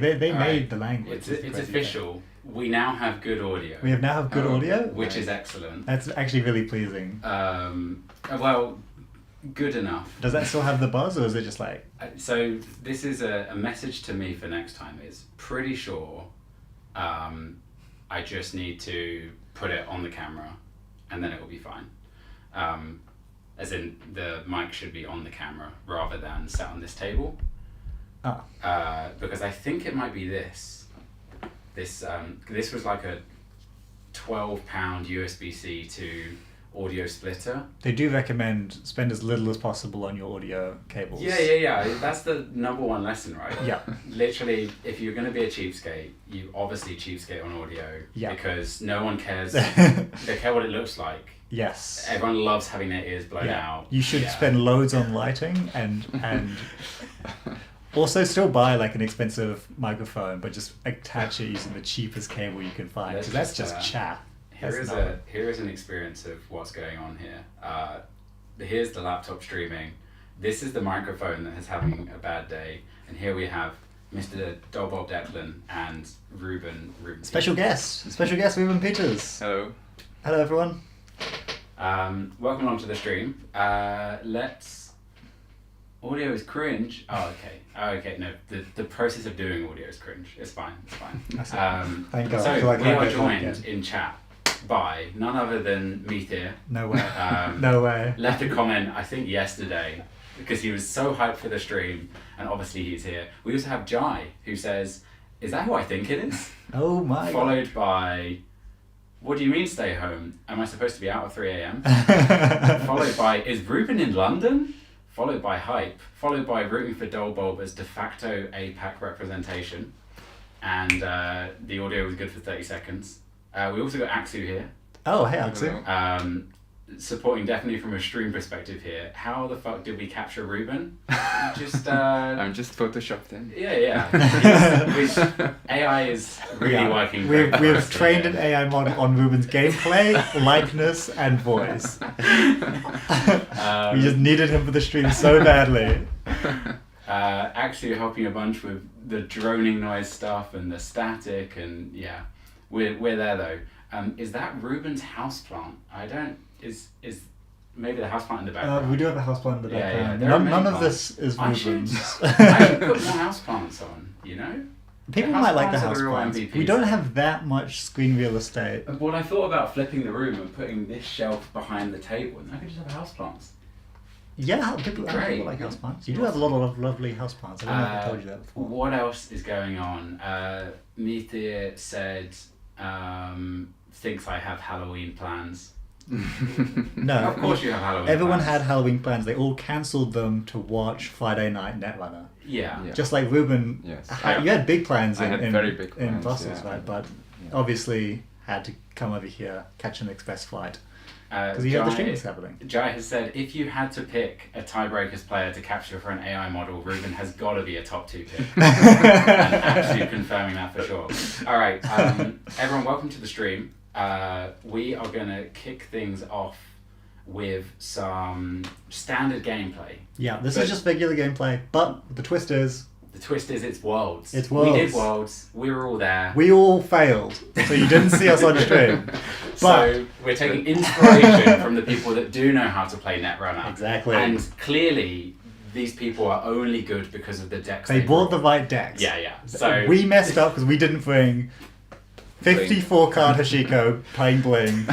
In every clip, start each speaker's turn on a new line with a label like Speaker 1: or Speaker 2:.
Speaker 1: They
Speaker 2: All
Speaker 1: made
Speaker 2: right.
Speaker 1: the language.
Speaker 2: It's official. We now have good audio.
Speaker 1: We now have good audio,
Speaker 2: which is excellent.
Speaker 1: That's actually really pleasing.
Speaker 2: Well, good enough.
Speaker 1: Does that still have the buzz, or is it just like?
Speaker 2: So this is a message to me for next time. Is pretty sure. I just need to put it on the camera, and then it will be fine. As in, the mic should be on the camera rather than sat on this table.
Speaker 1: Oh.
Speaker 2: Because I think it might be this. This was like a £12 USB-C to audio splitter.
Speaker 1: They do recommend spend as little as possible on your audio cables.
Speaker 2: Yeah. That's the number one lesson, right?
Speaker 1: Yeah.
Speaker 2: Literally, if you're going to be a cheapskate, you obviously cheapskate on audio.
Speaker 1: Yeah.
Speaker 2: Because no one cares. They care what it looks like.
Speaker 1: Yes.
Speaker 2: Everyone loves having their ears blown out.
Speaker 1: You should spend loads on lighting and also still buy like an expensive microphone, but just attach it using the cheapest cable you can find. Because that's just chat.
Speaker 2: Here is an experience of what's going on here. Here's the laptop streaming. This is the microphone that is having a bad day, and here we have Mr. DullBulb Declan and Ruben.
Speaker 1: Special guest Ruben Peters.
Speaker 3: Hello.
Speaker 1: Hello everyone.
Speaker 2: Welcome along to the stream. Audio is cringe. Oh, okay. No, the process of doing audio is cringe. It's fine.
Speaker 1: Thank God.
Speaker 2: So
Speaker 1: Like
Speaker 2: we are joined in chat by none other than Meath here.
Speaker 1: No way. No way.
Speaker 2: Left a comment, I think yesterday, because he was so hyped for the stream, and obviously he's here. We also have Jai, who says, "Is that who I think it is?"
Speaker 1: Oh my.
Speaker 2: Followed by, "What do you mean stay home? Am I supposed to be out at 3 a.m? Followed by, "Is Ruben in London?" Followed by hype. Followed by rooting for DullBulb as de facto APAC representation. And the audio was good for 30 seconds. We also got Aksu here.
Speaker 1: Oh, hey Aksu.
Speaker 2: Supporting definitely from a stream perspective here. How the fuck did we capture Ruben? I'm just
Speaker 3: photoshopped in.
Speaker 2: Yeah. AI is really working.
Speaker 1: We've trained an AI model on Ruben's gameplay, likeness, and voice. We just needed him for the stream so badly.
Speaker 2: Actually helping a bunch with the droning noise stuff and the static, and yeah, we're there though. Is that Ruben's houseplant? Is maybe the houseplant in the background?
Speaker 1: We do have a houseplant in the background.
Speaker 2: Yeah.
Speaker 1: None of this is Ruben's.
Speaker 2: I should put more houseplants on, you know?
Speaker 1: People might like the houseplants. We don't have that much screen real estate.
Speaker 2: Well, I thought about flipping the room and putting this shelf behind the table, and I could just have houseplants.
Speaker 1: Yeah, people like houseplants. You do have a lot of lovely houseplants. I don't know if I told you that before.
Speaker 2: What else is going on? Meath said, thinks I have Halloween plans.
Speaker 1: No,
Speaker 2: of course you have Halloween
Speaker 1: Everyone
Speaker 2: plans.
Speaker 1: had Halloween plans. They all cancelled them to watch Friday Night Netrunner.
Speaker 2: Yeah.
Speaker 1: Just like Ruben,
Speaker 3: Yes.
Speaker 1: you had big plans in
Speaker 3: very big plans,
Speaker 1: in Brussels, right? But obviously had to come over here, catch an express flight. Because you had the streaming happening.
Speaker 2: Jai has said, if you had to pick a tiebreakers player to capture for an AI model, Ruben has got to be a top 2 pick. And actually confirming that for sure. All right, everyone, welcome to the stream. We are going to kick things off with some standard gameplay.
Speaker 1: Yeah, this is just regular gameplay, but the twist is...
Speaker 2: it's Worlds.
Speaker 1: It's Worlds.
Speaker 2: We did Worlds. We were all there.
Speaker 1: We all failed, so you didn't see us on stream.
Speaker 2: So we're taking inspiration from the people that do know how to play Netrunner.
Speaker 1: Exactly.
Speaker 2: And clearly, these people are only good because of the decks.
Speaker 1: They bought the right decks.
Speaker 2: Yeah. So
Speaker 1: we messed up because we didn't bring 54 card Hashiko playing Bling.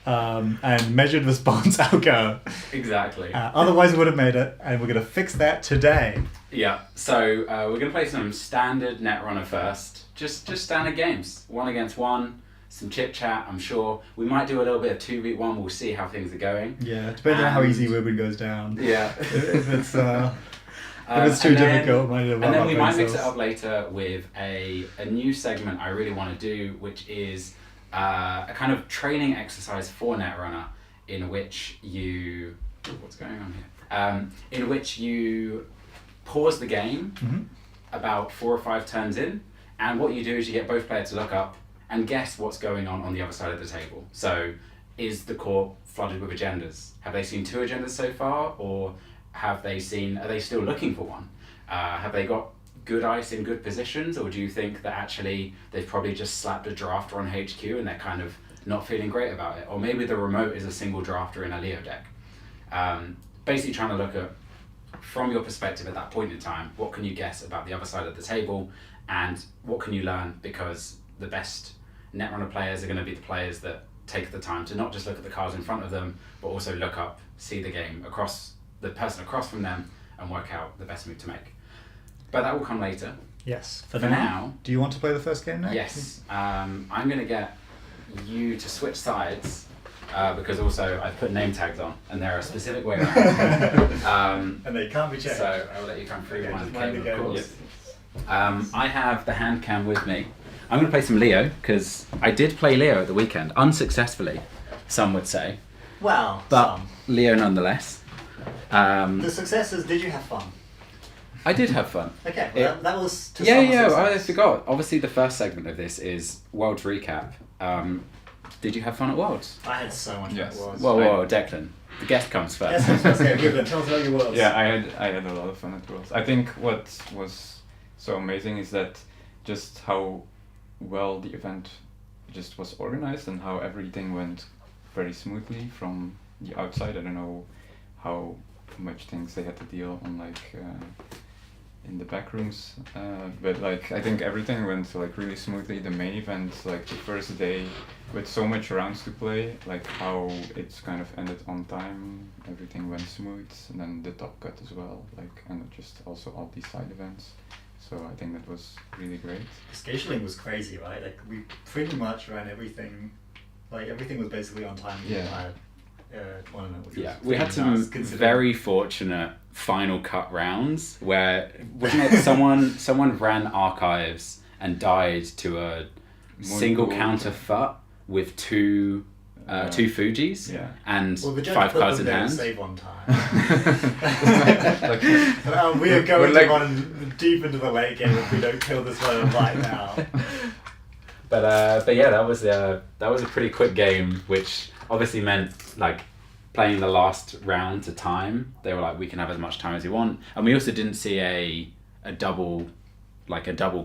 Speaker 1: And measured response algo.
Speaker 2: Exactly.
Speaker 1: Otherwise we would have made it, and we're going to fix that today.
Speaker 2: Yeah, so we're going to play some standard Netrunner first. Just standard games. 1 against 1, some chit chat, I'm sure. We might do a little bit of 2v1, we'll see how things are going.
Speaker 1: Yeah, depending on how easy Ruben goes down.
Speaker 2: Yeah.
Speaker 1: If it's too difficult,
Speaker 2: and then we might mix it up later with a new segment I really want to do, which is a kind of training exercise for Netrunner, in which you... What's going on here? In which you pause the game about 4 or 5 turns in, and what you do is you get both players to look up and guess what's going on the other side of the table. So, is the court flooded with agendas? Have they seen 2 agendas so far, or are they still looking for one? Have they got good ice in good positions, or do you think that actually they've probably just slapped a drafter on HQ and they're kind of not feeling great about it? Or maybe the remote is a single drafter in a Leo deck. Basically trying to look at, from your perspective at that point in time, what can you guess about the other side of the table, and what can you learn, because the best Netrunner players are going to be the players that take the time to not just look at the cards in front of them, but also look up, see the game across, the person across from them, and work out the best move to make. But that will come later.
Speaker 1: Yes.
Speaker 2: For now,
Speaker 1: do you want to play the first game next?
Speaker 2: Yes. I'm going to get you to switch sides, because also I've put name tags on, and there are a specific way around.
Speaker 1: And they can't be changed.
Speaker 2: So I'll let you come through one
Speaker 1: mind the
Speaker 2: cable, of
Speaker 1: game.
Speaker 2: course. I have the hand cam with me. I'm going to play some Leo, because I did play Leo at the weekend, unsuccessfully, some would say,
Speaker 1: Well,
Speaker 2: but
Speaker 1: some.
Speaker 2: Leo nonetheless.
Speaker 1: The success is, did you have fun?
Speaker 2: I did have fun.
Speaker 1: Okay, well, that was to
Speaker 2: Yeah,
Speaker 1: some
Speaker 2: I
Speaker 1: success.
Speaker 2: forgot. Obviously, the first segment of this is Worlds recap. Did you have fun at Worlds?
Speaker 1: I had so much fun
Speaker 3: Yes.
Speaker 1: at Worlds.
Speaker 2: Whoa, Declan. The guest comes first.
Speaker 1: Yes, okay, Ruben, tell us about your Worlds.
Speaker 3: Yeah, I had a lot of fun at Worlds. I think what was so amazing is that just how well the event just was organized and how everything went very smoothly from the outside. I don't know how much things they had to deal on, like in the back rooms, but like I think everything went like really smoothly. The main event, like the first day, with so much rounds to play, like how it's kind of ended on time, everything went smooth, and then the top cut as well, like, and just also all these side events. So I think that was really great.
Speaker 1: Scheduling was crazy, right? Like we pretty much ran everything, like everything was basically on time the
Speaker 3: Yeah.
Speaker 1: entire tournament. Which
Speaker 2: Yeah,
Speaker 1: was
Speaker 2: we had
Speaker 1: pretty
Speaker 2: some
Speaker 1: nice, considering-
Speaker 2: very fortunate final cut rounds where, wasn't it, someone ran archives and died to a single
Speaker 3: Moon
Speaker 2: counter FUT with two Fujis
Speaker 3: Yeah.
Speaker 2: and
Speaker 1: Well, the judge
Speaker 2: 5
Speaker 1: put
Speaker 2: cards
Speaker 1: them
Speaker 2: in
Speaker 1: there to
Speaker 2: hand.
Speaker 1: save on time.
Speaker 3: Like,
Speaker 1: We are going
Speaker 3: We're like-
Speaker 1: to run deep into the late game if we don't kill this one right now.
Speaker 2: But yeah, that was a pretty quick game, which obviously meant like playing the last round to time. They were like, we can have as much time as we want, and we also didn't see a double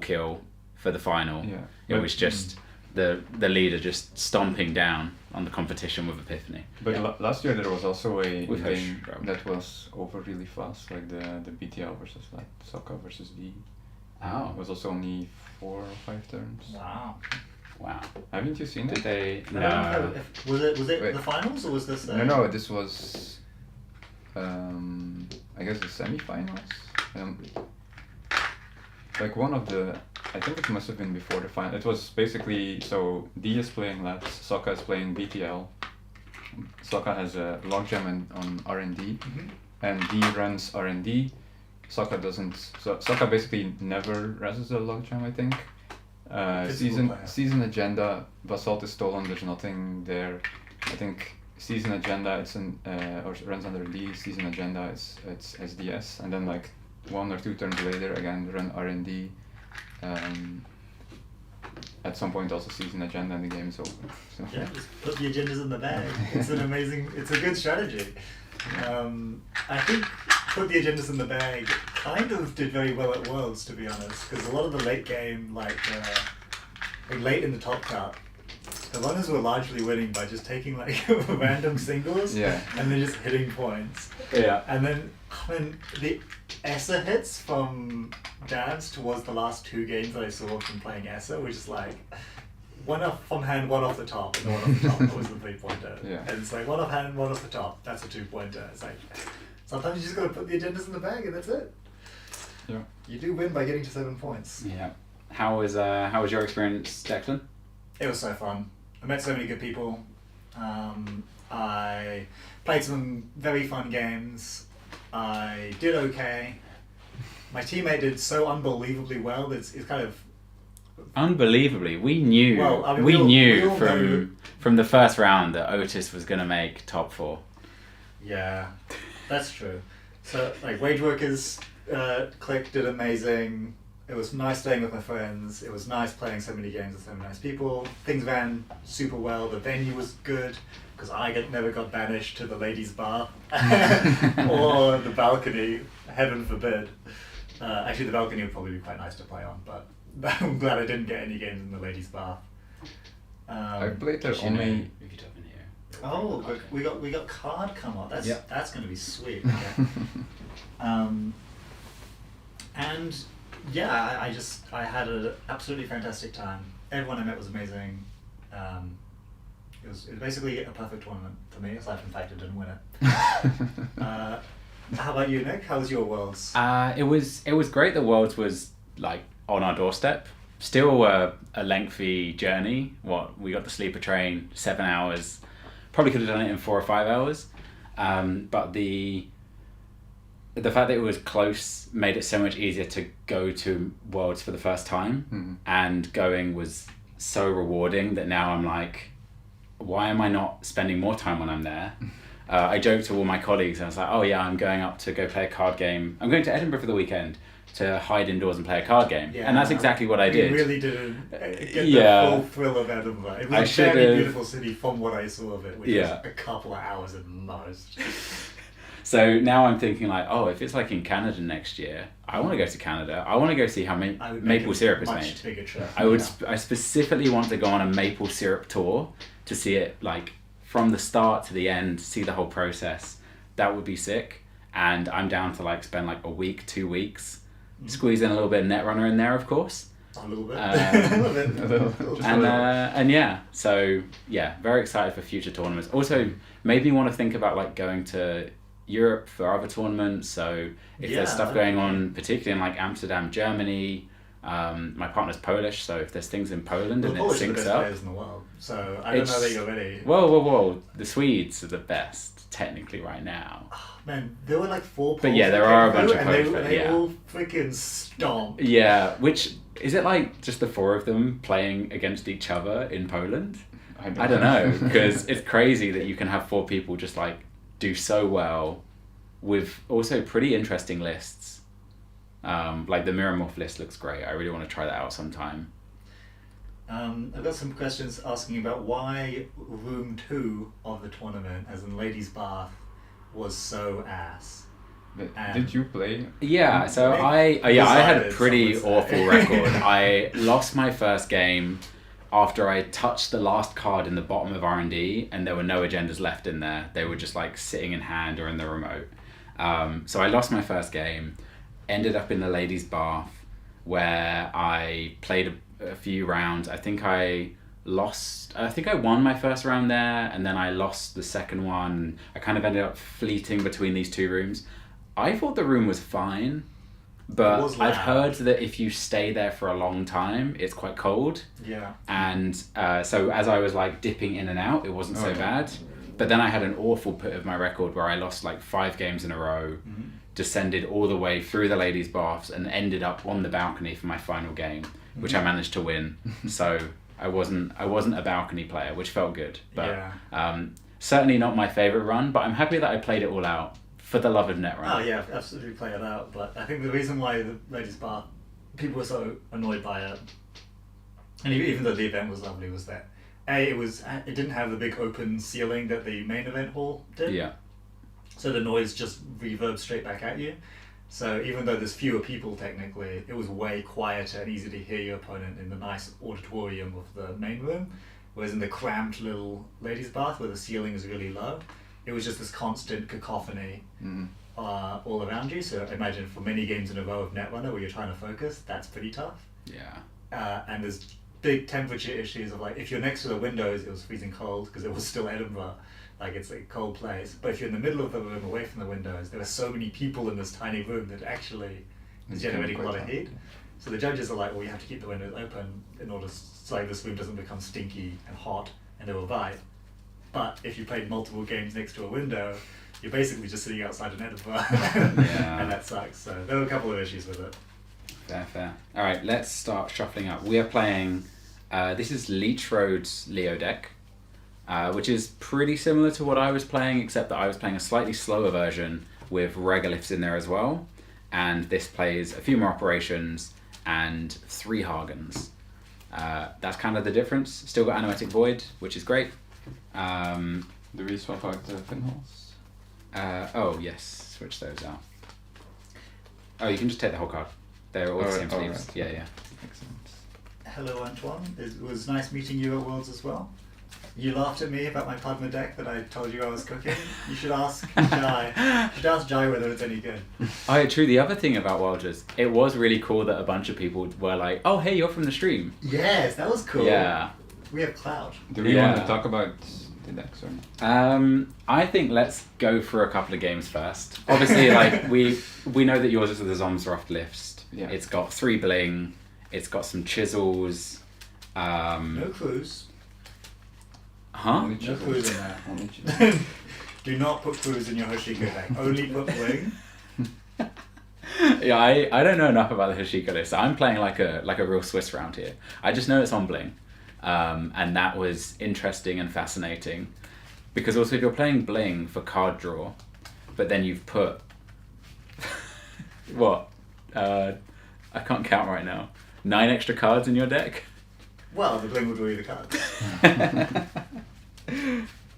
Speaker 2: kill for the final.
Speaker 3: Yeah.
Speaker 2: It was just the leader just stomping down on the competition with Epiphany.
Speaker 3: But last year there was also a
Speaker 2: With her
Speaker 3: game
Speaker 2: shrub.
Speaker 3: that was over really fast, like the BTL versus like Sokka versus D.
Speaker 2: Oh,
Speaker 3: It was also only 4 or 5 turns.
Speaker 1: Wow.
Speaker 2: wow.
Speaker 3: Haven't you seen
Speaker 2: Did
Speaker 3: it?
Speaker 2: they?
Speaker 1: I don't know
Speaker 2: No.
Speaker 1: was it
Speaker 3: Wait.
Speaker 1: the finals or was this?
Speaker 3: No, this was I guess the semi-finals. Like one of the, I think it must have been before the final. It was basically, so D is playing Labs, Sokka is playing BTL. Sokka has a logjam on R&D, and D runs R&D. Sokka doesn't, so Sokka basically never reses a logjam, I think.
Speaker 1: Physical player.
Speaker 3: Season agenda, Basalt is stolen, there's nothing there. I think season agenda, it's or runs under D, season agenda, it's SDS, and then like 1 or 2 turns later, again run R&D. At some point also season agenda and the game is over. So.
Speaker 1: Yeah, just put the agendas in the bag. It's it's a good strategy. I think put the agendas in the bag kind of did very well at Worlds, to be honest, because a lot of the late game, like late in the top cut, the runners were largely winning by just taking like random singles
Speaker 3: Yeah.
Speaker 1: and then just hitting points.
Speaker 2: Yeah.
Speaker 1: And then the ESSA hits from Dabs towards the last 2 games that I saw from playing ESSA, which is like one off from hand, one off the top, and the one off the top was the 3-pointer.
Speaker 3: Yeah.
Speaker 1: And it's like one off hand, one off the top, that's a 2-pointer. It's like sometimes you just gotta put the agendas in the bag and that's it.
Speaker 3: Yeah.
Speaker 1: You do win by getting to 7 points.
Speaker 2: Yeah. How was your experience, Declan?
Speaker 1: It was so fun. I met so many good people. I played some very fun games. I did okay. My teammate did so unbelievably well that it's kind of...
Speaker 2: Unbelievably, we knew
Speaker 1: Well, I mean,
Speaker 2: we
Speaker 1: we
Speaker 2: knew
Speaker 1: all know-
Speaker 2: from the first round that Otis was going to make top 4.
Speaker 1: Yeah, that's true. So, like, Wage Workers Click did amazing. It was nice staying with my friends. It was nice playing so many games with so many nice people. Things ran super well. The venue was good because never got banished to the ladies' bar or the balcony. Heaven forbid. Actually, the balcony would probably be quite nice to play on, but I'm glad I didn't get any games in the ladies' bath.
Speaker 3: I played there
Speaker 2: If you
Speaker 3: only.
Speaker 2: top in here.
Speaker 1: Oh, we got card come up. That's
Speaker 2: Yeah.
Speaker 1: that's going to be sweet. Yeah. And yeah, I had an absolutely fantastic time. Everyone I met was amazing. It was basically a perfect tournament for me, aside from the fact I didn't win it. How about you, Nick? How was your Worlds?
Speaker 2: It was great. The Worlds was like on our doorstep. Still a lengthy journey. We got the sleeper train, 7 hours. Probably could have done it in 4 or 5 hours. But the fact that it was close made it so much easier to go to Worlds for the first time. And going was so rewarding that now I'm like, why am I not spending more time when I'm there? I joked to all my colleagues, and I was like, oh yeah, I'm going up to go play a card game. I'm going to Edinburgh for the weekend to hide indoors and play a card game. Yeah, and that's exactly what I did.
Speaker 1: You really didn't get the full thrill of Edinburgh. It was a very beautiful city from what I saw of it, which was a couple of hours at most.
Speaker 2: So now I'm thinking like, oh, if it's like in Canada next year, I want to go to Canada. I want to go see how maple syrup is made.
Speaker 1: Bigger trip.
Speaker 2: I specifically want to go on a maple syrup tour to see it like from the start to the end, see the whole process. That would be sick. And I'm down to like spend like a week, 2 weeks, squeeze in a little bit of Netrunner in there, of course.
Speaker 1: A little bit.
Speaker 2: And yeah, so yeah, very excited for future tournaments. Also, made me want to think about like going to Europe for other tournaments. So if there's stuff going on, particularly in like Amsterdam, Germany, my partner's Polish, so if there's things in Poland and it syncs up. Polish are the best
Speaker 1: players in the world, so I don't know that you're ready.
Speaker 2: Whoa! The Swedes are the best technically right now.
Speaker 1: Oh, man, there were like 4 Poles.
Speaker 2: But yeah, there are a bunch of Polish
Speaker 1: players. They all freaking stomp.
Speaker 2: Yeah, which is it like just the 4 of them playing against each other in Poland? I don't know, because it's crazy that you can have 4 people just like do so well with also pretty interesting lists. Like the Miramorph list looks great. I really want to try that out sometime.
Speaker 1: I've got some questions asking about why room 2 of the tournament, as in Ladies' Bath, was so ass.
Speaker 3: Did you play?
Speaker 2: Yeah, so I had a pretty awful record. I lost my first game after I touched the last card in the bottom of R&D, and there were no agendas left in there. They were just like sitting in hand or in the remote. So I lost my first game, ended up in the Ladies' Bath, where I played a few rounds. I think I won my first round there, and then I lost the second one. I kind of ended up fleeting between these 2 rooms. I thought the room was fine, but I've heard that if you stay there for a long time, it's quite cold.
Speaker 1: Yeah.
Speaker 2: And so as I was like dipping in and out, it wasn't so bad. But then I had an awful pit of my record where I lost like 5 games in a row, descended all the way through the Ladies' Baths, and ended up on the balcony for my final game, which I managed to win. So I wasn't a balcony player, which felt good. But certainly not my favorite run, but I'm happy that I played it all out for the love of Netrunner.
Speaker 1: Oh yeah, absolutely play it out. But I think the reason why the Ladies' Bath, people were so annoyed by it, and even though the event was lovely, was that it didn't have the big open ceiling that the main event hall did.
Speaker 2: Yeah.
Speaker 1: So the noise just reverbs straight back at you. So even though there's fewer people technically, it was way quieter and easy to hear your opponent in the nice auditorium of the main room. Whereas in the cramped little Ladies' Bath, where the ceiling is really low, it was just this constant cacophony all around you. So imagine for many games in a row of Netrunner where you're trying to focus, that's pretty tough.
Speaker 2: Yeah.
Speaker 1: And there's big temperature issues of like, if you're next to the windows, it was freezing cold because it was still Edinburgh. Like it's a cold place. But if you're in the middle of the room away from the windows, there are so many people in this tiny room that actually is generating a lot of heat. So the judges are like, well, you have to keep the windows open in order so this room doesn't become stinky and hot and overbite. But if you played multiple games next to a window, you're basically just sitting outside in Edinburgh. And that sucks. So there were a couple of issues with it.
Speaker 2: Fair. All right, let's start shuffling up. We are playing, this is Leech Road's Leo deck, which is pretty similar to what I was playing, except that I was playing a slightly slower version with regoliths in there as well. And this plays a few more operations and 3 Hagans. That's kind of the difference. Still got Animatic Void, which is great.
Speaker 3: Do we swap out the pinholes?
Speaker 2: Oh yes, switch those out. Oh, you can just take the whole card. They're all the same
Speaker 3: Alright,
Speaker 2: sleeves.
Speaker 3: alright.
Speaker 2: Yeah.
Speaker 3: Excellent.
Speaker 1: Hello, Antoine. It was nice meeting you at Worlds as well. You laughed at me about my Padma deck that I told you I was cooking. You should ask Jai. You should ask Jai whether it's any good.
Speaker 2: Oh, true. The other thing about Worlds, it was really cool that a bunch of people were like, "Oh, hey, you're from the stream."
Speaker 1: Yes, that was cool.
Speaker 2: Yeah.
Speaker 1: We have Cloud.
Speaker 3: Do we
Speaker 2: Yeah.
Speaker 3: want to talk about the decks or not?
Speaker 2: I think let's go for a couple of games first. Obviously, like we know that yours is the Zomsroft list.
Speaker 3: Yeah.
Speaker 2: It's got 3 bling. It's got some chisels.
Speaker 1: No clues.
Speaker 2: Huh?
Speaker 3: Only
Speaker 1: No
Speaker 3: chisels.
Speaker 1: clues in that.
Speaker 3: Only chisels.
Speaker 1: Do not put clues in your Hoshiko deck. Only put bling.
Speaker 2: Yeah, I don't know enough about the Hashika list. I'm playing like a real Swiss round here. I just know it's on bling, and that was interesting and fascinating, because also if you're playing bling for card draw, but then you've put what? I can't count right now. 9 extra cards in your deck.
Speaker 1: Well, the bling will draw you the cards.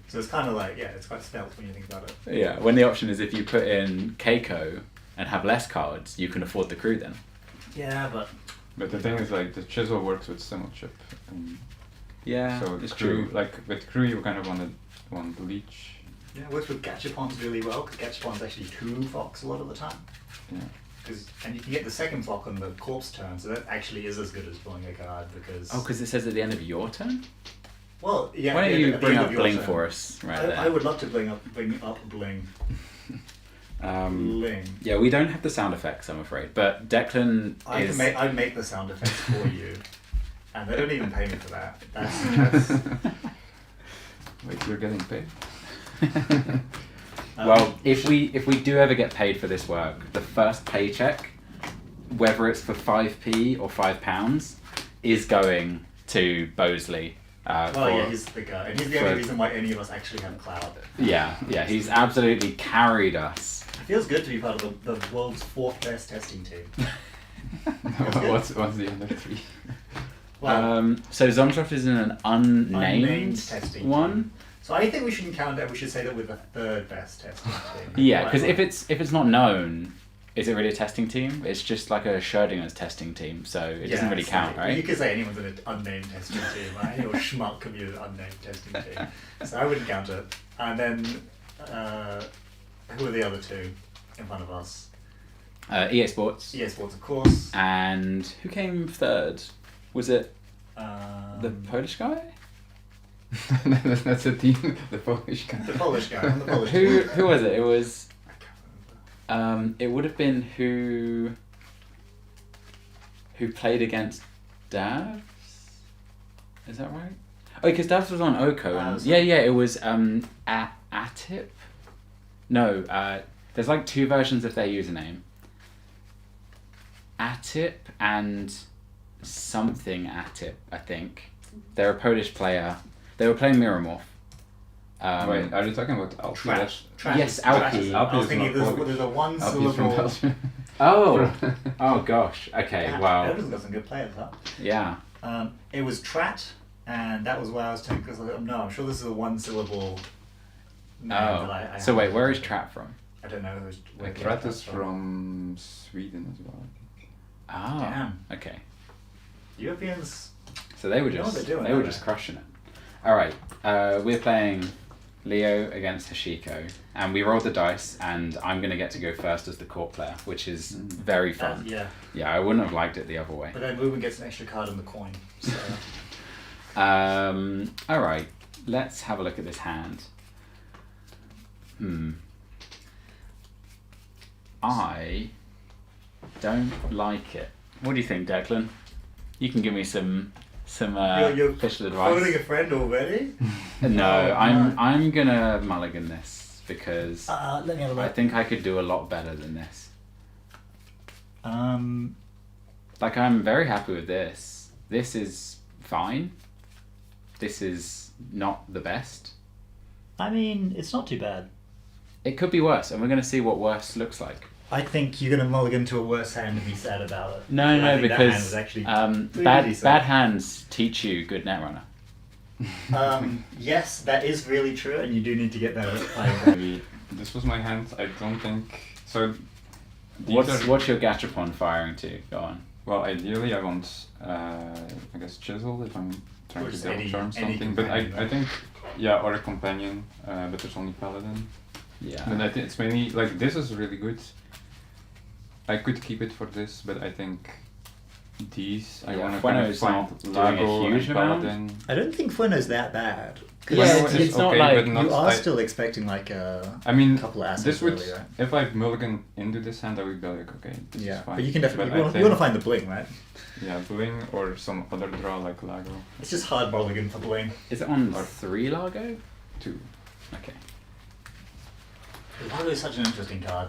Speaker 1: So it's kind of like, yeah, it's quite stealth when you think about it.
Speaker 2: Yeah, when the option is if you put in Keiko and have less cards, you can afford the crew then.
Speaker 1: Yeah, but
Speaker 3: But the thing is, like, the chisel works with symbol chip.
Speaker 2: Yeah,
Speaker 3: So
Speaker 2: it's
Speaker 3: crew,
Speaker 2: true.
Speaker 3: like with crew, you kind of want the leech.
Speaker 1: yeah, it works with Gachapons really well, because Gachapon's actually 2 Fox a lot of the time.
Speaker 3: Yeah.
Speaker 1: And you can get the second Flock on the corpse turn, so that actually is as good as pulling a card, because...
Speaker 2: Oh, because it says at the end of your turn?
Speaker 1: Well, yeah.
Speaker 2: Why don't
Speaker 1: yeah,
Speaker 2: you
Speaker 1: at the
Speaker 2: bring
Speaker 1: end
Speaker 2: up
Speaker 1: of your
Speaker 2: bling
Speaker 1: turn.
Speaker 2: for us right there?
Speaker 1: I would love to bring up bling. Bling.
Speaker 2: Yeah, we don't have the sound effects, I'm afraid, but Declan is...
Speaker 1: I'd make the sound effects for you, and they don't even pay me for that. That's
Speaker 3: Wait, you're getting paid?
Speaker 2: Well, if we do ever get paid for this work, the first paycheck, whether it's for 5p or £5, is going to Bosley.
Speaker 1: yeah, he's the guy, and he's the only reason why any of us actually have Cloud.
Speaker 2: Yeah, he's absolutely carried us.
Speaker 1: It feels good to be part of the world's 4th best testing team.
Speaker 3: what's the other 3?
Speaker 1: Well,
Speaker 2: So Zomsroft is in an unnamed
Speaker 1: testing
Speaker 2: one.
Speaker 1: team. So I think we shouldn't count that. We should say that we're the 3rd best testing team.
Speaker 2: Yeah, because if it's not known, is it really a testing team? It's just like a Schrodinger's testing team, so it doesn't really
Speaker 1: so
Speaker 2: count, right?
Speaker 1: You could say anyone's in an unnamed testing team, right? Or Schmuck could be an unnamed testing team. So I wouldn't count it. And then, who are the other 2 in front of us?
Speaker 2: EA Sports.
Speaker 1: EA Sports, of course.
Speaker 2: And who came 3rd? Was it the Polish guy?
Speaker 3: That's a team, the Polish guy.
Speaker 1: The Polish guy. I'm the Polish
Speaker 2: Who
Speaker 1: guy.
Speaker 2: who was it? It was
Speaker 1: I can't remember.
Speaker 2: it would have been who played against Davs? Is that right? Oh, because Davs was on Oko and yeah, it was Atip. No, there's like 2 versions of their username. Atip and something Atip, I think. They're a Polish player. They were playing Miramorph.
Speaker 3: Wait, are you talking about Alpi?
Speaker 1: Trash.
Speaker 2: Yes,
Speaker 1: is-
Speaker 2: Alpi.
Speaker 1: trash is-
Speaker 3: Alpi
Speaker 1: I was
Speaker 3: is
Speaker 1: thinking
Speaker 3: not Polish.
Speaker 1: there's a one
Speaker 3: Alpi's from
Speaker 1: syllable.
Speaker 3: Belgium.
Speaker 2: Oh gosh. Okay, wow.
Speaker 1: Belgium's got some good players, huh?
Speaker 2: Yeah.
Speaker 1: It was Trat, and that was why I was taking, because no, I'm sure this is a 1 syllable name that I
Speaker 2: So wait,
Speaker 1: haven't
Speaker 2: where is
Speaker 1: heard.
Speaker 2: Trap from?
Speaker 1: I don't know where
Speaker 3: Trat
Speaker 1: that's
Speaker 3: is from Sweden as well.
Speaker 2: Oh.
Speaker 1: Damn.
Speaker 2: Okay.
Speaker 1: Europeans.
Speaker 2: So they were
Speaker 1: They know what
Speaker 2: just
Speaker 1: they're doing,
Speaker 2: they were
Speaker 1: don't
Speaker 2: just
Speaker 1: they?
Speaker 2: crushing it. All right, we're playing Leo against Hashiko, and we rolled the dice, and I'm gonna get to go first as the court player, which is very fun.
Speaker 1: Yeah,
Speaker 2: Yeah, I wouldn't have liked it the other way.
Speaker 1: but then Ruben gets an extra card in the coin. So.
Speaker 2: All right, let's have a look at this hand. I don't like it. What do you think, Declan? You can give me some
Speaker 1: You're
Speaker 2: official
Speaker 1: phoning
Speaker 2: advice.
Speaker 1: a friend already?
Speaker 2: No,
Speaker 1: Oh,
Speaker 2: I'm gonna mulligan this because
Speaker 1: Let me have a
Speaker 2: I
Speaker 1: look.
Speaker 2: think I could do a lot better than this.
Speaker 1: Um,
Speaker 2: Like, I'm very happy with this. This is fine. This is not the best.
Speaker 1: I mean, it's not too bad.
Speaker 2: It could be worse, and we're gonna see what worse looks like.
Speaker 1: I think you're gonna mulligan to a worse hand and be sad about it.
Speaker 2: No,
Speaker 1: I
Speaker 2: no,
Speaker 1: think that hand
Speaker 2: because
Speaker 1: was actually
Speaker 2: bad
Speaker 1: decent.
Speaker 2: bad hands teach you good Netrunner.
Speaker 1: Yes, that is really true, and you do need to get better at playing that.
Speaker 3: Maybe this was my hand. I don't think so.
Speaker 2: What's your gachapon firing to? Go on.
Speaker 3: Well, ideally I want, I guess chisel if I'm trying
Speaker 1: Or
Speaker 3: to
Speaker 1: just
Speaker 3: double
Speaker 1: any
Speaker 3: charm something. But
Speaker 1: companion,
Speaker 3: I
Speaker 1: right?
Speaker 3: think, yeah, or a companion, but there's only paladin.
Speaker 2: Yeah.
Speaker 3: But I think it's mainly, like, this is really good. I could keep it for this, but I think these, I
Speaker 2: Yeah,
Speaker 3: want to
Speaker 2: Fueno
Speaker 3: kind of
Speaker 2: is not
Speaker 3: find
Speaker 2: doing a
Speaker 3: Lago
Speaker 2: huge
Speaker 3: and
Speaker 2: amount.
Speaker 3: paladin.
Speaker 1: I don't think Fueno's that bad. 'Cause
Speaker 2: Yeah,
Speaker 3: Fueno
Speaker 2: it's
Speaker 3: is
Speaker 2: not
Speaker 3: okay,
Speaker 2: like-
Speaker 3: but not,
Speaker 1: you are
Speaker 3: I-
Speaker 1: still expecting like a
Speaker 3: I mean,
Speaker 1: couple of assets
Speaker 3: this would,
Speaker 1: early, right?
Speaker 3: if I mulligan into this hand, I would be like, okay, this
Speaker 1: Yeah,
Speaker 3: is fine.
Speaker 1: but you can definitely,
Speaker 3: But
Speaker 1: you
Speaker 3: I
Speaker 1: want
Speaker 3: think-
Speaker 1: to find the bling, right?
Speaker 3: Yeah, bling or some other draw like Lago.
Speaker 1: It's just hard mulligan for bling.
Speaker 2: Is it on
Speaker 3: Or-
Speaker 2: 3 Largo?
Speaker 3: 2.
Speaker 2: Okay.
Speaker 1: Largo is such an interesting card.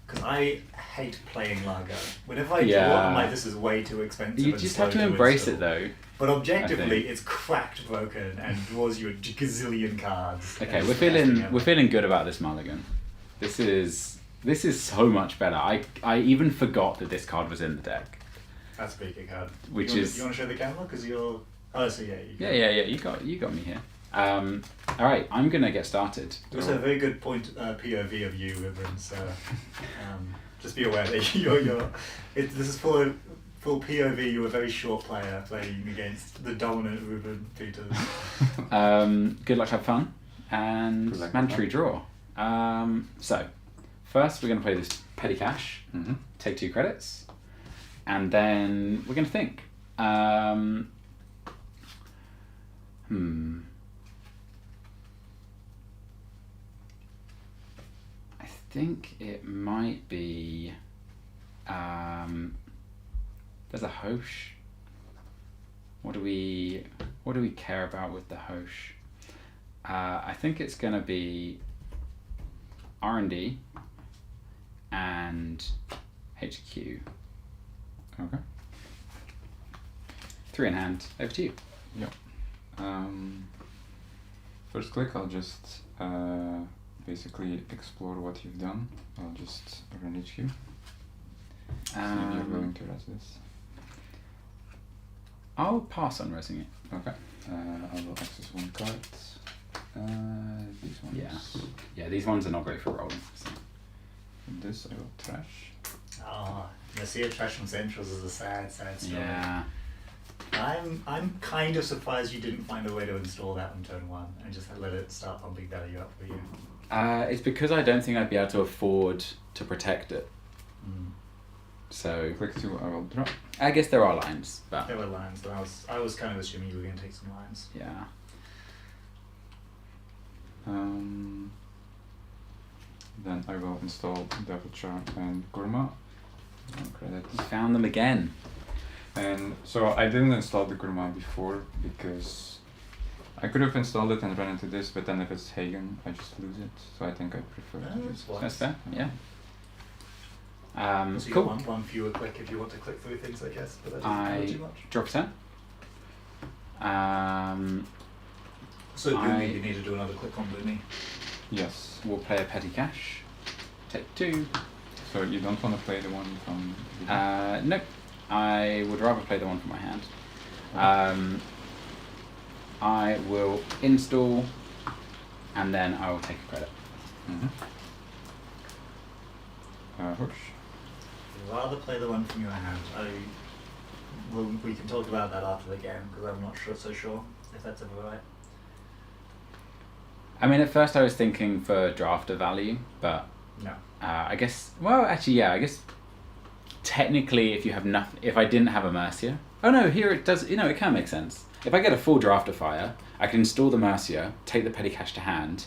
Speaker 1: Because I hate playing Largo. Whenever I
Speaker 2: Yeah.
Speaker 1: draw, I'm like, this is way too expensive.
Speaker 2: You
Speaker 1: and
Speaker 2: just
Speaker 1: slow
Speaker 2: have to embrace
Speaker 1: install.
Speaker 2: it though.
Speaker 1: But objectively,
Speaker 2: think.
Speaker 1: it's cracked broken and draws you a gazillion cards.
Speaker 2: Okay,
Speaker 1: And
Speaker 2: we're
Speaker 1: it's the best thing
Speaker 2: feeling
Speaker 1: ever.
Speaker 2: we're feeling good about this mulligan. This is so much better. I even forgot that this card was in the deck.
Speaker 1: That's a pretty good card.
Speaker 2: Which
Speaker 1: you
Speaker 2: is-
Speaker 1: You want to show the camera? Because you're... Oh, so yeah. You
Speaker 2: Yeah. You got me here. All right, I'm gonna get started.
Speaker 1: Also, a very good point POV of you, Ruben. So, just be aware that you're. This is full POV. You're a very short player playing against the dominant Ruben Peters.
Speaker 2: Good luck, have fun, and
Speaker 3: Good luck,
Speaker 2: mandatory
Speaker 3: have
Speaker 2: draw. So, first we're gonna play this petty cash.
Speaker 3: Mm-hmm.
Speaker 2: Take 2 credits, and then we're gonna think. I think it might be. There's a Hosh. What do we care about with the Hosh? I think it's gonna be R&D and HQ.
Speaker 3: Okay.
Speaker 2: 3 in hand. Over to you.
Speaker 3: Yep. First click, I'll just basically explore what you've done. I'll just run HQ. See if you're going to res this.
Speaker 2: I'll pass on resing it.
Speaker 3: Okay. I will access 1 card. These ones.
Speaker 2: Yeah. These ones are not great for rolling. So.
Speaker 3: And this I will trash.
Speaker 1: Ah, you see a trash from Centrals is a sad story.
Speaker 2: Yeah.
Speaker 1: I'm kind of surprised you didn't find a way to install that on turn 1 and just let it start pumping value up for you.
Speaker 2: It's because I don't think I'd be able to afford to protect it. So
Speaker 3: Click 2, I will drop.
Speaker 2: I guess there are lines, but
Speaker 1: There were lines, but I was kind of assuming you were going to take some lines.
Speaker 2: yeah.
Speaker 3: Then I will install Double Charm and Gurma. 1 credit.
Speaker 2: You found them again.
Speaker 3: And so I didn't install the Gurma before because I could have installed it and run into this, but then if it's Hagen, I just lose it. So I think I prefer to
Speaker 1: No,
Speaker 3: just...
Speaker 1: that's
Speaker 2: That's fair. Yeah.
Speaker 1: So you
Speaker 2: Cool.
Speaker 1: got one fewer click if you want to click through things, I guess, but that doesn't matter
Speaker 2: I
Speaker 1: too much.
Speaker 2: drop 10.
Speaker 1: So Boomy,
Speaker 2: I-
Speaker 1: you need to do another click on Boomy.
Speaker 3: Yes.
Speaker 2: We'll play a petty cash. Take 2.
Speaker 3: So you don't want to play the one from... the
Speaker 2: Nope. I would rather play the one from my hand. I will install, and then I will take a credit.
Speaker 3: Mm-hmm. Hush.
Speaker 1: I'd rather play the one from your hand. We can talk about that after the game because I'm not so sure if that's ever right.
Speaker 2: I mean, at first I was thinking for drafter value, but
Speaker 1: No.
Speaker 2: I guess. Well, actually, yeah. I guess technically, if you have nothing, if I didn't have a Mercia. Oh no, here it does. You know, it can make sense. If I get a full drafter fire, I can install the Mercia, take the petty cash to hand,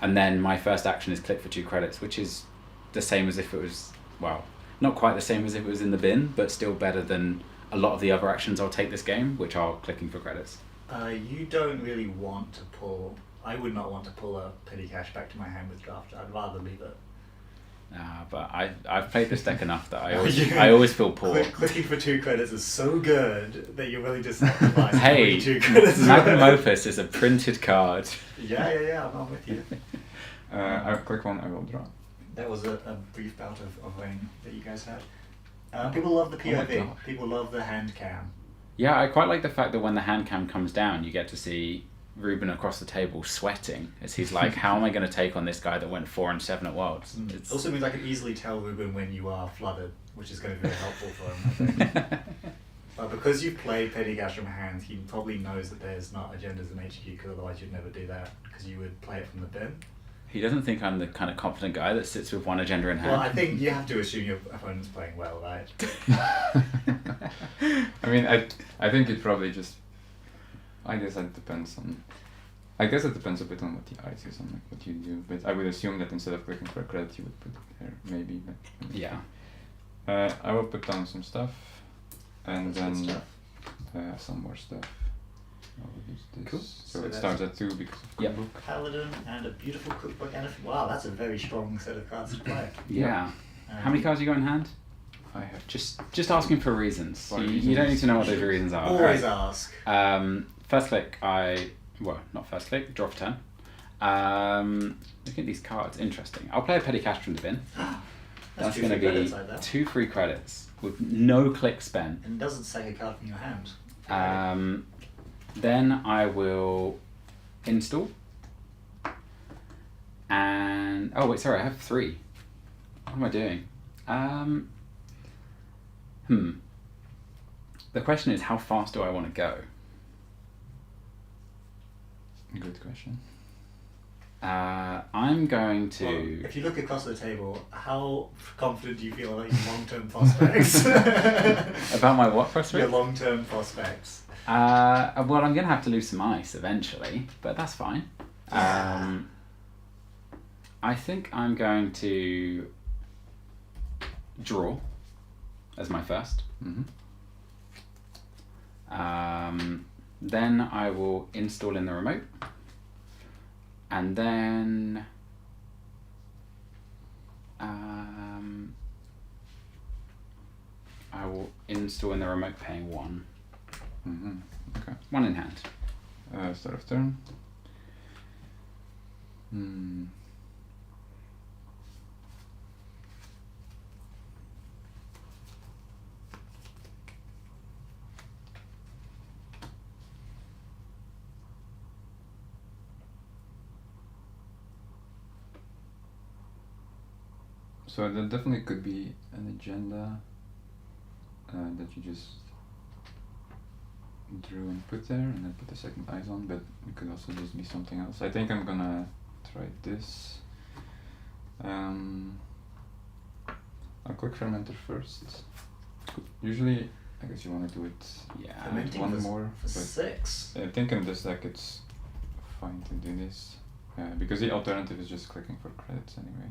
Speaker 2: and then my first action is click for 2 credits, which is the same as if it was, well, not quite the same as if it was in the bin, but still better than a lot of the other actions I'll take this game, which are clicking for credits.
Speaker 1: You don't really want to pull. I would not want to pull a petty cash back to my hand with draft. I'd rather leave it.
Speaker 2: But I've played this deck enough that I
Speaker 1: Yeah.
Speaker 2: always feel poor.
Speaker 1: Clicking for 2 credits is so good that you're really just sacrificing
Speaker 2: Hey,
Speaker 1: 2 credits.
Speaker 2: Magnum Opus is a printed card.
Speaker 1: Yeah, I'm with you.
Speaker 3: I'll click 1, I will draw.
Speaker 1: That was a brief bout of rain that you guys had. People love the
Speaker 2: Oh my
Speaker 1: POV.
Speaker 2: God.
Speaker 1: People love the hand cam.
Speaker 2: Yeah, I quite like the fact that when the hand cam comes down, you get to see Ruben across the table sweating as he's like, how am I going to take on this guy that went 4 and 7 at Worlds?
Speaker 1: It also means I can easily tell Ruben when you are flooded, which is going to be very helpful for him, I think. But because you've played Petty Cash from hand, he probably knows that there's not agendas in HQ, because otherwise you'd never do that, because you would play it from the bin.
Speaker 2: He doesn't think I'm the kind of confident guy that sits with one agenda in hand.
Speaker 1: Well, I think you have to assume your opponent's playing well, right?
Speaker 3: I mean, I think it probably just... I guess it depends on... I guess it depends a bit on what the eyes is and like what you do, but I would assume that instead of clicking for a credit, you would put it there, maybe. But
Speaker 2: Yeah.
Speaker 3: I will put down some stuff, and
Speaker 1: That's good
Speaker 3: then
Speaker 1: stuff.
Speaker 3: some more stuff. I will use this.
Speaker 2: Cool.
Speaker 3: So
Speaker 1: So
Speaker 3: it
Speaker 1: that's-
Speaker 3: starts at 2 because of
Speaker 2: Yep.
Speaker 3: cookbook.
Speaker 1: Paladin and a beautiful cookbook and a... Wow, that's a very strong set of cards to play.
Speaker 2: Yeah. How many cards you got in hand?
Speaker 3: I have
Speaker 2: Just asking for reasons.
Speaker 3: For
Speaker 2: You don't need
Speaker 3: reasons.
Speaker 2: to know what those reasons are.
Speaker 1: Always
Speaker 2: Right.
Speaker 1: ask.
Speaker 2: First click, not first click, draw for turn. Look at these cards, interesting. I'll play a Petty Cash from the bin. That's
Speaker 1: two
Speaker 2: going to
Speaker 1: free
Speaker 2: be
Speaker 1: credits like that.
Speaker 2: 2 free credits with no click spent.
Speaker 1: And it doesn't sack a card from your hand.
Speaker 2: Then I will install. And oh wait, sorry, I have 3. What am I doing? The question is, how fast do I want to go?
Speaker 3: Good question.
Speaker 2: I'm going to.
Speaker 1: Well, if you look across the table, how confident do you feel about your long-term prospects?
Speaker 2: About my what
Speaker 1: Your
Speaker 2: prospect?
Speaker 1: long-term prospects.
Speaker 2: Well, I'm gonna have to lose some ice eventually, but that's fine. I think I'm going to draw as my first.
Speaker 3: Mm-hmm.
Speaker 2: Then I will install in the remote, and then I will install in the remote paying 1.
Speaker 3: Mm-hmm. Okay.
Speaker 2: 1 in hand.
Speaker 3: Start of turn. Hmm. So there definitely could be an agenda that you just drew and put there, and then put the second eyes on, but it could also just be something else. I think I'm gonna try this. I'll click fermenter first. Usually, I guess you want to do it
Speaker 2: Yeah.
Speaker 1: Fermenting
Speaker 3: one
Speaker 1: for,
Speaker 3: more,
Speaker 1: for
Speaker 3: but
Speaker 1: 6.
Speaker 3: I think in this deck it's fine to do this, because the alternative is just clicking for credits anyway.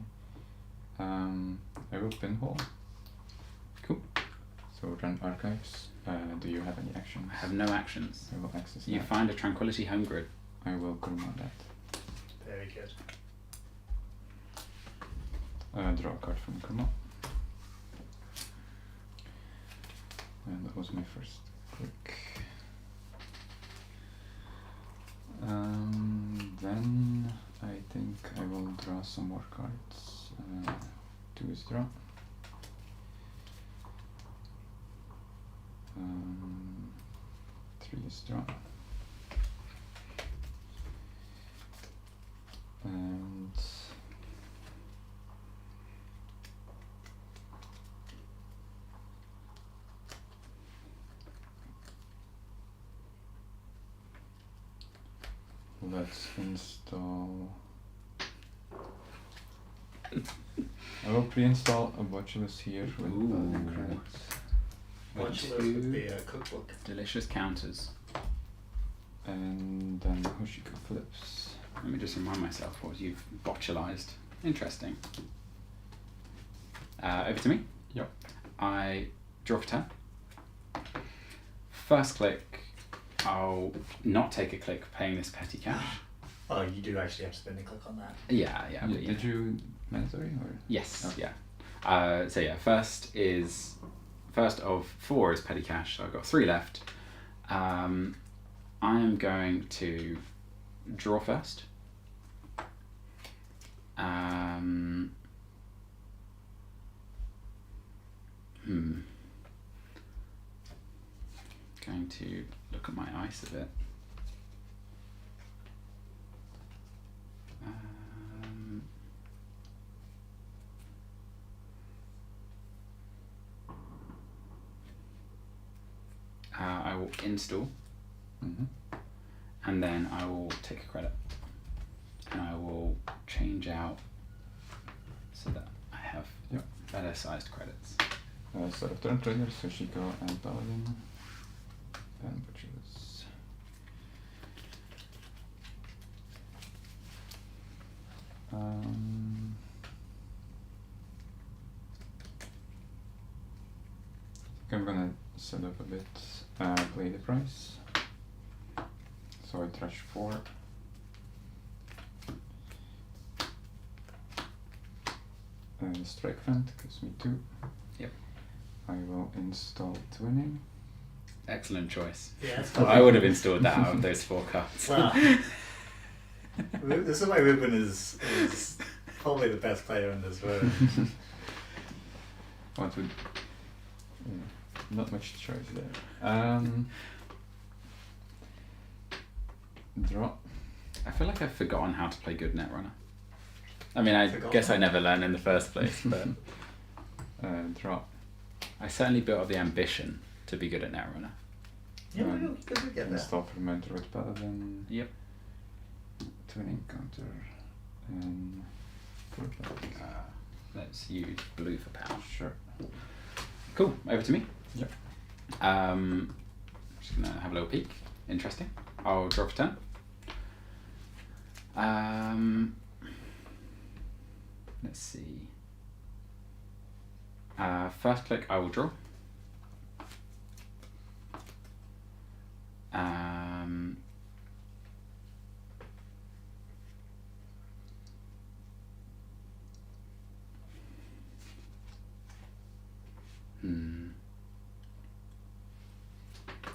Speaker 3: I will pinhole.
Speaker 2: Cool.
Speaker 3: So run archives. Do you have any actions?
Speaker 2: I have no actions.
Speaker 3: I will access
Speaker 2: You
Speaker 3: that.
Speaker 2: find a Tranquility home grid.
Speaker 3: I will command that.
Speaker 1: Very good.
Speaker 3: Draw a card from Kurma. And that was my first click. Then I think I will draw some more cards. 2 is draw. 3 is draw. And let's install. I will pre-install a Botulus here with building credits.
Speaker 1: Botulus would be a cookbook.
Speaker 2: Delicious counters.
Speaker 3: And then Hoshiko flips.
Speaker 2: Let me just remind myself what you've botulized. Interesting. Over to me.
Speaker 3: Yep.
Speaker 2: I draw for 10. First click, I'll not take a click paying this petty cash.
Speaker 1: Oh, you do actually have to spend a click on that.
Speaker 2: Yeah. But
Speaker 3: Did you mandatory or?
Speaker 2: Yes,
Speaker 3: Okay.
Speaker 2: yeah. So yeah, first of 4 is petty cash, so I've got 3 left. I am going to draw first. Going to look at my ice a bit. install, and then I will take a credit, and I will change out so that I have better sized credits.
Speaker 3: Start of turn triggers, Yoshiko and Paladin. And butchers. I'm gonna set up a bit, play the price. So I trash 4. Strike Vent gives me 2.
Speaker 2: Yep.
Speaker 3: I will install Twinning.
Speaker 2: Excellent choice.
Speaker 1: Yeah,
Speaker 2: I would have installed that out of those 4 cards.
Speaker 1: Wow. This is why Ruben is probably the best player in this world.
Speaker 3: What would... not much choice there. Draw.
Speaker 2: I feel like I've forgotten how to play good Netrunner. I mean, I
Speaker 1: Forgotten?
Speaker 2: guess I never learned in the first place, but
Speaker 3: Draw.
Speaker 2: I certainly built up the ambition to be good at Netrunner.
Speaker 1: Yeah, we'll get there.
Speaker 3: Install Fermenter with Paladin.
Speaker 2: Yep.
Speaker 3: Twinning counter. And...
Speaker 2: Let's use blue for power.
Speaker 3: Sure.
Speaker 2: Cool, over to me.
Speaker 3: Yep.
Speaker 2: Just gonna have a little peek. Interesting. I'll draw for turn. Let's see. First click, I will draw.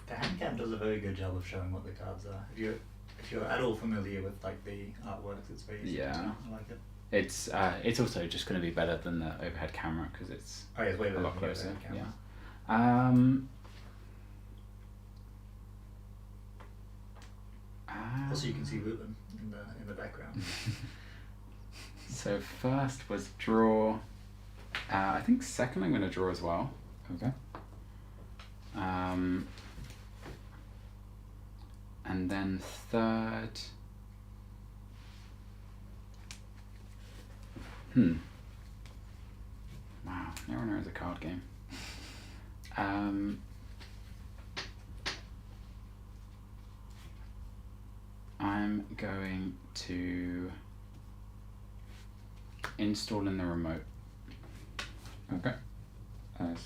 Speaker 1: The hand cam does a very good job of showing what the cards are. If you're at all familiar with like the artworks, it's very easy to do. I like it.
Speaker 2: It's also just going to be better than the overhead camera because it's
Speaker 1: Oh yeah, it's way
Speaker 2: a
Speaker 1: better
Speaker 2: lot
Speaker 1: than the
Speaker 2: closer.
Speaker 1: overhead camera. Also, you can see Ruben in the background.
Speaker 2: So first was draw. I think second I'm going to draw as well.
Speaker 3: Okay.
Speaker 2: And then third. Wow, Netrunner is a card game. I'm going to install in the remote.
Speaker 3: Okay.
Speaker 2: Let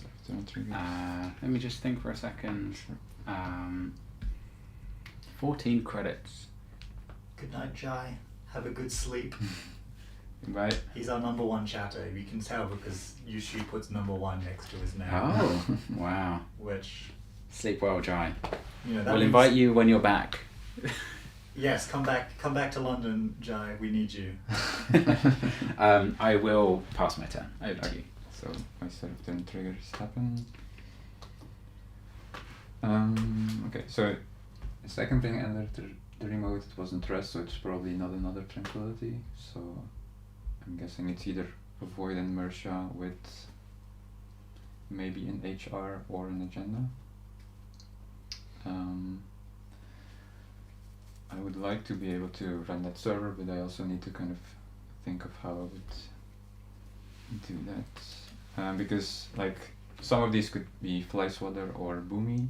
Speaker 2: me just think for a second.
Speaker 3: Sure.
Speaker 2: 14 credits.
Speaker 1: Good night, Jai. Have a good sleep.
Speaker 3: Goodbye.
Speaker 1: He's our #1 chatter. You can tell because Yushi puts #1 next to his name.
Speaker 2: Oh, wow.
Speaker 1: Which,
Speaker 2: Sleep well, Jai.
Speaker 1: you know, that
Speaker 2: We'll
Speaker 1: means-
Speaker 2: invite you when you're back.
Speaker 1: Yes, come back to London, Jai. We need you.
Speaker 2: I will pass my turn. Over to you.
Speaker 3: So my set of turn triggers happen. Okay, so the second thing entered the remote, it wasn't rest, so it's probably not another tranquility. So I'm guessing it's either avoid and Mersha with maybe an HR or an agenda. I would like to be able to run that server, but I also need to kind of think of how I would do that. Because like some of these could be Fly Swatter or Boomy,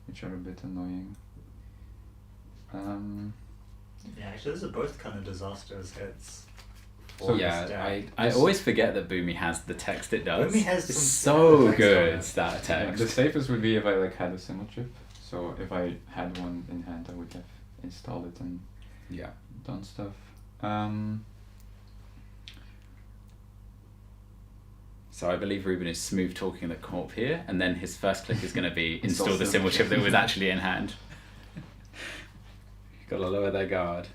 Speaker 3: which are a bit annoying.
Speaker 1: Yeah, actually, those are both kind of disastrous hits.
Speaker 3: So
Speaker 1: for this
Speaker 2: Yeah,
Speaker 1: deck.
Speaker 2: I always forget that Boomy has the text it does.
Speaker 1: Boomy has
Speaker 2: it's
Speaker 1: some
Speaker 2: so
Speaker 1: text
Speaker 2: good,
Speaker 1: on it.
Speaker 2: that
Speaker 3: Yeah,
Speaker 2: text.
Speaker 3: the safest would be if I like had a symbol chip. So if I had one in hand, I would have installed it and
Speaker 2: Yeah.
Speaker 3: done stuff.
Speaker 2: So I believe Ruben is smooth talking the corp here, and then his first click is going to be install the symbol chip that was actually in hand. Got to lower their guard.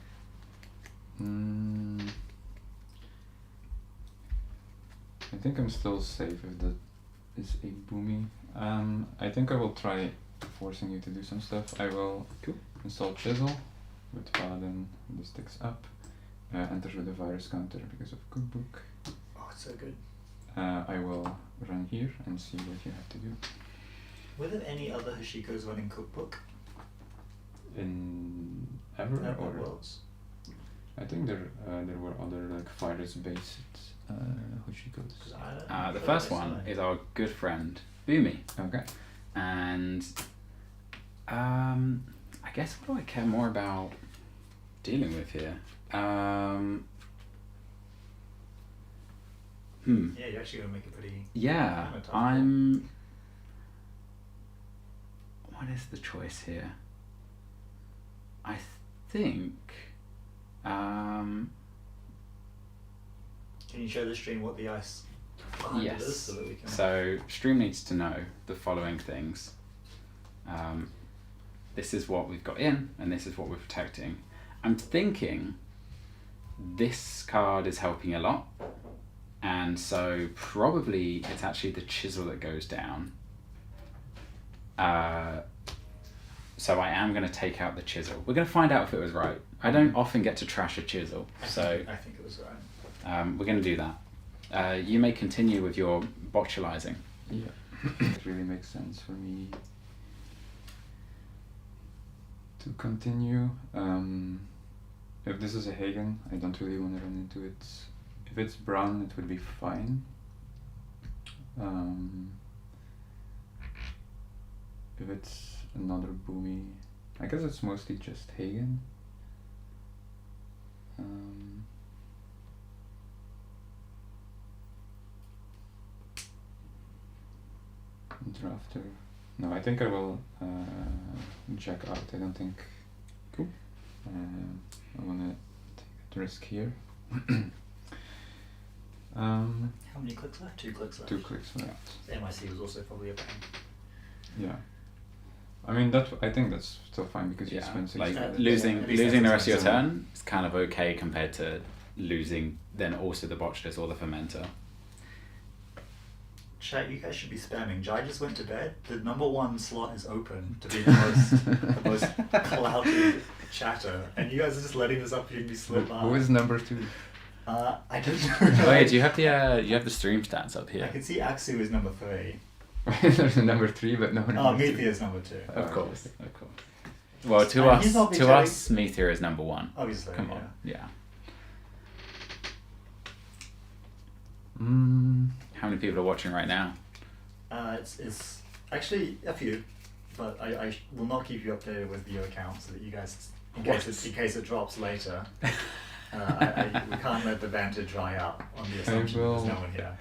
Speaker 3: I think I'm still safe if that is a Boomy. I think I will try forcing you to do some stuff. I will install Chisel with Paladin, this sticks up. Enters with a virus counter because of Cookbook.
Speaker 1: Oh, it's so good.
Speaker 3: I will run here and see what you have to do.
Speaker 1: Were there any other Hashikos running Cookbook?
Speaker 3: in ever or
Speaker 1: Worlds.
Speaker 3: I think there were other like virus based Hoshikos.
Speaker 1: 'Cause I don't
Speaker 2: The
Speaker 1: know
Speaker 2: first
Speaker 1: if I
Speaker 2: one
Speaker 1: saw
Speaker 2: is our good friend Boomy,
Speaker 3: Okay.
Speaker 2: and I guess what do I care more about dealing with here?
Speaker 1: Yeah, you're actually gonna make it pretty.
Speaker 2: Yeah,
Speaker 1: Kinda tough
Speaker 2: I'm. What is the choice here? I think.
Speaker 1: Can you show the stream what the ice behind it is
Speaker 2: Yes.
Speaker 1: so that we can?
Speaker 2: So stream needs to know the following things. This is what we've got in, and this is what we're protecting. I'm thinking this card is helping a lot, and so probably it's actually the chisel that goes down. So I am going to take out the chisel. We're going to find out if it was right. I don't often get to trash a chisel, so
Speaker 1: I think it was right.
Speaker 2: we're going to do that. You may continue with your botulizing.
Speaker 3: Yeah. It really makes sense for me to continue. If this is a Hagen, I don't really want to run into it. If it's brown, it would be fine. If it's another Boomy, I guess it's mostly just Hagen. Drafter. No, I think I will check out. I don't think.
Speaker 2: Cool.
Speaker 3: I wanna take a risk here.
Speaker 1: How many clicks left? 2 clicks left.
Speaker 3: 2 clicks left.
Speaker 1: The MIC was also probably a pain.
Speaker 3: Yeah. I mean I think that's still fine because you
Speaker 2: Yeah,
Speaker 3: spend 6
Speaker 2: like
Speaker 3: credits.
Speaker 2: losing
Speaker 1: At least
Speaker 2: losing the
Speaker 1: that's
Speaker 2: rest of your
Speaker 3: expensive.
Speaker 2: turn is kind of okay compared to losing then also the botulus or the fermenter.
Speaker 1: Chat, you guys should be spamming. Jai just went to bed. The number 1 slot is open to be the most cloudy chatter, and you guys are just letting this opportunity slip by.
Speaker 3: Who is number 2?
Speaker 1: I don't know.
Speaker 2: Wait, do you have the stream stats up
Speaker 1: I
Speaker 2: here?
Speaker 1: can see Aksu is number 3.
Speaker 3: There's a number 3, but no number 2.
Speaker 1: Meteor is number 2.
Speaker 2: Of course. Well,
Speaker 1: And
Speaker 2: to
Speaker 1: he's not been
Speaker 2: us, Meteor is number 1.
Speaker 1: Obviously.
Speaker 2: Come on, yeah. How many people are watching right now?
Speaker 1: It's actually a few, but I will not keep you updated with your account so that you guys, in case it drops later, we can't let the banter dry up on the assumption that there's no one here.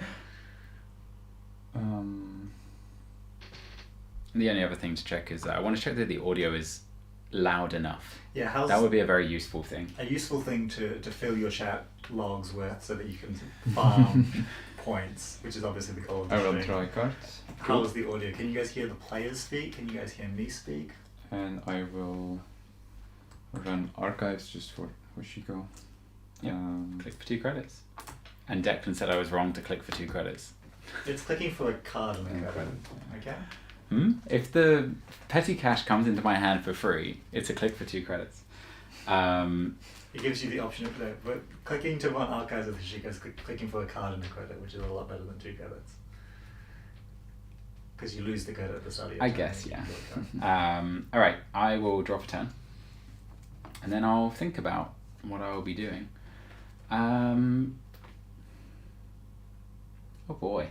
Speaker 2: The only other thing to check is I want to check that the audio is loud enough.
Speaker 1: Yeah,
Speaker 2: That would be a very useful thing.
Speaker 1: a useful thing to fill your chat logs with so that you can farm points, which is obviously the goal of the
Speaker 3: I will
Speaker 1: thing.
Speaker 3: draw a card.
Speaker 1: How is the audio? Can you guys hear the players speak? Can you guys hear me speak?
Speaker 3: And I will run archives just for Hoshiko.
Speaker 2: Yep. Click for 2 credits. And Declan said I was wrong to click for 2 credits.
Speaker 1: It's clicking for a card on the
Speaker 3: And
Speaker 1: credit.
Speaker 3: credit.
Speaker 1: Okay?
Speaker 2: If the petty cash comes into my hand for free, it's a click for 2 credits.
Speaker 1: It gives you the option of but clicking to run archives of Hoshiko is clicking for a card and a credit, which is a lot better than 2 credits. Because you lose the credit at the start of your
Speaker 2: I
Speaker 1: turn
Speaker 2: guess,
Speaker 1: when you
Speaker 2: yeah.
Speaker 1: draw a card.
Speaker 2: Alright, I will drop a 10. And then I'll think about what I will be doing. Oh boy.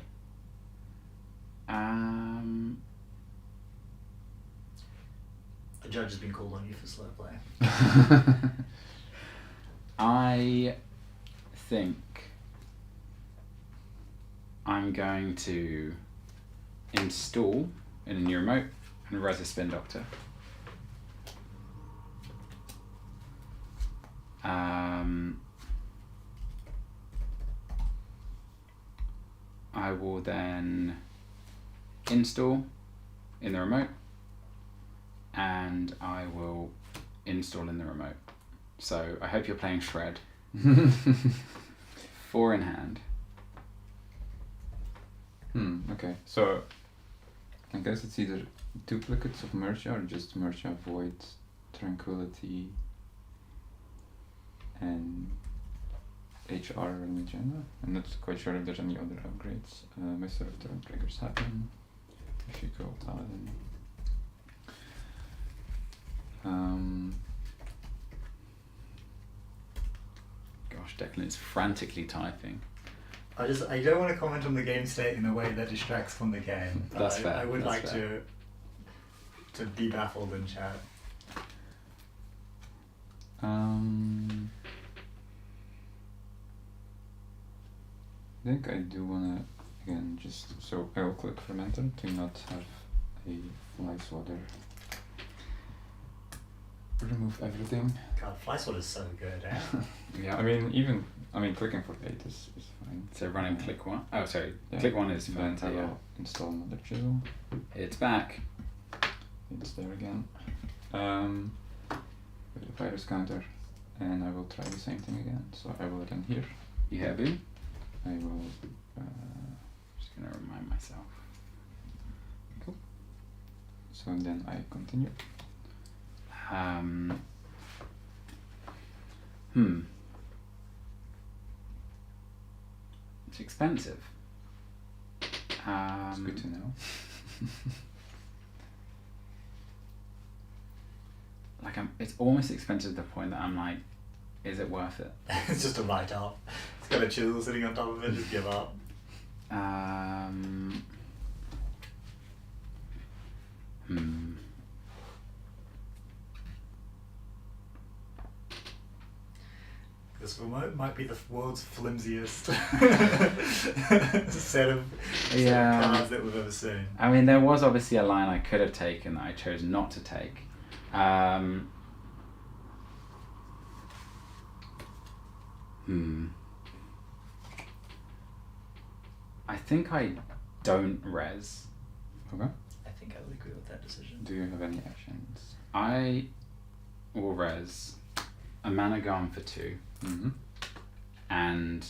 Speaker 1: A judge has been called on you for slow play.
Speaker 2: I think I'm going to install in a new remote and res a spin doctor. I will then install in the remote and I will install in the remote. So I hope you're playing Shred. 4 in hand.
Speaker 3: Okay, so I guess it's either duplicates of Mercia or just Mercia Void, Tranquility, and HR and Magenta. I'm not quite sure if there's any other upgrades. Master of Turn triggers happen. If you go Paladin.
Speaker 2: gosh, Declan is frantically typing.
Speaker 1: I don't want to comment on the game state in a way that distracts from the game.
Speaker 2: That's fair.
Speaker 1: I would
Speaker 2: that's
Speaker 1: like
Speaker 2: fair.
Speaker 1: to be baffled in chat.
Speaker 3: I think I do wanna again just so I will click fermenter to not have a fly swatter. Remove everything.
Speaker 1: God, fly sword is so good, eh?
Speaker 2: Yeah.
Speaker 3: I mean clicking for 8 is fine.
Speaker 2: So running click 1. Oh, sorry.
Speaker 3: Yeah.
Speaker 2: Click 1 is
Speaker 3: Then
Speaker 2: fine.
Speaker 3: I
Speaker 2: Yeah.
Speaker 3: will install another chisel.
Speaker 2: It's back.
Speaker 3: It's there again. With the virus counter, and I will try the same thing again. So I will again here.
Speaker 2: You hear boom?
Speaker 3: I will.
Speaker 2: Just gonna remind myself.
Speaker 3: Cool. So then I continue.
Speaker 2: It's expensive.
Speaker 3: It's good to know.
Speaker 2: Like it's almost expensive to the point that I'm like, is it worth it?
Speaker 1: It's just a write-off. It's got a chisel sitting on top of it, just give up. This remote might be the world's flimsiest set of cards that we've ever seen.
Speaker 2: I mean, there was obviously a line I could have taken that I chose not to take. I think I don't res.
Speaker 3: Okay.
Speaker 1: I think I would agree with that decision.
Speaker 3: Do you have any actions?
Speaker 2: I will res a mana gun for 2
Speaker 3: Mm-hmm.
Speaker 2: and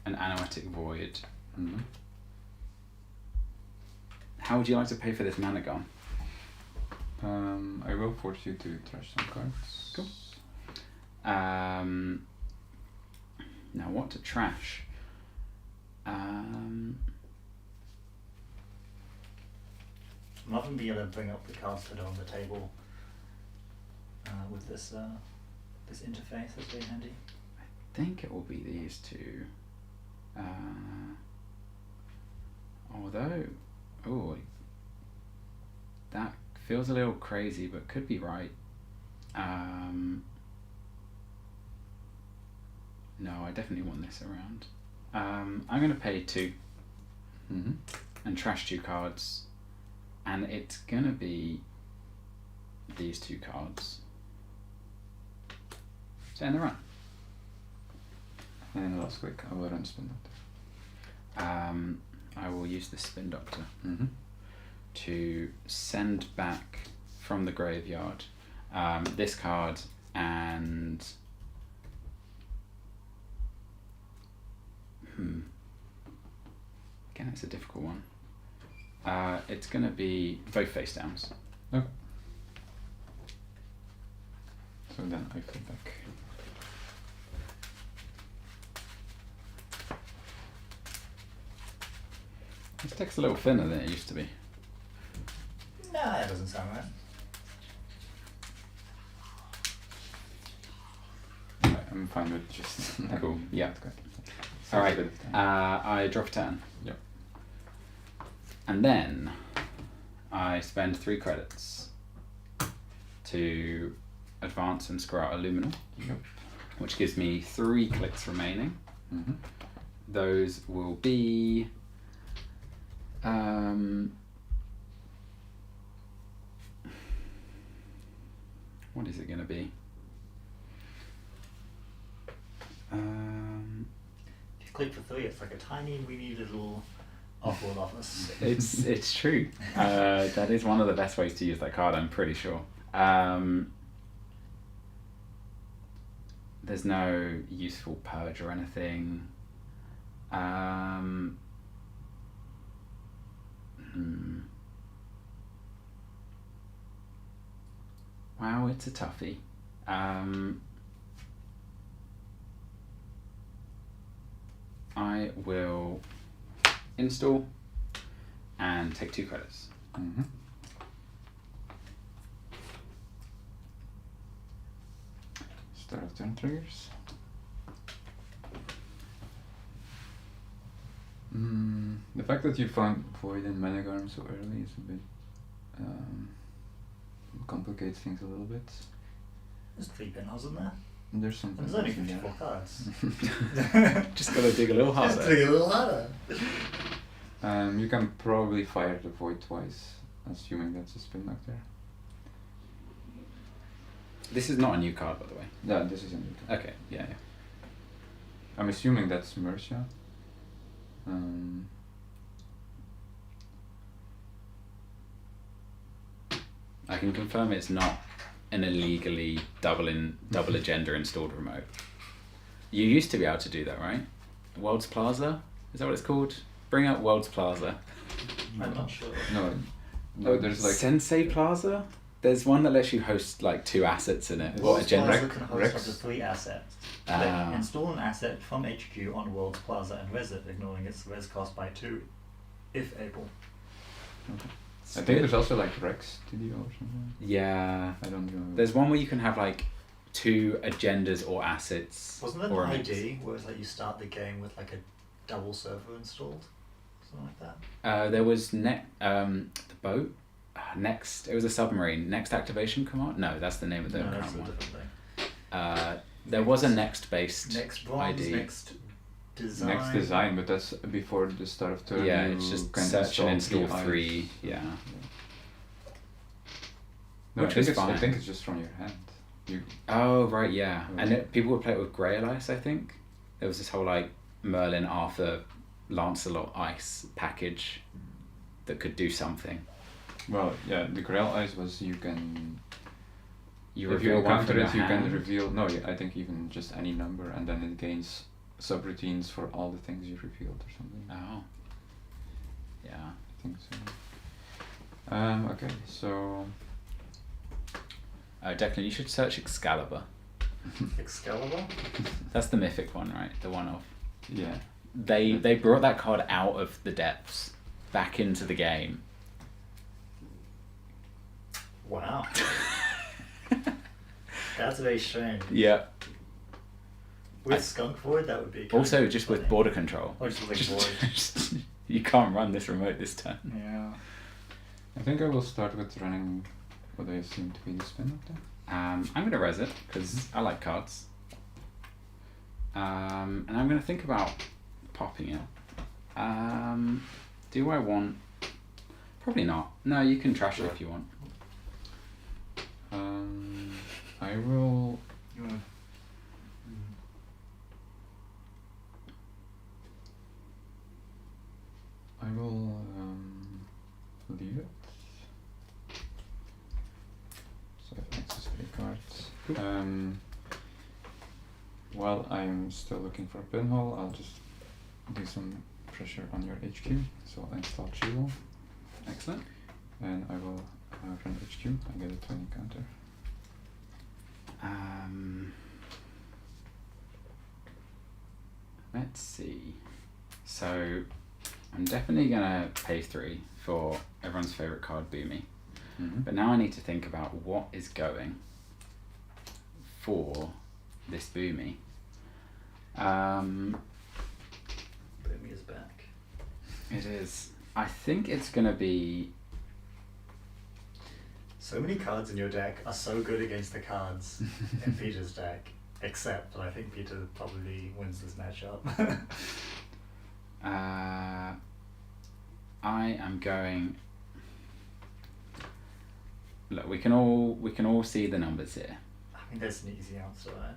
Speaker 2: an Anoetic Void.
Speaker 3: Mm-hmm.
Speaker 2: How would you like to pay for this mana gun?
Speaker 3: I will force you to trash some cards.
Speaker 2: Cool. Now what to trash?
Speaker 1: I'm not going to be able to bring up the cards that are on the table with this this interface. That's very handy.
Speaker 2: I think it will be these two. Although, that feels a little crazy, but could be right. No, I definitely want this around. I'm going to pay 2
Speaker 3: Mm-hmm.
Speaker 2: and trash 2 cards, and it's going to be these 2 cards. So end the run.
Speaker 3: And last click, I will run Spin Doctor.
Speaker 2: I will use the Spin Doctor
Speaker 3: Mm-hmm.
Speaker 2: to send back from the graveyard this card and again, it's a difficult one. It's going to be both face downs.
Speaker 3: Okay. So then I flip back.
Speaker 2: This deck's a little thinner than it used to be.
Speaker 1: Nah, that doesn't sound right.
Speaker 3: I'm fine with just
Speaker 2: Cool. Yeah.
Speaker 3: Okay.
Speaker 2: All right.
Speaker 3: Good time.
Speaker 2: I drop a turn.
Speaker 3: Yep.
Speaker 2: And then I spend 3 credits to advance and screw out a Luminal,
Speaker 3: Yep.
Speaker 2: which gives me 3 clicks remaining.
Speaker 3: Mm-hmm.
Speaker 2: Those will be what is it going to be?
Speaker 1: If you click for 3, it's like a tiny, weeny little off-world office.
Speaker 2: It's true. That is one of the best ways to use that card, I'm pretty sure. There's no useful purge or anything. Wow, it's a toughie. I will install and take 2 credits.
Speaker 3: Mm-hmm. Start of turn triggers. The fact that you found Void and Managarm so early is a bit complicates things a little bit.
Speaker 1: There's 3 pinholes in there.
Speaker 3: There's something.
Speaker 1: And there's only
Speaker 3: else in
Speaker 1: 54
Speaker 3: there.
Speaker 1: cards.
Speaker 2: Just gotta dig a little harder.
Speaker 1: Just dig a little harder.
Speaker 3: You can probably fire the Void twice, assuming that's a spin knock there.
Speaker 2: This is not a new card, by the way.
Speaker 3: Yeah, this is a new card.
Speaker 2: Okay, yeah.
Speaker 3: I'm assuming that's Mercia.
Speaker 2: I can confirm it's not an illegally double agenda installed remote. You used to be able to do that, right? World's Plaza? Is that what it's called? Bring up World's Plaza.
Speaker 1: I'm not sure.
Speaker 3: No, there's like
Speaker 2: Sensei Plaza? There's one that lets you host like 2 assets in it. What
Speaker 1: World's
Speaker 2: agenda?
Speaker 1: Plaza can host
Speaker 3: Rex.
Speaker 1: up to 3 assets.
Speaker 2: Ah.
Speaker 1: Install an asset from HQ on World's Plaza and res it, ignoring its res cost by 2, if able.
Speaker 3: I think there's also like Rex Studio or something.
Speaker 2: Yeah.
Speaker 3: I don't know.
Speaker 2: There's one where you can have like 2 agendas or assets.
Speaker 1: Wasn't there
Speaker 2: or
Speaker 1: an
Speaker 2: a mix.
Speaker 1: ID where it's like you start the game with like a double server installed? Something like that?
Speaker 2: There was the boat. Next, it was a submarine. Next activation command? No, that's the name of the
Speaker 1: No, that's
Speaker 2: current
Speaker 1: a
Speaker 2: one.
Speaker 1: different thing.
Speaker 2: There was a next based
Speaker 1: Next bronze,
Speaker 2: ID.
Speaker 1: next design.
Speaker 3: Next design, but that's before the start of turn.
Speaker 2: Yeah,
Speaker 3: you
Speaker 2: it's just
Speaker 3: can
Speaker 2: search and install
Speaker 3: the
Speaker 2: 3. Yeah.
Speaker 3: No,
Speaker 2: Which
Speaker 3: I think
Speaker 2: was fine.
Speaker 3: I think it's just from your hand. You
Speaker 2: Oh right, yeah.
Speaker 3: Yeah.
Speaker 2: And people would play it with Grail Ice. I think there was this whole like Merlin, Arthur, Lancelot Ice package that could do something.
Speaker 3: well, yeah, the Grail Ice was you can.
Speaker 2: You
Speaker 3: if
Speaker 2: reveal
Speaker 3: you
Speaker 2: one
Speaker 3: encounter
Speaker 2: from your
Speaker 3: it, you can
Speaker 2: hand.
Speaker 3: reveal. No, I think even just any number, and then it gains subroutines for all the things you revealed or something.
Speaker 2: Oh. Yeah.
Speaker 3: I think so. Okay, so
Speaker 2: Declan, you should search Excalibur.
Speaker 1: Excalibur?
Speaker 2: That's the mythic one, right? The one off.
Speaker 3: yeah,
Speaker 2: They brought that card out of the depths, back into the game.
Speaker 1: Wow. That's very strange.
Speaker 2: Yeah.
Speaker 1: With Skunk Void, that would be kind
Speaker 2: Also,
Speaker 1: of
Speaker 2: just with
Speaker 1: funny.
Speaker 2: border control.
Speaker 1: Or just with Void.
Speaker 2: Just- you can't run this remote this turn.
Speaker 1: Yeah.
Speaker 3: I think I will start with running what I assume to be the spin up there.
Speaker 2: I'm going to res it, because I like cards. And I'm going to think about popping it. Do I want... Probably not. No, you can trash it if you want.
Speaker 3: I will.
Speaker 1: You wanna...
Speaker 3: I will leave it. So I have access to the cards. While I'm still looking for a pinhole, I'll just do some pressure on your HQ. So I'll install Chivo,
Speaker 2: Excellent.
Speaker 3: and I will run HQ and get a 20 counter.
Speaker 2: Let's see. So I'm definitely gonna pay 3 for everyone's favorite card, Boomy.
Speaker 3: Mm-hmm.
Speaker 2: But now I need to think about what is going for this Boomy.
Speaker 1: Boomy is back.
Speaker 2: It is. I think it's gonna be.
Speaker 1: So many cards in your deck are so good against the cards in Peter's deck, except that I think Peter probably wins this matchup.
Speaker 2: I am going. Look, we can all see the numbers here.
Speaker 1: I mean, that's an easy answer, right?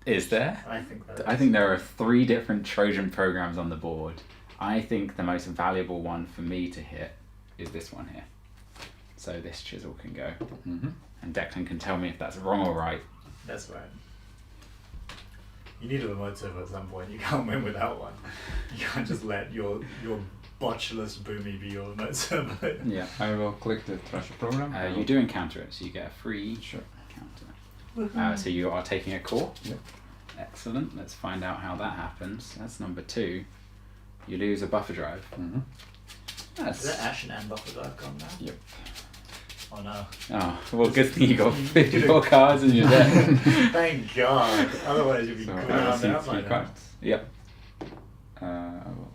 Speaker 2: Is there?
Speaker 1: I think that
Speaker 2: I think there are 3 different Trojan programs on the board. I think the most valuable one for me to hit is this one here. So this chisel can go.
Speaker 3: Mm-hmm.
Speaker 2: And Declan can tell me if that's wrong or right.
Speaker 1: That's right. You need a remote server at some point. You can't win without one. You can't just let your botchless Boomy be your remote server.
Speaker 2: Yeah.
Speaker 3: I will click the Thrasher program.
Speaker 2: You do encounter it, so you get a free
Speaker 3: Sure.
Speaker 2: counter. So you are taking a core.
Speaker 3: Yep.
Speaker 2: Excellent. Let's find out how that happens. That's number 2. You lose a buffer drive.
Speaker 3: Mm-hmm.
Speaker 1: Is that Ashen and Buffer Drive gone now?
Speaker 3: Yep.
Speaker 1: Oh no.
Speaker 2: Oh, well, good thing you got 54 cards in your deck.
Speaker 1: Thank God. Otherwise you'd be
Speaker 3: So
Speaker 1: good
Speaker 3: I
Speaker 1: on
Speaker 3: received
Speaker 1: that
Speaker 3: 3
Speaker 1: by now.
Speaker 3: cards.
Speaker 2: Yep.
Speaker 3: I will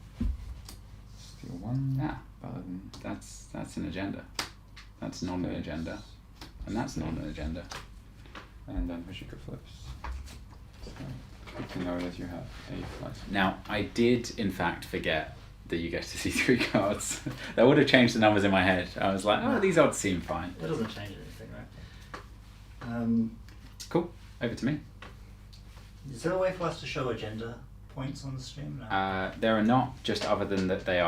Speaker 3: steal one.
Speaker 2: Ah,
Speaker 3: Paladin.
Speaker 2: that's an agenda. That's not an agenda. And that's not an agenda.
Speaker 3: And then Vishika flips. So good to know that you have a flight.
Speaker 2: Now, I did in fact forget that you get to see 3 cards. That would have changed the numbers in my head. I was like, oh, these odds seem fine.
Speaker 1: It doesn't change anything, right?
Speaker 2: Cool. Over to me.
Speaker 1: Is there a way for us to show agenda points on the stream? No.
Speaker 2: There are not, just other than that they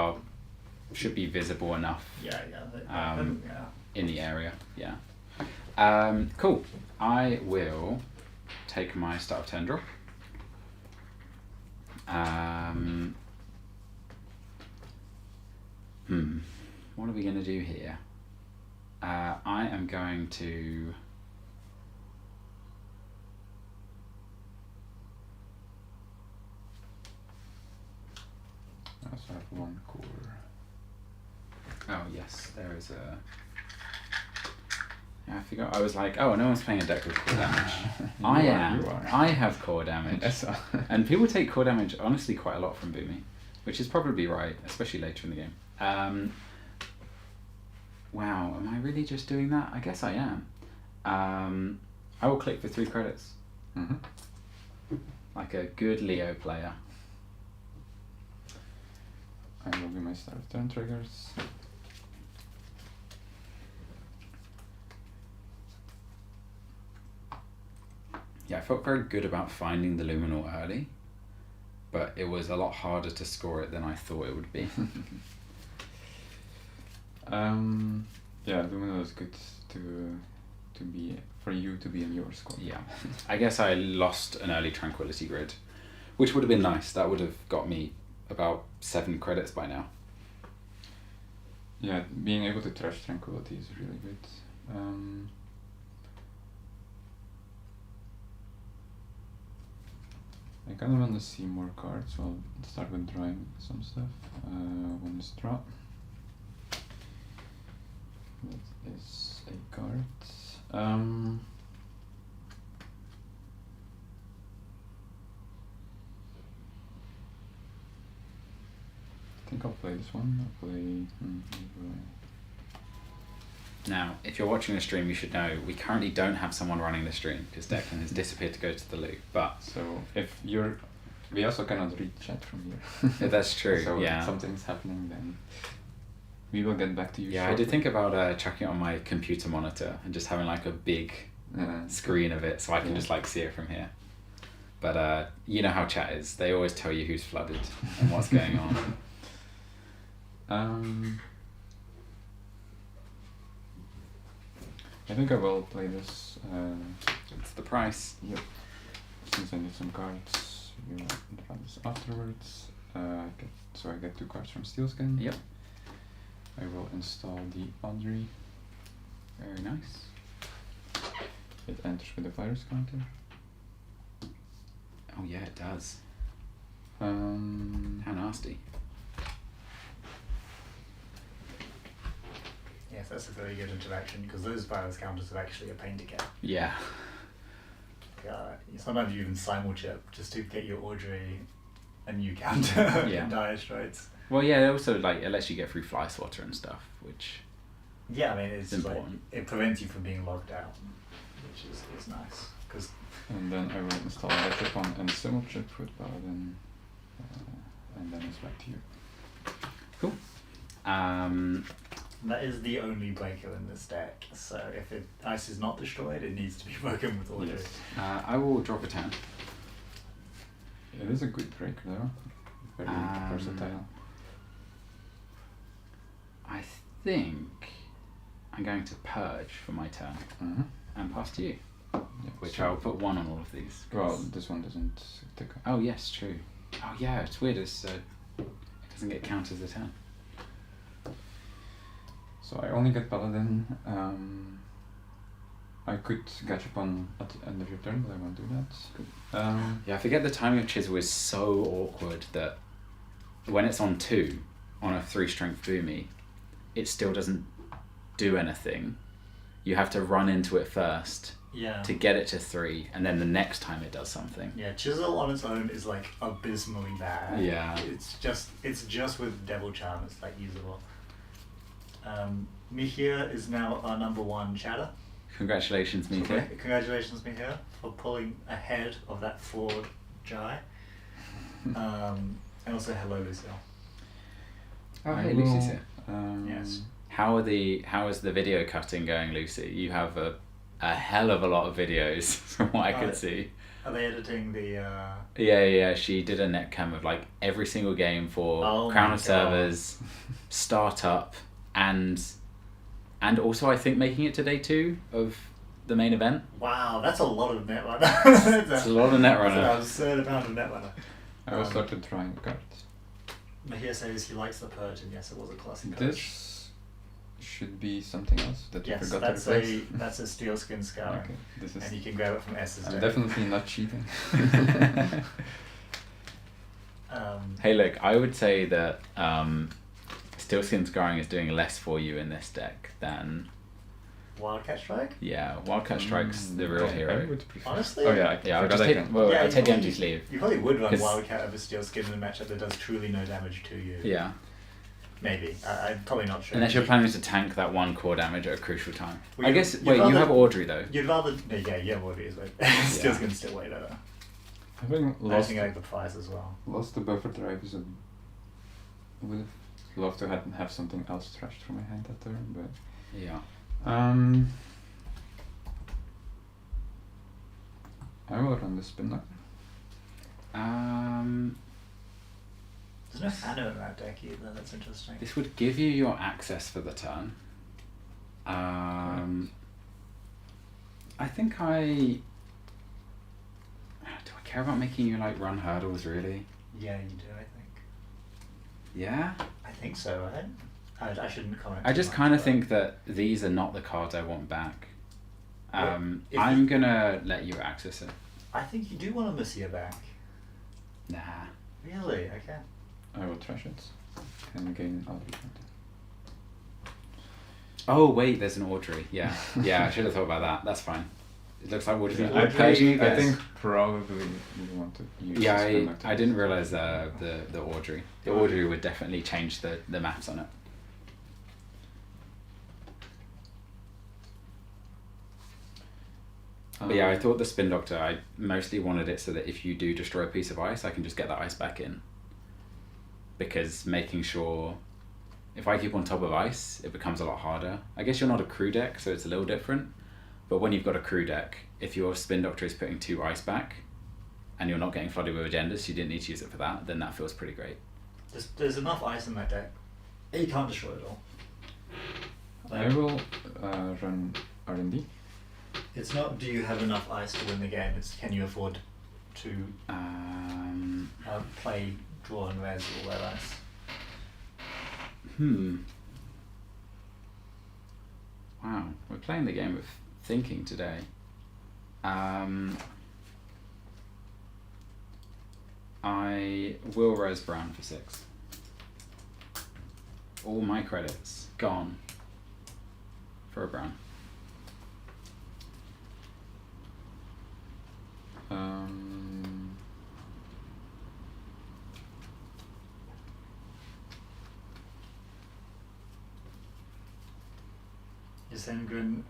Speaker 2: should be visible enough
Speaker 1: Yeah.
Speaker 2: in the area. Yeah. Cool. I will take my start of turn draw. What are we going to do here? I am going to...
Speaker 3: I also have 1 core.
Speaker 2: Oh yes, there is a... Yeah, I forgot. I was like, oh, no one's playing a deck with core damage. I am.
Speaker 3: You are.
Speaker 2: I have core damage.
Speaker 3: Yes.
Speaker 2: And people take core damage, honestly, quite a lot from Boomy, which is probably right, especially later in the game. Wow, am I really just doing that? I guess I am. I will click for 3 credits. Like a good Leo player.
Speaker 3: I will do my start of turn triggers.
Speaker 2: Yeah, I felt very good about finding the Luminor early, but it was a lot harder to score it than I thought it would be.
Speaker 3: Yeah, Luminor is good to be for you to be in your squad.
Speaker 2: Yeah, I guess I lost an early Tranquility Grid, which would have been nice. That would have got me about 7 credits by now.
Speaker 3: Yeah, being able to trash Tranquility is really good. I kind of want to see more cards, so I'll start with drawing some stuff. One is draw. That is a card. I think I'll play this one. I'll play...
Speaker 2: Now, if you're watching the stream, you should know we currently don't have someone running the stream because Declan has disappeared to go to the loo. But
Speaker 3: So if you're... We also cannot read chat from here.
Speaker 2: if that's true,
Speaker 3: So
Speaker 2: yeah.
Speaker 3: if something's happening, then we will get back to you.
Speaker 2: Yeah, I
Speaker 3: shortly.
Speaker 2: did think about chucking it on my computer monitor and just having like a big screen of it so I can just like see it from here. But you know how chat is. They always tell you who's flooded and what's going on.
Speaker 3: I think I will play this.
Speaker 2: It's the price.
Speaker 3: Yep. Since I need some cards, you draw this afterwards. So I get 2 cards from Steelskin.
Speaker 2: Yep.
Speaker 3: I will install the Audrey.
Speaker 2: Very nice.
Speaker 3: It enters with a virus counter.
Speaker 2: Oh yeah, it does.
Speaker 3: How
Speaker 2: How nasty.
Speaker 1: Yes, that's a very good interaction because those virus counters are actually a pain to get.
Speaker 2: Yeah.
Speaker 1: Sometimes you even simulchip just to get your Audrey a new counter
Speaker 2: Yeah.
Speaker 1: in dire straits.
Speaker 2: Well, yeah. Also, like, it lets you get through Fly Swatter and stuff, which
Speaker 1: Yeah, I mean, it's just like
Speaker 2: important.
Speaker 1: it prevents you from being logged out, which is nice. Because
Speaker 3: And then I will install a chip on and simulchip with Paladin. And then it's back to you.
Speaker 2: Cool.
Speaker 1: that is the only breaker in this deck. So if ice is not destroyed, it needs to be broken with Audrey.
Speaker 3: Yes.
Speaker 2: I will drop a 10.
Speaker 3: It is a good break though. Very versatile.
Speaker 2: I think I'm going to purge for my turn and pass to you,
Speaker 3: Yeah,
Speaker 2: which
Speaker 3: so-
Speaker 2: I'll put 1 on all of these. 'cause-
Speaker 3: Well, this one doesn't tick up.
Speaker 2: Oh yes, true. Oh yeah, it's weird. It doesn't get counted as a 10.
Speaker 3: So I only get Paladin. I could catch up on at the end of your turn, but I won't do that.
Speaker 2: Yeah, I forget the timing of Chisel is so awkward that when it's on 2 on a 3 strength Boomy, it still doesn't do anything. You have to run into it first
Speaker 1: Yeah.
Speaker 2: to get it to 3, and then the next time it does something.
Speaker 1: Yeah, Chisel on its own is like abysmally bad.
Speaker 2: Yeah.
Speaker 1: It's just with Devil Charm it's like usable. Mihir is now our number 1 chatter.
Speaker 2: Congratulations, Mika.
Speaker 1: Congratulations, Mihir, for pulling ahead of that fraud Jai. And also hello, Lucille.
Speaker 2: Oh, hey, Lucy's here.
Speaker 1: Yes.
Speaker 2: How is the video cutting going, Lucy? You have a hell of a lot of videos from what I could see.
Speaker 1: Are they editing the?
Speaker 2: Yeah. She did a netcam of like every single game for Crown of Servers, startup, and also I think making it to day 2 of the main event.
Speaker 1: Wow, that's a lot of Netrunner.
Speaker 2: It's a lot of Netrunner.
Speaker 1: That's an absurd amount of Netrunner.
Speaker 3: I will start to try the cards.
Speaker 1: Mahir says he likes the Purge, and yes, it was a classic Purge.
Speaker 3: This should be something else that you
Speaker 1: Yes,
Speaker 3: forgot to replace.
Speaker 1: that's a steel skin scar,
Speaker 3: Okay, this is.
Speaker 1: and you can grab it from S's
Speaker 3: I'm
Speaker 1: deck.
Speaker 3: definitely not cheating.
Speaker 2: Hey, look, I would say that Steel Skin Scarring is doing less for you in this deck than
Speaker 1: Wildcat Strike?
Speaker 2: Wildcat Strike's the real
Speaker 3: I
Speaker 2: hero.
Speaker 3: would prefer.
Speaker 1: Honestly?
Speaker 3: Oh yeah,
Speaker 2: Yeah, I'll
Speaker 3: forgot
Speaker 2: just
Speaker 3: I
Speaker 2: take
Speaker 3: can.
Speaker 2: well,
Speaker 1: Yeah,
Speaker 2: I'll
Speaker 1: you
Speaker 2: take the
Speaker 1: probably-
Speaker 2: empty sleeve.
Speaker 1: You probably would run
Speaker 2: 'Cause-
Speaker 1: Wildcat over Steel Skin in a matchup that does truly no damage to you.
Speaker 2: Yeah,
Speaker 1: Maybe. I'm probably not sure.
Speaker 2: unless you're planning to tank that 1 core damage at a crucial time.
Speaker 1: Well,
Speaker 2: I
Speaker 1: you-
Speaker 2: guess.
Speaker 1: you'd
Speaker 2: Wait, you
Speaker 1: rather-
Speaker 2: have Audrey though.
Speaker 1: You'd rather... No, yeah, you have Audrey as well. Steel Skin's still way better.
Speaker 3: Having
Speaker 1: I
Speaker 3: lost
Speaker 1: think I like the price as well.
Speaker 3: the buffer drive is a. Would have loved to have something else trashed from my hand that turn, but.
Speaker 2: Yeah.
Speaker 3: I will run the spin doctor.
Speaker 1: There's no Fano in that deck either, that's interesting.
Speaker 2: This would give you your access for the turn. I think do I care about making you like run hurdles really?
Speaker 1: Yeah, you do, I think.
Speaker 2: Yeah?
Speaker 1: I think so, right? I shouldn't comment.
Speaker 2: I
Speaker 1: too
Speaker 2: just
Speaker 1: much,
Speaker 2: kind of
Speaker 1: but-
Speaker 2: think that these are not the cards I want back.
Speaker 1: If
Speaker 2: I'm
Speaker 1: you-
Speaker 2: gonna let you access it.
Speaker 1: I think you do want a Messiah back.
Speaker 2: Nah.
Speaker 1: Really? Okay.
Speaker 3: I will trash it and gain an Audrey counter.
Speaker 2: Oh wait, there's an Audrey. Yeah. Yeah, I should have thought about that. That's fine. It looks like Audrey.
Speaker 1: Yeah,
Speaker 3: I think probably you want to use
Speaker 2: Yeah,
Speaker 3: the spin doctor.
Speaker 2: I didn't realise the Audrey. The Audrey would definitely change the maps on it. But yeah, I thought the Spin Doctor, I mostly wanted it so that if you do destroy a piece of ice, I can just get that ice back in. Because making sure, if I keep on top of ice, it becomes a lot harder. I guess you're not a crew deck, so it's a little different. But when you've got a crew deck, if your Spin Doctor is putting 2 ice back, and you're not getting flooded with agendas, so you didn't need to use it for that, then that feels pretty great.
Speaker 1: There's enough ice in that deck. You can't destroy it all.
Speaker 3: I will run R&D.
Speaker 1: It's not do you have enough ice to win the game, it's can you afford to play, draw and res all that ice.
Speaker 2: Wow, we're playing the game of thinking today. I will res brown for 6. All my credits gone for a brown.
Speaker 1: Yasengren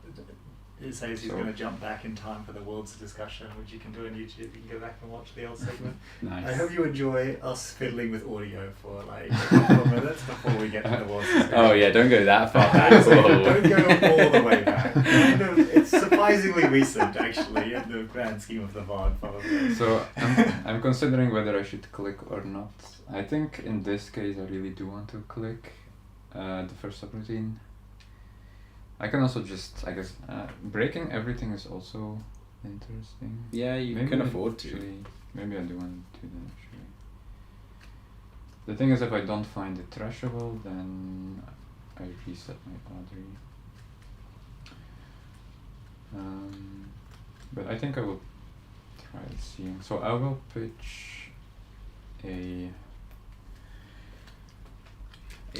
Speaker 1: says he's
Speaker 3: So-
Speaker 1: going to jump back in time for the world's discussion, which you can do on YouTube. You can go back and watch the old segment.
Speaker 2: Nice.
Speaker 1: I hope you enjoy us fiddling with audio for like a couple of minutes before we get to the world's discussion.
Speaker 2: Oh yeah, don't go that far back.
Speaker 1: Don't go all the way back. It's surprisingly recent, actually, in the grand scheme of the VOD, probably.
Speaker 3: So I'm considering whether I should click or not. I think in this case I really do want to click the first subroutine. I can also just, I guess, breaking everything is also interesting.
Speaker 2: Yeah, you
Speaker 3: Maybe
Speaker 2: can
Speaker 3: I
Speaker 2: afford to.
Speaker 3: Maybe I do want to do that actually. The thing is, if I don't find it trashable, then I reset my Audrey. But I think I will try seeing. So I will pitch a.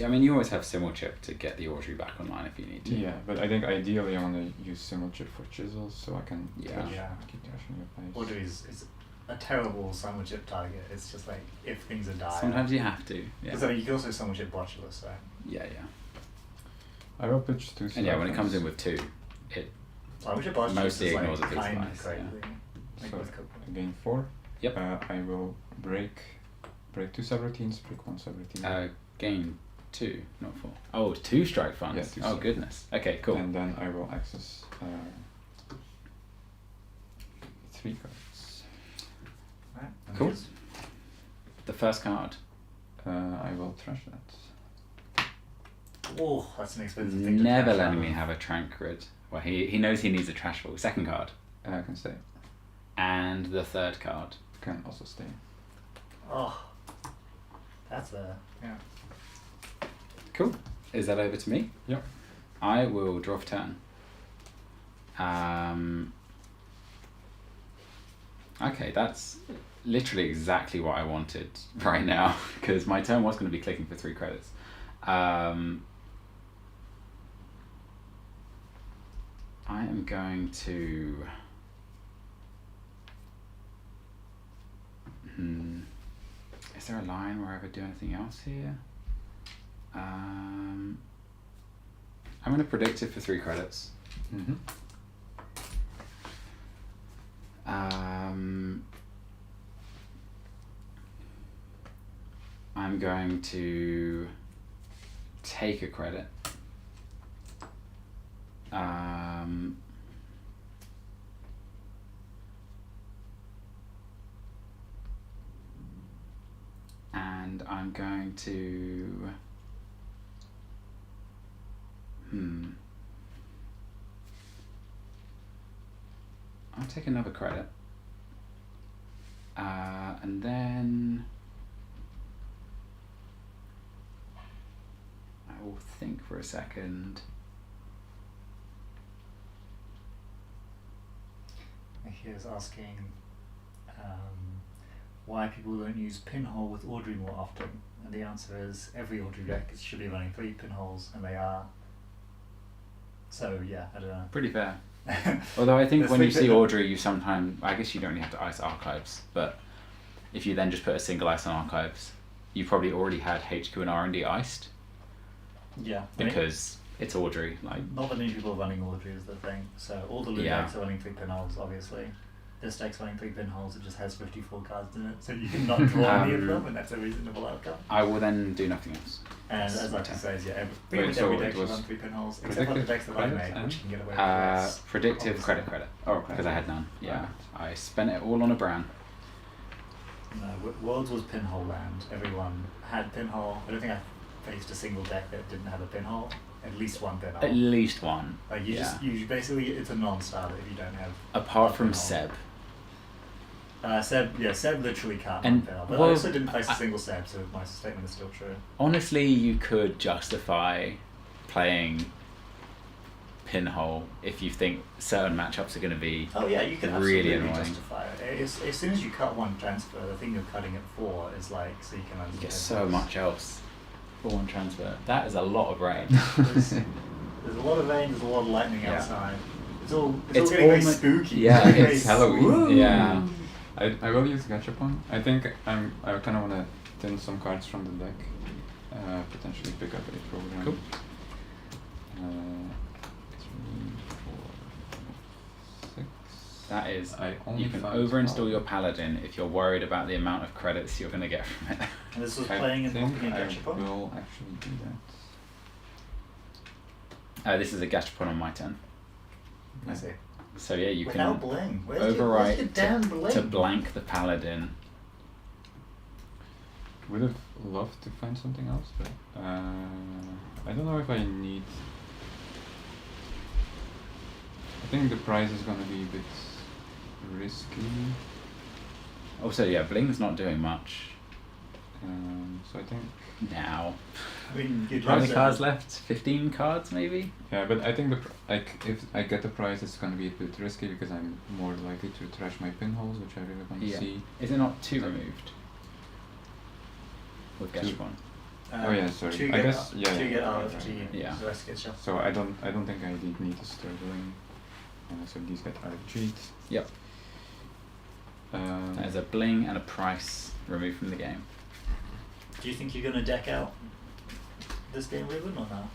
Speaker 2: I mean, you always have Simulchip to get the Audrey back online if you need to.
Speaker 3: Yeah, but I think ideally I want to use Simulchip for chisels so I can
Speaker 2: Yeah.
Speaker 3: keep trashing your face.
Speaker 1: Audrey is a terrible summon chip target. It's just like if things are dire.
Speaker 2: Sometimes you have to. Yeah.
Speaker 1: Because I mean, you can also summon chip Botulus, right?
Speaker 2: Yeah.
Speaker 3: I will pitch 2
Speaker 2: And yeah, when it
Speaker 3: Seraphons.
Speaker 2: comes in with 2, it
Speaker 1: Summon chip Botulus
Speaker 2: Mostly
Speaker 1: is like
Speaker 2: ignores a bit
Speaker 1: kind
Speaker 2: slice,
Speaker 1: of crazy.
Speaker 2: yeah.
Speaker 1: Like
Speaker 3: So
Speaker 1: with Coco.
Speaker 3: I gain 4.
Speaker 2: Yep.
Speaker 3: I will break 2 subroutines, break 1 subroutine.
Speaker 2: gain 2, not 4. Oh, 2 strike funds.
Speaker 3: Yeah, 2
Speaker 2: oh
Speaker 3: strike.
Speaker 2: goodness. Okay, cool.
Speaker 3: And then I will access 3 cards.
Speaker 1: Right. and
Speaker 2: Cool.
Speaker 1: here's-
Speaker 2: The first card.
Speaker 3: I will trash that.
Speaker 1: Oh, that's an expensive thing to
Speaker 2: Never
Speaker 1: trash
Speaker 2: letting
Speaker 1: out
Speaker 2: me
Speaker 1: of.
Speaker 2: have a trank grid. Well, he knows he needs a trash ball. Second card.
Speaker 3: I can stay.
Speaker 2: And the third card.
Speaker 3: Can also stay.
Speaker 1: Oh, that's yeah.
Speaker 2: Cool. Is that over to me?
Speaker 3: Yep.
Speaker 2: I will draw for turn. Okay, that's literally exactly what I wanted right now because my turn was going to be clicking for 3 credits. I am going to... Is there a line where I would do anything else here? I'm going to predict it for 3 credits.
Speaker 3: Mm-hmm.
Speaker 2: I'm going to take a credit. And I'm going to... I'll take another credit. And then I will think for a second.
Speaker 1: Here's asking why people don't use pinhole with Audrey more often, and the answer is every Audrey deck should be running 3 pinholes, and they are. So yeah, I don't know.
Speaker 2: Pretty fair. Although I think
Speaker 1: Let's
Speaker 2: when you
Speaker 1: think
Speaker 2: see
Speaker 1: that-
Speaker 2: Audrey, you sometimes, I guess you don't really have to ice archives, but if you then just put a single ice on archives, you probably already had HQ and R&D iced
Speaker 1: Yeah. I mean,
Speaker 2: because it's Audrey. Like,
Speaker 1: not that many people are running Audrey is the thing. So all the loot
Speaker 2: Yeah.
Speaker 1: decks are running 3 pinholes, obviously. This deck's running 3 pinholes, it just has 54 cards in it, so you can not draw any of them, and that's a reasonable outcome.
Speaker 2: I will then do nothing else.
Speaker 1: And as I says, yeah, pretty much
Speaker 3: so
Speaker 1: every
Speaker 3: it
Speaker 1: deck should
Speaker 3: was
Speaker 1: run 3 pinholes, except for the
Speaker 3: predictive
Speaker 1: decks that I
Speaker 3: credits
Speaker 1: made,
Speaker 3: and-
Speaker 1: which can get away with less.
Speaker 2: Predictive
Speaker 1: obviously.
Speaker 2: credit.
Speaker 3: Oh, okay.
Speaker 2: Because I had none. Yeah.
Speaker 3: Right.
Speaker 2: I spent it all on a brown.
Speaker 1: No, Worlds was pinhole land. Everyone had pinhole. I don't think I faced a single deck that didn't have a pinhole. At least one pinhole.
Speaker 2: At least one.
Speaker 1: Like you
Speaker 2: yeah.
Speaker 1: just you basically it's a non-starter if you don't have.
Speaker 2: Apart from
Speaker 1: pinhole.
Speaker 2: Seb.
Speaker 1: Seb literally can't
Speaker 2: And,
Speaker 1: run pinhole. But I
Speaker 2: well,
Speaker 1: also didn't face a single Seb, so my statement is still true.
Speaker 2: Honestly, you could justify playing pinhole if you think certain matchups are going to be
Speaker 1: Oh yeah, you can
Speaker 2: really
Speaker 1: absolutely
Speaker 2: annoying.
Speaker 1: justify it. As soon as you cut one transfer, the thing you're cutting it for is like so you can.
Speaker 2: You get so much else for one transfer. That is a lot of rain.
Speaker 1: There's a lot of rain. There's a lot of lightning
Speaker 2: Yeah.
Speaker 1: outside. It's all
Speaker 2: It's
Speaker 1: getting very
Speaker 2: almo-
Speaker 1: spooky.
Speaker 2: yeah,
Speaker 1: very
Speaker 3: it's Halloween.
Speaker 1: Woo!
Speaker 2: Yeah.
Speaker 3: I will use Gachapon. I think I kind of want to thin some cards from the deck. Potentially pick up a program.
Speaker 2: Cool.
Speaker 3: 3, 4, 6.
Speaker 2: That is,
Speaker 3: I only
Speaker 2: you can
Speaker 3: found
Speaker 2: over-install
Speaker 3: Paladin.
Speaker 2: your Paladin if you're worried about the amount of credits you're going to get from it.
Speaker 1: And this was
Speaker 3: I
Speaker 1: playing in
Speaker 3: think
Speaker 1: Poppy and
Speaker 3: I
Speaker 1: Gachapon.
Speaker 3: will actually do that.
Speaker 2: This is a Gachapon on my turn.
Speaker 1: I see.
Speaker 2: So yeah, you
Speaker 1: Without
Speaker 2: can
Speaker 1: bling. Where's
Speaker 2: overwrite
Speaker 1: your damn bling?
Speaker 2: to blank the Paladin.
Speaker 3: Would have loved to find something else, but I don't know if I need. I think the price is gonna be a bit risky.
Speaker 2: Also, yeah, Bling's not doing much
Speaker 3: So I think
Speaker 2: now.
Speaker 1: I mean, you'd
Speaker 2: How
Speaker 1: love
Speaker 2: many
Speaker 1: to-
Speaker 2: cards left? 15 cards, maybe?
Speaker 3: yeah, but I think if I get the price, it's gonna be a bit risky because I'm more likely to trash my pinholes, which I really want to
Speaker 2: Yeah.
Speaker 3: see.
Speaker 2: Is it not 2 removed? With
Speaker 3: Two.
Speaker 2: Gachapon?
Speaker 3: Oh yeah, sorry.
Speaker 1: Two
Speaker 3: I
Speaker 1: get,
Speaker 3: guess yeah.
Speaker 1: two
Speaker 3: yeah,
Speaker 1: get
Speaker 3: right,
Speaker 1: RFG,
Speaker 3: right.
Speaker 2: Yeah.
Speaker 1: the rest get shuffled.
Speaker 3: So I don't think I need to stir doing. So these get RFG'd.
Speaker 2: Yep. There's a bling and a price removed from the game.
Speaker 1: Do you think you're going to deck out this game, Ruben, or no?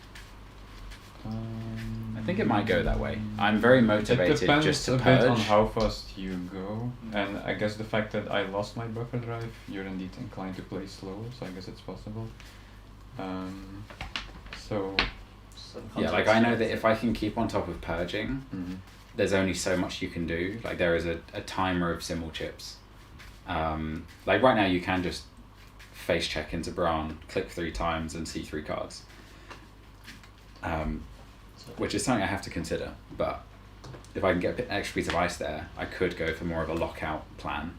Speaker 2: I think it might go that way. I'm very motivated
Speaker 3: it depends
Speaker 2: just to
Speaker 3: a
Speaker 2: purge.
Speaker 3: bit on how fast you go, and I guess the fact that I lost my buffer drive, you're indeed inclined to play slower, so I guess it's possible. So
Speaker 2: Yeah, like I know that if I can keep on top of purging, there's only so much you can do. Like there is a timer of symbol chips. Like right now you can just face check into Bran, click 3 times and see 3 cards. Which is something I have to consider, but if I can get an extra piece of ice there, I could go for more of a lockout plan.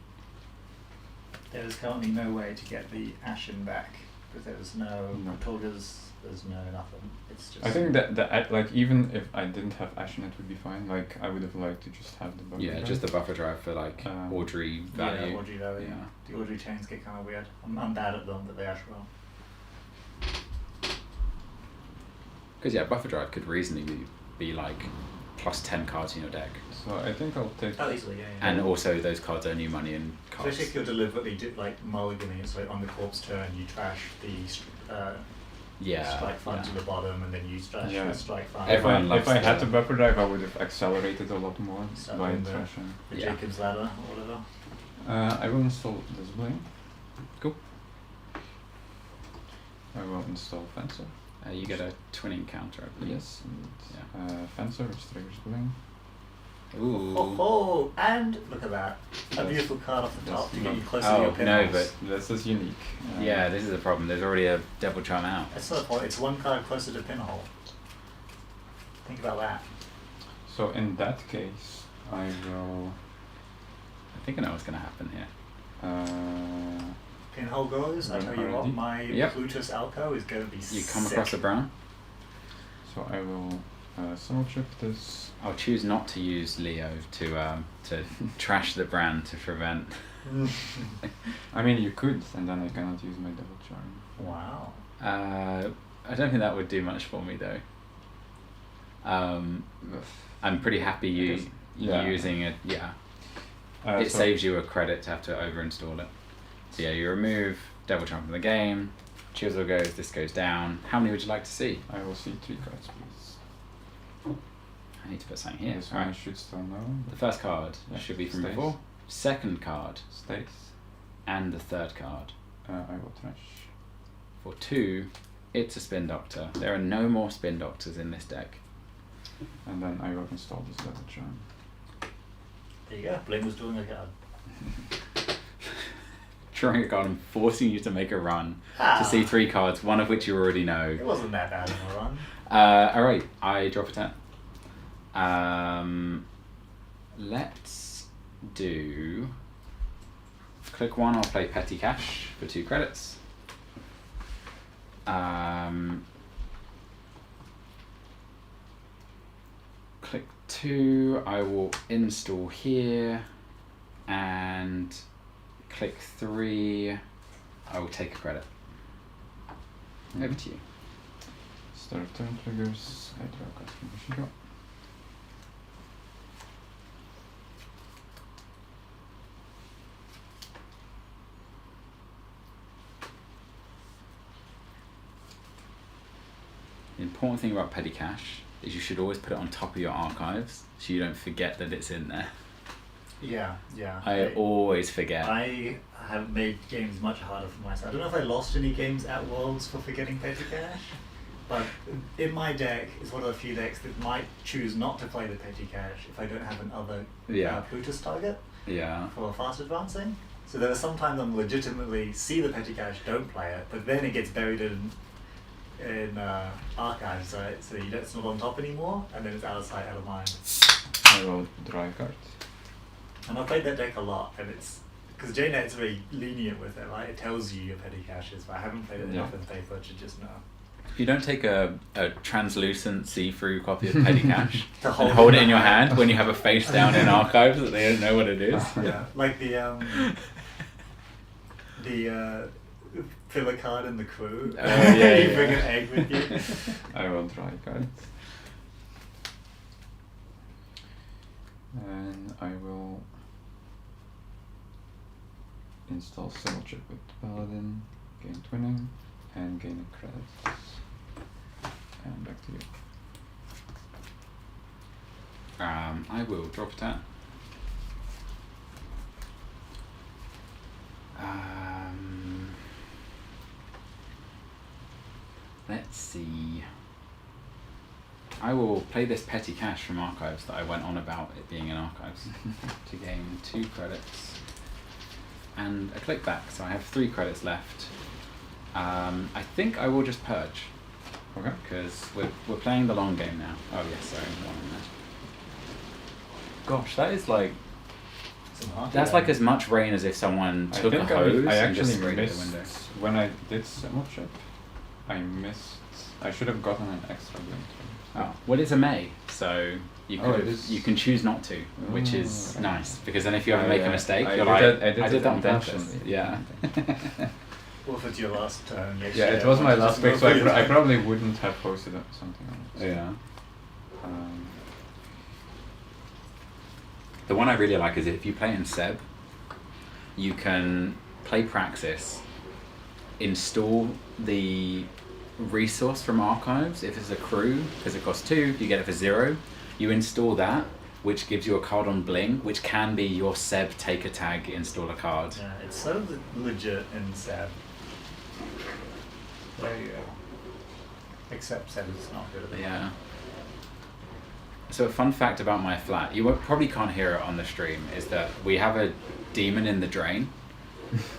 Speaker 1: There is currently no way to get the Ashen back, because there's no Torgas, there's no nothing. It's just.
Speaker 3: I think that like even if I didn't have Ashen, it would be fine. Like I would have liked to just have the buffer drive.
Speaker 2: Just the buffer drive for like Audrey value.
Speaker 1: Yeah, Audrey value.
Speaker 2: Yeah.
Speaker 1: The Audrey chains get kind of weird. I'm bad at them, but they actually well.
Speaker 2: Because yeah, buffer drive could reasonably be like plus 10 cards in your deck.
Speaker 3: So I think I'll take.
Speaker 1: Oh, easily, yeah.
Speaker 2: And also those cards earn you money and cards.
Speaker 1: Especially if you're deliberately mulliganing, so on the corpse turn you trash the strike fund to the bottom, and then you trash the strike fund.
Speaker 3: If I had the buffer drive, I would have accelerated a lot more by
Speaker 1: the
Speaker 3: trashing.
Speaker 1: The Jacob's ladder or whatever.
Speaker 3: I will install this bling.
Speaker 2: Cool.
Speaker 3: I will install Fencer.
Speaker 2: You get a twinning counter, I believe.
Speaker 3: Yes. And, Fencer, which triggers bling.
Speaker 2: Ooh.
Speaker 1: Oh, and look at that. A beautiful card off the top to get you closer to your pinholes.
Speaker 2: No, but
Speaker 3: this is unique.
Speaker 2: Yeah, this is a problem. There's already a Devil Charm out.
Speaker 1: That's not the point. It's one card closer to pinhole. Think about that.
Speaker 3: So in that case, I will.
Speaker 2: I think I know what's going to happen here.
Speaker 1: Pinhole goes. I tell you what, my Plutus Alco is going to be sick.
Speaker 2: You come across a Brown.
Speaker 3: So I will symbol chip this.
Speaker 2: I'll choose not to use Leo to trash the brand to prevent.
Speaker 3: I mean, you could, and then I cannot use my Devil Charm.
Speaker 1: Wow.
Speaker 2: I don't think that would do much for me though. I'm pretty happy using it. Yeah. It saves you a credit to have to overinstall it. So yeah, you remove Devil Charm from the game. Chisel goes. This goes down. How many would you like to see?
Speaker 3: I will see 3 cards, please.
Speaker 2: I need to put something here.
Speaker 3: This one I should still know.
Speaker 2: The first card should be from before. Second card
Speaker 3: stays.
Speaker 2: And the third card.
Speaker 3: I will trash.
Speaker 2: For 2, it's a Spin Doctor. There are no more Spin Doctors in this deck.
Speaker 3: And then I will install this Devil Charm.
Speaker 1: There you go. Bling was doing a card.
Speaker 2: Drawing a card and forcing you to make a run to see 3 cards, one of which you already know.
Speaker 1: It wasn't that bad of a run.
Speaker 2: Alright, I drop a 10. Let's do... Click 1, I'll play Petty Cash for 2 credits. Click 2, I will install here, and click 3, I will take a credit. Over to you.
Speaker 3: Start of turn triggers, I draw a card from Bushido.
Speaker 2: The important thing about Petty Cash is you should always put it on top of your archives so you don't forget that it's in there.
Speaker 1: Yeah.
Speaker 2: I always forget.
Speaker 1: I have made games much harder for myself. I don't know if I lost any games at Worlds for forgetting Petty Cash, but in my deck, it's one of the few decks that might choose not to play the Petty Cash if I don't have another Plutus target for fast advancing. So there are sometimes I'm legitimately see the Petty Cash, don't play it, but then it gets buried in archives, right? So it's not on top anymore, and then it's out of sight, out of mind.
Speaker 3: I will draw a card.
Speaker 1: And I've played that deck a lot, and it's because JNet's very lenient with it, right? It tells you your Petty Caches, but I haven't played it enough in paper to just know.
Speaker 2: If you don't take a translucent see-through copy of Petty Cash and hold it in your hand when you have a face down in archives that they don't know what it is.
Speaker 1: Yeah, like the fill a card in the crew.
Speaker 2: Yeah,
Speaker 1: You
Speaker 2: yeah.
Speaker 1: bring an egg with you.
Speaker 3: I will try cards. And I will install Civil Chip with Paladin, gain twinning, and gain a credit. And back to you.
Speaker 2: I will drop a turn. Let's see. I will play this petty cash from Archives that I went on about it being in Archives to gain 2 credits and a click back, so I have 3 credits left. I think I will just purge.
Speaker 3: Okay.
Speaker 2: Because we're playing the long game now. Oh yes, sorry, one in there. Gosh, that is like that's like as much rain as if someone took a hose
Speaker 3: I
Speaker 2: and just
Speaker 3: actually
Speaker 2: sprayed it
Speaker 3: missed
Speaker 2: the window.
Speaker 3: when I did Civil Chip. I missed. I should have gotten an extra blink.
Speaker 2: Oh, well, it's a May, so you
Speaker 3: Oh,
Speaker 2: could
Speaker 3: it is.
Speaker 2: you can choose not to, which is
Speaker 3: right.
Speaker 2: nice because then if you ever make a mistake,
Speaker 3: I
Speaker 2: you're
Speaker 3: did
Speaker 2: like,
Speaker 3: that-
Speaker 2: I did that on purpose.
Speaker 3: intentionally.
Speaker 2: Yeah.
Speaker 1: Well, if it's your last turn next
Speaker 3: Yeah,
Speaker 1: year,
Speaker 3: it was
Speaker 1: why
Speaker 3: my
Speaker 1: don't you
Speaker 3: last
Speaker 1: just
Speaker 3: pick,
Speaker 1: go
Speaker 3: so
Speaker 1: for your
Speaker 3: I
Speaker 1: turn?
Speaker 3: probably wouldn't have posted something on it.
Speaker 2: Yeah.
Speaker 3: Um,
Speaker 2: The one I really like is if you play in Seb, you can play Praxis, install the resource from Archives if it's a crew, because it costs 2, you get it for 0. You install that, which gives you a card on Bling, which can be your Seb take a tag, install a card.
Speaker 1: Yeah, it's so legit and sad. There you go. Except Seb is not good at it.
Speaker 2: Yeah. So a fun fact about my flat, you probably can't hear it on the stream, is that we have a demon in the drain.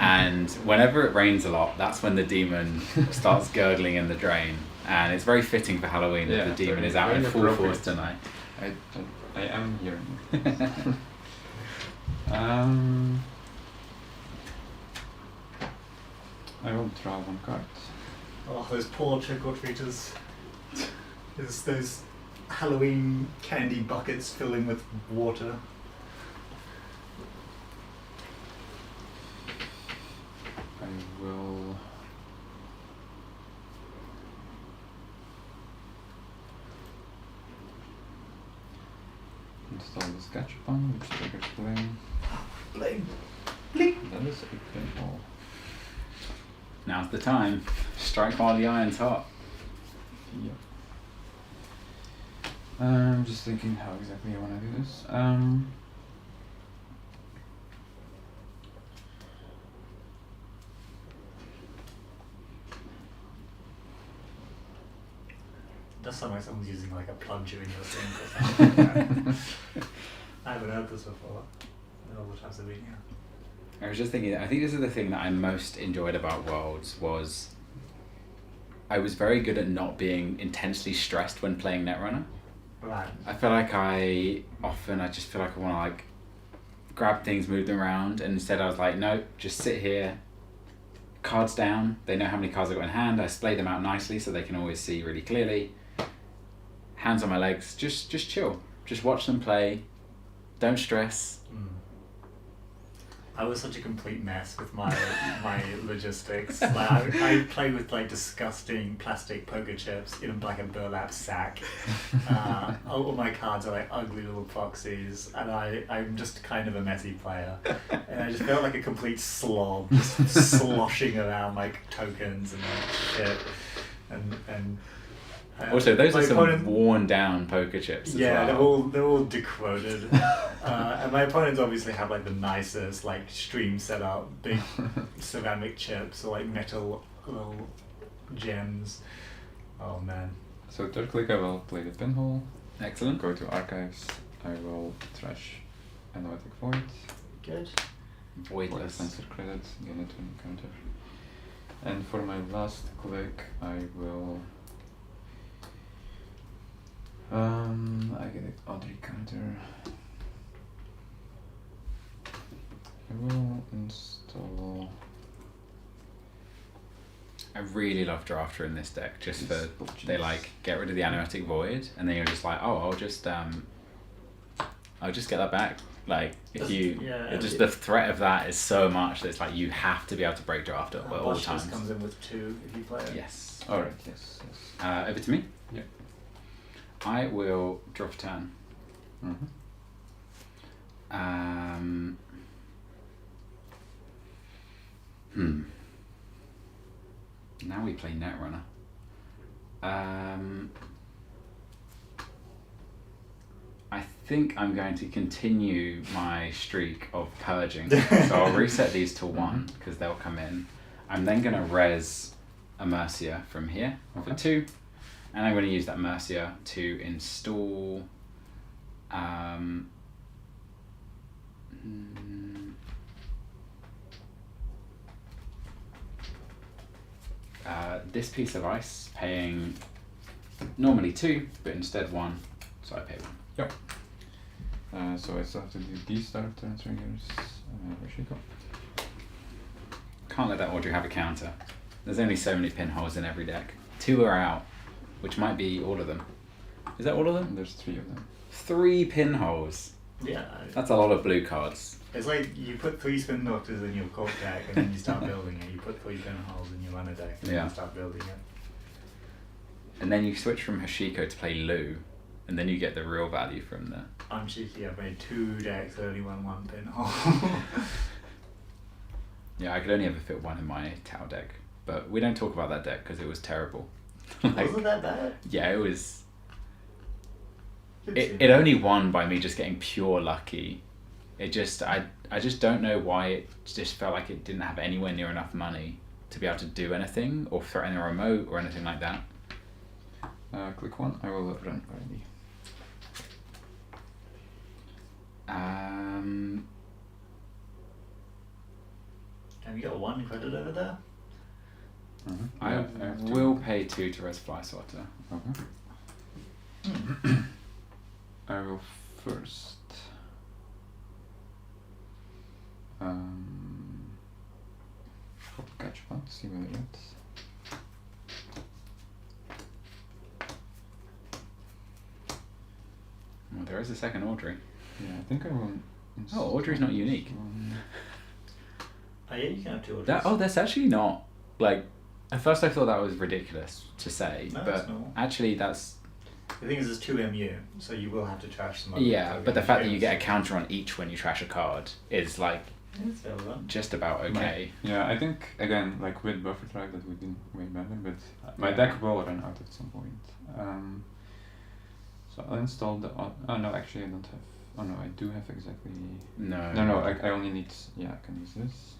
Speaker 2: And whenever it rains a lot, that's when the demon starts gurgling in the drain. And it's very fitting for Halloween that the demon is out in
Speaker 3: very
Speaker 2: full
Speaker 3: appropriate.
Speaker 2: force tonight.
Speaker 3: I am hearing it. I will draw 1 card.
Speaker 1: Oh, those poor trick-or-treaters. There's those Halloween candy buckets filling with water.
Speaker 3: I will install the sketch upon, which triggers Bling.
Speaker 1: Bling.
Speaker 3: That is a pinball.
Speaker 2: Now's the time. Strike while the iron's hot.
Speaker 3: Yep. I'm just thinking how exactly I want to do this.
Speaker 1: Does sound like someone's using like a plunger in your sink or something like that. I haven't heard this before. All the times I've been here.
Speaker 2: I was just thinking, I think this is the thing that I most enjoyed about Worlds was I was very good at not being intensely stressed when playing Netrunner.
Speaker 1: Right.
Speaker 2: I feel like I want to like grab things, move them around, and instead I was like, no, just sit here, cards down, they know how many cards I've got in hand, I splay them out nicely so they can always see really clearly, hands on my legs, just chill, just watch them play, don't stress.
Speaker 1: I was such a complete mess with my logistics. Like I play with like disgusting plastic poker chips in like a burlap sack. All my cards are like ugly little foxies, and I'm just kind of a messy player. And I just felt like a complete slob, just sloshing around like tokens and like shit. And
Speaker 2: Also, those
Speaker 1: my
Speaker 2: are some
Speaker 1: opponent-
Speaker 2: worn down poker chips as
Speaker 1: yeah,
Speaker 2: well.
Speaker 1: they're all decroded, and my opponents obviously have like the nicest like stream setup, big ceramic chips or like metal little gems. Oh man.
Speaker 3: So third click I will play the pinhole,
Speaker 2: Excellent.
Speaker 3: go to archives, I will trash a Noetic Void,
Speaker 1: Good.
Speaker 3: for
Speaker 2: Voidless.
Speaker 3: offensive credits, gain it to encounter. And for my last click I will I get an odd counter. I will install
Speaker 2: I really love Drafter in this deck, just
Speaker 3: these
Speaker 2: for
Speaker 3: bludgeons.
Speaker 2: they like get rid of the Anoetic Void, and then you're just like, oh, I'll just get that back. Like if
Speaker 1: That's-
Speaker 2: you,
Speaker 1: yeah,
Speaker 2: it's just
Speaker 1: it-
Speaker 2: the threat of that is so much that it's like you have to be able to break draft at all
Speaker 1: Watch
Speaker 2: times.
Speaker 1: This comes in with 2 if you play it.
Speaker 2: Yes.
Speaker 3: Alright, yes.
Speaker 2: Over to me.
Speaker 3: Yeah.
Speaker 2: I will draw for turn.
Speaker 3: Mm-hmm.
Speaker 2: Now we play Netrunner. I think I'm going to continue my streak of purging. So I'll reset these to 1 because they'll come in. I'm then going to res a Mercia from here for 2. And I'm going to use that Mercia to install this piece of ice, paying normally 2, but instead 1, so I pay 1.
Speaker 3: Yep. So I still have to do these start turn triggers. Where should I go?
Speaker 2: Can't let that Audrey have a counter. There's only so many pinholes in every deck. 2 are out, which might be all of them. Is that all of them?
Speaker 3: There's 3 of them.
Speaker 2: 3 pinholes.
Speaker 1: Yeah.
Speaker 2: That's a lot of blue cards.
Speaker 1: It's like you put 3 spin doctors in your cork deck and then you start building it. You put 3 pinholes in your mana deck and then
Speaker 2: Yeah.
Speaker 1: you start building it.
Speaker 2: And then you switch from Hashiko to play Lu, and then you get the real value from the...
Speaker 1: I'm cheeky, I've made 2 decks, only 1 pinhole.
Speaker 2: Yeah, I could only ever fit 1 in my Tau deck. But we don't talk about that deck because it was terrible.
Speaker 1: Wasn't that bad?
Speaker 2: Yeah, it was...
Speaker 1: It's-
Speaker 2: It only won by me just getting pure lucky. It just, I just don't know why it just felt like it didn't have anywhere near enough money to be able to do anything or threaten a remote or anything like that.
Speaker 3: Click 1, I will run already.
Speaker 1: Have you got 1 credit over there?
Speaker 3: Mm-hmm.
Speaker 2: I
Speaker 3: have to-
Speaker 2: will pay 2 to res Fly Swatter.
Speaker 3: Okay. I will first catch 1, see where it is.
Speaker 2: Well, there is a second Audrey.
Speaker 3: Yeah, I think I will.
Speaker 2: Oh, Audrey's not unique.
Speaker 1: Oh yeah, you can have 2 orders.
Speaker 2: That's actually not, like, at first I thought that was ridiculous to say,
Speaker 1: No,
Speaker 2: but
Speaker 1: it's not.
Speaker 2: actually that's,
Speaker 1: The thing is, it's 2 MU, so you will have to trash some other
Speaker 2: yeah,
Speaker 1: programs.
Speaker 2: but the fact that you get a counter on each when you trash a card is, like,
Speaker 1: Yeah, it's relevant.
Speaker 2: just about okay.
Speaker 3: Yeah, I think again, like with Buffer Drive, that would be way better, but my deck will run out at some point. So I'll install the. Oh no, actually I don't have. Oh no, I do have exactly.
Speaker 2: No.
Speaker 3: No, I only need. Yeah, I can use this.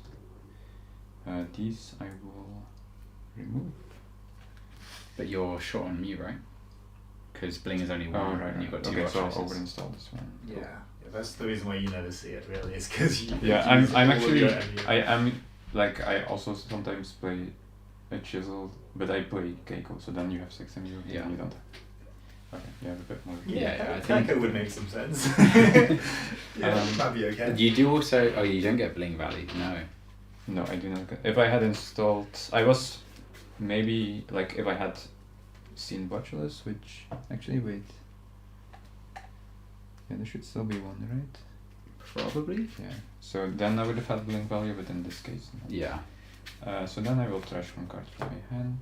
Speaker 3: These I will remove.
Speaker 2: But you're short on Mew, right? Because Bling is only 1
Speaker 3: Oh right,
Speaker 2: and you've got 2
Speaker 3: okay, so I'll
Speaker 2: choices.
Speaker 3: overinstall this one.
Speaker 1: Yeah. That's the reason why you never see it, really, is because you.
Speaker 3: Yeah,
Speaker 1: you use
Speaker 3: I'm
Speaker 1: all of
Speaker 3: actually.
Speaker 1: your MU.
Speaker 3: I am like I also sometimes play a chisel, but I play Keiko, so then you have 6 MU
Speaker 2: Yeah.
Speaker 3: and you don't have. Okay, you have a bit more.
Speaker 2: Yeah, I
Speaker 1: Kaku
Speaker 2: think-
Speaker 1: would make some sense. Yeah, that'd be okay.
Speaker 2: You do also, oh, you don't get Bling Valley, no.
Speaker 3: No, I do not. If I had installed, I was maybe like if I had seen Botulus, which actually wait. Yeah, there should still be 1, right?
Speaker 2: Probably.
Speaker 3: Yeah. So then I would have had blink value, but in this case. No.
Speaker 2: Yeah.
Speaker 3: So then I will trash 1 card from my hand.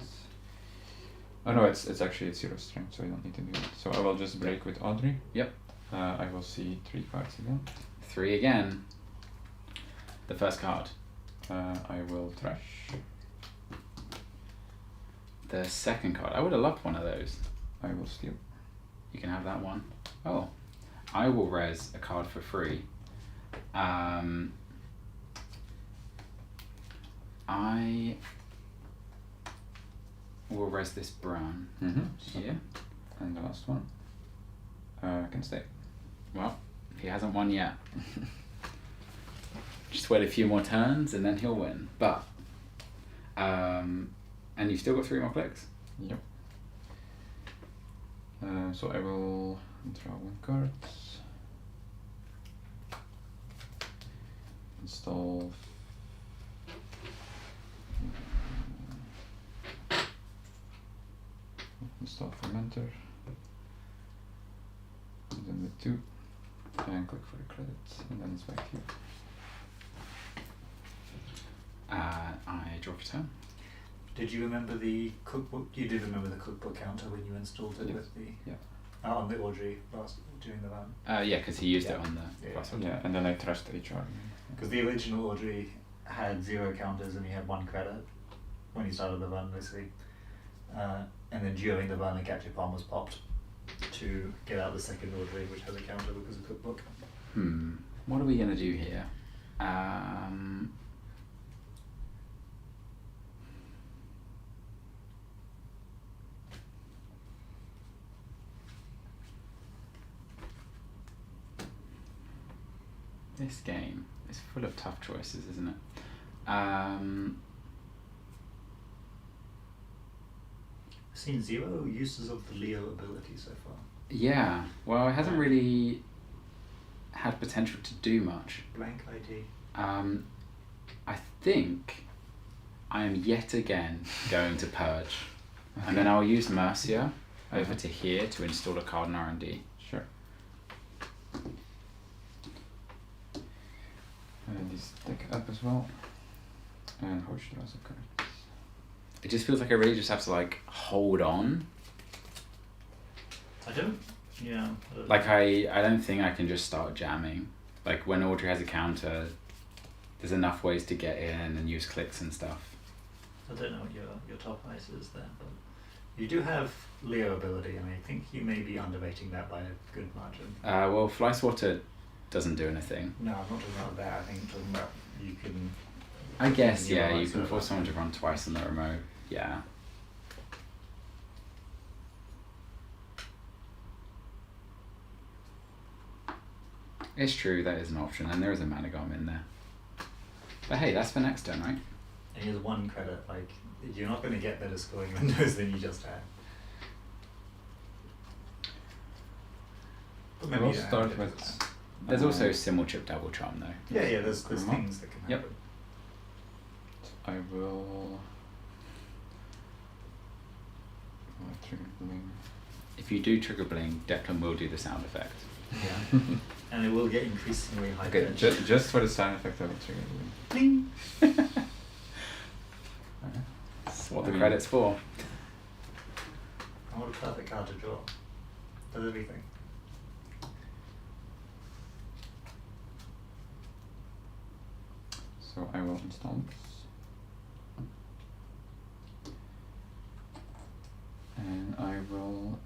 Speaker 3: Oh no, it's actually at 0 strength, so I don't need to do it. So I will just break with Audrey.
Speaker 2: Yep.
Speaker 3: I will see 3 cards again.
Speaker 2: 3 again. The first card.
Speaker 3: I will trash.
Speaker 2: The second card. I would have loved one of those.
Speaker 3: I will steal.
Speaker 2: You can have that one. Oh. I will res a card for free. I will res this brown here.
Speaker 3: And the last one. Can stay.
Speaker 2: Well, he hasn't won yet. Just wait a few more turns and then he'll win. But, and you've still got 3 more clicks.
Speaker 3: Yep. So I will draw 1 card. Install. Install fermenter. And then with 2. and click for the credits, and then it's back to you.
Speaker 2: I draw for turn.
Speaker 1: Did you remember the cookbook? You did remember the cookbook counter when you installed it
Speaker 3: Yes.
Speaker 1: with the
Speaker 3: Yeah.
Speaker 1: on the Audrey during the run.
Speaker 2: Yeah, because he used it
Speaker 1: Yeah.
Speaker 2: on the
Speaker 1: Yeah.
Speaker 2: last one.
Speaker 3: Yeah, and then I trashed HR.
Speaker 1: Because the original Audrey had 0 counters and he had 1 credit when he started the run, basically. And then during the run, a captive bomb was popped to get out the second Audrey, which has a counter because of cookbook.
Speaker 2: What are we gonna do here? This game is full of tough choices, isn't it?
Speaker 1: I've seen 0 uses of the Leo ability so far.
Speaker 2: Yeah, well, it hasn't really had potential to do much.
Speaker 1: Blank ID.
Speaker 2: I think I am yet again going to purge, and then I'll use Mercia over to here to install a card in R&D.
Speaker 3: Sure. And this deck up as well. And Hochstrasse cards.
Speaker 2: It just feels like I really just have to like hold on.
Speaker 1: I don't. Yeah.
Speaker 2: Like I don't think I can just start jamming. Like when Audrey has a counter, there's enough ways to get in and use clicks and stuff.
Speaker 1: I don't know what your top ice is there, but you do have Leo ability, and I think you may be underrating that by a good margin.
Speaker 2: Well, Fly Swatter doesn't do anything.
Speaker 1: No, I'm not talking about that. I think I'm talking about you can.
Speaker 2: I guess,
Speaker 1: you
Speaker 2: yeah,
Speaker 1: can
Speaker 2: you can
Speaker 1: utilize
Speaker 2: force
Speaker 1: that.
Speaker 2: someone to run twice on the remote. Yeah. It's true, that is an option, and there is a Managom in there. But hey, that's for next turn, right?
Speaker 1: And he has 1 credit. Like you're not going to get better scoring windows than you just had. But maybe
Speaker 3: We'll
Speaker 1: you don't
Speaker 3: start
Speaker 1: have
Speaker 3: with.
Speaker 1: different-
Speaker 2: There's also Simul Chip Double Charm, though.
Speaker 1: Yeah, there's
Speaker 3: Come on.
Speaker 1: things that can
Speaker 2: Yep.
Speaker 1: happen.
Speaker 3: I will. Trigger bling.
Speaker 2: If you do Trigger Bling, Declan will do the sound effect.
Speaker 1: Yeah. And it will get increasingly high
Speaker 3: Okay,
Speaker 1: pitched.
Speaker 3: just for the sound effect, I will trigger bling.
Speaker 1: Bling.
Speaker 2: That's what the
Speaker 3: I mean-
Speaker 2: credit's for.
Speaker 1: I want a perfect card to draw. Does everything.
Speaker 3: So I will install this. And I will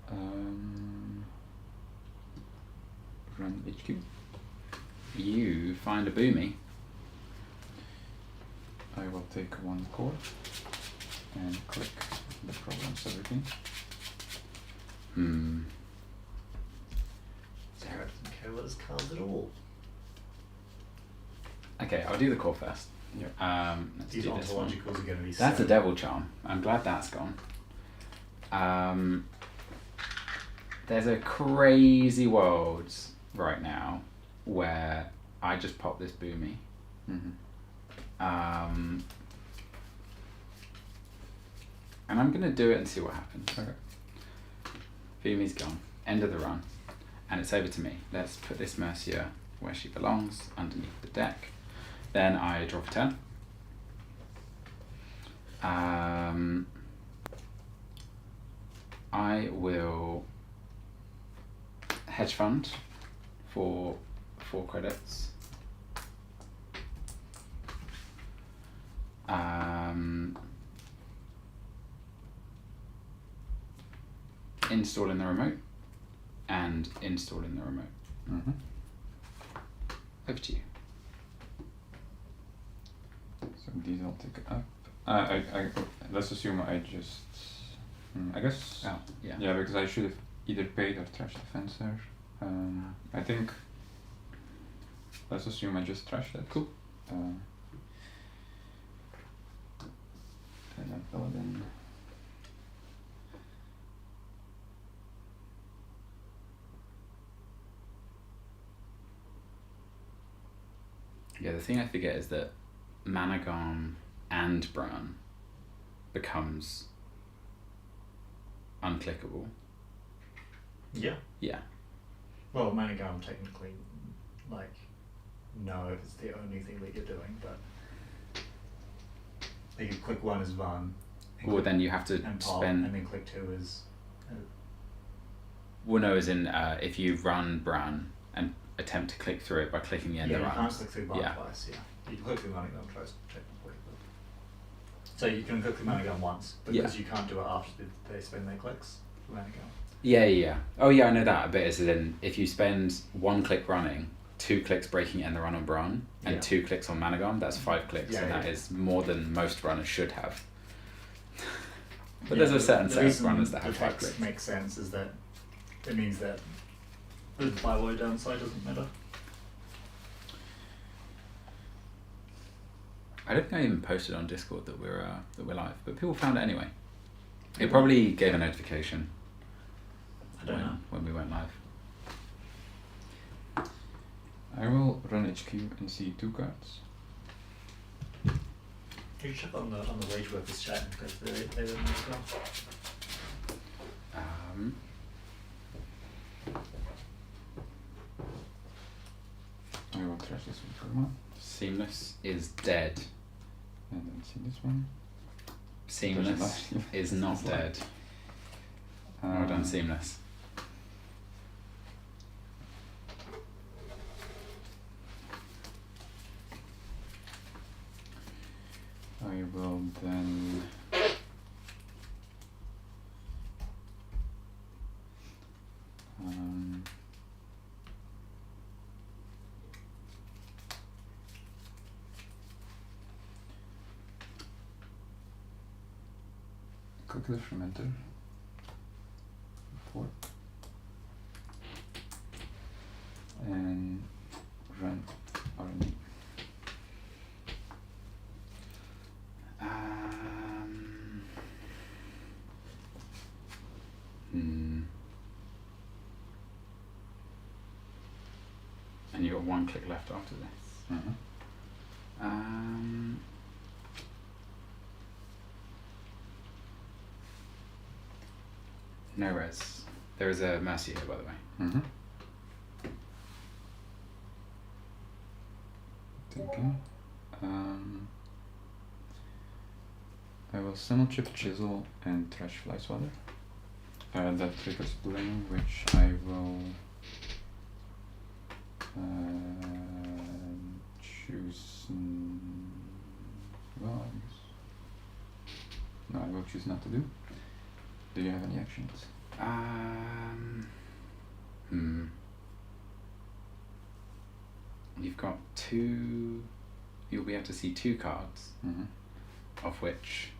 Speaker 3: run HQ.
Speaker 2: You find a Boomy.
Speaker 3: I will take 1 core and click the problems everything.
Speaker 1: Sarah doesn't care about his cards at all.
Speaker 2: Okay, I'll do the core first.
Speaker 3: Yep.
Speaker 2: Let's
Speaker 1: These
Speaker 2: do this one.
Speaker 1: ontologicals are going to be
Speaker 2: That's
Speaker 1: so...
Speaker 2: a Devil Charm. I'm glad that's gone. There's a crazy world right now where I just pop this Boomy. And I'm gonna do it and see what happens.
Speaker 3: Okay.
Speaker 2: Boomy's gone. End of the run. And it's over to me. Let's put this Mercia where she belongs, underneath the deck. Then I draw for turn. I will hedge fund for 4 credits. Install in the remote and install in the remote. Over to you.
Speaker 3: So these I'll take up. Let's assume I just. I guess.
Speaker 2: Oh, yeah.
Speaker 3: Yeah, because I should have either paid or trashed the fencer. I think. Let's assume I just trashed it.
Speaker 2: Cool.
Speaker 3: And then Paladin.
Speaker 2: Yeah, the thing I forget is that Managom and Bran becomes unclickable.
Speaker 1: Yeah.
Speaker 2: Yeah.
Speaker 1: Well, Managam technically like know if it's the only thing that you're doing, but like you click 1 is run.
Speaker 2: Well, then you have to
Speaker 1: and pop,
Speaker 2: spend.
Speaker 1: and then click 2 is.
Speaker 2: Well, no, as in if you run Bran and attempt to click through it by clicking the end
Speaker 1: Yeah,
Speaker 2: of
Speaker 1: you
Speaker 2: runs.
Speaker 1: can't click through Bran
Speaker 2: Yeah.
Speaker 1: twice. Yeah, you can click through Running Gun twice technically. But... So you can click through Running Gun once because you can't do it after they spend their clicks. Running Gun.
Speaker 2: Yeah. Oh yeah, I know that. But as in, if you spend 1 click running, 2 clicks breaking end the run on Bran, and 2 clicks on Managon, that's 5 clicks, and that is more than most runners should have. But there's a certain set of runners that have 5 clicks.
Speaker 1: Makes sense is that it means that the by-way downside doesn't matter.
Speaker 2: I don't think I even posted on Discord that we're live, but people found it anyway. It probably gave a notification.
Speaker 1: I don't know
Speaker 2: when we went live.
Speaker 3: I will run HQ and see 2 cards.
Speaker 1: You should check on the wage workers chat because they don't know as well.
Speaker 3: I will trash this one for a moment.
Speaker 2: Seamless is dead.
Speaker 3: And then see this one.
Speaker 2: Seamless is not dead. Well done, Seamless.
Speaker 3: I will then cook the fermenter. 4 and run R&D.
Speaker 2: And you got 1 click left after this. No res. There is a Mercy here, by the way.
Speaker 3: Thinking. I will summon Chip Chisel and Trash Fly Swatter. That triggers Bling, which I will choose. Well, I guess. No, I will choose not to do. Do you have any actions?
Speaker 2: You've got 2. You'll be able to see 2 cards, of which.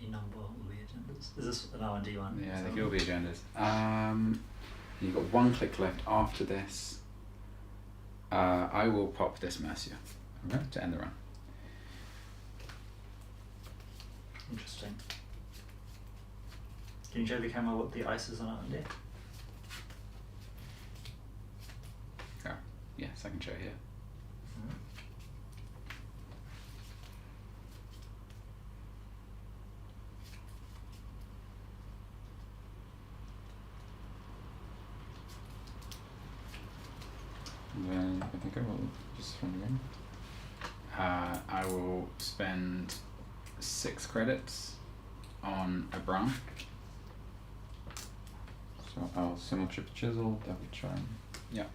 Speaker 1: Any number will be agendas. Is this an R&D one?
Speaker 2: Yeah, they will be agendas. You've got 1 click left after this. I will pop this Mercia to end the run.
Speaker 1: Interesting. Can you show the camera what the ice is on R&D?
Speaker 2: Oh, yes, I can show it here.
Speaker 3: Then I think I will just run again.
Speaker 2: I will spend 6 credits on a Bran.
Speaker 3: So I'll summon Chip Chisel, Devil Charm.
Speaker 2: Yeah.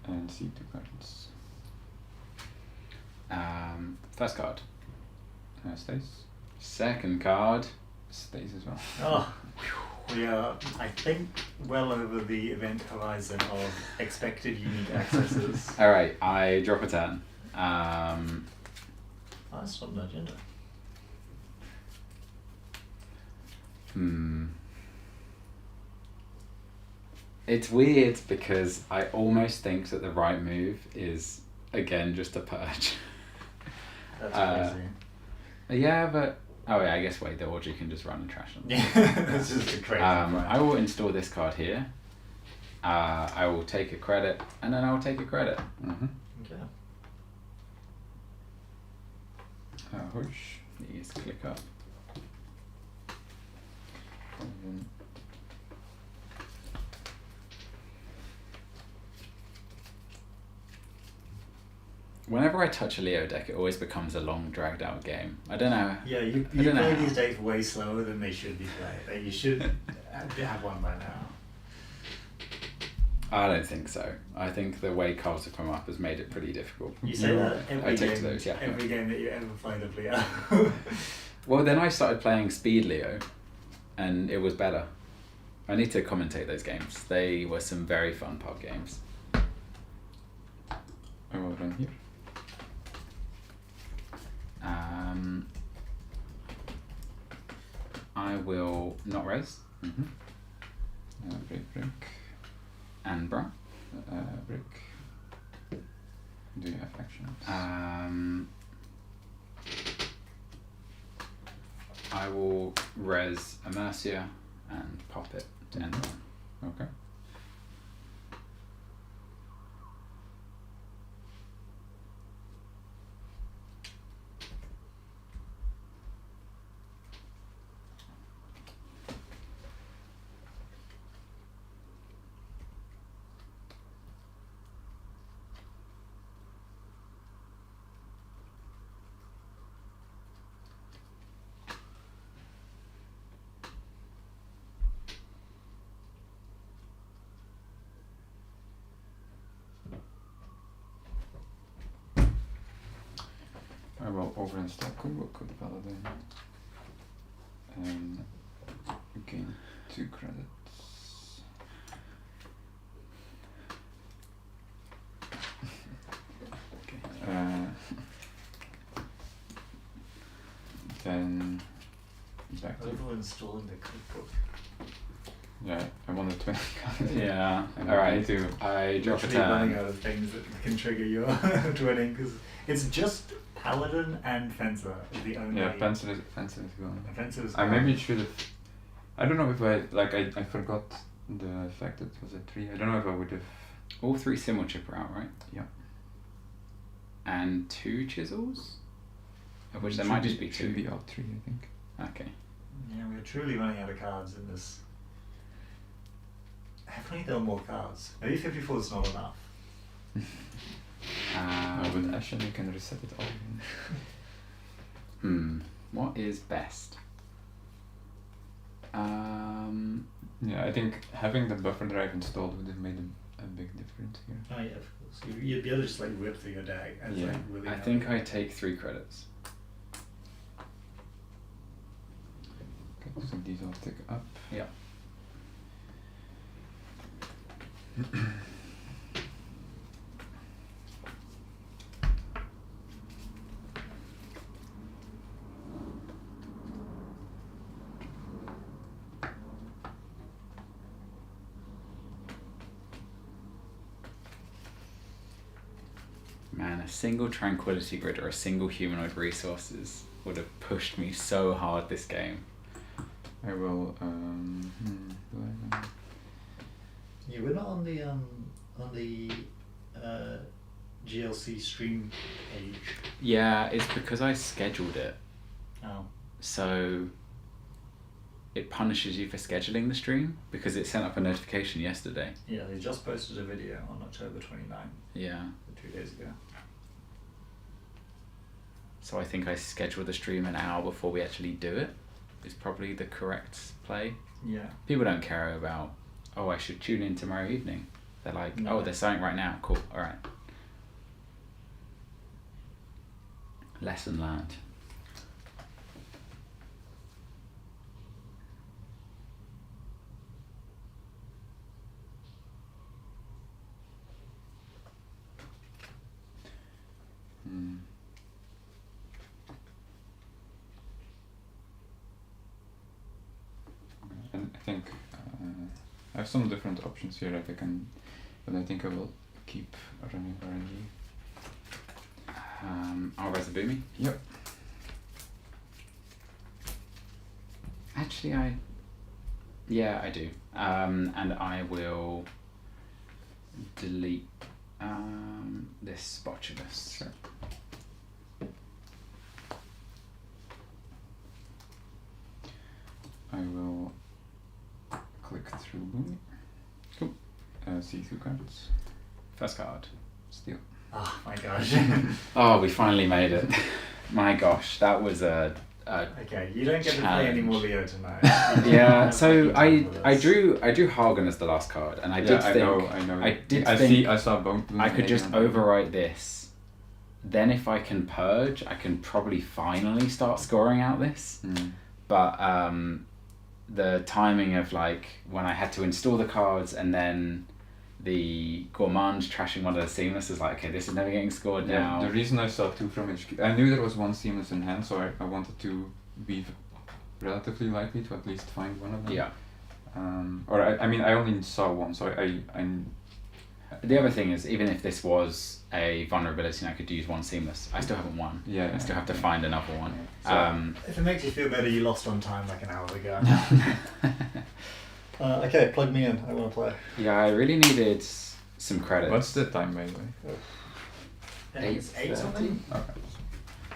Speaker 3: And see 2 cards.
Speaker 2: First card.
Speaker 3: Stays.
Speaker 2: Second card.
Speaker 3: Stays as well.
Speaker 1: Oh, we are, I think, well over the event horizon of expected unique accesses.
Speaker 2: Alright, I drop a turn.
Speaker 1: Oh, that's not an agenda.
Speaker 2: It's weird because I almost think that the right move is, again, just a purge.
Speaker 1: That's crazy.
Speaker 2: Yeah, but... Oh yeah, I guess wait, the orgy can just run and trash them.
Speaker 1: Yeah, that's just a crazy
Speaker 2: I will install this card here. I will take a credit, and then I will take a credit.
Speaker 1: Okay.
Speaker 3: Hush.
Speaker 2: These click up. Whenever I touch a Leo deck, it always becomes a long, dragged-out game. I don't know.
Speaker 1: Yeah, you
Speaker 2: don't know
Speaker 1: play
Speaker 2: how.
Speaker 1: these decks way slower than they should be played. Like, you should have one by now.
Speaker 2: I don't think so. I think the way cards have come up has made it pretty difficult.
Speaker 1: You say that every
Speaker 2: I take
Speaker 1: game,
Speaker 2: to those, yeah.
Speaker 1: every game that you ever played of Leo.
Speaker 2: Well, then I started playing Speed Leo, and it was better. I need to commentate those games. They were some very fun pub games.
Speaker 3: I will run here.
Speaker 2: I will not res
Speaker 3: Break.
Speaker 2: and bra.
Speaker 3: Break. Do you have actions?
Speaker 2: I will res a Mercia and pop it to end one.
Speaker 3: Okay. I will overinstall combo code paladin and gain 2 credits.
Speaker 2: Okay.
Speaker 3: Then back to
Speaker 1: Overinstalling the cookbook.
Speaker 3: yeah. I wanted 20 cards.
Speaker 2: Yeah.
Speaker 3: And
Speaker 2: All
Speaker 3: I
Speaker 2: right.
Speaker 3: need to
Speaker 2: I drop a
Speaker 1: Literally running
Speaker 2: turn.
Speaker 1: out of things that can trigger your twinning because it's just Paladin and Fencer is the only.
Speaker 3: yeah. Pencil is gone.
Speaker 1: Offensive.
Speaker 3: I maybe should have. I don't know if I forgot the fact that it was a 3. I don't know if I would have.
Speaker 2: All 3 Simul Chip are out, right?
Speaker 3: Yeah.
Speaker 2: And 2 chisels? Of which there
Speaker 3: Should
Speaker 2: might just be 2.
Speaker 3: Should be out 3, I think.
Speaker 2: Okay.
Speaker 1: Yeah, we're truly running out of cards in this. If only there were more cards. Maybe 54 is not enough.
Speaker 3: With Ashen you can reset it all again.
Speaker 2: What is best?
Speaker 3: Yeah, I think having the buffer drive installed would have made a big difference here.
Speaker 1: Oh yeah, of course. You'd be able to just like rip through your deck. And
Speaker 3: Yeah.
Speaker 1: like really
Speaker 2: I think I take 3 credits.
Speaker 3: Okay, so these all tick up.
Speaker 2: Yeah. Man, a single tranquility grid or a single humanoid resources would have pushed me so hard this game.
Speaker 3: I will.
Speaker 1: Yeah, we're not on the GLC stream page.
Speaker 2: Yeah, it's because I scheduled it.
Speaker 1: Oh.
Speaker 2: So it punishes you for scheduling the stream because it sent up a notification yesterday.
Speaker 1: Yeah, they just posted a video on October 29th,
Speaker 2: Yeah.
Speaker 1: 2 days ago.
Speaker 2: So I think I scheduled the stream an hour before we actually do it. Is probably the correct play.
Speaker 1: Yeah.
Speaker 2: People don't care about, oh, I should tune in tomorrow evening. They're like,
Speaker 1: No.
Speaker 2: oh, they're starting right now. Cool. All right. Lesson learned.
Speaker 3: And I think I have some different options here that I can, but I think I will keep running RNG.
Speaker 2: I'll res a boomy.
Speaker 3: Yep.
Speaker 2: Actually, I do. And I will delete this Spotulus.
Speaker 3: Sure. I will click through Boomy.
Speaker 2: Cool.
Speaker 3: See 2 cards.
Speaker 2: First card.
Speaker 3: Steal.
Speaker 1: Oh my gosh.
Speaker 2: Oh, we finally made it. My gosh, that was a
Speaker 1: Okay, you don't get to play any more Leo tonight.
Speaker 2: yeah. So
Speaker 1: You're
Speaker 2: I
Speaker 1: done with this.
Speaker 2: drew Hagen as the last card, and I did think
Speaker 3: I know.
Speaker 2: I did think
Speaker 3: I saw both.
Speaker 2: I could just overwrite this. Then if I can purge, I can probably finally start scoring out this. But the timing of like when I had to install the cards and then the Gourmand trashing one of the Seamless is like, okay, this is never getting scored now.
Speaker 3: The reason I saw 2 from HQ, I knew there was 1 Seamless in hand, so I wanted to be relatively likely to at least find one of them.
Speaker 2: Yeah.
Speaker 3: I mean, I only saw 1, so I
Speaker 2: The other thing is, even if this was a vulnerability and I could use 1 Seamless, I still haven't won.
Speaker 3: Yeah.
Speaker 2: I still have to find another one.
Speaker 3: So,
Speaker 1: If it makes you feel better, you lost on time like an hour ago. Okay, plug me in. I want to play.
Speaker 2: Yeah, I really needed some credits.
Speaker 3: what's the time, by the way?
Speaker 1: I think it's 8 something.
Speaker 3: Okay.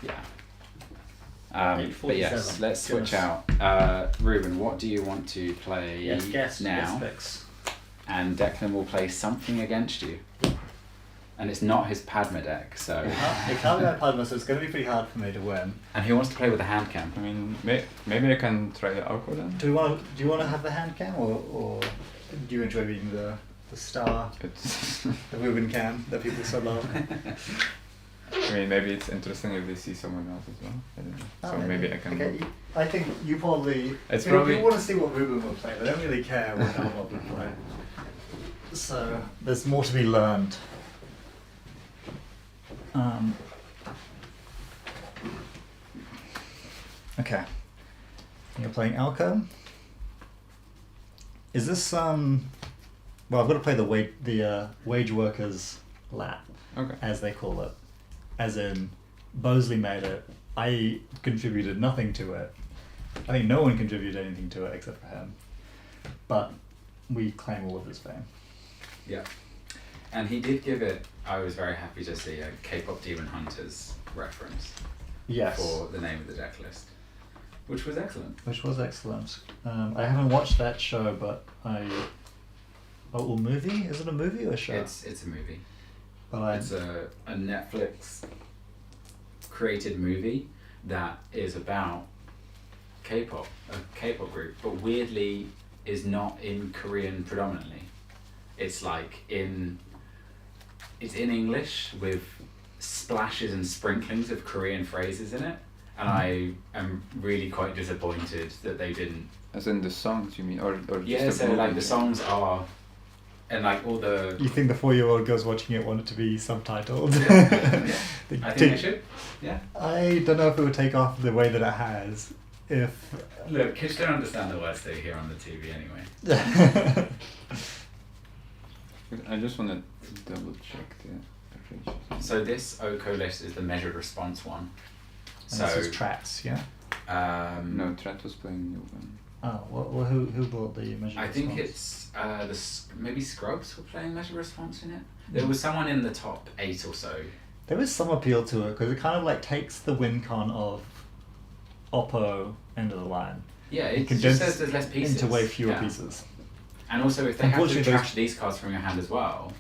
Speaker 2: Yeah. But yes,
Speaker 1: 8:47.
Speaker 2: let's switch out. Ruben, what do you want to play now?
Speaker 1: Yes,
Speaker 2: And Declan will play something against you. And it's not his Padma deck, so...
Speaker 1: It can't be my Padma, so it's going to be pretty hard for me to win.
Speaker 2: And he wants to play with a hand cam.
Speaker 3: I mean, maybe I can try the Alco then?
Speaker 1: Do you want to have the hand cam, or do you enjoy being the star,
Speaker 3: It's
Speaker 1: the Ruben cam that people so love?
Speaker 3: I mean, maybe it's interesting if they see someone else as well. I don't know. So maybe I can...
Speaker 1: Okay, I think you probably...
Speaker 3: It's
Speaker 1: people
Speaker 3: probably-
Speaker 1: want to see what Ruben will play. They don't really care what DullBulb will play. So there's more to be learned. Okay. You're playing Alco. Is this well, I've got to play the wage workers lap,
Speaker 3: Okay.
Speaker 1: as they call it. As in, Bosley made it. I contributed nothing to it. I think no one contributed anything to it except for him. But we claim all of his fame.
Speaker 2: Yeah. And he did give it, I was very happy to see, a K-pop Demon Hunters reference
Speaker 1: Yes.
Speaker 2: for the name of the deck list, which was excellent.
Speaker 1: Which was excellent. I haven't watched that show, but movie? Is it a movie or a show?
Speaker 2: It's a movie.
Speaker 1: But
Speaker 2: It's a Netflix created movie that is about K-pop, a K-pop group, but weirdly is not in Korean predominantly. It's like it's in English with splashes and sprinklings of Korean phrases in it, and I am really quite disappointed that they didn't.
Speaker 3: As in the songs, you mean? Or
Speaker 2: Yeah,
Speaker 3: just
Speaker 2: so like the songs are, and like all the...
Speaker 1: you think the 4-year-old girls watching it want it to be subtitled?
Speaker 2: I think they should, yeah.
Speaker 1: I don't know if it would take off the way that it has. If
Speaker 2: Look, kids don't understand the words they hear on the TV anyway.
Speaker 3: I just want to double check the arrangements.
Speaker 2: So this OCO list is the measured response one.
Speaker 1: and this is Trats, yeah.
Speaker 3: No, Trent was playing new one.
Speaker 1: Oh, well, who brought the measure?
Speaker 2: I think it's maybe Scrubs were playing measured response in it. There was someone in the top 8 or so.
Speaker 1: There is some appeal to it because it kind of like takes the win con of Oppo end of the line.
Speaker 2: Yeah, it just
Speaker 1: condenses
Speaker 2: says there's less pieces.
Speaker 1: into way fewer
Speaker 2: Yeah.
Speaker 1: pieces.
Speaker 2: And also, if they have to
Speaker 1: Unfortunately,
Speaker 2: trash these cards from your hand as well,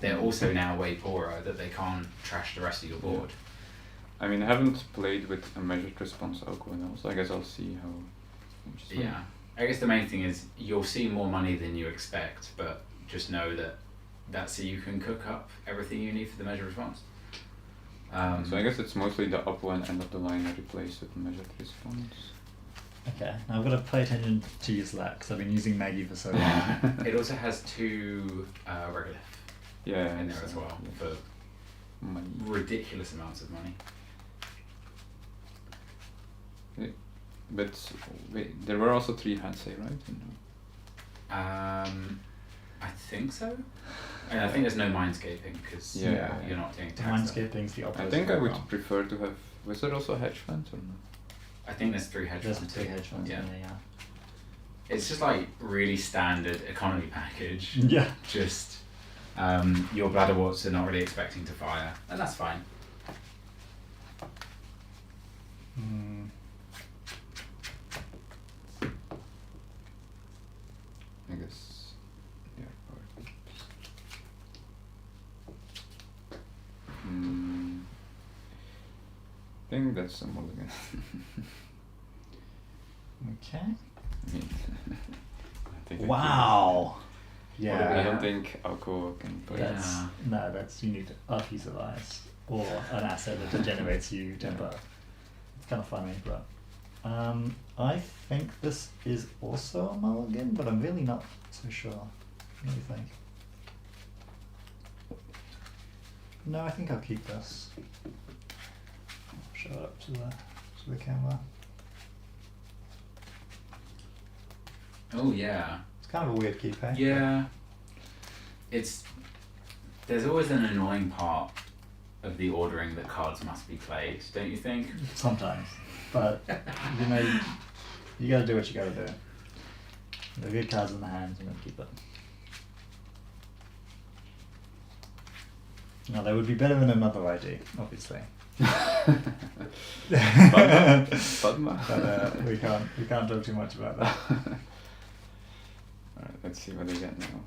Speaker 2: they're also now way poorer that they can't trash the rest of your board.
Speaker 3: I mean, I haven't played with a measured response alcohol now, so I guess I'll see how.
Speaker 2: Yeah, I guess the main thing is you'll see more money than you expect, but just know that that's so you can cook up everything you need for the measured response.
Speaker 3: So I guess it's mostly the up one end of the line I replaced with measured response.
Speaker 1: Okay, now I've got to pay attention to use that because I've been using Maggie for so long.
Speaker 2: It also has 2 regolith
Speaker 3: Yeah,
Speaker 2: in there as well for
Speaker 3: money.
Speaker 2: ridiculous amounts of money.
Speaker 3: But wait, there were also 3 Hansei, right?
Speaker 2: I think so. And I think there's no mindscaping because
Speaker 3: Yeah.
Speaker 2: you're not doing tax.
Speaker 1: Mindscaping's the opposite.
Speaker 3: I think I would prefer to have. Was there also hedge funds or no?
Speaker 2: I think there's 3 hedge
Speaker 1: There's
Speaker 2: funds.
Speaker 1: 3 hedge funds.
Speaker 2: Yeah.
Speaker 1: Yeah.
Speaker 2: It's just like really standard economy package.
Speaker 1: Yeah.
Speaker 2: Just your bladderworts are not really expecting to fire, and that's fine.
Speaker 1: Mm.
Speaker 3: I guess. Yeah. think that's a mulligan.
Speaker 1: Okay.
Speaker 3: I mean, I think
Speaker 1: Wow.
Speaker 3: I
Speaker 1: Yeah.
Speaker 3: don't think Alco can play.
Speaker 2: Yeah.
Speaker 1: That's no. That's you need a piece of ice or an asset that generates you temper. It's kind of funny, but I think this is also a mulligan, but I'm really not so sure. What do you think? No, I think I'll keep this. Show it up to the camera.
Speaker 2: Oh yeah.
Speaker 1: It's kind of a weird keep, eh?
Speaker 2: Yeah. There's always an annoying part of the ordering that cards must be played, don't you think?
Speaker 1: Sometimes, but you know, you gotta do what you gotta do. The good cards in the hands, and then keep it. Now they would be better than another ID, obviously.
Speaker 3: Padma.
Speaker 1: But we can't talk too much about that.
Speaker 3: Alright, let's see what they get now.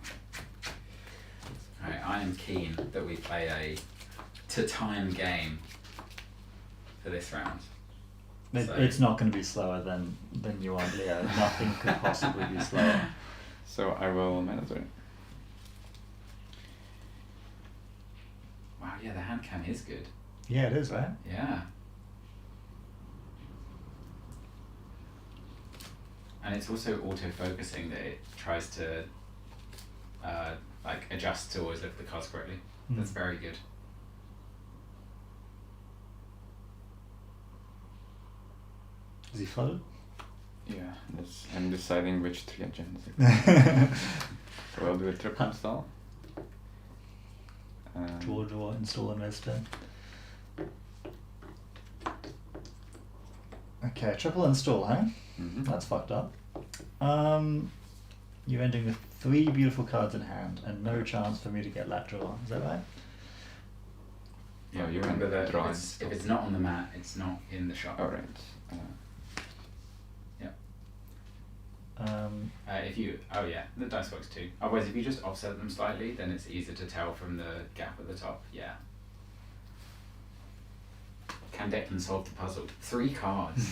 Speaker 2: Alright, I am keen that we play a to-time game for this round. So-
Speaker 1: It's not going to be slower than you want, Leo. Nothing could possibly be slower.
Speaker 3: So I will mandatory.
Speaker 2: Wow, yeah, the hand cam is good.
Speaker 1: Yeah, it is, right?
Speaker 2: Yeah. And it's also auto-focusing that it tries to like adjust to always look at the cards correctly. That's very good.
Speaker 1: Is he flooded?
Speaker 3: Yeah, I'm deciding which 3 agendas. So I'll do a triple install.
Speaker 1: Draw, install and spin. Okay, triple install, huh? That's fucked up. You're ending with 3 beautiful cards in hand and no chance for me to get lat draw. Is that right?
Speaker 2: Yeah,
Speaker 3: Oh,
Speaker 2: you
Speaker 3: you
Speaker 2: remember
Speaker 3: can
Speaker 2: that
Speaker 3: draw
Speaker 2: if it's not on the mat, it's not in the shop.
Speaker 3: Alright.
Speaker 2: Oh yeah, the dice works too. Otherwise, if you just offset them slightly, then it's easier to tell from the gap at the top. Yeah. Can Declan solve the puzzle? 3 cards.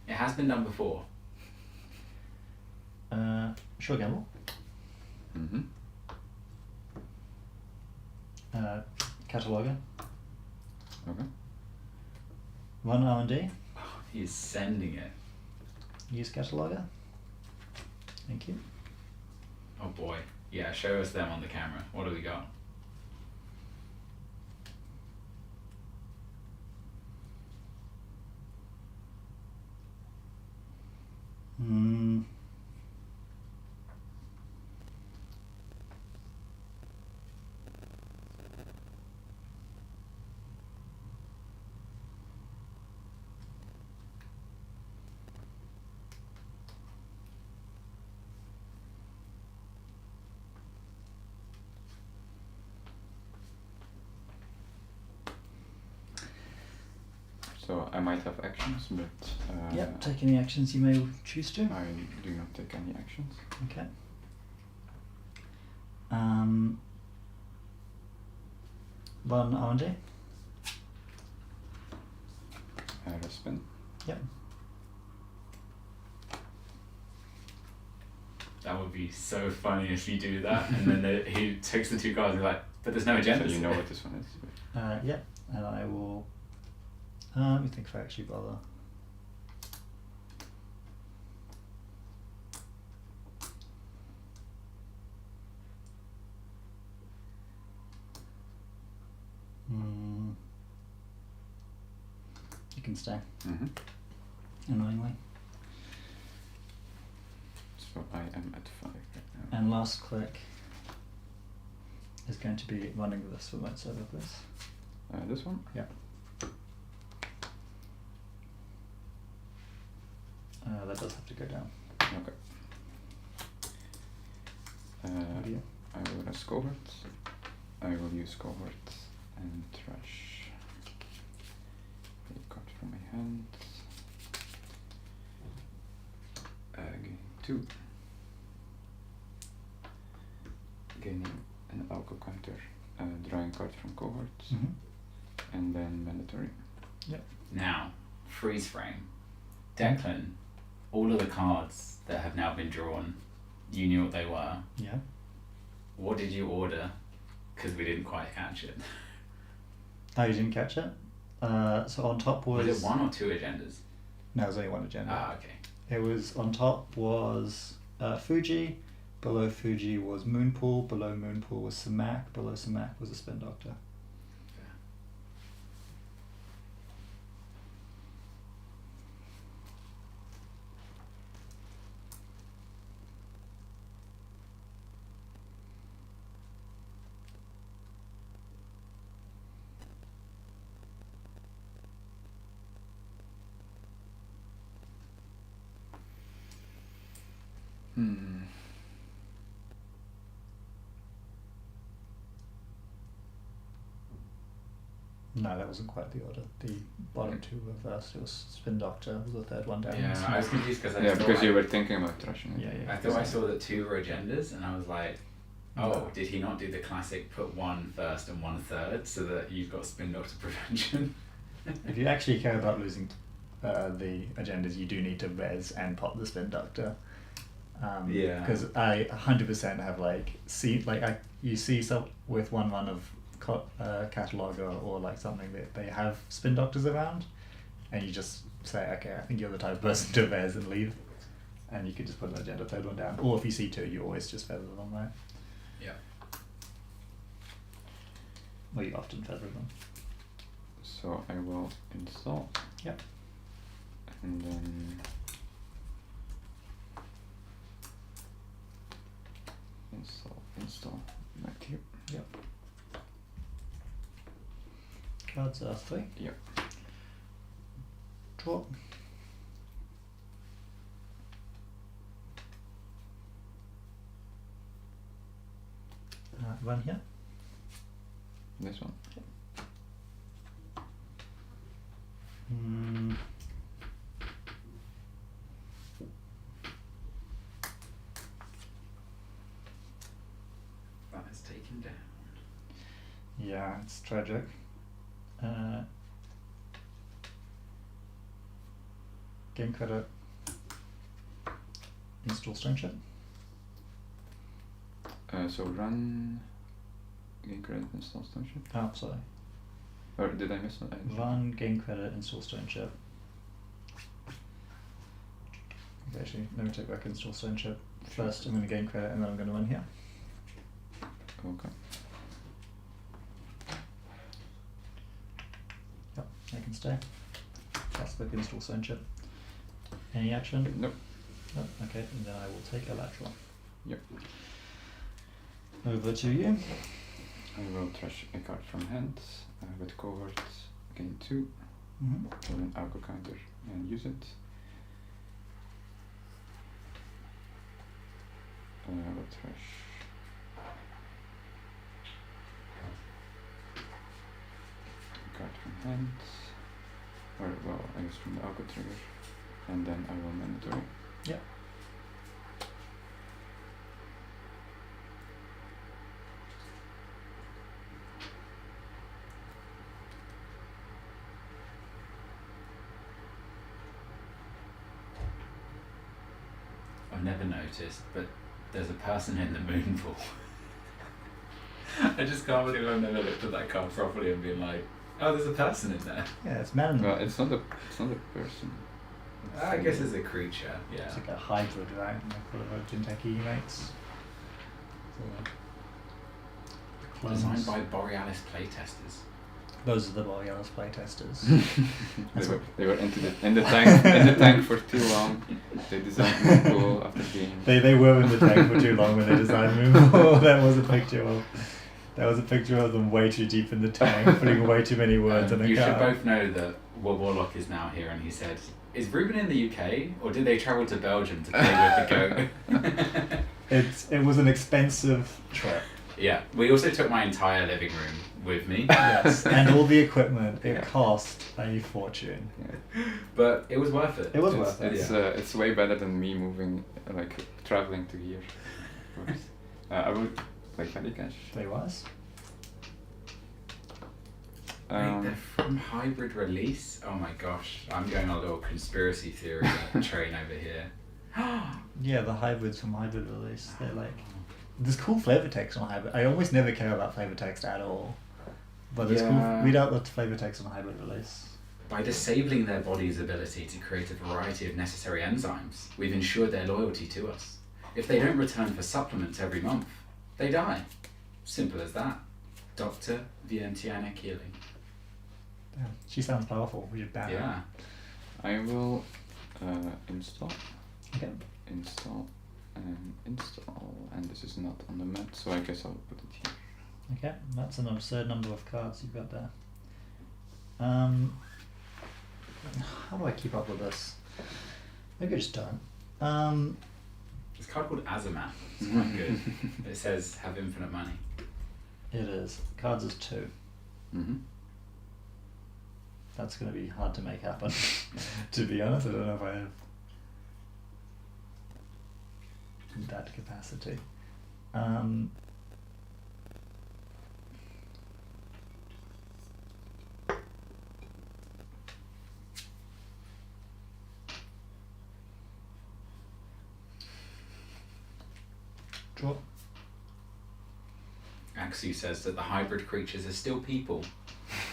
Speaker 2: It has been done before.
Speaker 1: Sure gamble. Cataloger.
Speaker 3: Okay.
Speaker 1: 1 R&D.
Speaker 2: He's sending it.
Speaker 1: Use cataloger. Thank you.
Speaker 2: Oh boy. Yeah, show us them on the camera. What do we got?
Speaker 3: So I might have actions, but
Speaker 1: Yep, take any actions you may choose to.
Speaker 3: I do not take any actions.
Speaker 1: Okay. One R&D.
Speaker 3: Spin.
Speaker 1: Yep.
Speaker 2: That would be so funny if you do that, and then he takes the 2 cards and he's like, but there's no agenda.
Speaker 3: So you know what this one is.
Speaker 1: Yep, and I will. Let me think if I actually bother. You can stay. Annoyingly.
Speaker 3: So I am at 5 right now.
Speaker 1: And last click is going to be running this remote server, please.
Speaker 3: This one?
Speaker 1: Yeah. That does have to go down.
Speaker 3: Okay.
Speaker 1: What do you?
Speaker 3: I will use cohort. I will use cohort and trash a card from my hand. Gain 2. Gaining an alco counter, drawing card from cohort, and then mandatory.
Speaker 1: Yep.
Speaker 2: Now, freeze frame. Declan, all of the cards that have now been drawn, you knew what they were.
Speaker 1: Yeah.
Speaker 2: What did you order? Because we didn't quite catch it.
Speaker 1: Oh, you didn't catch it? So on top was...
Speaker 2: Was it 1 or 2 agendas?
Speaker 1: No, it was only one agenda.
Speaker 2: Ah, okay.
Speaker 1: It was, on top was Fuji, below Fuji was Moonpool, below Moonpool was Samak, below Samak was a Spin Doctor. No, that wasn't quite the order. The bottom two were first. It was Spin Doctor was the third one down.
Speaker 2: Yeah, I was confused because
Speaker 3: because you were thinking about rushing it.
Speaker 1: Yeah.
Speaker 2: I thought I saw that 2 were agendas, and I was like, oh, did he not do the classic put 1 first and 1 third so that you've got Spin Doctor prevention?
Speaker 1: If you actually care about losing the agendas, you do need to res and pop the Spin Doctor.
Speaker 2: Yeah.
Speaker 1: Because I 100% have you see some with one run of catalogue or like something that they have Spin Doctors around, and you just say, okay, I think you're the type of person to res and leave, and you could just put an agenda third one down. Or if you see 2, you always just feather them, right?
Speaker 2: Yeah.
Speaker 1: Well, you often feather them.
Speaker 3: So I will install.
Speaker 1: Yep.
Speaker 3: And then install back here.
Speaker 1: Yep. Cards are 3.
Speaker 3: Yep.
Speaker 1: Draw. Run here.
Speaker 3: This one.
Speaker 2: That is taken down.
Speaker 1: Yeah, it's tragic. Game credit. Install Stringship.
Speaker 3: So run game credit install Stringship.
Speaker 1: Oh, sorry.
Speaker 3: Or did I miss that?
Speaker 1: Run game credit install Stringship. Okay, actually, let me take back install Stringship. First, I'm going to game credit, and then I'm going to run here.
Speaker 3: Okay.
Speaker 1: Yep, I can stay. That's the install Stringship. Any action?
Speaker 3: Nope.
Speaker 1: Nope. Okay, and then I will take a lateral.
Speaker 3: Yep.
Speaker 1: Over to you.
Speaker 3: I will trash a card from hand with covert, gain 2, or an alco counter and use it. I will trash a card from hand, or well, I guess from the alco trigger, and then I will mandatory.
Speaker 1: Yep.
Speaker 2: I've never noticed, but there's a person in the moon pool. I just can't believe I've never looked at that card properly and been like, oh, there's a person in there.
Speaker 1: Yeah, it's man.
Speaker 3: Well, it's not a person.
Speaker 2: I guess it's a creature, yeah.
Speaker 1: It's like a hybrid, right? Full of Jinteki mates. So,
Speaker 2: Designed by Borealis playtesters.
Speaker 1: Those are the Borealis playtesters.
Speaker 3: They were in the tank for too long. They designed Moonpool after being.
Speaker 1: They were in the tank for too long when they designed Moonpool. That was a picture of them way too deep in the tank, putting way too many words on a card.
Speaker 2: You should both know that Warlock is now here, and he said, "Is Ruben in the UK, or did they travel to Belgium to play with the goat?"
Speaker 1: It was an expensive trip.
Speaker 2: Yeah, we also took my entire living room with me.
Speaker 1: Yes, and all the equipment. It cost a fortune.
Speaker 3: Yeah.
Speaker 2: But it was worth it.
Speaker 1: It was worth it.
Speaker 3: It's way better than me moving, traveling to here. Of course. I would play Candy Cash.
Speaker 1: Play wise.
Speaker 2: Wait, they're from hybrid release? Oh my gosh, I'm going on a little conspiracy theory train over here.
Speaker 1: Yeah, the hybrids from hybrid release. They're like, there's cool flavor text on hybrid. I almost never care about flavor text at all, but there's cool. Read out the flavor text on hybrid release.
Speaker 2: By disabling their body's ability to create a variety of necessary enzymes, we've ensured their loyalty to us. If they don't return for supplements every month, they die. Simple as that. Dr. Vientiane Keeling.
Speaker 1: Damn, she sounds powerful. We should ban her.
Speaker 2: Yeah.
Speaker 3: I will install.
Speaker 1: Okay.
Speaker 3: Install and install, and this is not on the mat, so I guess I'll put it here.
Speaker 1: Okay, that's an absurd number of cards you've got there. How do I keep up with this? Maybe I just don't.
Speaker 2: It's a card called Azamat. It's quite good. It says have infinite money.
Speaker 1: It is. Cards is 2.
Speaker 3: Mm-hmm.
Speaker 1: That's going to be hard to make happen. To be honest, I don't know if I have that capacity. Draw.
Speaker 2: Axu says that the hybrid creatures are still people.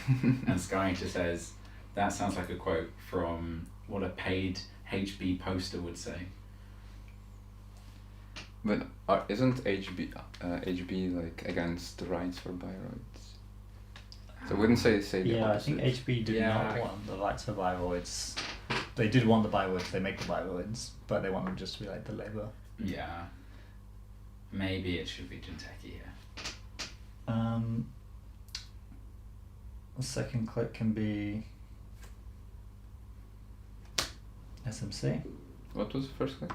Speaker 2: And Skyter says, that sounds like a quote from what a paid HB poster would say.
Speaker 3: But isn't HB like against the rights for biroids? So I wouldn't say the
Speaker 1: Yeah,
Speaker 3: opposite.
Speaker 1: I think HB did not want the rights for biroids. They did want the biroids, they make the biroids, but they want them just to be like the labor.
Speaker 2: Yeah. Maybe it should be Jinteki here.
Speaker 1: The second click can be SMC.
Speaker 3: What was the first click?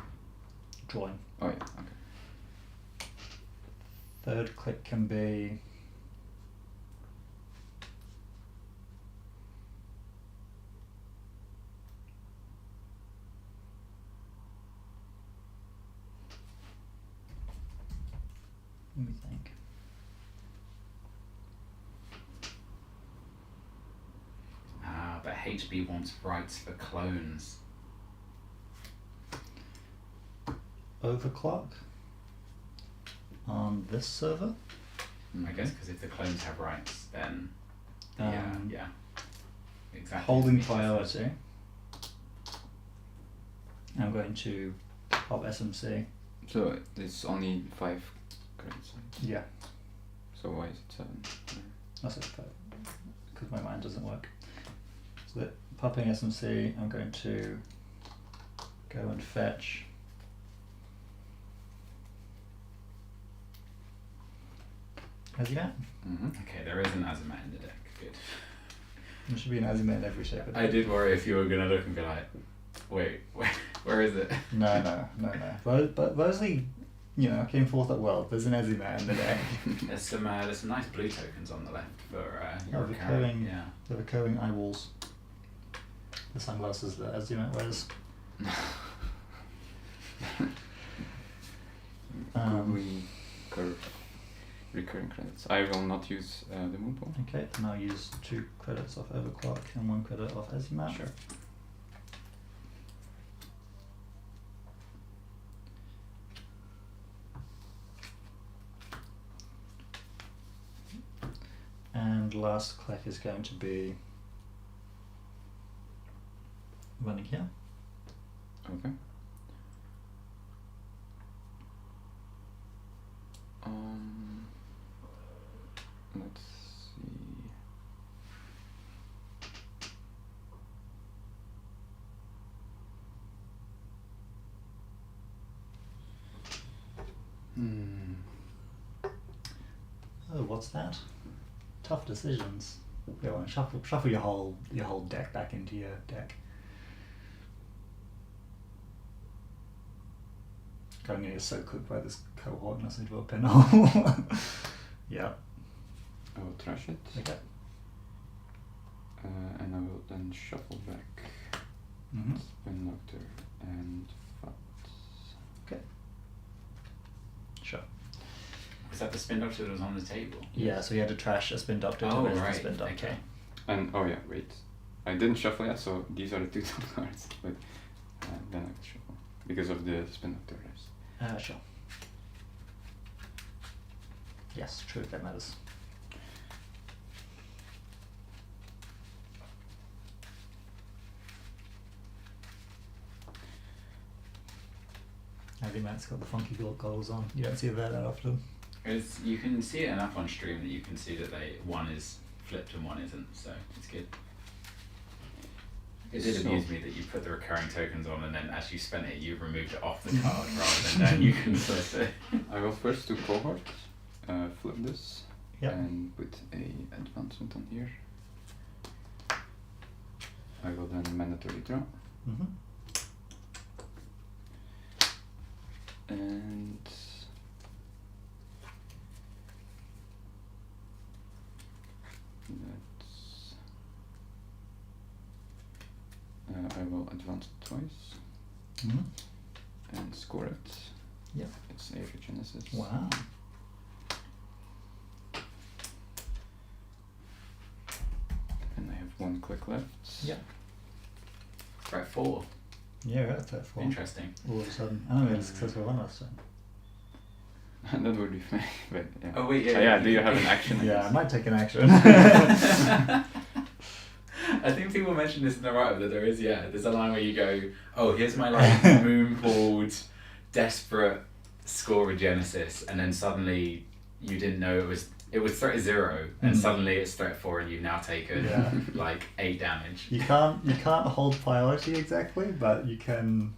Speaker 1: Drawing.
Speaker 3: Oh yeah, okay.
Speaker 1: Third click can be let me think.
Speaker 2: But HB wants rights for clones.
Speaker 1: Overclock on this server.
Speaker 2: I guess because if the clones have rights, then yeah, exactly.
Speaker 1: Holding priority. I'm going to pop SMC.
Speaker 3: So it's only 5 credits.
Speaker 1: Yeah,
Speaker 3: So why is it 7?
Speaker 1: that's it. Because my mind doesn't work. So that popping SMC, I'm going to go and fetch Azimat.
Speaker 3: Mm-hmm.
Speaker 2: Okay, there is an Azamat in the deck. Good.
Speaker 1: There should be an Azimat in every shape.
Speaker 2: I did worry if you were gonna look and be like, wait, where is it?
Speaker 1: No. But Rosalie, came forth at well. There's an Azimat in the deck.
Speaker 2: There's some nice blue tokens on the left for your
Speaker 1: recurring,
Speaker 2: yeah.
Speaker 1: the recurring eyeballs. The sunglasses that Azimat wears.
Speaker 3: We curve recurring credits. I will not use the moonpool.
Speaker 1: Okay, and I'll use 2 credits off Overclock and 1 credit off Azimat.
Speaker 3: Sure.
Speaker 1: And last click is going to be running here.
Speaker 3: Okay. Let's see.
Speaker 1: Oh, what's that? Tough decisions. Go on, shuffle your whole deck back into your deck. I'm gonna get so cooked by this cohort message about pinhole. Yeah.
Speaker 3: I will trash it.
Speaker 1: Okay.
Speaker 3: And I will then shuffle back
Speaker 1: Mm-hmm.
Speaker 3: Spin Doctor and Fat.
Speaker 1: Okay. Sure.
Speaker 2: Was that the spin doctor that was on the table?
Speaker 1: Yeah, so you had to trash a spin doctor to
Speaker 2: Oh,
Speaker 1: raise the
Speaker 2: right.
Speaker 1: spin doctor.
Speaker 2: Okay.
Speaker 3: And oh yeah, wait. I didn't shuffle yet, so these are the 2 top cards. But then I will shuffle because of the spin of the rest.
Speaker 1: Sure. Yes, true, that matters. I think Matt's got the funky goggles on. You don't see that often.
Speaker 2: You can see it enough on stream that you can see that one is flipped and one isn't, so it's good. It did amuse me that you put the recurring tokens on and then as you spent it you removed it off the card rather than then you can flip it.
Speaker 3: I will first do cohort, flip this,
Speaker 1: Yep.
Speaker 3: and put a advancement on here. I will then mandatory draw.
Speaker 1: Mm-hmm.
Speaker 3: And that's I will advance it twice and score it.
Speaker 1: Yep.
Speaker 3: It's a Regenesis.
Speaker 1: Wow.
Speaker 3: And I have 1 click left.
Speaker 1: Yep.
Speaker 2: Right, 4.
Speaker 1: Yeah, right, that for
Speaker 2: Interesting.
Speaker 1: all of a sudden. I know we had a successful run last time.
Speaker 3: That would be funny, but yeah.
Speaker 2: Oh wait,
Speaker 3: Do you have an action?
Speaker 1: Yeah, I might take an action.
Speaker 2: I think people mentioned this in the write-up that there's a line where you go, oh, here's my like moon-pulled, desperate score Regenesis, and then suddenly you didn't know it was threat 0, and suddenly it's threat 4, and you've now taken like 8 damage.
Speaker 1: You can't hold priority exactly, but you can.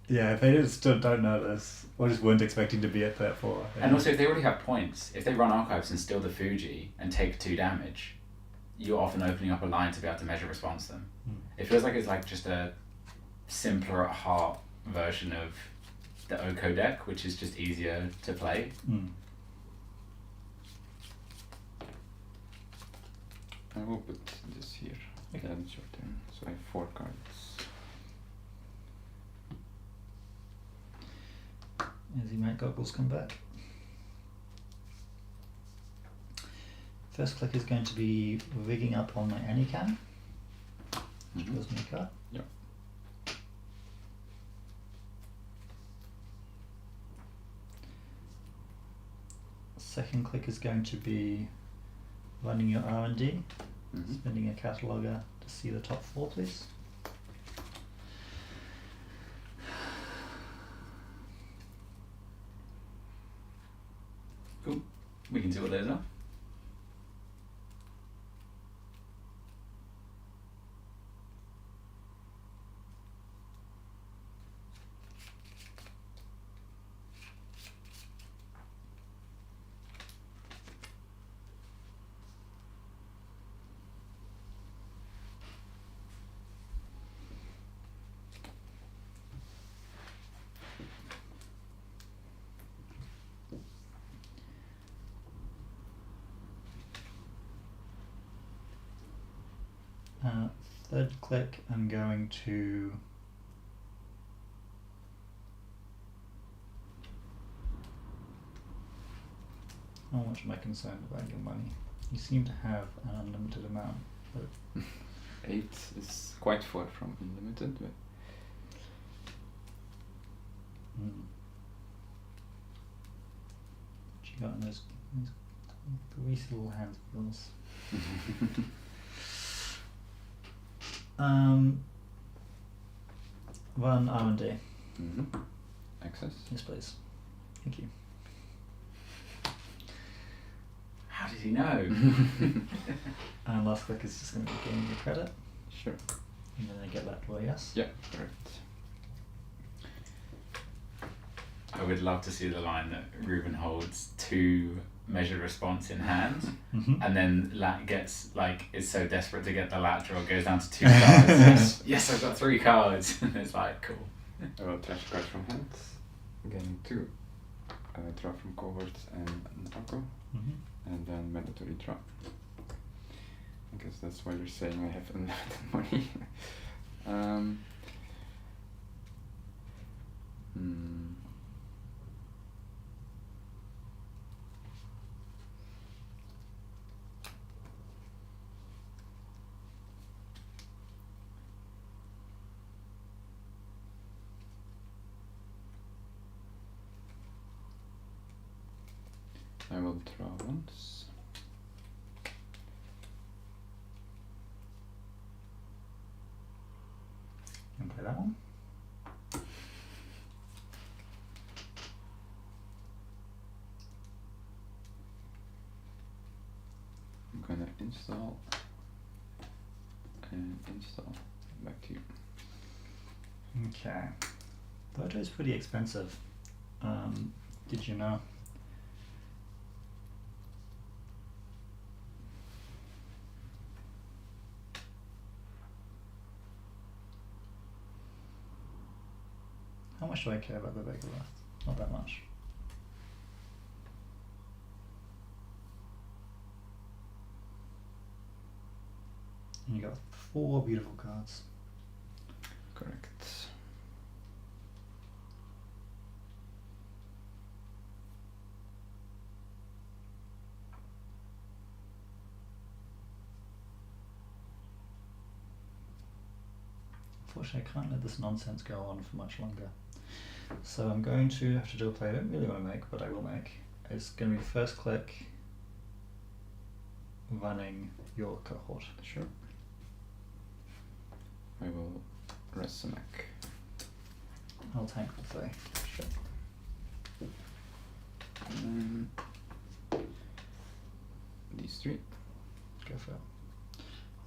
Speaker 1: Yeah, if they just don't notice, or just weren't expecting to be at threat 4.
Speaker 2: And also, if they already have points, if they run archives and steal the Fuji and take 2 damage, you're often opening up a line to be able to measure response to them. It feels like it's like just a simpler at heart version of the Oko deck, which is just easier to play.
Speaker 3: I will put this here. Okay. Then it's your turn. So I have 4 cards.
Speaker 1: As the Matt goggles come back. First click is going to be rigging up on my Anycam. Which goes me a card.
Speaker 3: Yep.
Speaker 1: Second click is going to be running your R&D. Spending a cataloger to see the top 4, please.
Speaker 2: Cool. We can see what those are.
Speaker 1: Third click, I'm going to how much am I concerned about your money? You seem to have an unlimited amount, but
Speaker 3: 8 is quite far from unlimited, but
Speaker 1: what you got in those greasy little hands of yours? Run R&D.
Speaker 3: Access.
Speaker 1: Yes, please. Thank you.
Speaker 2: How did he know?
Speaker 1: And last click is just going to be gaining your credit.
Speaker 3: Sure.
Speaker 1: And then I get that for yes.
Speaker 3: Yeah, correct.
Speaker 2: I would love to see the line that Ruben holds 2 measured response in hand, and then gets is so desperate to get the lat draw, goes down to 2 cards. Yes, I've got 3 cards. And it's like, cool.
Speaker 3: I will trash card from hand, getting 2. Draw from cohorts and an Oko, and then mandatory draw. I guess that's why you're saying I have unlimited money. I will draw once.
Speaker 1: And play that one.
Speaker 3: I'm gonna install and install. Back to you.
Speaker 1: Okay. Bojo's pretty expensive. Did you know? How much do I care about the regular? Not that much. And you got 4 beautiful cards.
Speaker 3: Correct.
Speaker 1: Unfortunately, I can't let this nonsense go on for much longer. So I'm going to have to do a play I don't really want to make, but I will make. It's going to be first click, running your cohort.
Speaker 3: Sure. I will rest the mech.
Speaker 1: I'll tank the play. Sure.
Speaker 3: And then these 3.
Speaker 1: Go for it.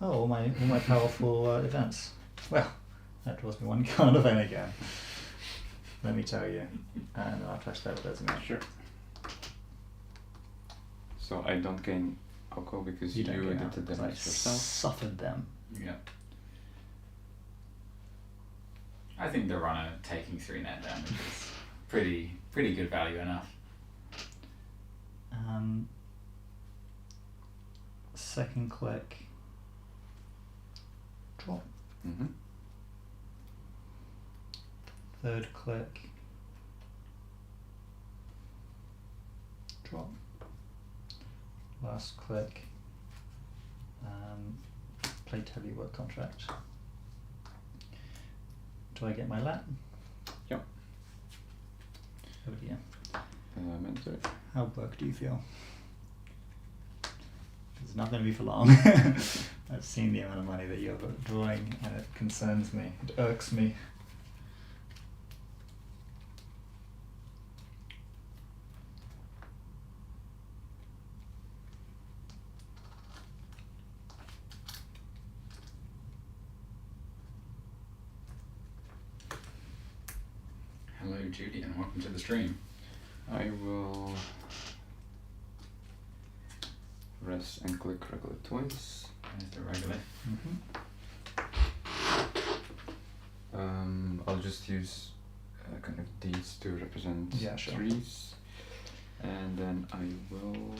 Speaker 1: Oh, all my powerful events. Well, that draws me 1 card event again. Let me tell you. And I'll touch that with Resume.
Speaker 3: Sure. So I don't gain alcohol because you
Speaker 1: don't
Speaker 3: did
Speaker 1: get
Speaker 3: the
Speaker 1: out, 'cause
Speaker 3: damage
Speaker 1: I
Speaker 3: yourself.
Speaker 1: suffered them.
Speaker 2: Yeah. I think the runner taking 3 net damage is pretty good value enough.
Speaker 1: Second click. Draw.
Speaker 3: Mm-hmm.
Speaker 1: Third click. Draw. Last click. Play telework contract. Do I get my lat?
Speaker 3: Yep.
Speaker 1: Over to you.
Speaker 3: Mandatory.
Speaker 1: How broke do you feel? It's not going to be for long. I've seen the amount of money that you're drawing and it concerns me. It irks me.
Speaker 2: Hello, Judy, and welcome to the stream.
Speaker 3: I will rest and click regular twice.
Speaker 2: There's the regular.
Speaker 3: I'll just use kind of these to represent
Speaker 1: Yeah, sure.
Speaker 3: trees, and then I will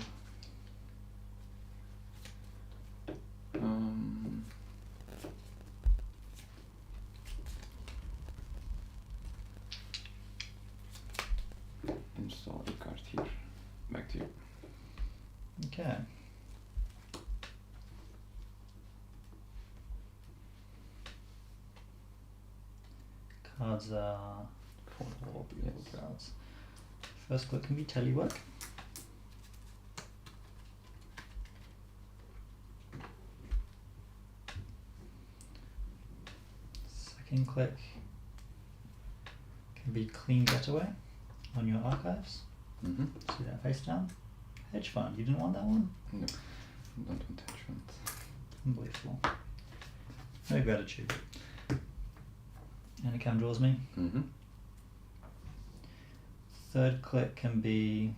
Speaker 3: install a card here. Back to you.
Speaker 1: Okay. Cards are 4 beautiful
Speaker 3: Yes.
Speaker 1: cards. First click can be telework. Second click can be clean getaway on your archives.
Speaker 3: Mm-hmm.
Speaker 1: See that face down? Hedge fund, you didn't want that one?
Speaker 3: No, don't want attachment.
Speaker 1: Unbelievable. No gratitude. And it cam draws me.
Speaker 3: Mm-hmm.
Speaker 1: Third click can be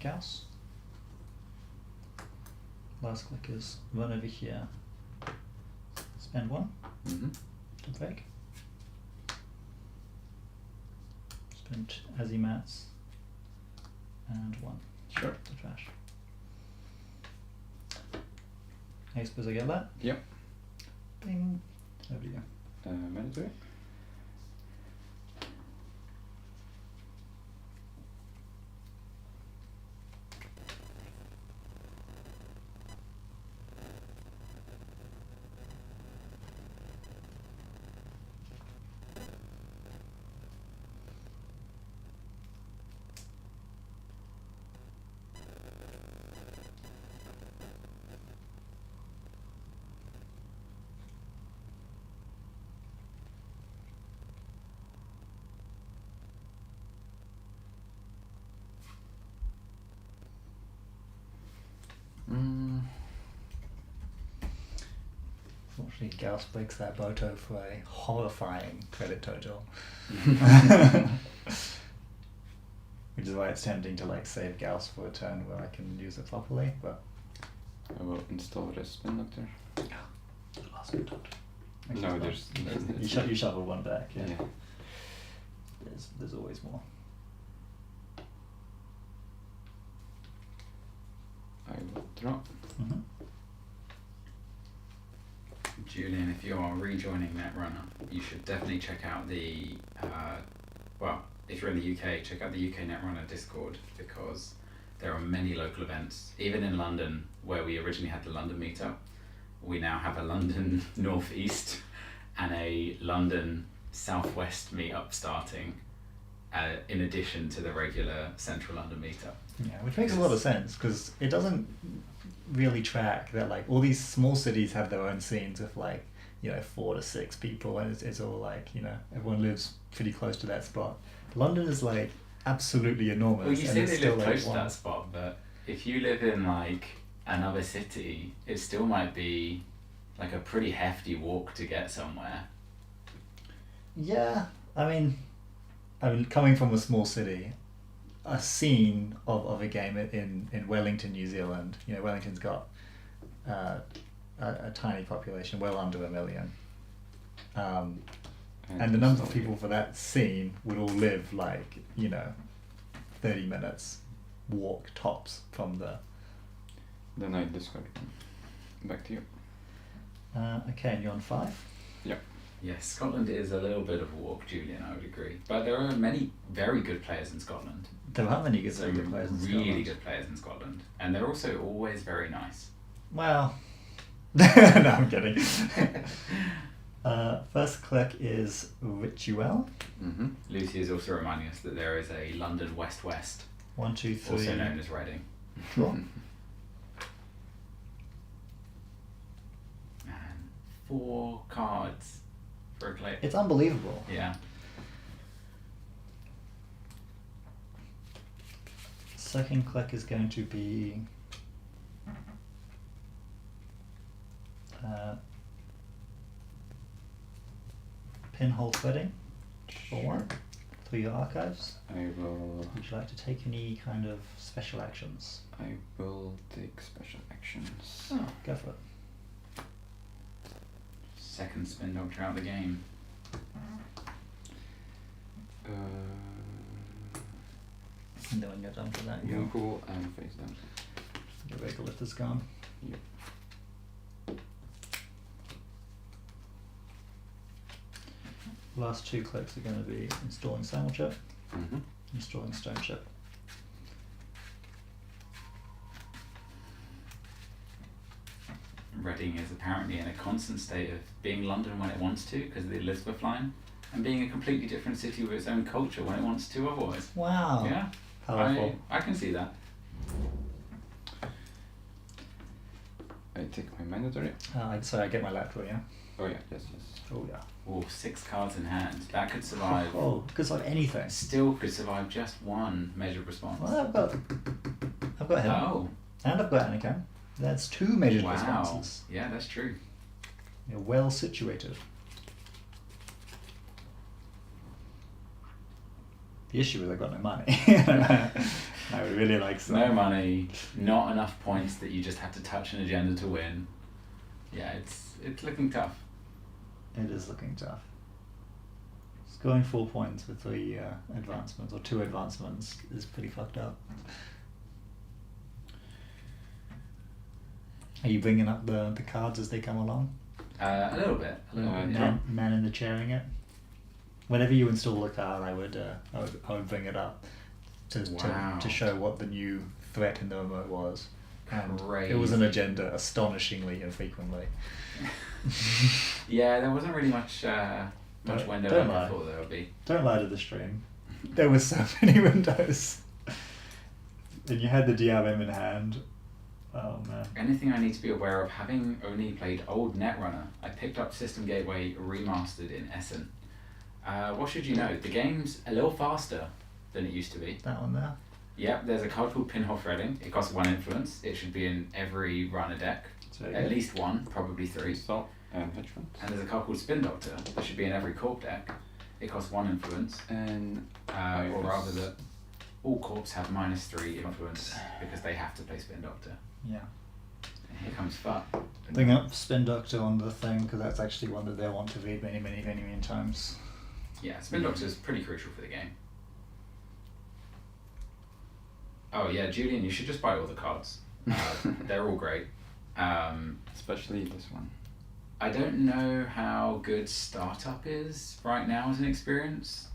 Speaker 1: Gauss. Last click is run over here. Spend 1
Speaker 3: Mm-hmm.
Speaker 1: to break. Spend Azimats and 1
Speaker 3: Sure.
Speaker 1: to trash. I suppose I get that?
Speaker 3: Yep.
Speaker 1: Bing. Over to you.
Speaker 3: Mandatory.
Speaker 1: Unfortunately, Gauss breaks that Boto for a horrifying credit total. Which is why it's tempting to like save Gauss for a turn where I can use it properly, but
Speaker 3: I will install a spin doctor.
Speaker 1: the last one don't. Actually,
Speaker 3: No,
Speaker 1: it's
Speaker 3: there's
Speaker 1: not. You shuffle one back, yeah.
Speaker 3: yeah.
Speaker 1: There's always more.
Speaker 3: I will draw.
Speaker 1: Mm-hmm.
Speaker 2: Julian, if you are rejoining Netrunner, you should definitely check out the, well, if you're in the UK, check out the UK Netrunner Discord, because there are many local events. Even in London, where we originally had the London meetup, we now have a London Northeast and a London Southwest meetup starting, in addition to the regular Central London meetup.
Speaker 1: Yeah, which makes a lot of sense because it doesn't really track that like all these small cities have their own scenes of like 4 to 6 people, and it's all like everyone lives pretty close to that spot. London is like absolutely enormous.
Speaker 2: Well, you
Speaker 1: and
Speaker 2: say
Speaker 1: it's
Speaker 2: they
Speaker 1: still
Speaker 2: live
Speaker 1: like
Speaker 2: close to that spot, but if you live in like another city, it still might be like a pretty hefty walk to get somewhere.
Speaker 1: Yeah, I mean, coming from a small city, a scene of a game in Wellington, New Zealand. Wellington's got a tiny population, well under 1 million. And the number of people for that scene would all live like 30 minutes walk tops from the
Speaker 3: Night Discord. Back to you.
Speaker 1: okay, and you're on 5?
Speaker 3: Yep.
Speaker 2: Yes, Scotland is a little bit of a walk, Julian, I would agree. But there are many very good players in Scotland.
Speaker 1: There are many good,
Speaker 2: Some
Speaker 1: very good players in
Speaker 2: really
Speaker 1: Scotland.
Speaker 2: good players in Scotland. And they're also always very nice.
Speaker 1: Well, no, I'm kidding. First click is Ritual.
Speaker 3: Mm-hmm.
Speaker 2: Lucy is also reminding us that there is a London West-West,
Speaker 1: 1, 2, 3.
Speaker 2: also known as Reading.
Speaker 1: Draw.
Speaker 2: And 4 cards for a click.
Speaker 1: It's unbelievable.
Speaker 2: Yeah.
Speaker 1: Second click is going to be pinhole threading for 1 through your archives.
Speaker 3: I will.
Speaker 1: Would you like to take any kind of special actions?
Speaker 3: I will take special actions.
Speaker 1: Oh, go for it.
Speaker 2: Second spin doctor out of the game.
Speaker 1: And then when you're done for that,
Speaker 3: Moon
Speaker 1: your
Speaker 3: pool and face down.
Speaker 1: regolith is gone.
Speaker 3: Yep.
Speaker 1: Last 2 clicks are going to be installing Simulchip,
Speaker 3: Mm-hmm.
Speaker 1: installing Stone Chip.
Speaker 2: Reading is apparently in a constant state of being London when it wants to because of the Elizabeth line, and being a completely different city with its own culture when it wants to otherwise.
Speaker 1: Wow.
Speaker 2: Yeah,
Speaker 1: Powerful.
Speaker 2: I can see that.
Speaker 3: I take my mandatory.
Speaker 1: Sorry, I get my lap draw, yeah?
Speaker 3: Oh yeah, yes.
Speaker 1: Oh, yeah.
Speaker 2: Oh, 6 cards in hand. That could survive.
Speaker 1: Oh, because of anything.
Speaker 2: Still could survive just 1 measured response.
Speaker 1: Well, I've got him.
Speaker 2: Oh,
Speaker 1: And I've got Anakin. That's 2 measured
Speaker 2: wow.
Speaker 1: responses.
Speaker 2: Yeah, that's true.
Speaker 1: You're well situated. The issue is I've got no money. I would really like some.
Speaker 2: No money, not enough points that you just have to touch an agenda to win. Yeah, it's looking tough.
Speaker 1: It is looking tough. Scoring 4 points with 3 advancements, or 2 advancements, is pretty fucked up. Are you bringing up the cards as they come along?
Speaker 2: A little bit. Yeah.
Speaker 1: Man in the chairing it. Whenever you install a card, I would bring it up to show what the new threat in the remote was. And it was an agenda astonishingly infrequently.
Speaker 2: Yeah, there wasn't really much window
Speaker 1: don't
Speaker 2: I
Speaker 1: lie.
Speaker 2: thought there would be.
Speaker 1: Don't lie to the stream. There were so many windows. And you had the DRM in hand. Oh man.
Speaker 2: Anything I need to be aware of, having only played old Netrunner, I picked up System Gateway Remastered in Essen. What should you know? The game's a little faster than it used to be.
Speaker 1: That one there.
Speaker 2: Yep, there's a card called Pinhole Threading. It costs 1 influence. It should be in every runner deck.
Speaker 1: It's very
Speaker 2: At
Speaker 1: good.
Speaker 2: least 1, probably 3.
Speaker 3: Stop. And hedge funds.
Speaker 2: And there's a card called Spin Doctor that should be in every Corp deck. It costs 1 influence.
Speaker 3: And
Speaker 2: Or rather that all Corps have -3 influence because they have to play Spin Doctor.
Speaker 1: Yeah.
Speaker 2: And here comes Fuck.
Speaker 1: Bring up Spin Doctor on the thing because that's actually one that they'll want to read many times.
Speaker 2: Yeah, Spin Doctor is pretty crucial for the game. Oh yeah, Julian, you should just buy all the cards. They're all great.
Speaker 3: especially this one.
Speaker 2: I don't know how good Startup is right now as an experience.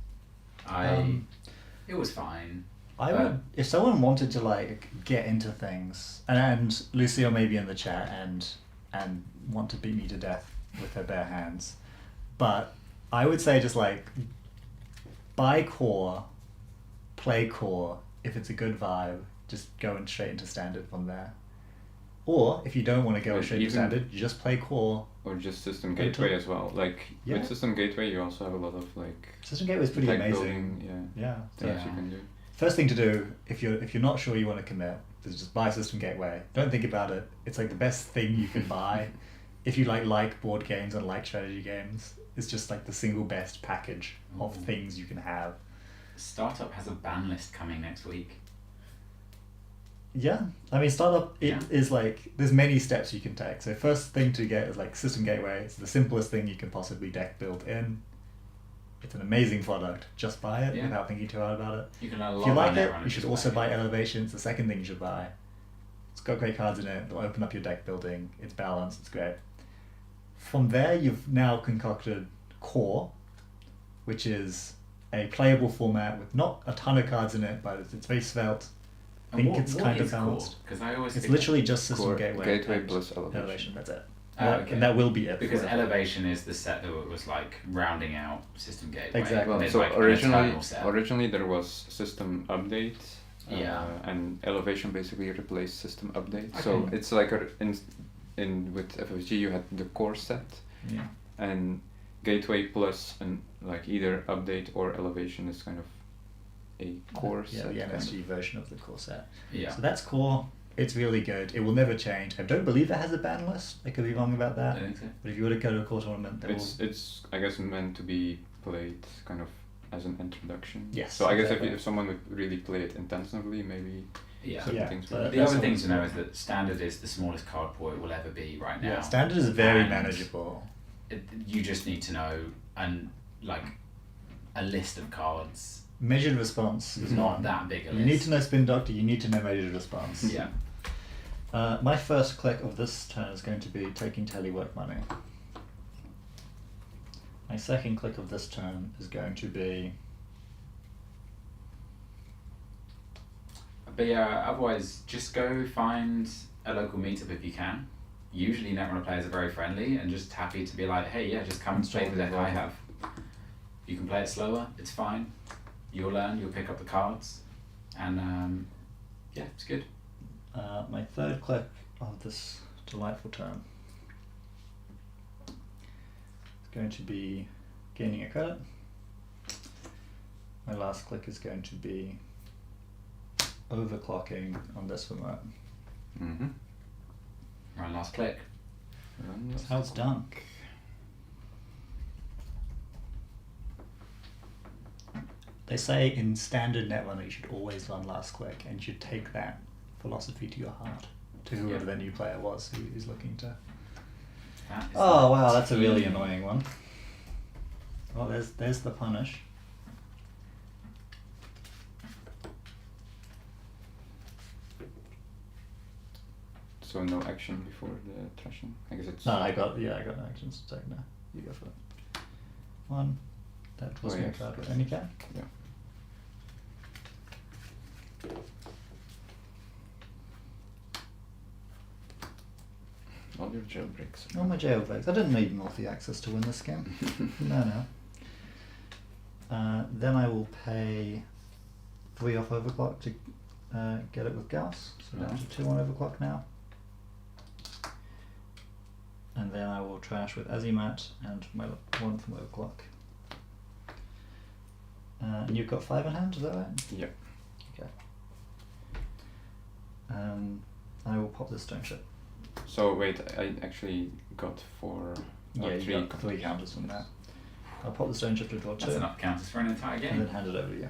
Speaker 2: It was fine.
Speaker 1: I would, if someone wanted to like get into things, and Lucio may be in the chat and want to beat me to death with her bare hands, but I would say just like buy core, play core. If it's a good vibe, just go straight into standard from there. Or if you don't want to go
Speaker 3: Or
Speaker 1: straight to
Speaker 3: even-
Speaker 1: standard, you just play core.
Speaker 3: Or just System
Speaker 1: Go to-
Speaker 3: Gateway as well. Like
Speaker 1: Yeah.
Speaker 3: with System Gateway, you also have a lot of like
Speaker 1: System Gateway is pretty
Speaker 3: deck
Speaker 1: amazing.
Speaker 3: building,
Speaker 1: Yeah. So
Speaker 3: things you can do.
Speaker 1: first thing to do if you're not sure you want to commit is just buy System Gateway. Don't think about it. It's like the best thing you can buy. If you like board games and like strategy games, it's just like the single best package of things you can have.
Speaker 2: Startup has a ban list coming next week.
Speaker 1: Yeah, I mean, startup
Speaker 2: Yeah.
Speaker 1: is like there's many steps you can take. So first thing to get is like System Gateway. It's the simplest thing you can possibly deck build in. It's an amazing product. Just buy it
Speaker 2: Yeah.
Speaker 1: without thinking too hard about it.
Speaker 2: You can learn a
Speaker 1: If
Speaker 2: lot
Speaker 1: you
Speaker 2: about
Speaker 1: like it,
Speaker 2: Netrunner
Speaker 1: you should
Speaker 2: just
Speaker 1: also buy
Speaker 2: buying it.
Speaker 1: Elevation. It's the second thing you should buy. It's got great cards in it. It'll open up your deck building. It's balanced. It's great. From there, you've now concocted Core, which is a playable format with not a ton of cards in it, but it's very svelte. I think it's kind of balanced.
Speaker 2: Because I always
Speaker 1: It's
Speaker 2: think
Speaker 1: literally just System
Speaker 3: Core,
Speaker 1: Gateway.
Speaker 3: Gateway
Speaker 1: and
Speaker 3: plus Elevation.
Speaker 1: That's it.
Speaker 2: Okay.
Speaker 1: And that will be it.
Speaker 2: because
Speaker 1: forever.
Speaker 2: Elevation is the set that was like rounding out System Gateway.
Speaker 1: Exactly.
Speaker 3: Well,
Speaker 2: It's
Speaker 3: so
Speaker 2: like an
Speaker 3: originally
Speaker 2: eternal set.
Speaker 3: there was System Update.
Speaker 2: Yeah.
Speaker 3: And Elevation basically replaced System Update. So
Speaker 2: Okay.
Speaker 3: it's like in with FFG you had the core set,
Speaker 1: Yeah.
Speaker 3: and Gateway plus and like either Update or Elevation is kind of a core
Speaker 1: Yeah,
Speaker 3: set.
Speaker 1: the
Speaker 3: kind of.
Speaker 1: NSG version of the core set.
Speaker 2: Yeah.
Speaker 1: So that's Core. It's really good. It will never change. I don't believe it has a ban list. I could be wrong about
Speaker 2: I
Speaker 1: that.
Speaker 2: think so.
Speaker 1: But if you were to go to a core tournament, there
Speaker 3: It's I guess meant to be played kind of as an introduction.
Speaker 1: Yes,
Speaker 3: So I guess
Speaker 1: exactly.
Speaker 3: if someone would really play it intensively, maybe
Speaker 2: Yeah.
Speaker 3: certain
Speaker 1: Yeah,
Speaker 3: things
Speaker 1: so
Speaker 3: would.
Speaker 2: The
Speaker 1: that's
Speaker 2: other
Speaker 1: what
Speaker 2: thing
Speaker 1: it's
Speaker 2: to know
Speaker 1: for.
Speaker 2: is that Standard is the smallest card pool it will ever be right now.
Speaker 1: yeah, standard is very
Speaker 2: And
Speaker 1: manageable.
Speaker 2: You just need to know like a list of cards.
Speaker 1: Measured response is
Speaker 2: Not
Speaker 1: one.
Speaker 2: that big a
Speaker 1: You
Speaker 2: list.
Speaker 1: need to know Spin Doctor. You need to know measured response.
Speaker 2: Yeah.
Speaker 1: My first click of this turn is going to be taking telework money. My second click of this turn is going to be
Speaker 2: But yeah, otherwise, just go find a local meetup if you can. Usually, Netrunner players are very friendly and just happy to be like, hey, yeah, just come and play the deck I have. You can play it slower, it's fine. You'll learn, you'll pick up the cards. And yeah, it's good.
Speaker 1: my third click of this delightful turn. It's going to be gaining a credit. My last click is going to be overclocking on this remote.
Speaker 3: Mm-hmm.
Speaker 2: Right, last click.
Speaker 1: That's how it's done. They say in standard Netrunner you should always run last click, and you should take that philosophy to your heart, to whoever the new player was who's looking to.
Speaker 2: That is
Speaker 1: Oh
Speaker 2: the
Speaker 1: wow, that's a really
Speaker 2: team.
Speaker 1: annoying one. Well, there's the punish.
Speaker 3: So no action before the thrashing. I guess it's.
Speaker 1: No, I got no actions to take now. You go for it. One. That was
Speaker 3: Oh,
Speaker 1: my
Speaker 3: yeah.
Speaker 1: card with any can.
Speaker 3: Yeah. All your jailbreaks.
Speaker 1: Oh, my jailbreaks. I didn't need multi-access to win this game. No. Then I will pay 3 off overclock to get it with Gauss. So down to 2 on overclock now. And then I will trash with Azimat and my 1 from overclock. And you've got 5 in hand, is that right?
Speaker 3: Yeah.
Speaker 1: Okay. I will pop this stone chip.
Speaker 3: So wait, I actually got 4 Or
Speaker 1: Yeah, you
Speaker 3: three
Speaker 1: got 3 counters from that. I'll pop the stone chip to draw 2.
Speaker 2: That's enough counters for an entire
Speaker 1: And
Speaker 2: game.
Speaker 1: then hand it over to you.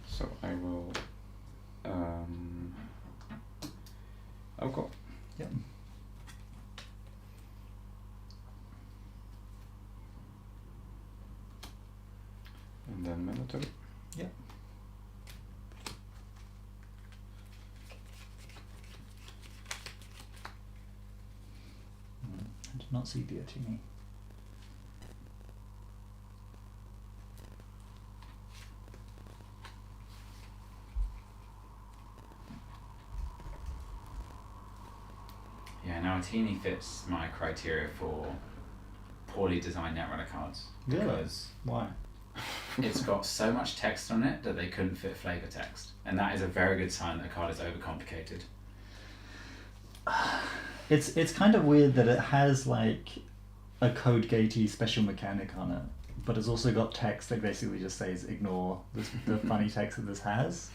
Speaker 3: So I will. I'll go.
Speaker 1: Yep.
Speaker 3: And then mandatory.
Speaker 1: Yep. I did not see the Atini.
Speaker 2: Yeah, now Atini fits my criteria for poorly designed Netrunner cards.
Speaker 1: Really?
Speaker 2: Because
Speaker 1: Why?
Speaker 2: it's got so much text on it that they couldn't fit flavor text. And that is a very good sign that a card is overcomplicated.
Speaker 1: It's kind of weird that it has like a code gatey special mechanic on it, but it's also got text that basically just says ignore the funny text that this has.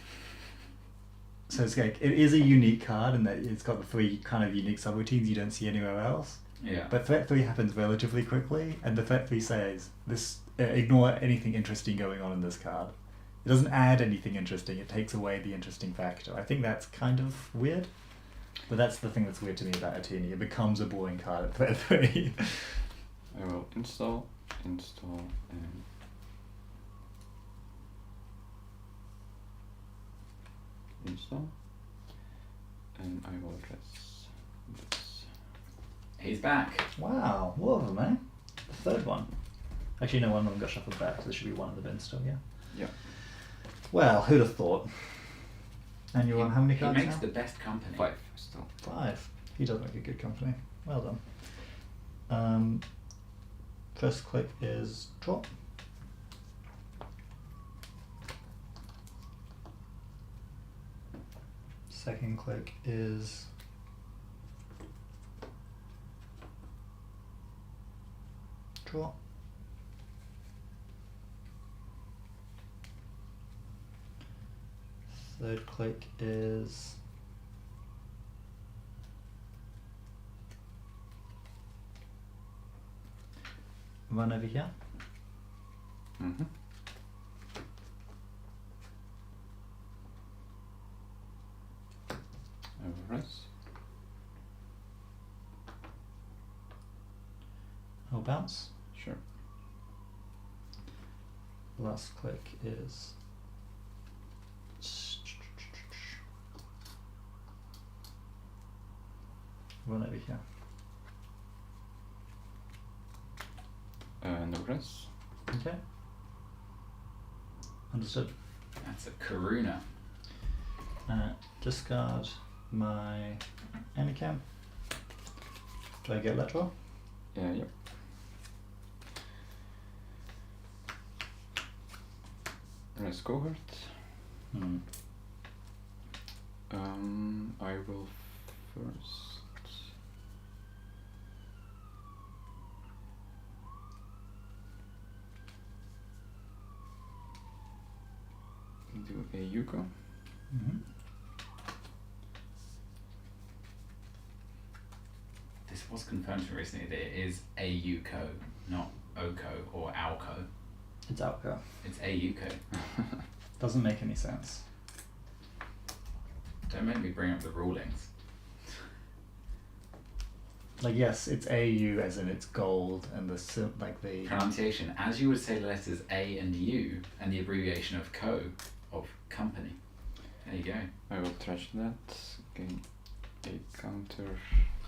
Speaker 1: So it's like it is a unique card in that it's got the 3 kind of unique subroutines you don't see anywhere else.
Speaker 2: Yeah.
Speaker 1: But threat 3 happens relatively quickly, and the threat 3 says this ignore anything interesting going on in this card. It doesn't add anything interesting, it takes away the interesting factor. I think that's kind of weird. But that's the thing that's weird to me about Atini. It becomes a boring card at threat 3.
Speaker 3: I will install, and install, and I will address this.
Speaker 2: He's back.
Speaker 1: Wow, what of them, eh? The 3rd one. Actually, no, one of them got shuffled back, so there should be one in the bin still, yeah?
Speaker 3: Yeah.
Speaker 1: Well, who'd have thought? And you're on how many
Speaker 2: He
Speaker 1: cards
Speaker 2: makes
Speaker 1: now?
Speaker 2: the best company.
Speaker 3: 5 still.
Speaker 1: 5. He does make a good company. Well done. First click is draw. Second click is draw. Third click is run over here.
Speaker 3: Mm-hmm. I will press.
Speaker 1: I'll bounce.
Speaker 3: Sure.
Speaker 1: Last click is run over here.
Speaker 3: No press.
Speaker 1: Okay. Understood.
Speaker 2: That's a Karuna.
Speaker 1: Discard my Anycam. Do I get that draw?
Speaker 3: Yeah, yep. Press cohort. I will first do a Yuko.
Speaker 2: This was confirmed to me recently that it is a Yuko, not Oko or Alco.
Speaker 1: It's Alco.
Speaker 2: It's a Yuko.
Speaker 1: Doesn't make any sense.
Speaker 2: Don't make me bring up the rulings.
Speaker 1: Like, yes, it's AU as in it's gold and the
Speaker 2: Pronunciation, as you would say the letters A and U and the abbreviation of co, of company. There you go.
Speaker 3: I will trash that, gain a counter,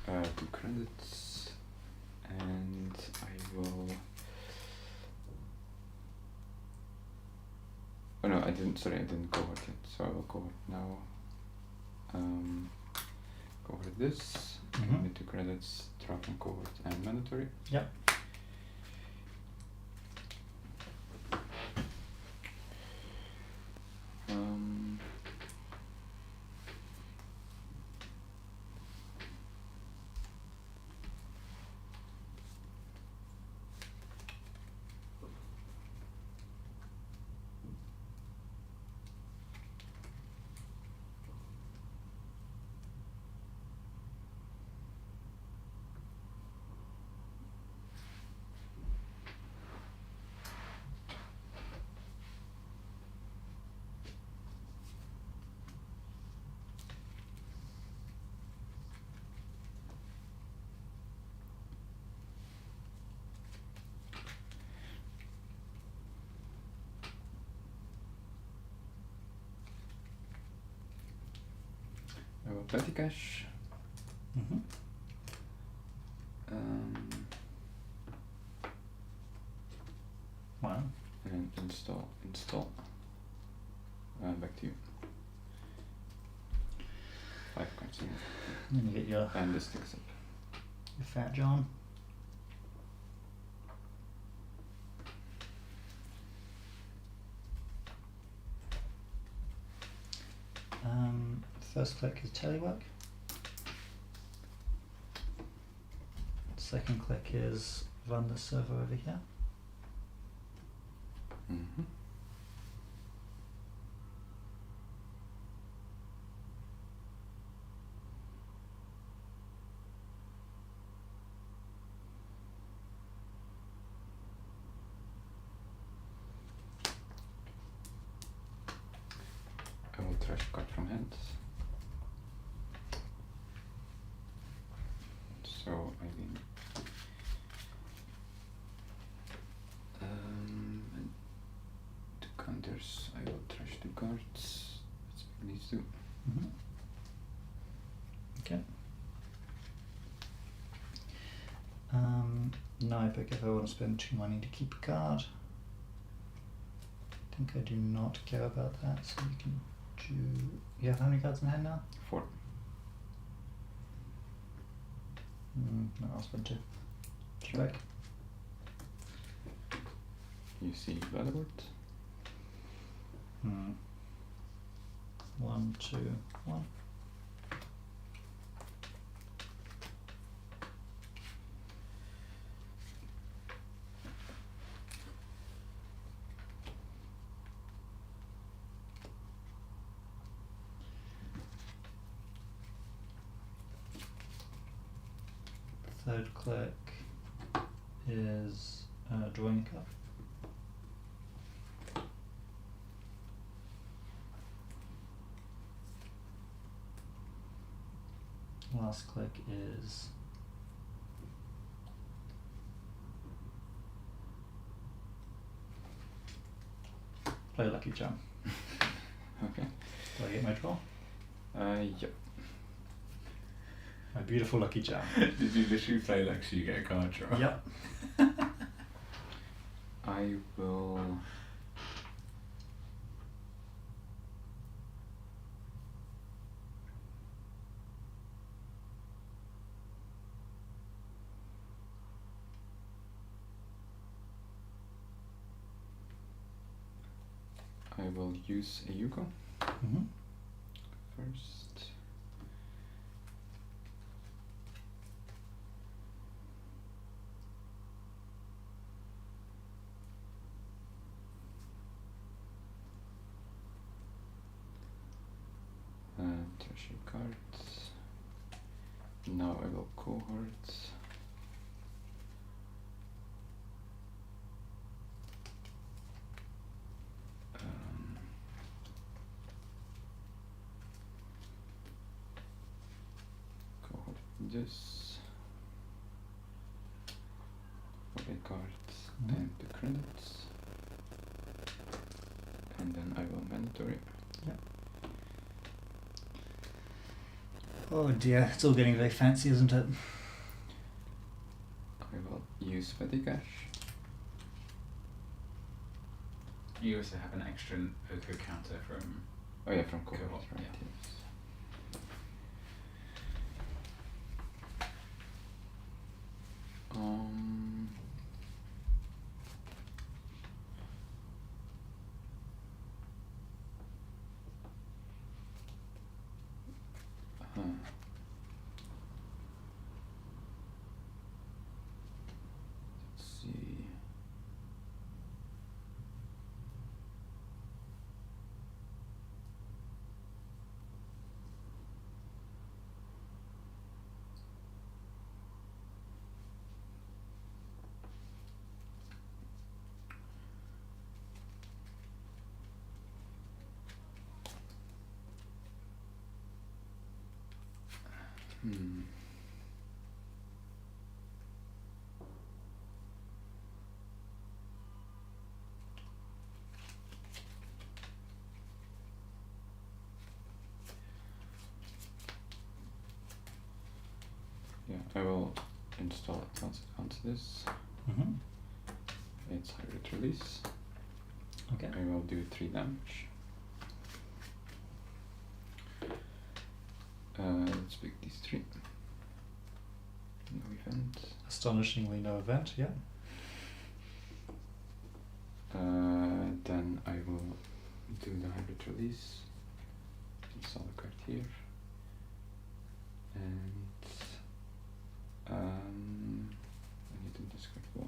Speaker 3: 2 credits, and I will... Oh no, I didn't cohort it, so I will cohort now. Cohort this, give me 2 credits, drop and cohort and mandatory.
Speaker 1: Yep.
Speaker 3: So petty cache.
Speaker 4: Mm-hmm. Wow.
Speaker 3: And install. Back to you. 5 coins.
Speaker 4: Then you get your
Speaker 3: And this sticks up.
Speaker 4: Fat John. First click is telework. Second click is run the server over here.
Speaker 3: Mm-hmm. I will trash card from hand. So I mean, and the counters, I will trash the cards. Let's pick these two.
Speaker 4: Mm-hmm. Okay. Now I pick if I want to spend 2 money to keep a card. I think I do not care about that, so you can do. You have how many cards in hand now?
Speaker 3: 4.
Speaker 4: No, I'll spend 2. Strike.
Speaker 3: You see Bloodboard.
Speaker 4: 1, 2, 1. Third click is drawing a card. Last click is play Lucky Charm.
Speaker 3: Okay.
Speaker 4: Do I get my draw?
Speaker 3: Yep.
Speaker 4: My beautiful Lucky Charm.
Speaker 2: Did you literally play like so you get a card draw?
Speaker 4: Yep.
Speaker 3: I will. I will use a Yuko
Speaker 4: Mm-hmm.
Speaker 3: first. Treasure cards. Now I will cohort. Cohort this. For a card and the credits. And then I will mandatory.
Speaker 4: Oh dear, it's all getting very fancy, isn't it?
Speaker 3: I will use petty cash.
Speaker 2: You also have an extra Oko counter from.
Speaker 3: Oh yeah, from cohort,
Speaker 2: Cohort,
Speaker 3: right?
Speaker 2: yeah.
Speaker 3: Yes. Huh. Let's see. Hmm. Yeah, I will install it onto this.
Speaker 4: Mm-hmm.
Speaker 3: It's high rate release.
Speaker 4: Okay.
Speaker 3: I will do 3 damage. Let's pick these 3. No event.
Speaker 4: Astonishingly no event, yeah.
Speaker 3: Then I will do the hybrid release. Install a card here. And I need to discard 1.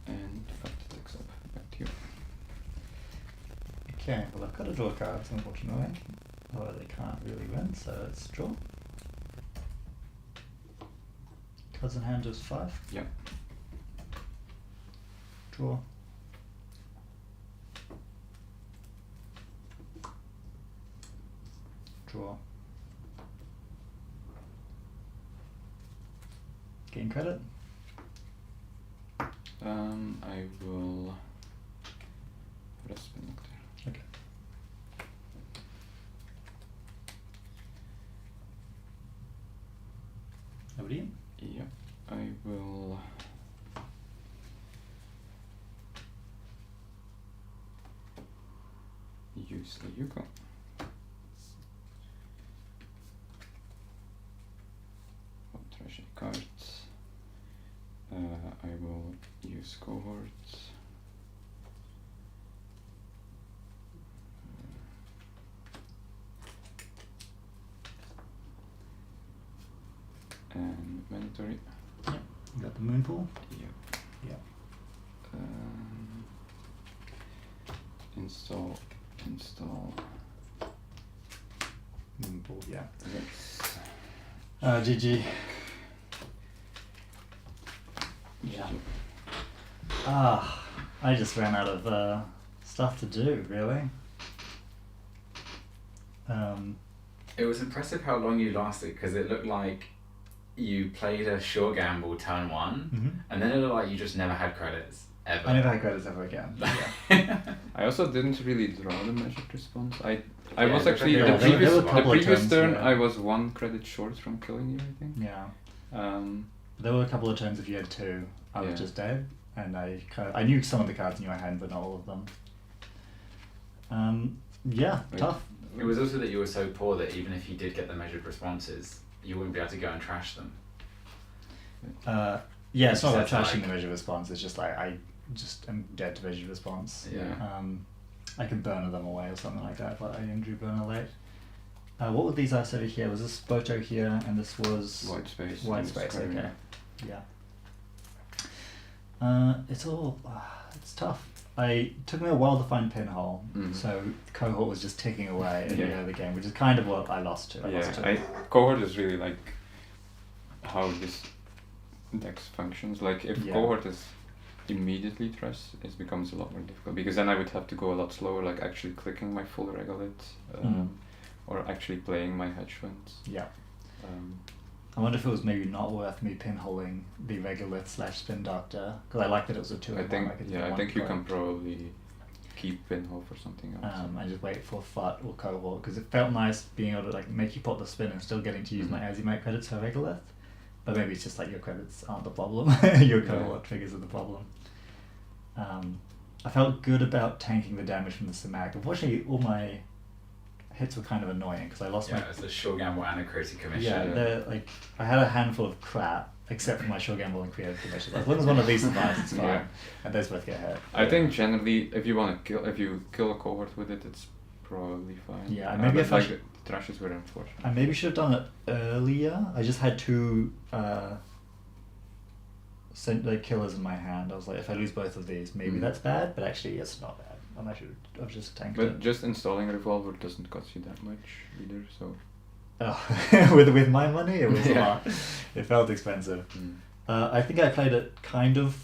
Speaker 3: And cut the text up back to you.
Speaker 4: Okay, well I've got to draw cards, unfortunately. Oh, they can't really win, so let's draw. Cards in hand is 5.
Speaker 3: Yeah.
Speaker 4: Draw. Draw. Gain credit.
Speaker 3: I will put a spin lock there.
Speaker 4: Okay. Nobody in?
Speaker 3: Yeah, I will use the Yuko. I'll trash a card. I will use cohort. And mandatory.
Speaker 4: Yep. You got the moon pool?
Speaker 3: Yep.
Speaker 4: Yep.
Speaker 3: Install.
Speaker 4: Moon pool, yeah.
Speaker 3: Yes.
Speaker 4: GG. Yeah. I just ran out of stuff to do, really.
Speaker 2: It was impressive how long you lasted because it looked like you played a sure gamble turn 1, and then it looked like you just never had credits ever.
Speaker 4: I never had credits ever again. Yeah.
Speaker 3: I also didn't really draw the measured response. I
Speaker 2: Yeah,
Speaker 3: was
Speaker 2: there
Speaker 3: actually
Speaker 2: were-
Speaker 3: the
Speaker 2: there
Speaker 3: previous
Speaker 2: were a
Speaker 3: the
Speaker 4: couple of
Speaker 3: previous
Speaker 4: turns,
Speaker 3: turn
Speaker 4: yeah.
Speaker 3: I was 1 credit short from killing you, I think.
Speaker 4: Yeah.
Speaker 3: Um,
Speaker 4: There were a couple of turns if you had 2, I was
Speaker 3: Yeah.
Speaker 4: just dead, and I knew some of the cards in my hand, but not all of them. Yeah,
Speaker 3: Right.
Speaker 4: tough.
Speaker 2: It was also that you were so poor that even if you did get the measured responses, you wouldn't be able to go and trash them.
Speaker 4: Yeah, it's not about
Speaker 2: That's
Speaker 4: trashing
Speaker 2: like-
Speaker 4: the measured response. It's just like I just am dead to measured response.
Speaker 2: Yeah.
Speaker 4: I can burner them away or something like that, but I injury burner late. What were these I said here? Was this photo here, and this was
Speaker 3: white space.
Speaker 4: white
Speaker 3: and
Speaker 4: space.
Speaker 3: square.
Speaker 4: Okay, yeah. It's all it's tough. It took me a while to find pinhole, so cohort was just ticking away at the end of the game, which is kind of what I lost to.
Speaker 3: Cohort is really like how this dex functions. Like if cohort is immediately trashed, it becomes a lot more difficult because then I would have to go a lot slower, like actually clicking my full regolith, or actually playing my hedge funds.
Speaker 4: Yeah. I wonder if it was maybe not worth me pinholing the regolith / spin doctor, because I like that it was a 2
Speaker 3: I think
Speaker 4: one.
Speaker 3: I think you can probably keep pinhole for something else.
Speaker 4: And just wait for FUT or cohort, because it felt nice being able to like make you pop the spin and still getting to use my Azimite credits for regolith. But maybe it's just like your credits aren't the problem, your cohort figures are the problem. I felt good about tanking the damage from the Simac. Unfortunately, all my hits were kind of annoying because I lost my...
Speaker 2: Yeah, it's a sure gamble and a crazy commission.
Speaker 4: Yeah, they're like I had a handful of crap, except for my sure gamble and creative commission. As long as one of these survives, it's fine.
Speaker 3: Yeah.
Speaker 4: And those both get hit.
Speaker 3: I think generally, if you kill a cohort with it, it's probably fine.
Speaker 4: Yeah, and maybe
Speaker 3: but
Speaker 4: if I
Speaker 3: like
Speaker 4: should-
Speaker 3: the trashes were unfortunate.
Speaker 4: I maybe should have done it earlier. I just had 2 killers in my hand. I was like, if I lose both of these, maybe that's bad, but actually it's not bad. I should have just tanked
Speaker 3: But
Speaker 4: it.
Speaker 3: just installing a revolver doesn't cost you that much either, so...
Speaker 4: Oh, with my money, it was a lot. It felt expensive. I think I played it kind of...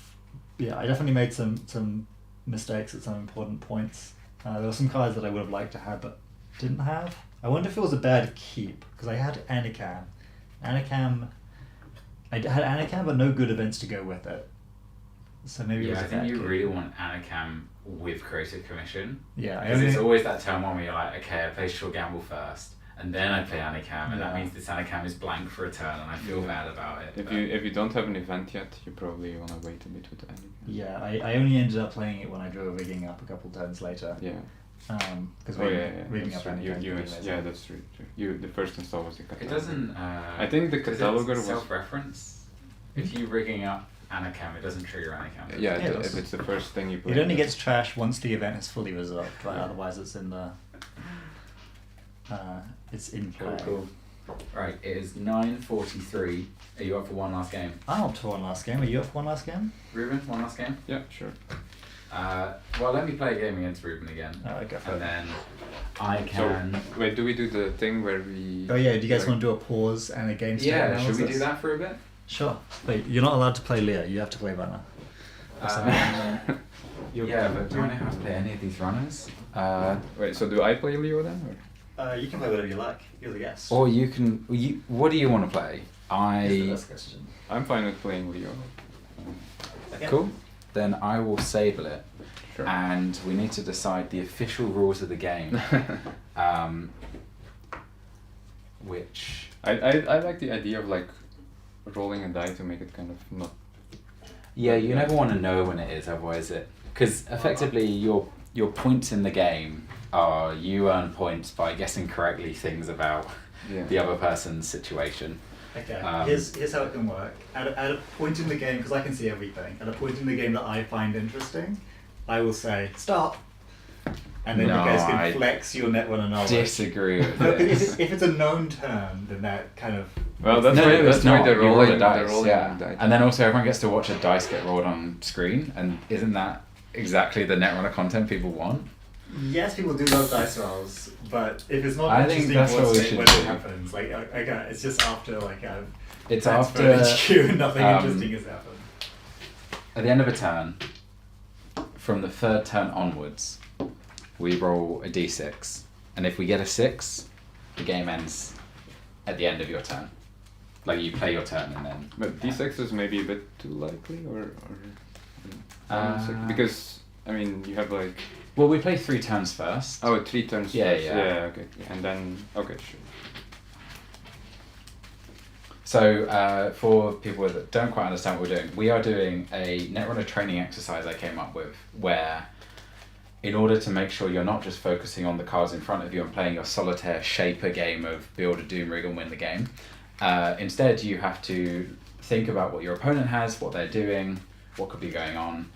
Speaker 4: Yeah, I definitely made some mistakes at some important points. There were some cards that I would have liked to have, but didn't have. I wonder if it was a bad keep, because I had Anacam. I had Anacam, but no good events to go with it. So maybe it
Speaker 2: Yeah,
Speaker 4: was
Speaker 2: I think you
Speaker 4: Deku.
Speaker 2: really want Anacam with Creative Commission.
Speaker 4: Yeah, I
Speaker 2: Because
Speaker 4: only,
Speaker 2: it's always that turn one where you're like, okay, I play Short Gamble first, and then I play Anacam, and that
Speaker 4: Yeah.
Speaker 2: means this Anacam is blank for a turn, and I feel bad about it.
Speaker 3: If you don't have an event yet, you probably want to wait a bit with the ending.
Speaker 4: yeah, I only ended up playing it when I drew a rigging up a couple turns later.
Speaker 3: Yeah.
Speaker 4: Because rigging
Speaker 3: that's
Speaker 4: up
Speaker 3: true.
Speaker 4: any turn could be
Speaker 3: Yeah, that's true. The first install was the cataloger.
Speaker 2: It doesn't.
Speaker 3: I think the
Speaker 2: because
Speaker 3: cataloger
Speaker 2: it's
Speaker 3: was.
Speaker 2: self-reference. If you rigging up Anacam, it doesn't trigger Anacam.
Speaker 3: Yeah,
Speaker 4: Yeah, it does.
Speaker 3: if it's the first thing you play.
Speaker 4: It only gets trashed once the event is fully resolved, right?
Speaker 3: Yeah.
Speaker 4: Otherwise, it's in the. It's in play.
Speaker 2: Cool. Right, it is 9:43. Are you up for one last game?
Speaker 4: I'm up to one last game. Are you up for one last game?
Speaker 2: Ruben, one last game?
Speaker 3: Yeah, sure.
Speaker 2: Well, let me play a game against Ruben again.
Speaker 4: Oh, go for
Speaker 2: And
Speaker 4: it.
Speaker 2: then I can.
Speaker 3: So, wait, do we do the thing where we...
Speaker 4: Oh yeah, do you guys
Speaker 3: like-
Speaker 4: want to do a pause and a game state
Speaker 2: Yeah,
Speaker 4: analysis?
Speaker 2: should we do that for a bit?
Speaker 4: Sure. Wait, you're not allowed to play Leo. You have to play Vanna.
Speaker 2: Yeah, but do I know how to play any of these runners?
Speaker 3: Wait, so do I play Leo then? Or?
Speaker 1: You can play whatever you like. You're the guest.
Speaker 2: Or you can. What do you want to play?
Speaker 1: Is the first question.
Speaker 3: I'm fine with playing Leo.
Speaker 1: Okay.
Speaker 2: Cool. Then I will sable it,
Speaker 3: Sure.
Speaker 2: and we need to decide the official rules of the game. Which.
Speaker 3: I like the idea of like rolling a die to make it kind of not...
Speaker 2: Yeah, you never want to know when it is, otherwise it. Because effectively, your points in the game are you earn points by guessing correctly things about
Speaker 3: Yeah.
Speaker 2: the other person's situation.
Speaker 1: Okay, here's how it can work. At a point in the game, because I can see everything, at a point in the game that I find interesting, I will say, stop! And then
Speaker 2: No,
Speaker 1: you guys can
Speaker 2: I
Speaker 1: flex your Netrunner knowledge.
Speaker 2: Disagree with
Speaker 1: No, but
Speaker 2: this.
Speaker 1: if it's a known turn, then that kind of...
Speaker 3: Well, that's
Speaker 2: No,
Speaker 3: why,
Speaker 2: it's
Speaker 3: that's why
Speaker 2: not.
Speaker 3: the
Speaker 2: You roll
Speaker 3: rolling,
Speaker 2: a dice,
Speaker 3: the rolling
Speaker 2: yeah.
Speaker 3: die.
Speaker 2: And then also everyone gets to watch a dice get rolled on screen, and isn't that exactly the Netrunner content people want?
Speaker 1: Yes, people do love dice rolls, but if it's not
Speaker 2: I think
Speaker 1: interesting
Speaker 2: that's
Speaker 1: to
Speaker 2: what we
Speaker 1: watch
Speaker 2: should
Speaker 1: when
Speaker 2: do.
Speaker 1: it happens, like, okay, it's just after, like, I've
Speaker 2: It's
Speaker 1: transferred
Speaker 2: after
Speaker 1: HQ and nothing interesting has happened.
Speaker 2: at the end of a turn, from the third turn onwards, we roll a d6, and if we get a 6, the game ends at the end of your turn. Like you play your turn and then.
Speaker 3: But D6 is maybe a bit too likely, or
Speaker 2: Uh,
Speaker 3: because I mean you have like
Speaker 2: Well, we play 3 turns first.
Speaker 3: 3 turns.
Speaker 2: Yeah,
Speaker 3: first.
Speaker 2: yeah.
Speaker 3: Okay, and then okay, sure.
Speaker 2: So, for people that don't quite understand what we're doing, we are doing a Netrunner training exercise I came up with, where in order to make sure you're not just focusing on the cards in front of you and playing your solitaire shaper game of build a doom rig and win the game, instead you have to think about what your opponent has, what they're doing, what could be going on.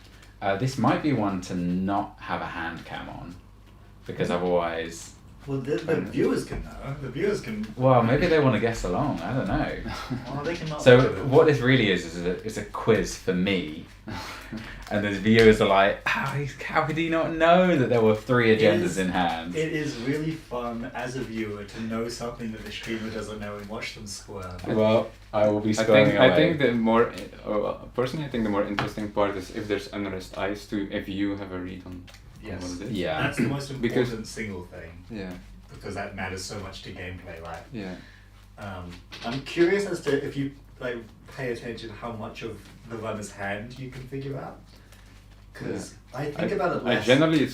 Speaker 2: This might be one to not have a hand cam on, because otherwise...
Speaker 1: Well, the viewers can know. The viewers can...
Speaker 2: Well, maybe they want to guess along, I don't know.
Speaker 1: Well, they can not
Speaker 2: So
Speaker 1: look at it.
Speaker 2: what this really is it's a quiz for me, and the viewers are like, how could he not know that there were 3 agendas in hand?
Speaker 1: It is really fun as a viewer to know something that the streamer doesn't know and watch them squirm.
Speaker 2: Well, I will be squirming
Speaker 3: I
Speaker 2: away.
Speaker 3: think the more personally, I think the more interesting part is if there's unrest eyes too. If you have a read on
Speaker 1: Yes.
Speaker 3: what it is.
Speaker 2: Yeah.
Speaker 1: That's the most
Speaker 3: Because-
Speaker 1: important single thing,
Speaker 3: Yeah.
Speaker 1: because that matters so much to gameplay, right?
Speaker 3: Yeah.
Speaker 1: I'm curious as to if you like pay attention how much of the runner's hand you can figure out. Because I think about it less.
Speaker 3: Generally,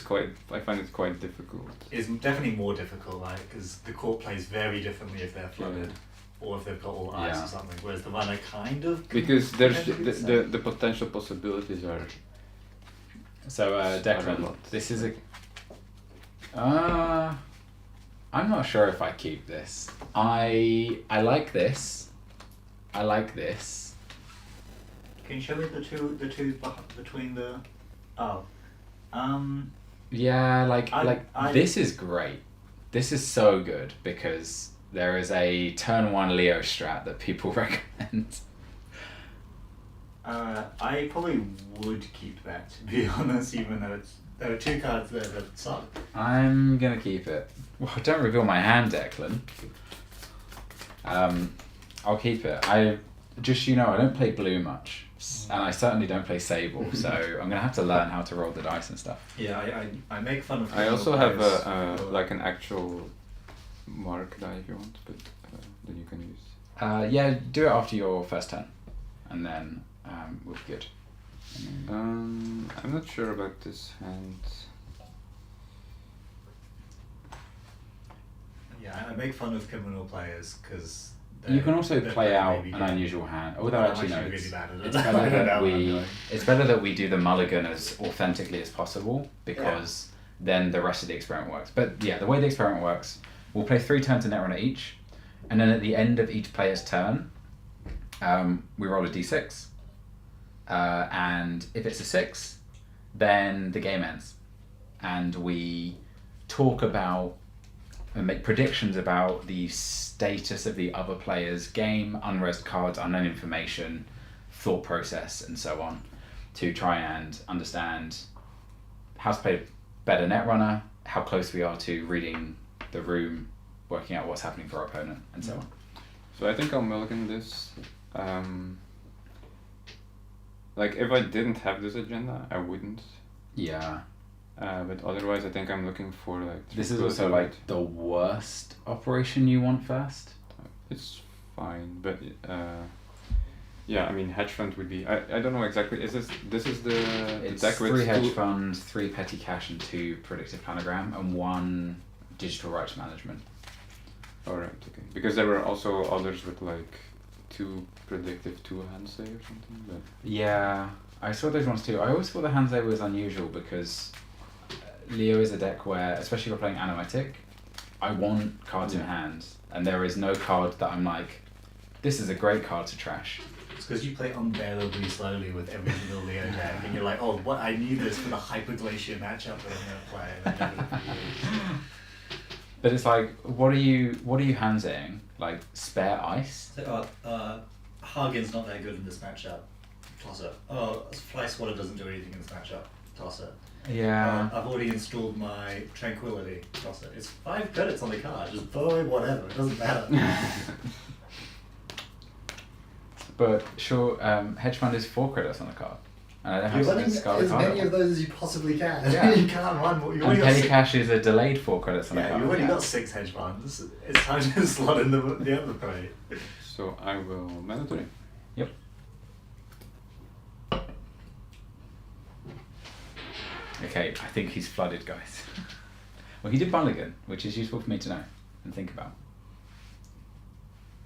Speaker 3: I find it quite difficult.
Speaker 1: It's definitely more difficult, right? Because the court plays very differently if they're flooded, or if they've got all eyes
Speaker 2: Yeah.
Speaker 1: or something. Whereas the runner kind of. can
Speaker 3: Because there's
Speaker 1: potentially
Speaker 3: the potential possibilities are.
Speaker 2: So,
Speaker 3: I don't
Speaker 2: Declan,
Speaker 3: know.
Speaker 2: this is a... I'm not sure if I keep this. I like this. I like this.
Speaker 1: Can you show me the two between the? Oh,
Speaker 2: Yeah,
Speaker 1: I-
Speaker 2: this is great. This is so good because there is a turn 1 Leo strat that people recommend.
Speaker 1: I probably would keep that, to be honest, even though there are 2 cards there that suck.
Speaker 2: I'm gonna keep it. Well, don't reveal my hand, Declan. I'll keep it. I don't play blue much, and I certainly don't play sable, so I'm gonna have to learn how to roll the dice and stuff.
Speaker 1: Yeah, I make fun of.
Speaker 3: I also
Speaker 1: criminal
Speaker 3: have
Speaker 1: players.
Speaker 3: like an actual mark die if you want, but then you can use.
Speaker 2: Yeah, do it after your first turn, and then we'll be good.
Speaker 3: I'm not sure about this hand.
Speaker 1: Yeah, I make fun of criminal players because
Speaker 2: You can also play out an unusual hand, although actually no,
Speaker 1: really
Speaker 2: it's,
Speaker 1: bad at it.
Speaker 2: it's
Speaker 1: I
Speaker 2: better
Speaker 1: don't
Speaker 2: that
Speaker 1: know what I'm
Speaker 2: we
Speaker 1: doing.
Speaker 2: it's better that we do the mulligan as authentically as possible because then the rest of the experiment works. But yeah, the way the experiment works, we'll play 3 turns of Netrunner each, and then at the end of each player's turn, we roll a d6, and if it's a 6, then the game ends, and we talk about and make predictions about the status of the other player's game, unread cards, unknown information, thought process, and so on, to try and understand how to play better Netrunner, how close we are to reading the room, working out what's happening for our opponent, and so on.
Speaker 3: So I think I'll mulligan this. Like if I didn't have this agenda, I wouldn't.
Speaker 2: Yeah.
Speaker 3: But otherwise, I think I'm looking for like.
Speaker 2: This is also like the worst operation you want first.
Speaker 3: It's fine, but yeah, I mean hedge fund would be. I don't know exactly. Is this is the
Speaker 2: It's
Speaker 3: deck with
Speaker 2: 3 hedge
Speaker 3: two-
Speaker 2: funds, 3 petty cash, and 2 predictive planogram, and 1 digital rights management.
Speaker 3: All right, okay. Because there were also others with like 2 predictive 2 hand say or something. But
Speaker 2: Yeah, I saw those ones too. I always thought the hand save was unusual because Leo is a deck where, especially if we're playing Anoetic, I want cards in
Speaker 3: Yeah.
Speaker 2: hand, and there is no card that I'm like, this is a great card to trash.
Speaker 1: It's because you play unbearably slowly with every single Leo deck, and you're like, oh, what? I need this for the Hyperglacier matchup that I'm gonna play. And I never do.
Speaker 2: But it's like, what are you hand saying? Like spare ice?
Speaker 1: So, Hagen's not very good in this matchup. Toss it. Oh, Fly Swatter doesn't do anything in this matchup. Toss it.
Speaker 2: Yeah.
Speaker 1: I've already installed my Tranquility. Toss it. It's 5 credits on the card. Just throw it, whatever. It doesn't matter.
Speaker 2: But sure, hedge fund is 4 credits on the card, and I don't
Speaker 1: You're
Speaker 2: have to
Speaker 1: running
Speaker 2: discard a
Speaker 1: as
Speaker 2: card.
Speaker 1: many of those as you possibly can.
Speaker 2: Yeah.
Speaker 1: You can't run more. You
Speaker 2: And
Speaker 1: already got
Speaker 2: petty
Speaker 1: 6.
Speaker 2: cash is a delayed 4 credits on the
Speaker 1: Yeah,
Speaker 2: card.
Speaker 1: you've already got 6 hedge funds. It's time to slot in the other prey.
Speaker 3: so I will mandatory.
Speaker 2: Yep. Okay, I think he's flooded, guys. Well, he did mulligan, which is useful for me to know and think about.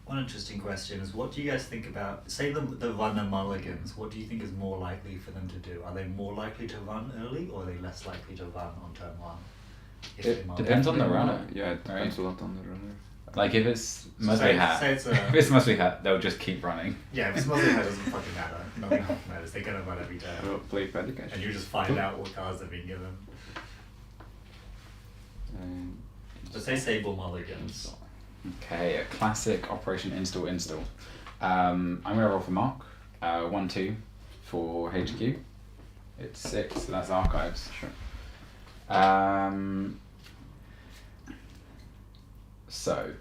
Speaker 1: One interesting question is, what do you guys think about, say the runner mulligans, what do you think is more likely for them to do? Are they more likely to run early, or are they less likely to run on turn 1? If
Speaker 2: It
Speaker 1: they mulligan?
Speaker 2: depends on the runner.
Speaker 3: Yeah, it depends
Speaker 2: right?
Speaker 3: a lot on the runner.
Speaker 2: Like if it's
Speaker 1: Say-
Speaker 2: Musly Hat,
Speaker 1: say it's a-
Speaker 2: if it's Musly Hat, they'll just keep running.
Speaker 1: Yeah, if it's Muslim, it doesn't fucking matter. Nothing matters. They're gonna run every
Speaker 3: I will
Speaker 1: turn.
Speaker 3: play petty cash.
Speaker 1: And you just find out what cards they're being given.
Speaker 3: And
Speaker 1: So say Sable mulligans.
Speaker 2: Okay, a classic Operation Install. I'm gonna roll for Mark. 1-2 for HQ. It's 6, so that's archives.
Speaker 3: Sure.
Speaker 2: So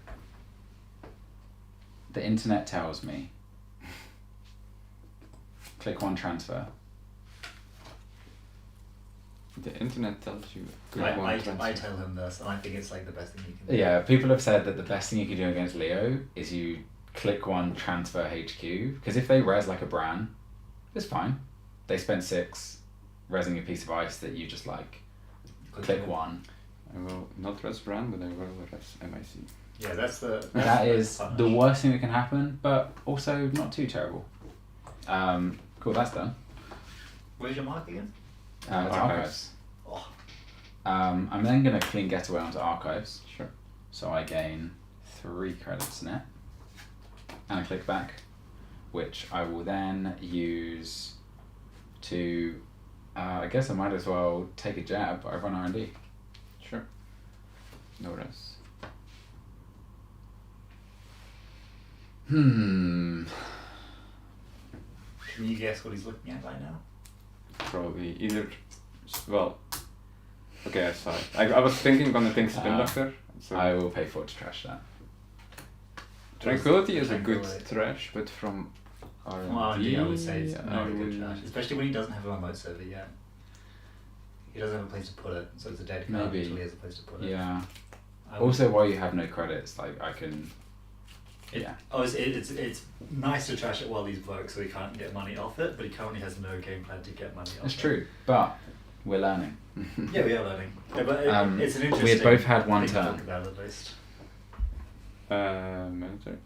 Speaker 2: the internet tells me click 1 transfer.
Speaker 3: The internet tells you.
Speaker 1: I tell him this, and I think it's like the best thing you can do.
Speaker 2: Yeah, people have said that the best thing you can do against Leo is you click 1 transfer HQ, because if they res like a Bran, it's fine. They spent 6 resing a piece of ice that you just like click 1.
Speaker 3: I will not res brand, but I will res MIC.
Speaker 1: Yeah, that's the.
Speaker 2: That is
Speaker 1: punish.
Speaker 2: the worst thing that can happen, but also not too terrible. Cool, that's done.
Speaker 1: Where's your mark again?
Speaker 2: It's
Speaker 3: Archives.
Speaker 2: archives.
Speaker 1: Oh,
Speaker 2: I'm then going to clean getaway onto archives,
Speaker 3: Sure.
Speaker 2: so I gain 3 credits net, and I click back, which I will then use to. I guess I might as well take a jab over on R&D.
Speaker 3: Sure. No res.
Speaker 2: Hmm.
Speaker 1: can you guess what he's looking at right now?
Speaker 3: Probably either. Well. Okay, I saw it. I was thinking on the thing spin doctor. So
Speaker 2: I will pay 4 to trash that.
Speaker 3: Tranquility is a good
Speaker 1: Tranquility.
Speaker 3: trash, but from R&D,
Speaker 1: Well, I would say it's
Speaker 3: I
Speaker 1: not a good
Speaker 3: would-
Speaker 1: trash, especially when he doesn't have a remote server yet. He doesn't have a place to put it, so it's a dead card
Speaker 2: Maybe.
Speaker 1: until he has a place to put it.
Speaker 2: Yeah.
Speaker 1: I would-
Speaker 2: Also, while you have no credits, like I can Yeah.
Speaker 1: Obviously, it's nice to trash it while he's broke, so he can't get money off it. But he currently has no game plan to get money off it.
Speaker 2: It's true, but we're learning.
Speaker 1: Yeah, we are learning. Yeah, but it's an interesting.
Speaker 2: We had both had one
Speaker 1: thing to
Speaker 2: turn.
Speaker 1: talk about at least.
Speaker 3: Military.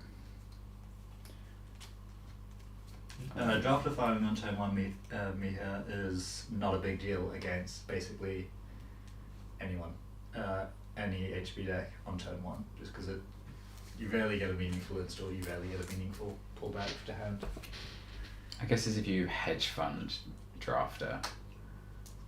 Speaker 1: Draft firing on turn one Miha is not a big deal against basically anyone, any HP deck on turn one, just because you rarely get a meaningful install, you rarely get a meaningful pullback to hand.
Speaker 2: I guess as if you hedge fund drafter,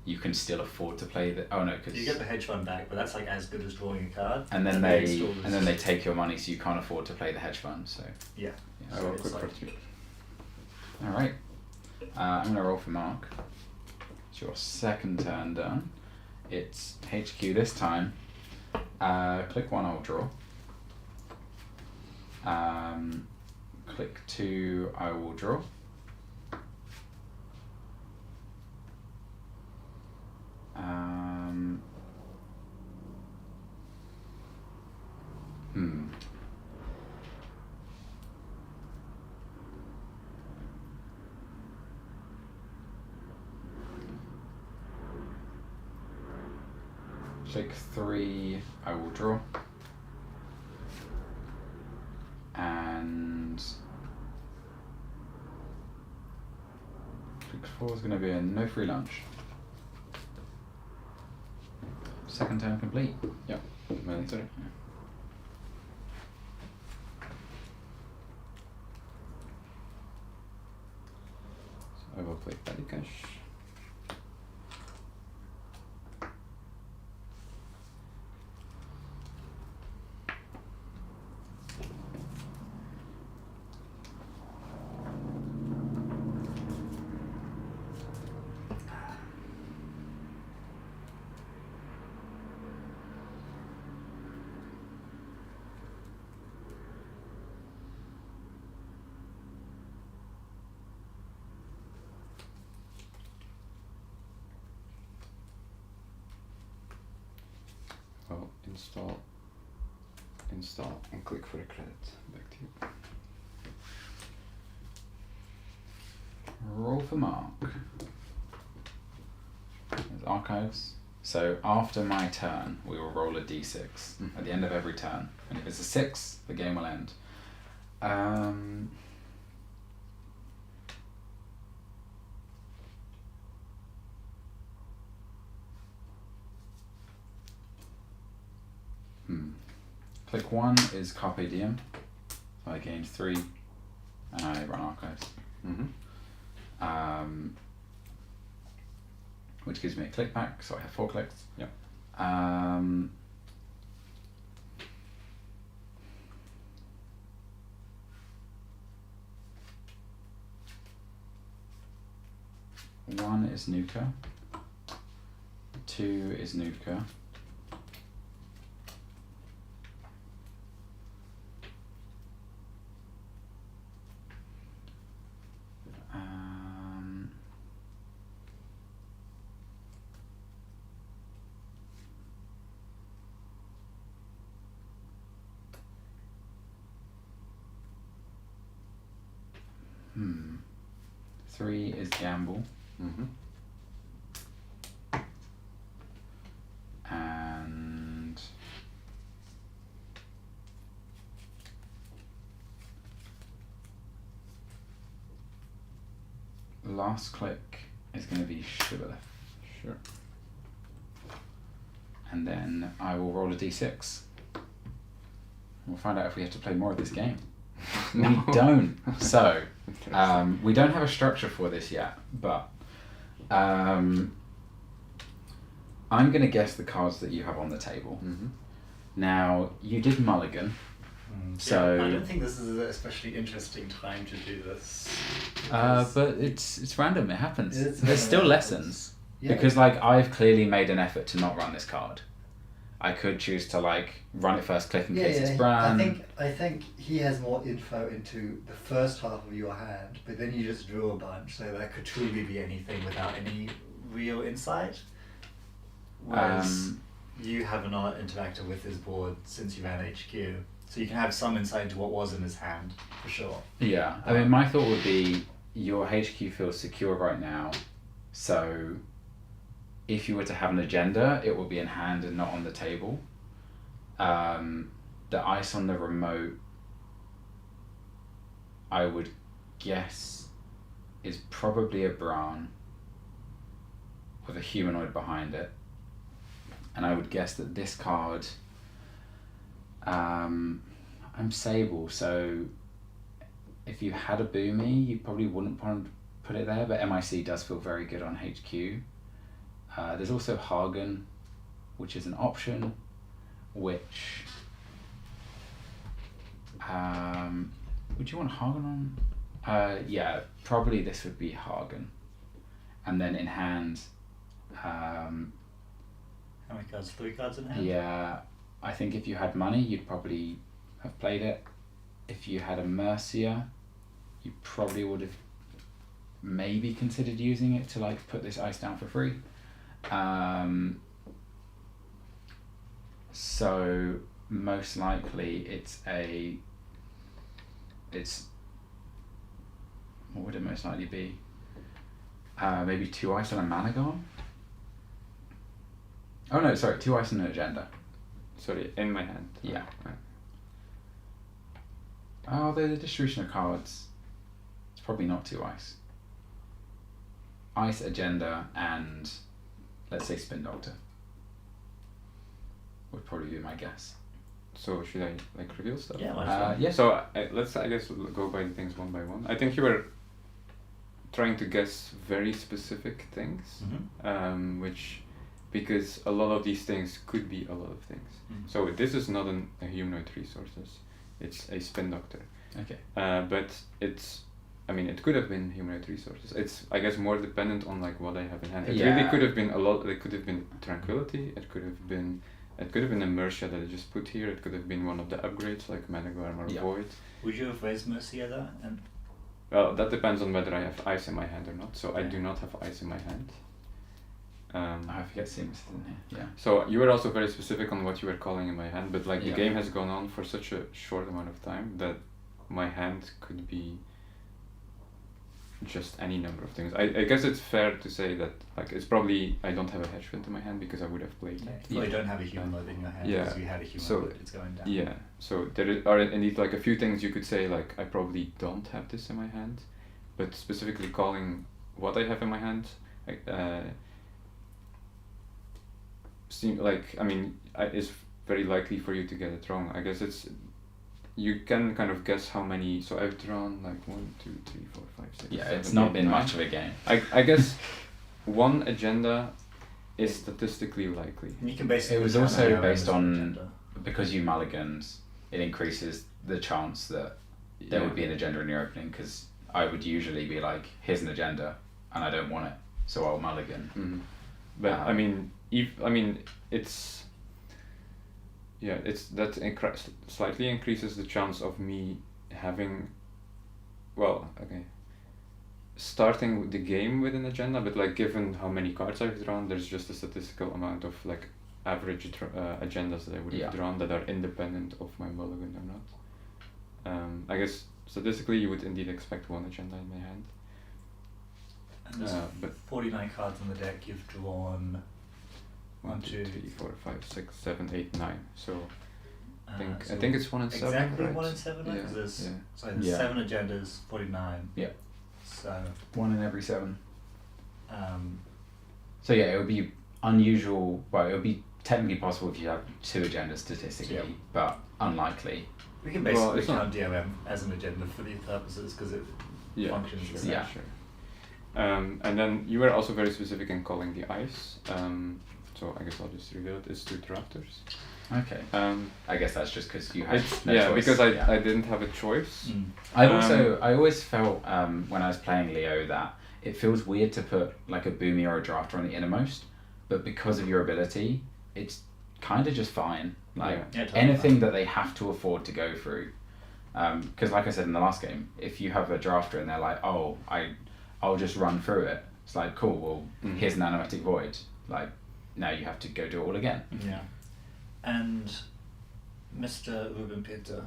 Speaker 2: you can still afford to play the. Oh no, because
Speaker 1: you get the hedge fund back, but that's like as good as drawing a card.
Speaker 2: And then
Speaker 1: the
Speaker 2: they
Speaker 1: install is-
Speaker 2: and then they take your money, so you can't afford to play the hedge fund. So
Speaker 1: Yeah.
Speaker 2: yeah.
Speaker 3: I
Speaker 1: So
Speaker 3: will
Speaker 1: it's
Speaker 3: quick
Speaker 1: like-
Speaker 3: for you.
Speaker 2: All right. I'm gonna roll for Mark. It's your second turn done. It's HQ this time. Click 1, I'll draw. Click 2, I will draw. Click 3, I will draw. And click 4 is going to be a no free lunch. Second turn complete.
Speaker 3: Yeah, military. So I will play Petty Cash. Well, install, and click for the credit. Back to you.
Speaker 2: Roll for Mark. There's archives. So after my turn, we will roll a d6 at the end of every turn. And if it's a 6, the game will end. Click 1 is Carpe Diem. So I gain 3 and I run archives. Which gives me a click back, so I have 4 clicks.
Speaker 3: Yeah.
Speaker 2: One is Nuka. 2 is Nuka. Three is Gamble. And last click is going to be Shibboleth.
Speaker 3: Sure.
Speaker 2: And then I will roll a d6. We'll find out if we have to play more of this game. We don't. So, we don't have a structure for this yet, but I'm going to guess the cards that you have on the table. Now, you did mulligan. So
Speaker 1: yeah, I don't think this is an especially interesting time to do this.
Speaker 2: but it's random. It happens.
Speaker 1: It's
Speaker 2: There's still
Speaker 1: random.
Speaker 2: lessons.
Speaker 1: Yeah.
Speaker 2: Because like I've clearly made an effort to not run this card. I could choose to like run it first, click in case it's Bran.
Speaker 1: I think he has more info into the first half of your hand, but then you just drew a bunch, so that could truly be anything without any real insight. Whereas you have not interacted with his board since you ran HQ, So you can have some insight into what was in his hand, for sure.
Speaker 2: Yeah, I mean, my thought would be your HQ feels secure right now, so if you were to have an agenda, it would be in hand and not on the table. The ice on the remote, I would guess, is probably a Bran with a humanoid behind it. And I would guess that this card, I'm Sable, so if you had a Boomy, you probably wouldn't want to put it there, but MIC does feel very good on HQ. There's also Hagen, which is an option, which... would you want Hagen on? Yeah, probably this would be Hagen. And then in hand...
Speaker 1: How many cards? 3 cards in hand?
Speaker 2: Yeah, I think if you had money, you'd probably have played it. If you had a Mercia, you probably would have maybe considered using it to like put this ice down for free. So most likely it's what would it most likely be? Maybe 2 ice on a Managon? Oh no, sorry, 2 ice on an agenda.
Speaker 3: Sorry, in my hand.
Speaker 2: Yeah.
Speaker 3: Right.
Speaker 2: Oh, the distribution of cards. It's probably not 2 ice. Ice, agenda, and let's say Spin Doctor. Would probably be my guess.
Speaker 3: So should I like reveal stuff?
Speaker 1: Yeah, might as well.
Speaker 2: Yeah.
Speaker 3: So let's I guess go by things one by one. I think you were trying to guess very specific things, which because a lot of these things could be a lot of things. So this is not a humanoid resources. It's a Spin Doctor.
Speaker 2: Okay.
Speaker 3: But it's, I mean, it could have been humanoid resources. It's, I guess, more dependent on like what I have in hand. It really could have been a lot. It could have been Tranquility. It could have been a Mercia that I just put here. It could have been one of the upgrades like Managarm or Void.
Speaker 1: Would you have raised Mercia there? And
Speaker 3: Well, that depends on whether I have ice in my hand or not. So I do not have ice in my hand.
Speaker 2: I forget Seamus is in here. Yeah.
Speaker 3: So you were also very specific on what you were calling in my hand, but like the
Speaker 2: Yeah.
Speaker 3: game has gone on for such a short amount of time that my hand could be just any number of things. I guess it's fair to say that like it's probably I don't have a Hedgewind in my hand because I would have played it.
Speaker 1: you don't have a humanoid in your hand
Speaker 3: Yeah.
Speaker 1: because you had a humanoid,
Speaker 3: So,
Speaker 1: it's going down.
Speaker 3: Yeah, so there are indeed like a few things you could say like I probably don't have this in my hand, but specifically calling what I have in my hand, seem like I mean it's very likely for you to get it wrong. I guess it's you can kind of guess how many. So I've drawn like 1, 2, 3, 4, 5, 6.
Speaker 2: Yeah,
Speaker 3: 7,
Speaker 2: it's not
Speaker 3: 8,
Speaker 2: been
Speaker 3: 9.
Speaker 2: much of a game.
Speaker 3: I guess one agenda is statistically likely.
Speaker 1: And you can basically
Speaker 2: It was
Speaker 1: count
Speaker 2: also
Speaker 1: your
Speaker 2: based
Speaker 1: own
Speaker 2: on
Speaker 1: agenda.
Speaker 2: because you mulligans, it increases the chance that there would be an agenda in your opening. Because I would usually be like, here's an agenda, and I don't want it, so I'll mulligan.
Speaker 3: Mm-hmm. But I mean, it's slightly increases the chance of me having, starting the game with an agenda, but like given how many cards I've drawn, there's just a statistical amount of like average agendas that I would have drawn that are independent of my mulligan or not. I guess statistically you would indeed expect one agenda in my hand.
Speaker 1: And there's
Speaker 3: but
Speaker 1: 49 cards in the deck. You've drawn
Speaker 3: 1, 2, 3, 4, 5, 6, 7, 8, 9. So I
Speaker 1: so
Speaker 3: think it's 1 in 7.
Speaker 1: exactly
Speaker 3: right?
Speaker 1: 1 in 7.
Speaker 3: Yeah,
Speaker 1: Because there's
Speaker 3: yeah.
Speaker 1: so there's
Speaker 2: Yeah.
Speaker 1: 7 agendas, 49.
Speaker 2: Yeah.
Speaker 1: So
Speaker 2: 1 in every 7.
Speaker 1: um,
Speaker 2: So yeah, it would be unusual. Well, it would be technically possible if you have 2 agendas statistically,
Speaker 1: Yeah.
Speaker 2: but unlikely.
Speaker 1: we can basically
Speaker 3: it's not-
Speaker 1: count DRM as an agenda for these purposes because it functions the
Speaker 3: sure,
Speaker 1: same.
Speaker 2: Yeah.
Speaker 3: sure. And then you were also very specific in calling the ice. So I guess I'll just reveal it. It's 2 drafters.
Speaker 2: Okay. I guess that's just because you had
Speaker 3: It's,
Speaker 2: no
Speaker 3: yeah,
Speaker 2: choice.
Speaker 3: because I didn't have a choice.
Speaker 2: I always felt when I was playing Leo that it feels weird to put like a boomy or a drafter on the innermost, but because of your ability, it's kind of just fine. Like
Speaker 1: Yeah, totally
Speaker 2: anything
Speaker 1: fine.
Speaker 2: that they have to afford to go through. Because like I said in the last game, if you have a drafter and they're like, oh, I'll just run through it. It's like, cool, well, here's an animatic void. Like, now you have to go do it all again.
Speaker 1: Yeah. And Mr. Rubenpeter,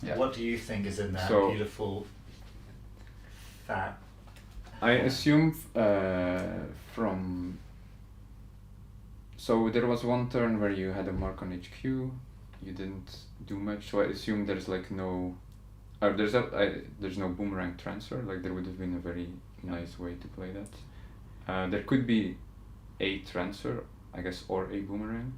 Speaker 2: Yeah.
Speaker 1: what do you think is in that
Speaker 3: So-
Speaker 1: beautiful fat?
Speaker 3: I assume from. So there was one turn where you had a mark on HQ, you didn't do much. So I assume there's like no, or there's no boomerang transfer. Like there would have been a very nice way to play that. There could be a transfer, I guess, or a boomerang,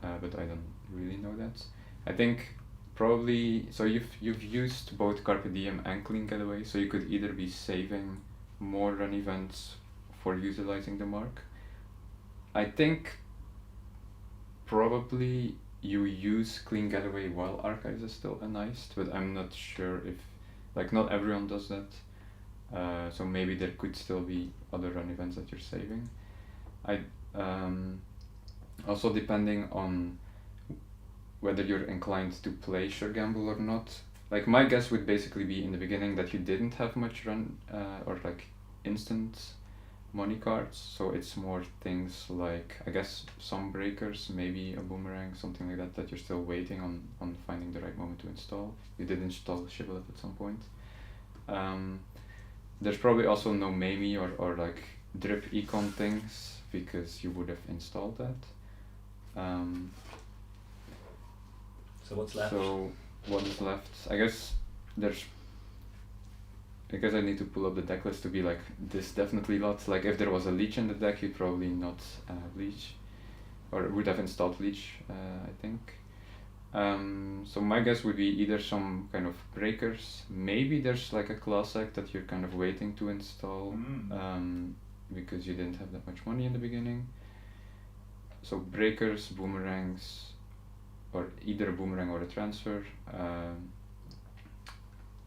Speaker 3: but I don't really know that. I think probably so. You've used both Carpe Diem and Clean Getaway, so you could either be saving more run events for utilizing the mark. I think probably you use Clean Getaway while Archives is still uniced, but I'm not sure if, like, not everyone does that. So maybe there could still be other run events that you're saving. Also depending on whether you're inclined to play Sure Gamble or not. Like my guess would basically be in the beginning that you didn't have much run or like instant money cards, so it's more things like, I guess, some breakers, maybe a boomerang, something like that you're still waiting on finding the right moment to install. You did install Shibboleth at some point. There's probably also no Mamie or like drip econ things because you would have installed that.
Speaker 1: So what's left?
Speaker 3: So what is left? I guess I need to pull up the deck list to be like, this definitely not. Like if there was a leech in the deck, you'd probably not leech, or would have installed leech, I think. So my guess would be either some kind of breakers. Maybe there's like a class act that you're kind of waiting to install because you didn't have that much money in the beginning. So breakers, boomerangs, or either a boomerang or a transfer.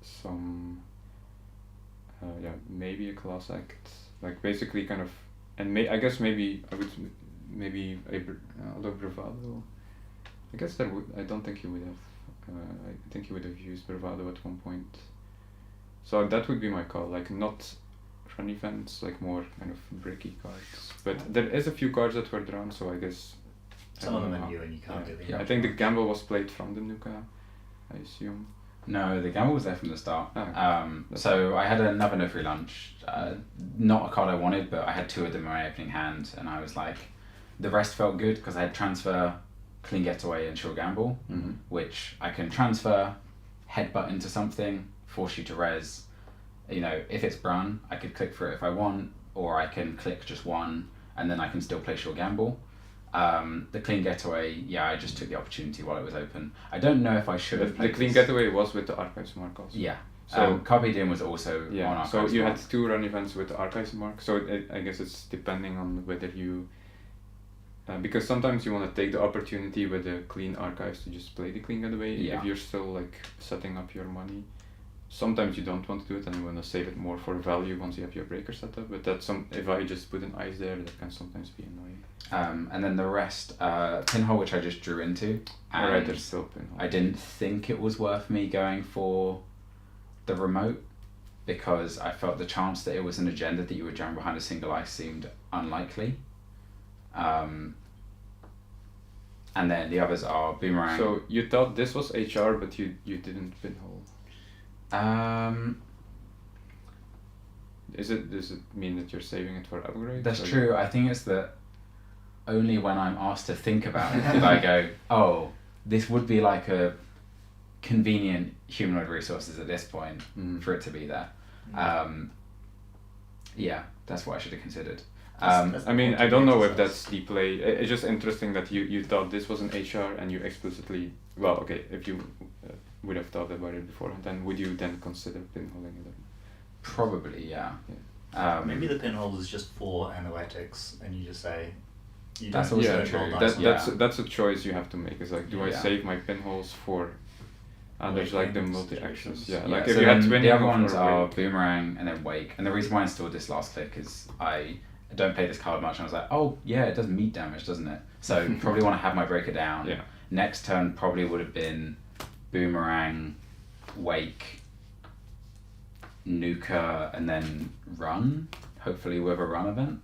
Speaker 3: Some maybe a class act, like basically kind of, and I guess maybe I would although Bravado, I guess I don't think he would have, I think he would have used Bravado at one point. So that would be my call, like not run events, like more kind of bricky cards. But there is a few cards that were drawn, so I guess
Speaker 1: Some of them are new and you can't do them.
Speaker 3: I think the gamble was played from the Nuka, I assume.
Speaker 2: No, the gamble was there from the start.
Speaker 3: Oh, okay.
Speaker 2: So I had another No Free Lunch, not a card I wanted, but I had two of them in my opening hand, and I was like, the rest felt good because I had transfer, Clean Getaway, and Sure Gamble, which I can transfer, headbutt into something, force you to res. You know, if it's Brun, I could click for it if I want, or I can click just one, and then I can still play Sure Gamble. The Clean Getaway, I just took the opportunity while it was open. I don't know if I should have played
Speaker 3: the Clean
Speaker 2: this.
Speaker 3: Getaway was with the Archives mark also.
Speaker 2: Yeah.
Speaker 3: So
Speaker 2: So Carpe Diem was also on Archives
Speaker 3: so you
Speaker 2: mark.
Speaker 3: had two run events with the Archives mark. So I guess it's depending on whether you, because sometimes you want to take the opportunity with the Clean Archives to just play the Clean Getaway if you're still like setting up your money. Sometimes you don't want to do it and you want to save it more for value once you have your breaker set up. But that's if I just put an ice there, that can sometimes be annoying.
Speaker 2: And then the rest, Pinhole, which I just drew into.
Speaker 3: Alright,
Speaker 2: And
Speaker 3: there's still Pinhole.
Speaker 2: I didn't think it was worth me going for the remote because I felt the chance that it was an agenda that you would jam behind a single ice seemed unlikely. And then the others are Boomerang.
Speaker 3: So you thought this was HR, but you didn't Pinhole. Does it mean that you're saving it for upgrades?
Speaker 2: That's true. I think it's that only when I'm asked to think about it did I go, oh, this would be like a convenient humanoid resources at this point for it to be there. That's what I should have considered.
Speaker 3: I mean, I don't know if that's the play. It's just interesting that you thought this was an HR and you explicitly, well, okay, if you would have thought about it beforehand, then would you then consider pinholing it?
Speaker 2: Probably, yeah.
Speaker 1: Maybe the pinhole is just for analytics, and you just say. You
Speaker 2: That's
Speaker 1: don't
Speaker 2: also
Speaker 1: use
Speaker 2: true.
Speaker 1: pinhole dice.
Speaker 3: That's a choice you have to make. It's like, do I
Speaker 2: Yeah.
Speaker 3: save my pinholes for? And there's like the multi actions. Yeah, like
Speaker 2: so
Speaker 3: if you had
Speaker 2: then
Speaker 3: 20
Speaker 2: the other
Speaker 3: of
Speaker 2: ones
Speaker 3: or
Speaker 2: are
Speaker 3: wake.
Speaker 2: Boomerang and then Wake. And the reason why I installed this last click is I don't play this card much, and I was like, oh yeah, it does meat damage, doesn't it? So probably want to have my breaker down.
Speaker 3: Yeah.
Speaker 2: Next turn probably would have been Boomerang, Wake, Nuka, and then Run. Hopefully with a run event.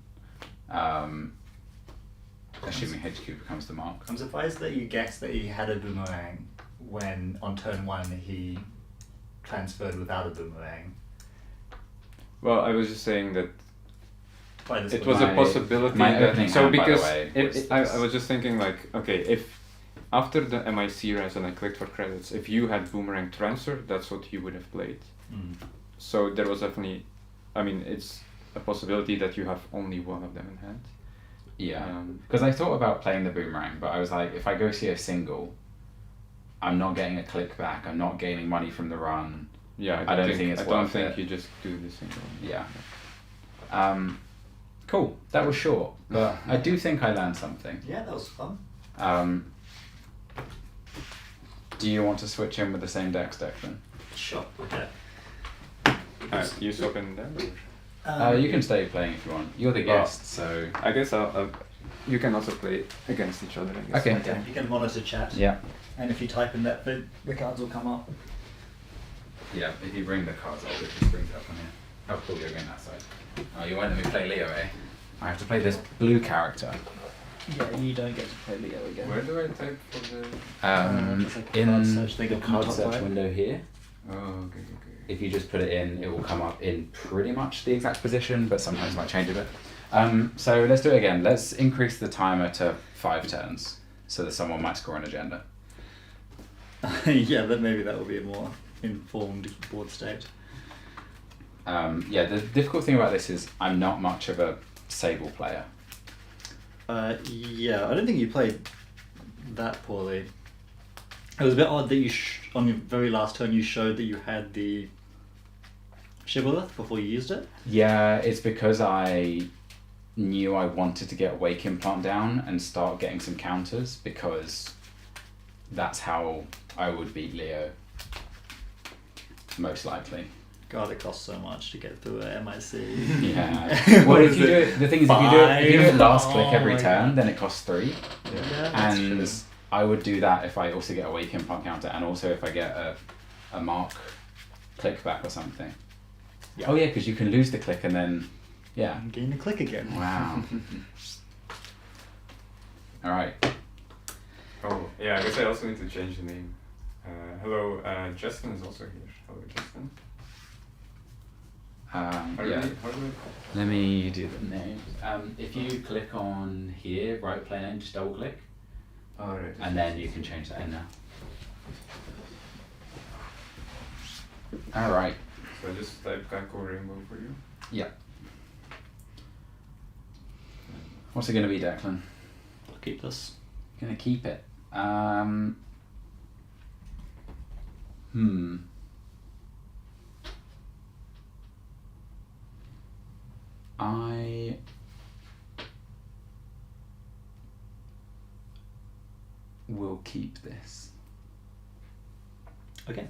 Speaker 2: A assuming HQ becomes the mark.
Speaker 1: I'm surprised that you guessed that he had a boomerang when on turn 1 he transferred without a boomerang.
Speaker 3: Well, I was just saying that
Speaker 1: By this
Speaker 3: it
Speaker 1: point.
Speaker 3: was a possibility
Speaker 2: my
Speaker 3: that
Speaker 2: opening
Speaker 3: so
Speaker 2: hand, by the
Speaker 3: because
Speaker 2: way,
Speaker 3: I was just thinking like, okay, if after the MIC res and I clicked for credits, if you had boomerang transfer, that's what you would have played.
Speaker 1: Mm.
Speaker 3: So there was definitely, I mean, it's a possibility that you have only one of them in hand.
Speaker 2: Yeah, because I thought about playing the boomerang, but I was like, if I go see a single, I'm not getting a click back. I'm not gaining money from the run.
Speaker 3: Yeah,
Speaker 2: I don't think it's
Speaker 3: I don't
Speaker 2: worth
Speaker 3: think
Speaker 2: it.
Speaker 3: you just do the single.
Speaker 2: Yeah. Cool. That was short, but I do think I learned something.
Speaker 1: Yeah, that was fun.
Speaker 2: Do you want to switch in with the same decks, Declan?
Speaker 1: Sure. Okay.
Speaker 3: You swap in there?
Speaker 2: You can stay playing if you want. You're the guest, so.
Speaker 3: I guess you can also play against each other, I guess.
Speaker 2: Okay.
Speaker 1: Okay. You can monitor chat.
Speaker 2: Yeah.
Speaker 1: And if you type in that bit, the cards will come up.
Speaker 2: Yeah, if you bring the cards up, it just brings it up on here. Oh, cool, you're going that side. Oh, you won't let me play Leo, eh? I have to play this blue character.
Speaker 1: Yeah, you don't get to play Leo again.
Speaker 3: Where do I type for the...
Speaker 1: It's like a
Speaker 2: In
Speaker 1: card search thing
Speaker 2: the
Speaker 1: up on
Speaker 2: card
Speaker 1: top
Speaker 2: search
Speaker 1: right.
Speaker 2: window here.
Speaker 3: Oh, okay.
Speaker 2: If you just put it in, it will come up in pretty much the exact position, but sometimes it might change a bit. So let's do it again. Let's increase the timer to 5 turns, so that someone might score an agenda.
Speaker 1: Yeah, but maybe that will be a more informed board state.
Speaker 2: Yeah, the difficult thing about this is I'm not much of a Sable player.
Speaker 1: Yeah, I don't think you played that poorly. It was a bit odd that you, on your very last turn, you showed that you had the Shibboleth before you used it.
Speaker 2: Yeah, it's because I knew I wanted to get Wake Implant down and start getting some counters, because that's how I would beat Leo, most likely.
Speaker 1: God, it costs so much to get through a MIC.
Speaker 2: Yeah.
Speaker 1: What
Speaker 2: Well,
Speaker 1: is
Speaker 2: if you
Speaker 1: it?
Speaker 2: do it, the thing is, if you do it last click every
Speaker 1: my
Speaker 2: turn,
Speaker 1: God.
Speaker 2: then it costs 3.
Speaker 1: Yeah, that's
Speaker 2: And
Speaker 1: true.
Speaker 2: I would do that if I also get a Wake Implant counter, and also if I get a mark click back or something.
Speaker 1: Yeah.
Speaker 2: Oh yeah, because you can lose the click and then, yeah.
Speaker 1: I'm getting a click again.
Speaker 2: Wow. All right.
Speaker 3: Oh, yeah, I guess I also need to change the name. Hello, Justin is also here. Hello, Justin.
Speaker 2: Yeah.
Speaker 3: How do we-
Speaker 2: Let me do the names. If you click on here, write player name, just double click,
Speaker 3: Alright.
Speaker 2: and then you can change that in now. All right.
Speaker 3: So I just type KakuRainbow for you.
Speaker 2: Yeah. What's it going to be, Declan?
Speaker 1: I'll keep this.
Speaker 2: Gonna keep it. I will keep this.
Speaker 1: Okay.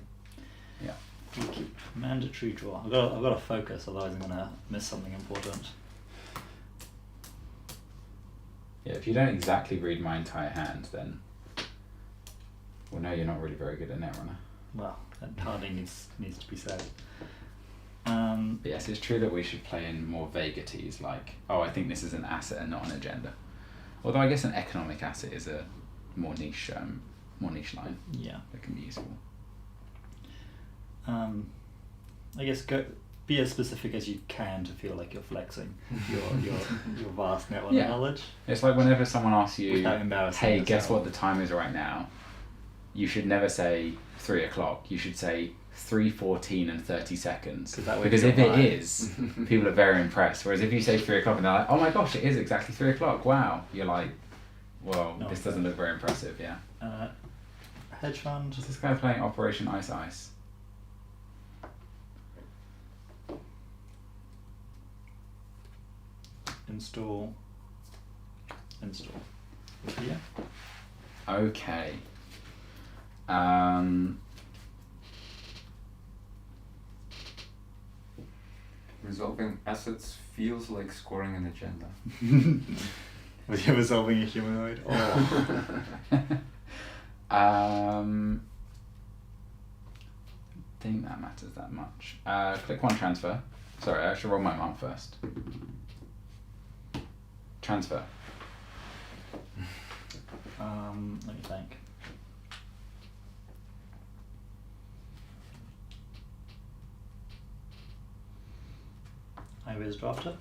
Speaker 2: Yeah.
Speaker 1: You keep mandatory draw. I've got to focus, otherwise I'm gonna miss something important.
Speaker 2: Yeah, if you don't exactly read my entire hand, then well, no, you're not really very good at Netrunner.
Speaker 1: Well, that hardly needs to be said.
Speaker 2: But yes, it's true that we should play in more vagaries, like, oh, I think this is an asset and not an agenda. Although I guess an economic asset is a more niche line
Speaker 1: Yeah.
Speaker 2: that can be useful.
Speaker 1: I guess be as specific as you can to feel like you're flexing your vast network
Speaker 2: Yeah.
Speaker 1: knowledge.
Speaker 2: It's like whenever someone asks you,
Speaker 1: Without embarrassing
Speaker 2: hey,
Speaker 1: yourself.
Speaker 2: guess what the time is right now? You should never say 3 o'clock. You should say 3:14 and 30 seconds.
Speaker 1: 'Cause that way
Speaker 2: Because
Speaker 1: you're
Speaker 2: if it
Speaker 1: right.
Speaker 2: is, people are very impressed. Whereas if you say 3 o'clock and they're like, oh my gosh, it is exactly 3 o'clock. Wow. You're like, well,
Speaker 1: No,
Speaker 2: this doesn't look very impressive, yeah.
Speaker 1: Hedge fund.
Speaker 2: Is this guy playing Operation Ice Ice?
Speaker 1: Install. Yeah.
Speaker 2: Okay.
Speaker 3: Resolving assets feels like scoring an agenda.
Speaker 1: Was you resolving a humanoid? Oh.
Speaker 2: Think that matters that much. Click 1 transfer. Sorry, I should roll my mark first. Transfer.
Speaker 4: Let me think. I raise drafter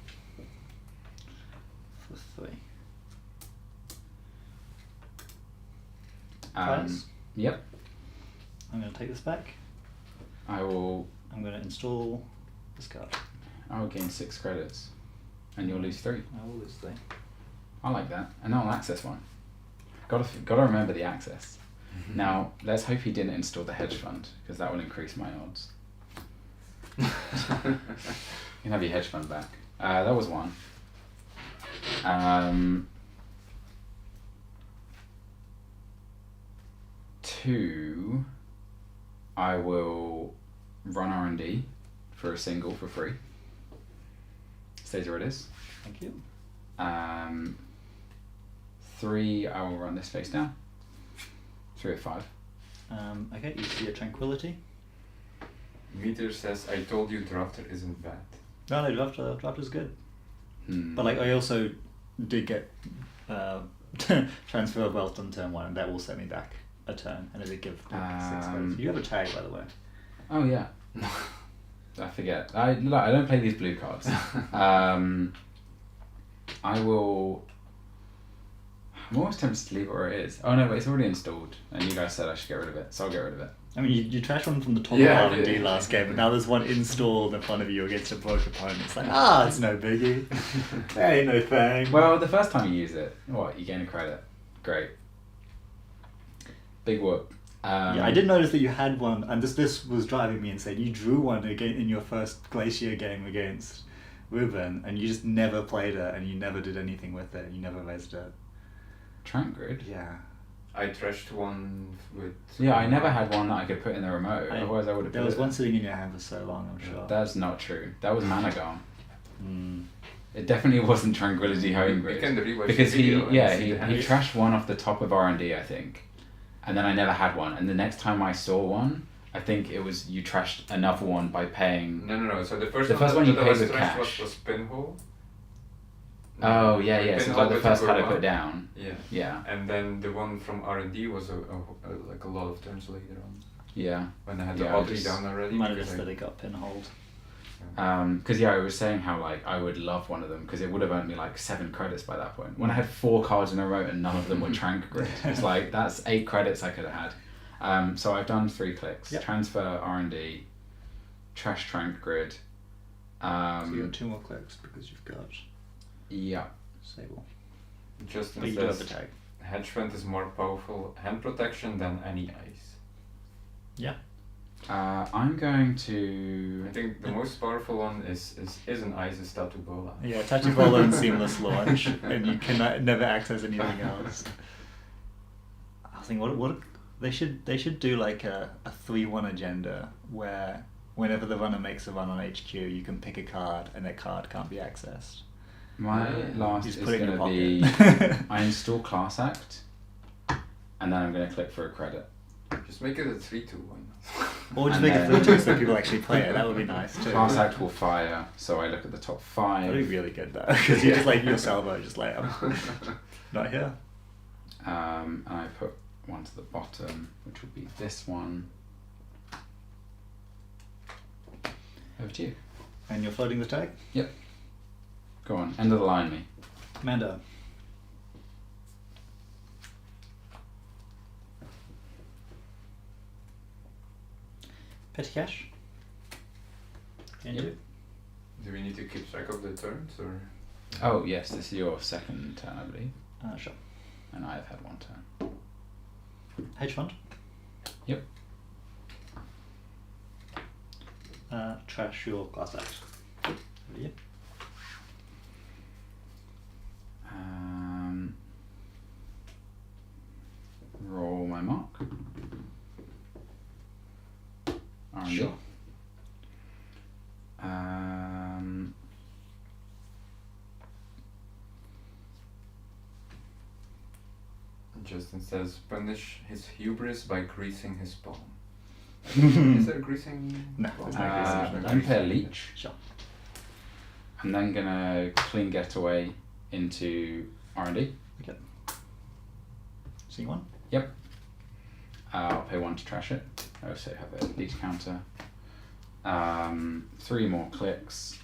Speaker 4: for 3. Price.
Speaker 2: Yep.
Speaker 4: I'm going to take this back.
Speaker 2: I will.
Speaker 4: I'm going to install this card.
Speaker 2: I will gain 6 credits, and you'll lose 3.
Speaker 4: I will lose 3.
Speaker 2: I like that, and I'll access 1. Gotta remember the access. Now let's hope he didn't install the hedge fund, because that will increase my odds. You can have your hedge fund back. That was 1. 2. I will run R&D for a single for free. Stays where it is.
Speaker 4: Thank you.
Speaker 2: 3. I will run this face down. 3 of 5.
Speaker 4: Okay, you see a tranquility.
Speaker 5: Meter says, I told you drafter isn't bad.
Speaker 4: No, drafter's good. But like I also did get transfer of wealth on turn 1, and that will set me back a turn, and it did give 6 credits. You have a tag, by the way.
Speaker 2: Oh yeah. I forget. I don't play these blue cards. I will. I'm almost tempted to leave it where it is. Oh no, but it's already installed, and you guys said I should get rid of it, so I'll get rid of it.
Speaker 4: I mean, you trashed one from the top
Speaker 5: Yeah,
Speaker 4: of R&D last game, but now there's one installed in front of you against a broke opponent. It's like, it's no biggie. There ain't no thing.
Speaker 2: Well, the first time you use it, you gain a credit. Great. Big whoop.
Speaker 4: Yeah, I did notice that you had one, and this was driving me insane. You drew one again in your first Glacier game against Ruben, and you just never played it, and you never did anything with it, and you never raised it.
Speaker 2: Trank grid?
Speaker 4: Yeah.
Speaker 5: I trashed one with...
Speaker 2: Yeah, I never had one that I could put in the remote, otherwise I would have put
Speaker 4: There was
Speaker 2: it
Speaker 4: one
Speaker 2: there.
Speaker 4: sitting in your hand for so long, I'm sure.
Speaker 2: That's not true. That was Managon.
Speaker 4: Mm.
Speaker 2: It definitely wasn't Tranquility Home
Speaker 5: We
Speaker 2: Grid.
Speaker 5: can rewatch
Speaker 2: Because
Speaker 5: the video and see
Speaker 2: he
Speaker 5: the hand.
Speaker 2: trashed one off the top of R&D, I think. And then I never had one. And the next time I saw one, I think it was you trashed another one by paying...
Speaker 5: No. So the first
Speaker 2: one you
Speaker 5: that
Speaker 2: paid
Speaker 5: was
Speaker 2: with
Speaker 5: trashed
Speaker 2: cash.
Speaker 5: was Pinhole.
Speaker 2: Oh, yeah. So
Speaker 5: Pinhole
Speaker 2: like the
Speaker 5: with
Speaker 2: first card I
Speaker 5: Burma.
Speaker 2: put down.
Speaker 5: Yeah.
Speaker 2: Yeah.
Speaker 5: And then the one from R&D was like a lot of turns later on.
Speaker 2: Yeah.
Speaker 5: When I had
Speaker 2: Yeah,
Speaker 5: the
Speaker 2: I
Speaker 5: Audrey
Speaker 2: just-
Speaker 5: down already.
Speaker 4: You might have
Speaker 5: because
Speaker 4: just
Speaker 5: I-
Speaker 4: that it got pinholed.
Speaker 2: Because I was saying how like I would love one of them because it would have earned me like 7 credits by that point. When I had 4 cards in a row and none of them were Trank Grid, it's like that's 8 credits I could have had. So I've done 3 clicks.
Speaker 4: Yep.
Speaker 2: Transfer R&D, trash Trank Grid.
Speaker 4: So you got 2 more clicks because you've got
Speaker 2: Yeah.
Speaker 4: Sable.
Speaker 5: Justin
Speaker 4: But you do have the
Speaker 5: says,
Speaker 4: tag.
Speaker 5: hedge fund is more powerful hand protection than any ice.
Speaker 4: Yeah.
Speaker 2: I'm going to.
Speaker 5: I think the most powerful one is an ice is Tattoo Bola.
Speaker 4: Yeah, Tachibolo and Seamless Launch, and you cannot never access anything else. I think what they should do like a 3-1 agenda where whenever the runner makes a run on HQ, you can pick a card and that card can't be accessed.
Speaker 2: My last
Speaker 4: Just
Speaker 2: is
Speaker 4: put it in
Speaker 2: going to
Speaker 4: your
Speaker 2: be.
Speaker 4: pocket.
Speaker 2: I install Class Act, and then I'm going to click for a credit.
Speaker 5: Just make it a 3-2 one.
Speaker 4: Or just
Speaker 2: And
Speaker 4: make it
Speaker 2: then-
Speaker 4: 3-2 so people actually play it. That would be nice too.
Speaker 2: Class Act will fire, so I look at the top 5.
Speaker 4: That'd be really good though, because you're just like your salvo, just like not here.
Speaker 2: And I put one to the bottom, which will be this one. Over to you.
Speaker 4: And you're floating the tag.
Speaker 2: Yep. Go on, end of the line me.
Speaker 4: Mando. Petty cash. Can
Speaker 2: Yep.
Speaker 4: you?
Speaker 5: Do we need to keep track of the turns or?
Speaker 2: Oh yes, this is your second turn, I believe,
Speaker 4: Sure.
Speaker 2: and I have had 1 turn.
Speaker 4: Hedge fund.
Speaker 2: Yep.
Speaker 4: Trash your Class Act. Over to you.
Speaker 2: Roll my mark. R&D.
Speaker 4: Sure.
Speaker 5: Justin says, punish his hubris by greasing his palm. Is there greasing?
Speaker 4: No, there's no greasing.
Speaker 2: I'm pair leech.
Speaker 4: Sure.
Speaker 2: I'm then gonna clean getaway into R&D.
Speaker 4: Okay. See one?
Speaker 2: Yep. I'll pay 1 to trash it. I also have a leech counter. 3 more clicks.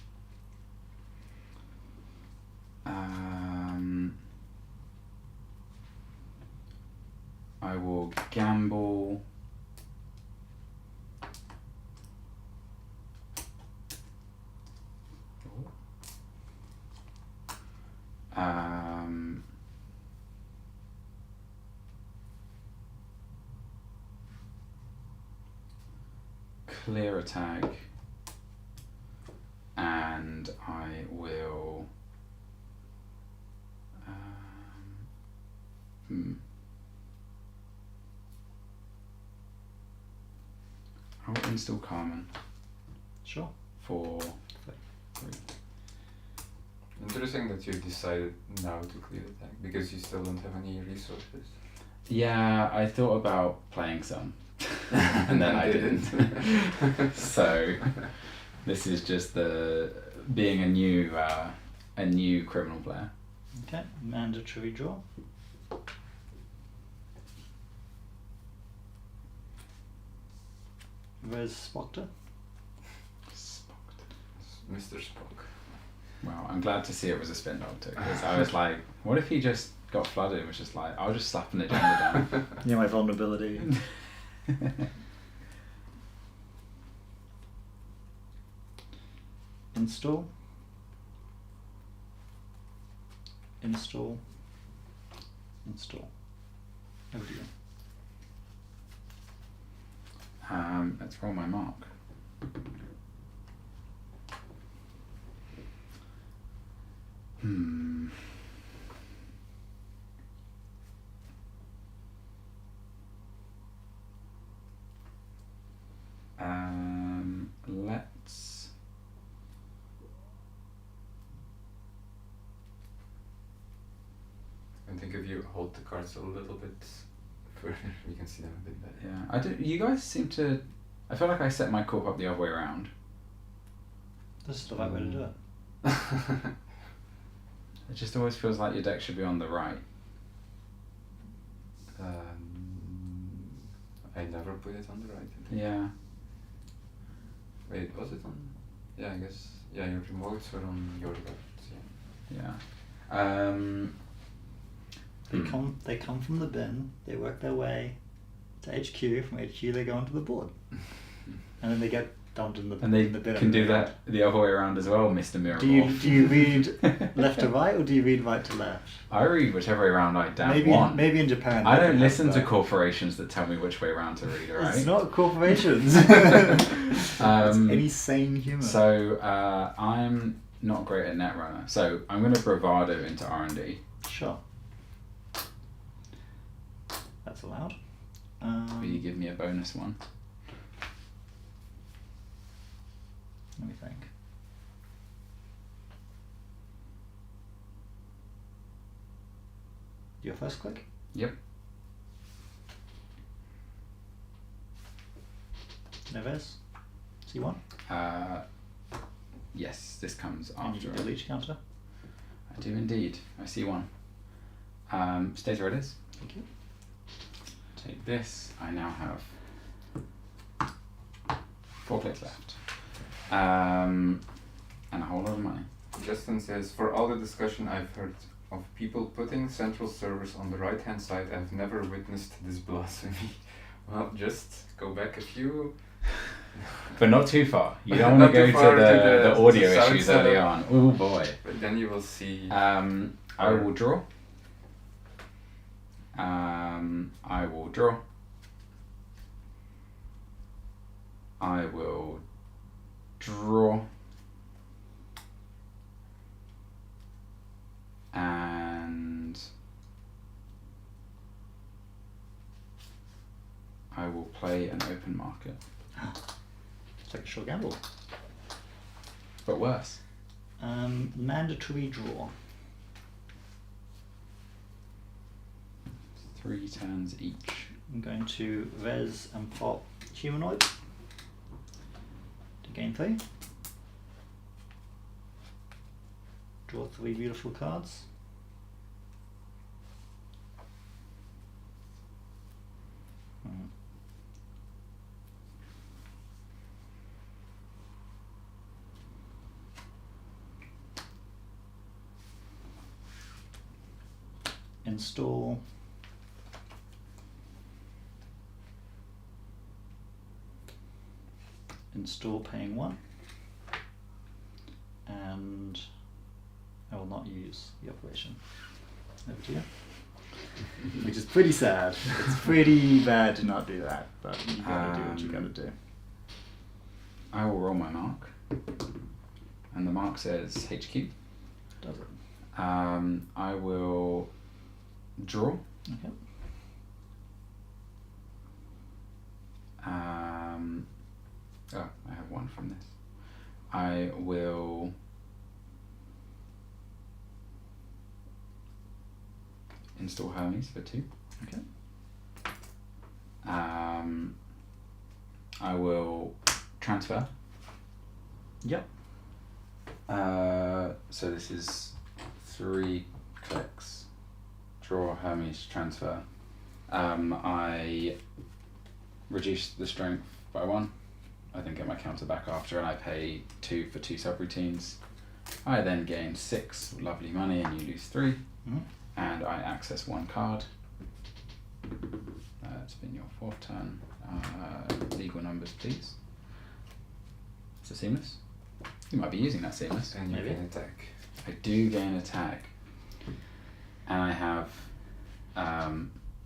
Speaker 2: I will gamble. Clear a tag, and I will I will install Carmen
Speaker 4: Sure.
Speaker 2: for 3.
Speaker 5: Interesting that you decided now to clear the tag because you still don't have any resources.
Speaker 2: Yeah, I thought about playing some, and then I didn't. So this is just being a new criminal player.
Speaker 4: Okay, mandatory draw. Where's Spockter?
Speaker 5: Mr. Spock.
Speaker 2: Well, I'm glad to see it was a spin dog too, because I was like, what if he just got flooded and was just like, I'll just slap an agenda down.
Speaker 4: Yeah, my vulnerability. Install. Install. Install. Over to you.
Speaker 2: Let's roll my mark. Let's
Speaker 5: I think if you hold the cards a little bit further, we can see them a bit better.
Speaker 2: yeah. I do. You guys seem to. I feel like I set my corp up the other way around.
Speaker 4: This is the right way to do it.
Speaker 2: It just always feels like your deck should be on the right.
Speaker 5: I never put it on the right.
Speaker 2: Yeah.
Speaker 5: Wait, was it on? Yeah, I guess. Yeah, your remotes were on your left. Yeah.
Speaker 2: Yeah.
Speaker 4: They come from the bin, they work their way to HQ, from HQ they go onto the board. And then they get dumped in the
Speaker 2: And they
Speaker 4: in the bin.
Speaker 2: can do that the other way around as well, Mr. Mirror.
Speaker 4: Do you read left to right or do you read right to left?
Speaker 2: I read whichever way around I damn want.
Speaker 4: Maybe in Japan.
Speaker 2: I
Speaker 4: they
Speaker 2: don't
Speaker 4: can
Speaker 2: listen
Speaker 4: have
Speaker 2: to
Speaker 4: that.
Speaker 2: corporations that tell me which way around to read, alright?
Speaker 4: It's not corporations. It's any sane human.
Speaker 2: So I'm not great at Netrunner, so I'm going to bravado into R&D.
Speaker 4: Sure. That's allowed.
Speaker 2: Will you give me a bonus one?
Speaker 4: Let me think. Your first click?
Speaker 2: Yep.
Speaker 4: Neves? C1?
Speaker 2: Yes, this comes
Speaker 4: And you
Speaker 2: after.
Speaker 4: get your leech counter.
Speaker 2: I do indeed. I see one. Stays where it is.
Speaker 4: Thank you.
Speaker 2: Take this. I now have 4 clicks left. And a whole lot of money.
Speaker 5: Justin says, for all the discussion I've heard of people putting central servers on the right hand side, I've never witnessed this blasphemy. Well, just go back a few.
Speaker 2: But not too far. You don't want to go to the audio issues early on. Oh boy.
Speaker 5: But then you will see.
Speaker 2: I will draw. I will draw. I will draw. And I will play an open market.
Speaker 4: Take a short gamble.
Speaker 2: But worse.
Speaker 4: Mandatory draw.
Speaker 2: 3 turns each.
Speaker 4: I'm going to res and pop humanoid to gain 3. Draw 3 beautiful cards. install paying 1, and I will not use the operation. Over to you. Which is pretty sad. It's pretty bad to not do that, but you gotta do what you gotta do.
Speaker 2: I will roll my mark, and the mark says HQ.
Speaker 4: Does it?
Speaker 2: I will draw.
Speaker 4: Okay.
Speaker 2: Oh, I have 1 from this. I will install Hermes for 2.
Speaker 4: Okay.
Speaker 2: I will transfer.
Speaker 4: Yep.
Speaker 2: So this is 3 clicks. Draw, Hermes, transfer. I reduce the strength by 1. I then get my counter back after, and I pay 2 for 2 subroutines. I then gain 6 lovely money, and you lose 3.
Speaker 4: Mm-hmm.
Speaker 2: And I access 1 card. It's been your 4th turn. Legal numbers, please. Is it seamless? You might be using that seamless.
Speaker 5: And you
Speaker 4: Maybe.
Speaker 5: can attack.
Speaker 2: I do gain attack. And I have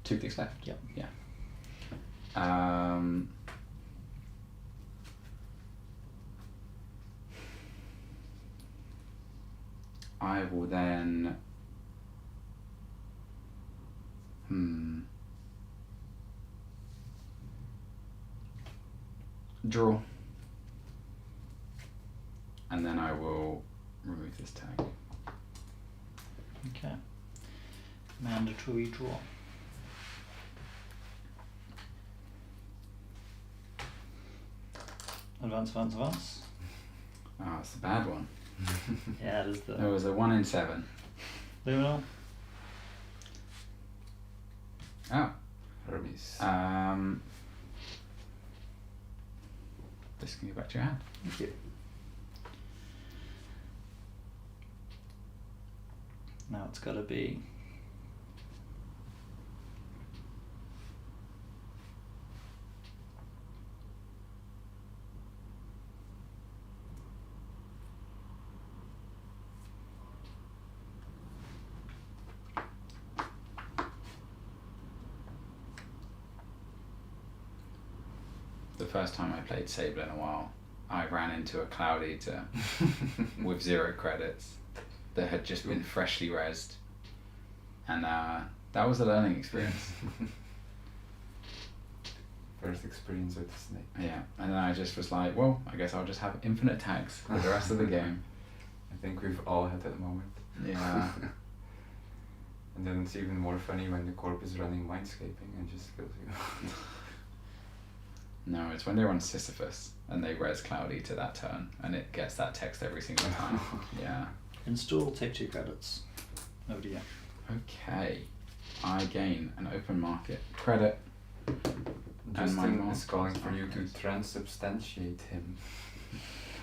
Speaker 2: 2 clicks left.
Speaker 4: Yep.
Speaker 2: Yeah. I will then draw, and then I will remove this tag.
Speaker 4: Okay. Mandatory draw. Advance, advance, advance.
Speaker 2: Oh, it's a bad one.
Speaker 4: Yeah, it is the
Speaker 2: There was a 1 in 7.
Speaker 4: luminal.
Speaker 2: Oh.
Speaker 5: Hermes.
Speaker 2: This can go back to your hand.
Speaker 4: Thank you. Now it's got to be
Speaker 2: The first time I played Sable in a while, I ran into a Cloud Eater with 0 credits that had just been freshly rezzed, and that was a learning experience.
Speaker 5: First experience with the snake.
Speaker 2: Yeah, and then I just was like, well, I guess I'll just have infinite tags for the rest of the game.
Speaker 5: I think we've all had that moment.
Speaker 2: Yeah.
Speaker 5: And then it's even more funny when the corp is running mindscaping and just kills you.
Speaker 2: No, it's when they're on Sisyphus and they res Cloud Eater that turn, and it gets that text every single time. Yeah.
Speaker 4: install, take 2 credits. Over to you.
Speaker 2: Okay. I gain an open market credit. And my
Speaker 5: Justin
Speaker 2: mark
Speaker 5: is calling
Speaker 2: is
Speaker 5: for you to
Speaker 2: marked.
Speaker 5: transubstantiate him.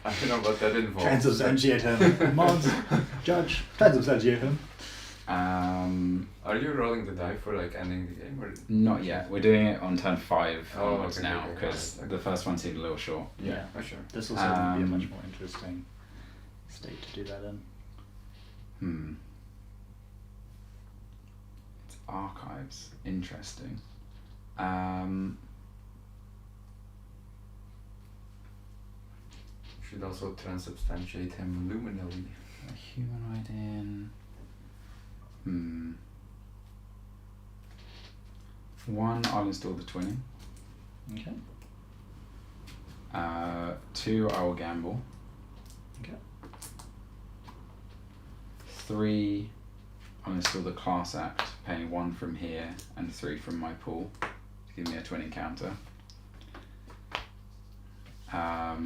Speaker 5: I don't know what that involves.
Speaker 4: Transubstantiate him. Mods, judge, transubstantiate him.
Speaker 5: Are you rolling the die for like ending the game or?
Speaker 2: Not yet. We're doing it on turn 5
Speaker 5: Oh,
Speaker 2: onwards
Speaker 5: okay,
Speaker 2: now
Speaker 5: okay,
Speaker 2: because
Speaker 5: got it.
Speaker 2: the first one seemed a little short.
Speaker 4: Yeah.
Speaker 5: Oh, sure.
Speaker 4: This will certainly be a much
Speaker 2: Um,
Speaker 4: more interesting state to do that in.
Speaker 2: It's archives. Interesting.
Speaker 5: You should also transubstantiate him luminally.
Speaker 2: A humanoid in. 1, I'll install the twinning.
Speaker 4: Okay.
Speaker 2: 2, I will gamble.
Speaker 4: Okay.
Speaker 2: 3, I'll install the class act, paying 1 from here and 3 from my pool to give me a twinning counter. I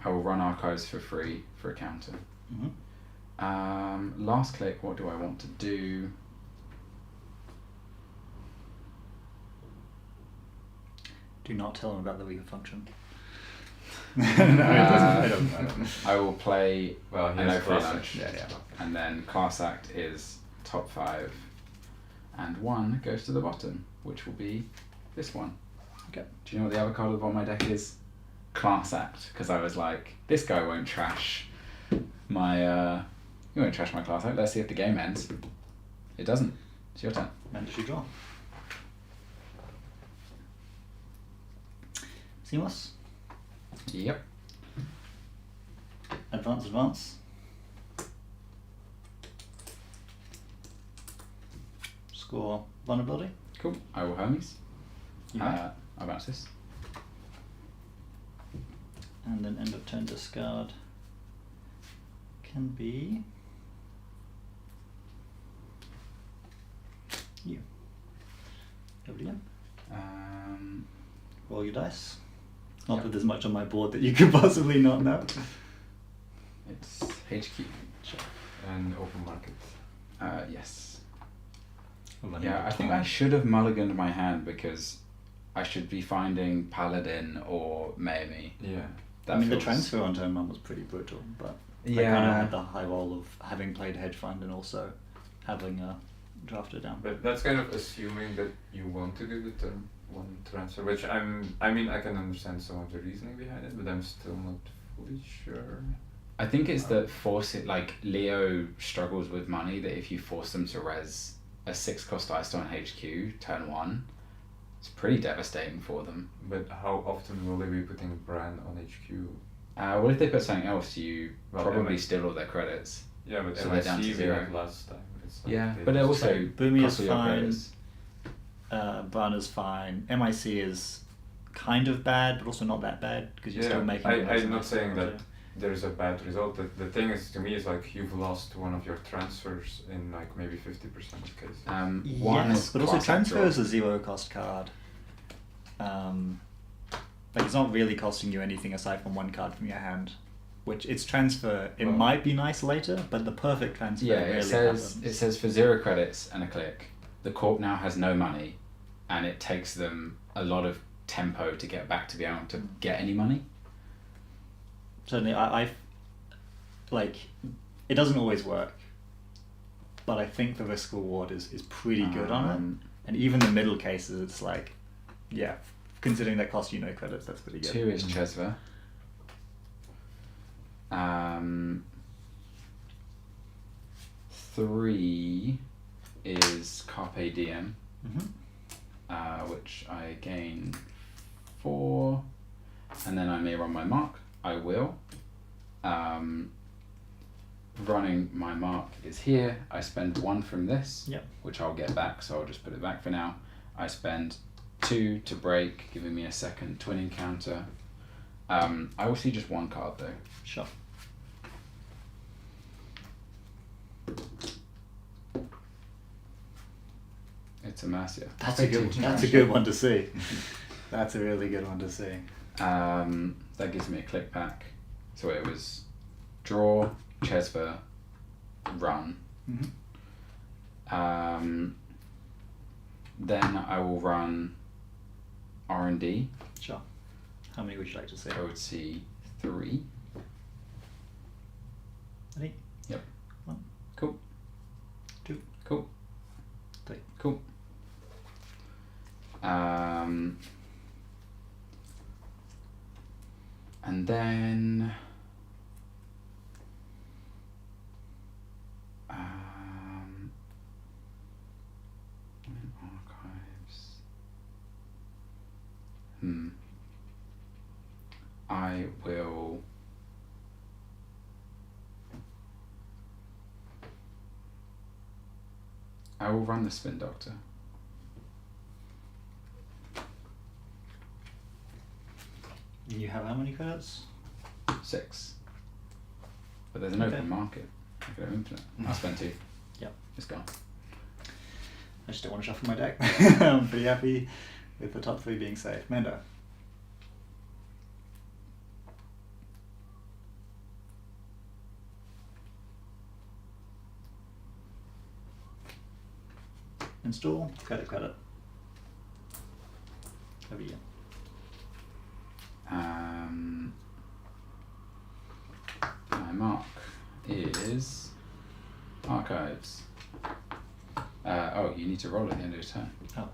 Speaker 2: will run archives for free for a counter.
Speaker 4: Mm-hmm.
Speaker 2: Last click, what do I want to do?
Speaker 4: Do not tell him about the Weaver function. No, it doesn't. I don't know.
Speaker 2: I will play
Speaker 5: Well,
Speaker 2: a
Speaker 5: here's
Speaker 2: no free
Speaker 5: class
Speaker 2: lunch.
Speaker 5: act.
Speaker 2: And then class act is top 5. And 1 goes to the bottom, which will be this one.
Speaker 4: Okay.
Speaker 2: Do you know what the other card of the bottom of my deck is? Class act. Because I was like, this guy won't trash my he won't trash my class act. Let's see if the game ends. It doesn't. It's your turn.
Speaker 4: Mandatory draw. Seamless.
Speaker 2: Yep.
Speaker 4: Advance. Score vulnerability.
Speaker 2: Cool. I will Hermes.
Speaker 4: You may.
Speaker 2: I'll bounce this.
Speaker 4: And then end of turn discard can be you. Over to you. Roll your dice. Not
Speaker 2: Yep.
Speaker 4: that there's much on my board that you could possibly not know.
Speaker 2: It's HQ.
Speaker 5: And open market.
Speaker 2: Yes. Yeah, I think I should have mulliganed my hand because I should be finding Paladin or Mayme.
Speaker 5: Yeah.
Speaker 4: I mean, the
Speaker 2: feels-
Speaker 4: transfer on turn 1 was pretty brutal, but I kind of
Speaker 2: Yeah.
Speaker 4: had the high roll of having played hedge fund and also having drafted down.
Speaker 5: But that's kind of assuming that you want to do the turn 1 transfer, which I mean, I can understand some of the reasoning behind it, but I'm still not fully sure.
Speaker 2: I think it's that like Leo struggles with money, that if you force them to res a 6-cost ice on HQ turn 1, it's pretty devastating for them.
Speaker 5: But how often will they be putting Bran on HQ?
Speaker 2: What if they put something else? You
Speaker 5: Well,
Speaker 2: probably
Speaker 5: MI
Speaker 2: steal all their credits.
Speaker 5: Yeah, but
Speaker 2: So they're down to
Speaker 5: MIC we
Speaker 2: 0.
Speaker 5: had last time. It's like
Speaker 2: Yeah,
Speaker 5: they
Speaker 2: but
Speaker 5: just-
Speaker 2: also
Speaker 4: So, Boomy is
Speaker 2: cost your
Speaker 4: fine.
Speaker 2: credits.
Speaker 4: Bran is fine. MIC is kind of bad, but also not that bad because you're still making.
Speaker 5: I'm not saying that there's a bad result. The thing is, to me, is like you've lost one of your transfers in like maybe 50% of cases.
Speaker 2: One
Speaker 4: Yes,
Speaker 2: is
Speaker 4: but also
Speaker 2: class act
Speaker 4: transfer
Speaker 2: draw.
Speaker 4: is a 0-cost card. Like it's not really costing you anything aside from 1 card from your hand. Which its transfer, it
Speaker 5: Well-
Speaker 4: might be nice later, but the perfect transfer
Speaker 2: Yeah,
Speaker 4: rarely
Speaker 2: it
Speaker 4: happens.
Speaker 2: says for 0 credits and a click, the corp now has no money, and it takes them a lot of tempo to get back to be able to get any money.
Speaker 4: Certainly, I like it doesn't always work, but I think the risk reward is pretty good on it. And even the middle cases, it's like, yeah, considering that cost you no credits, that's pretty good.
Speaker 2: 2 is Chesva. 3 is Carpe Diem, which I gain 4, and then I may run my mark. I will. Running my mark is here. I spend 1 from this,
Speaker 4: Yep.
Speaker 2: which I'll get back, so I'll just put it back for now. I spend 2 to break, giving me a second twin encounter. I will see just 1 card though.
Speaker 4: Sure.
Speaker 2: It's a Mercia.
Speaker 4: That's a good one to see. That's a really good one to see.
Speaker 2: That gives me a click back. So it was draw, Chesva, run. Then I will run R&D.
Speaker 4: Sure. How many would you like to see?
Speaker 2: I would see 3.
Speaker 4: Ready?
Speaker 2: Yep.
Speaker 4: 1,
Speaker 2: Cool.
Speaker 4: 2,
Speaker 2: Cool.
Speaker 4: 3.
Speaker 2: Cool. And then in archives. I will run the Spin Doctor.
Speaker 4: You have how many credits?
Speaker 2: 6. But there's an
Speaker 4: Okay.
Speaker 2: open market. I could have infinite. I'll spend 2.
Speaker 4: Yep.
Speaker 2: It's gone.
Speaker 4: I just don't want to shuffle my deck. I'm pretty happy with the top 3 being safe. Mando. Install, credit. Over you.
Speaker 2: archives. Oh, you need to roll at the end of your turn.
Speaker 4: Oh.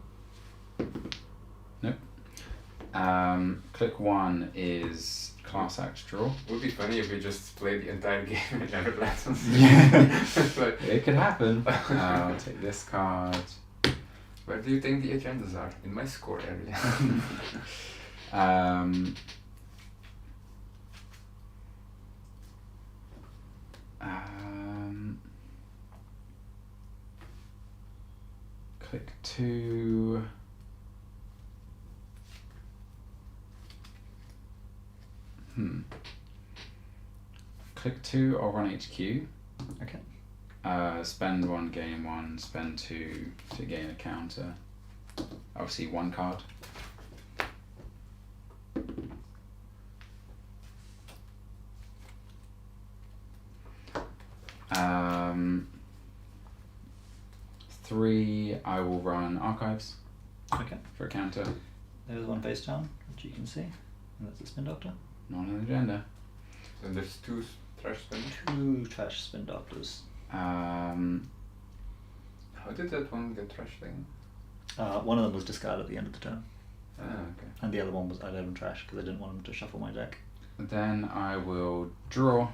Speaker 2: Nope. Click 1 is class act draw.
Speaker 5: It would be funny if we just played the entire game and it never lands.
Speaker 2: Yeah.
Speaker 5: But
Speaker 2: It could happen. I'll take this card.
Speaker 5: where do you think the agendas are? In my score area.
Speaker 2: Um, click 2. Click 2, I'll run HQ.
Speaker 4: Okay.
Speaker 2: Spend 1, gain 1, spend 2 to gain a counter. Obviously 1 card. Um, 3, I will run archives
Speaker 4: Okay.
Speaker 2: for a counter.
Speaker 4: There's one face down, which you can see. And that's the spin doctor.
Speaker 2: Not on the agenda.
Speaker 5: And there's 2 trash spinners.
Speaker 4: 2 trash spin doctors.
Speaker 5: How did that one get trashed again?
Speaker 4: One of them was discarded at the end of the turn.
Speaker 5: Okay.
Speaker 4: And the other one was I let him trash because I didn't want him to shuffle my deck.
Speaker 2: Then I will draw.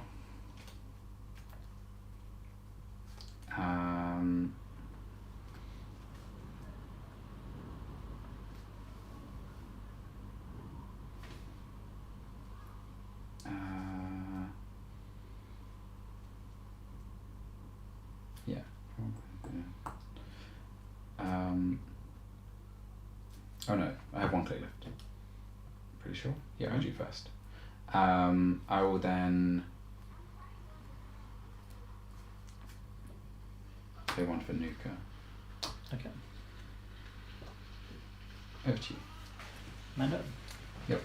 Speaker 2: Yeah. Oh no, I have 1 click left. Pretty sure. Yeah, I do first. I will then play 1 for Nuka.
Speaker 4: Okay.
Speaker 2: Over to you.
Speaker 4: Mando.
Speaker 2: Yep.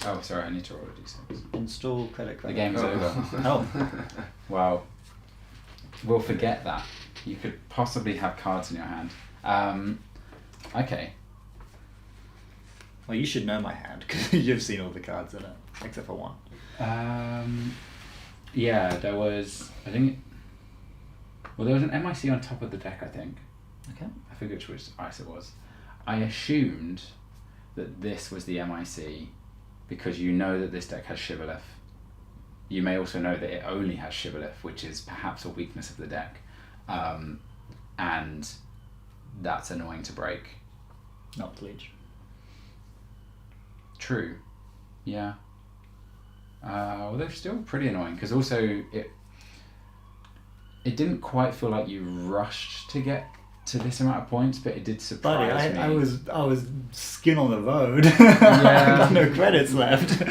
Speaker 2: Oh, sorry, I need to roll a d6.
Speaker 4: Install credit
Speaker 2: The
Speaker 4: card.
Speaker 2: game's over.
Speaker 4: Oh.
Speaker 2: Well, we'll forget that. You could possibly have cards in your hand. Okay.
Speaker 4: Well, you should know my hand because you've seen all the cards in it, except for 1.
Speaker 2: Yeah, there was, I think, well, there was an MIC on top of the deck, I think.
Speaker 4: Okay.
Speaker 2: I forget which ice it was. I assumed that this was the MIC because you know that this deck has Shibboleth. You may also know that it only has Shibboleth, which is perhaps a weakness of the deck. And that's annoying to break.
Speaker 4: Not bleach.
Speaker 2: True. Yeah. Well, they're still pretty annoying because also it didn't quite feel like you rushed to get to this amount of points, but it did surprise
Speaker 4: Buddy,
Speaker 2: me.
Speaker 4: I was skin on the road. I got no credits left.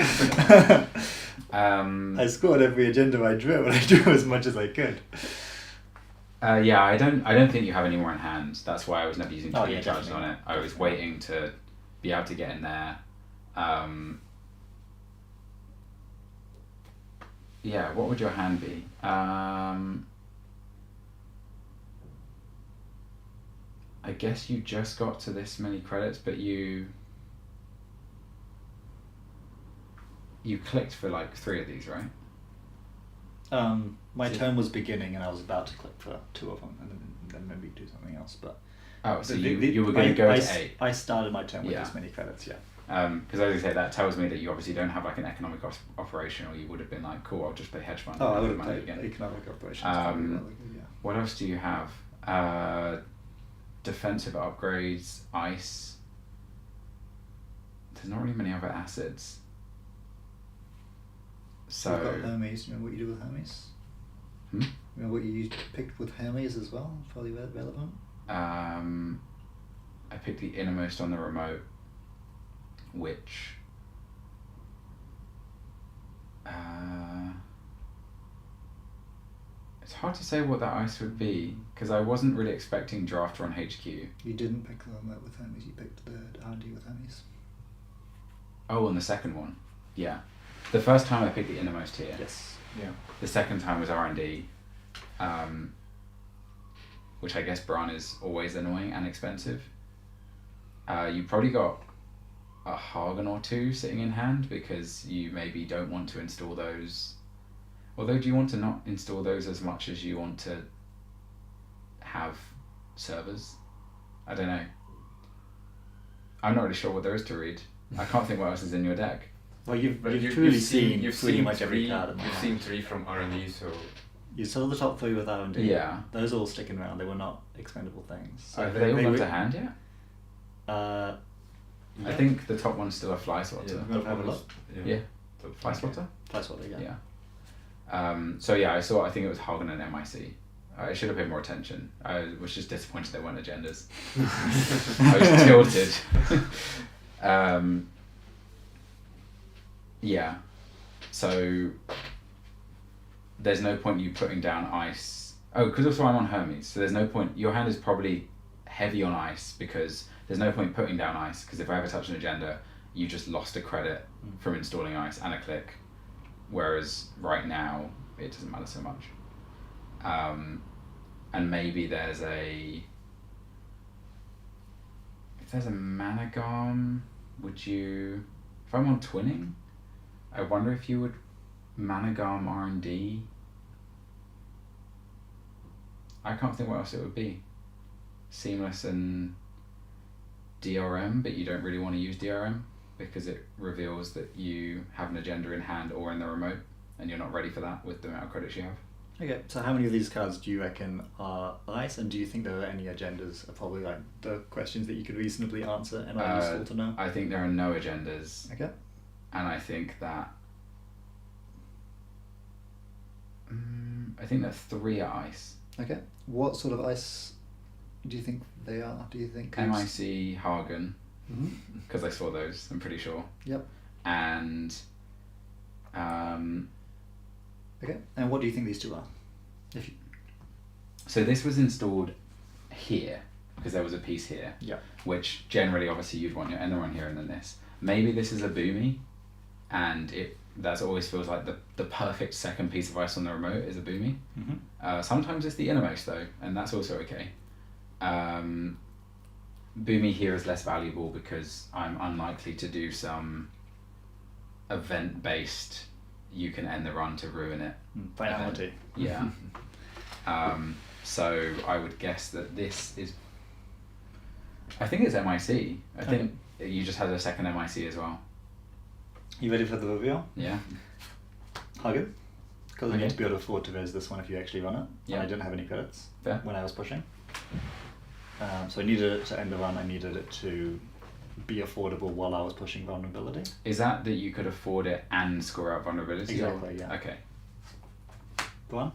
Speaker 4: I scored every agenda I drew, and I drew as much as I could.
Speaker 2: Yeah, I don't think you have any more in hand. That's why I was never using 20
Speaker 4: yeah,
Speaker 2: charges on
Speaker 4: definitely.
Speaker 2: it. I was waiting to be able to get in there. Yeah, what would your hand be? I guess you just got to this many credits, but you clicked for like 3 of these, right?
Speaker 4: My turn was beginning, and I was about to click for 2 of them, and then maybe do something else. But
Speaker 2: Oh, so you were going to go to 8.
Speaker 4: I started my turn with
Speaker 2: Yeah.
Speaker 4: this many credits. Yeah.
Speaker 2: Because as I say, that tells me that you obviously don't have like an economic operation, or you would have been like, cool, I'll just play hedge fund.
Speaker 4: Oh,
Speaker 2: and
Speaker 4: I would
Speaker 2: have
Speaker 4: have
Speaker 2: money
Speaker 4: played economic operations.
Speaker 2: Um,
Speaker 4: probably rather, yeah.
Speaker 2: What else do you have? Defensive upgrades, ice. There's not really many other acids. So
Speaker 4: You've got Hermes. Remember what you do with Hermes? Remember what you picked with Hermes as well? Probably relevant.
Speaker 2: I picked the innermost on the remote, which it's hard to say what that ice would be because I wasn't really expecting drafter on HQ.
Speaker 4: You didn't pick the remote with Hermes. You picked the R&D with Hermes.
Speaker 2: Oh, and the second one, yeah. The first time I picked the innermost here.
Speaker 4: Yes.
Speaker 5: Yeah.
Speaker 2: The second time was R&D, which I guess Bran is always annoying and expensive. You probably got a Hagen or two sitting in hand because you maybe don't want to install those. Although, do you want to not install those as much as you want to have servers? I don't know. I'm not really sure what there is to read. I can't think what else is in your deck.
Speaker 1: Well, you've
Speaker 5: But
Speaker 1: truly seen
Speaker 5: you've
Speaker 1: pretty
Speaker 5: seen
Speaker 1: much every
Speaker 5: three.
Speaker 1: card in the
Speaker 5: You've
Speaker 1: hand.
Speaker 5: seen 3 from R&D, so
Speaker 1: You saw the top 3 with R&D.
Speaker 2: Yeah.
Speaker 1: Those all sticking around. They were not expendable things. So
Speaker 2: Have they all gone
Speaker 1: were-
Speaker 2: to hand yet?
Speaker 1: Uh,
Speaker 2: I
Speaker 1: yeah.
Speaker 2: think the top one's still a fly swatter.
Speaker 1: You wanna have a look?
Speaker 2: Yeah.
Speaker 5: top
Speaker 2: Fly
Speaker 5: five.
Speaker 2: swatter?
Speaker 1: That's what they got.
Speaker 2: Yeah. So yeah, I think it was Hagen and MIC. I should have paid more attention. I was just disappointed they weren't agendas. I was tilted. Yeah. So there's no point you putting down ice. Oh, because also I'm on Hermes, so there's no point. Your hand is probably heavy on ice because there's no point putting down ice because if I ever touch an agenda, you just lost a credit from installing ice and a click. Whereas right now it doesn't matter so much. And maybe there's if there's a Managam, would you, if I'm on twinning, I wonder if you would Managam R&D. I can't think what else it would be. Seamless and DRM, but you don't really want to use DRM because it reveals that you have an agenda in hand or in the remote and you're not ready for that with the amount of credits you have.
Speaker 1: Okay, so how many of these cards do you reckon are ice, and do you think there are any agendas? Are probably like the questions that you could reasonably answer and are useful to know.
Speaker 2: I think there are no agendas,
Speaker 1: Okay.
Speaker 2: and I think that I think that 3 are ice.
Speaker 1: Okay. What sort of ice do you think they are? Do you think?
Speaker 2: MIC Hagen,
Speaker 1: Mm-hmm.
Speaker 2: because I saw those. I'm pretty sure.
Speaker 1: Yep.
Speaker 2: And
Speaker 1: Okay. And what do you think these 2 are? If you...
Speaker 2: so this was installed here because there was a piece here.
Speaker 1: Yeah.
Speaker 2: Which generally, obviously, you'd want your ender on here and then this. Maybe this is a boomy, and that always feels like the perfect second piece of ice on the remote is a boomy.
Speaker 1: Mm-hmm.
Speaker 2: Sometimes it's the innermost though, and that's also okay. Boomy here is less valuable because I'm unlikely to do some event-based, you can end the run to ruin it.
Speaker 1: Finality.
Speaker 2: Yeah. So I would guess that this is, I think it's MIC. I think you just had a second MIC as well.
Speaker 1: You ready for the reveal?
Speaker 2: Yeah.
Speaker 1: Hagen? Because I
Speaker 2: Okay.
Speaker 1: need to be able to afford to raise this one if you actually run it.
Speaker 2: Yeah.
Speaker 1: And I didn't have any credits
Speaker 2: Fair.
Speaker 1: when I was pushing. So I needed it to end the run. I needed it to be affordable while I was pushing vulnerability.
Speaker 2: Is that you could afford it and score out vulnerability?
Speaker 1: Exactly, yeah.
Speaker 2: Okay.
Speaker 1: The one?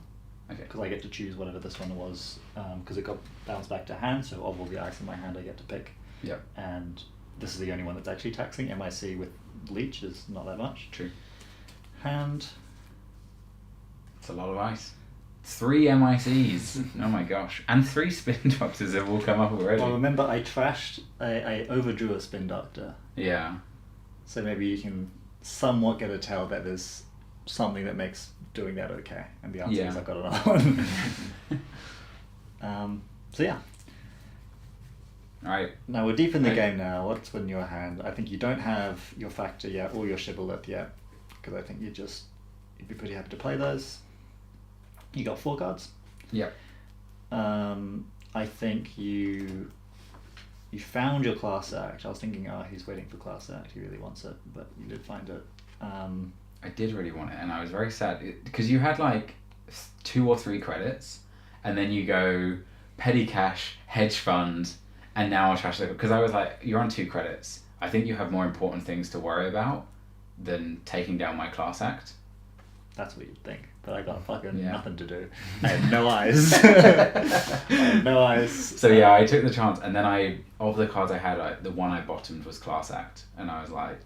Speaker 2: Okay.
Speaker 1: Because I get to choose whatever this one was, because it got bounced back to hand, so of all the ice in my hand I get to pick.
Speaker 2: Yep.
Speaker 1: And this is the only one that's actually taxing. MIC with leech is not that much.
Speaker 2: True.
Speaker 1: Hand.
Speaker 2: It's a lot of ice. 3 MICs. Oh my gosh. And 3 spin doctors have all come up already.
Speaker 1: Well, remember I trashed, I overdrew a spin doctor.
Speaker 2: Yeah.
Speaker 1: So maybe you can somewhat get a tell that there's something that makes doing that okay. And the answer
Speaker 2: Yeah.
Speaker 1: is I've got another one. So yeah.
Speaker 2: Alright.
Speaker 1: Now we're deep in the
Speaker 2: Right.
Speaker 1: game now. What's in your hand? I think you don't have your factor yet or your shibboleth yet. Because I think you'd be pretty happy to play those. You got 4 cards.
Speaker 2: Yep.
Speaker 1: I think you found your class act. I was thinking, oh, he's waiting for class act. He really wants it, but you did find it.
Speaker 2: I did really want it, and I was very sad because you had like 2 or 3 credits, and then you go petty cash, hedge fund, and now I'll trash it because I was like, you're on 2 credits. I think you have more important things to worry about than taking down my class act.
Speaker 1: That's what you'd think. But I got fucking
Speaker 2: Yeah.
Speaker 1: nothing to do. I had no eyes. I had no eyes.
Speaker 2: So yeah, I took the chance, and then of the cards I had, the one I bottomed was class act, and I was like,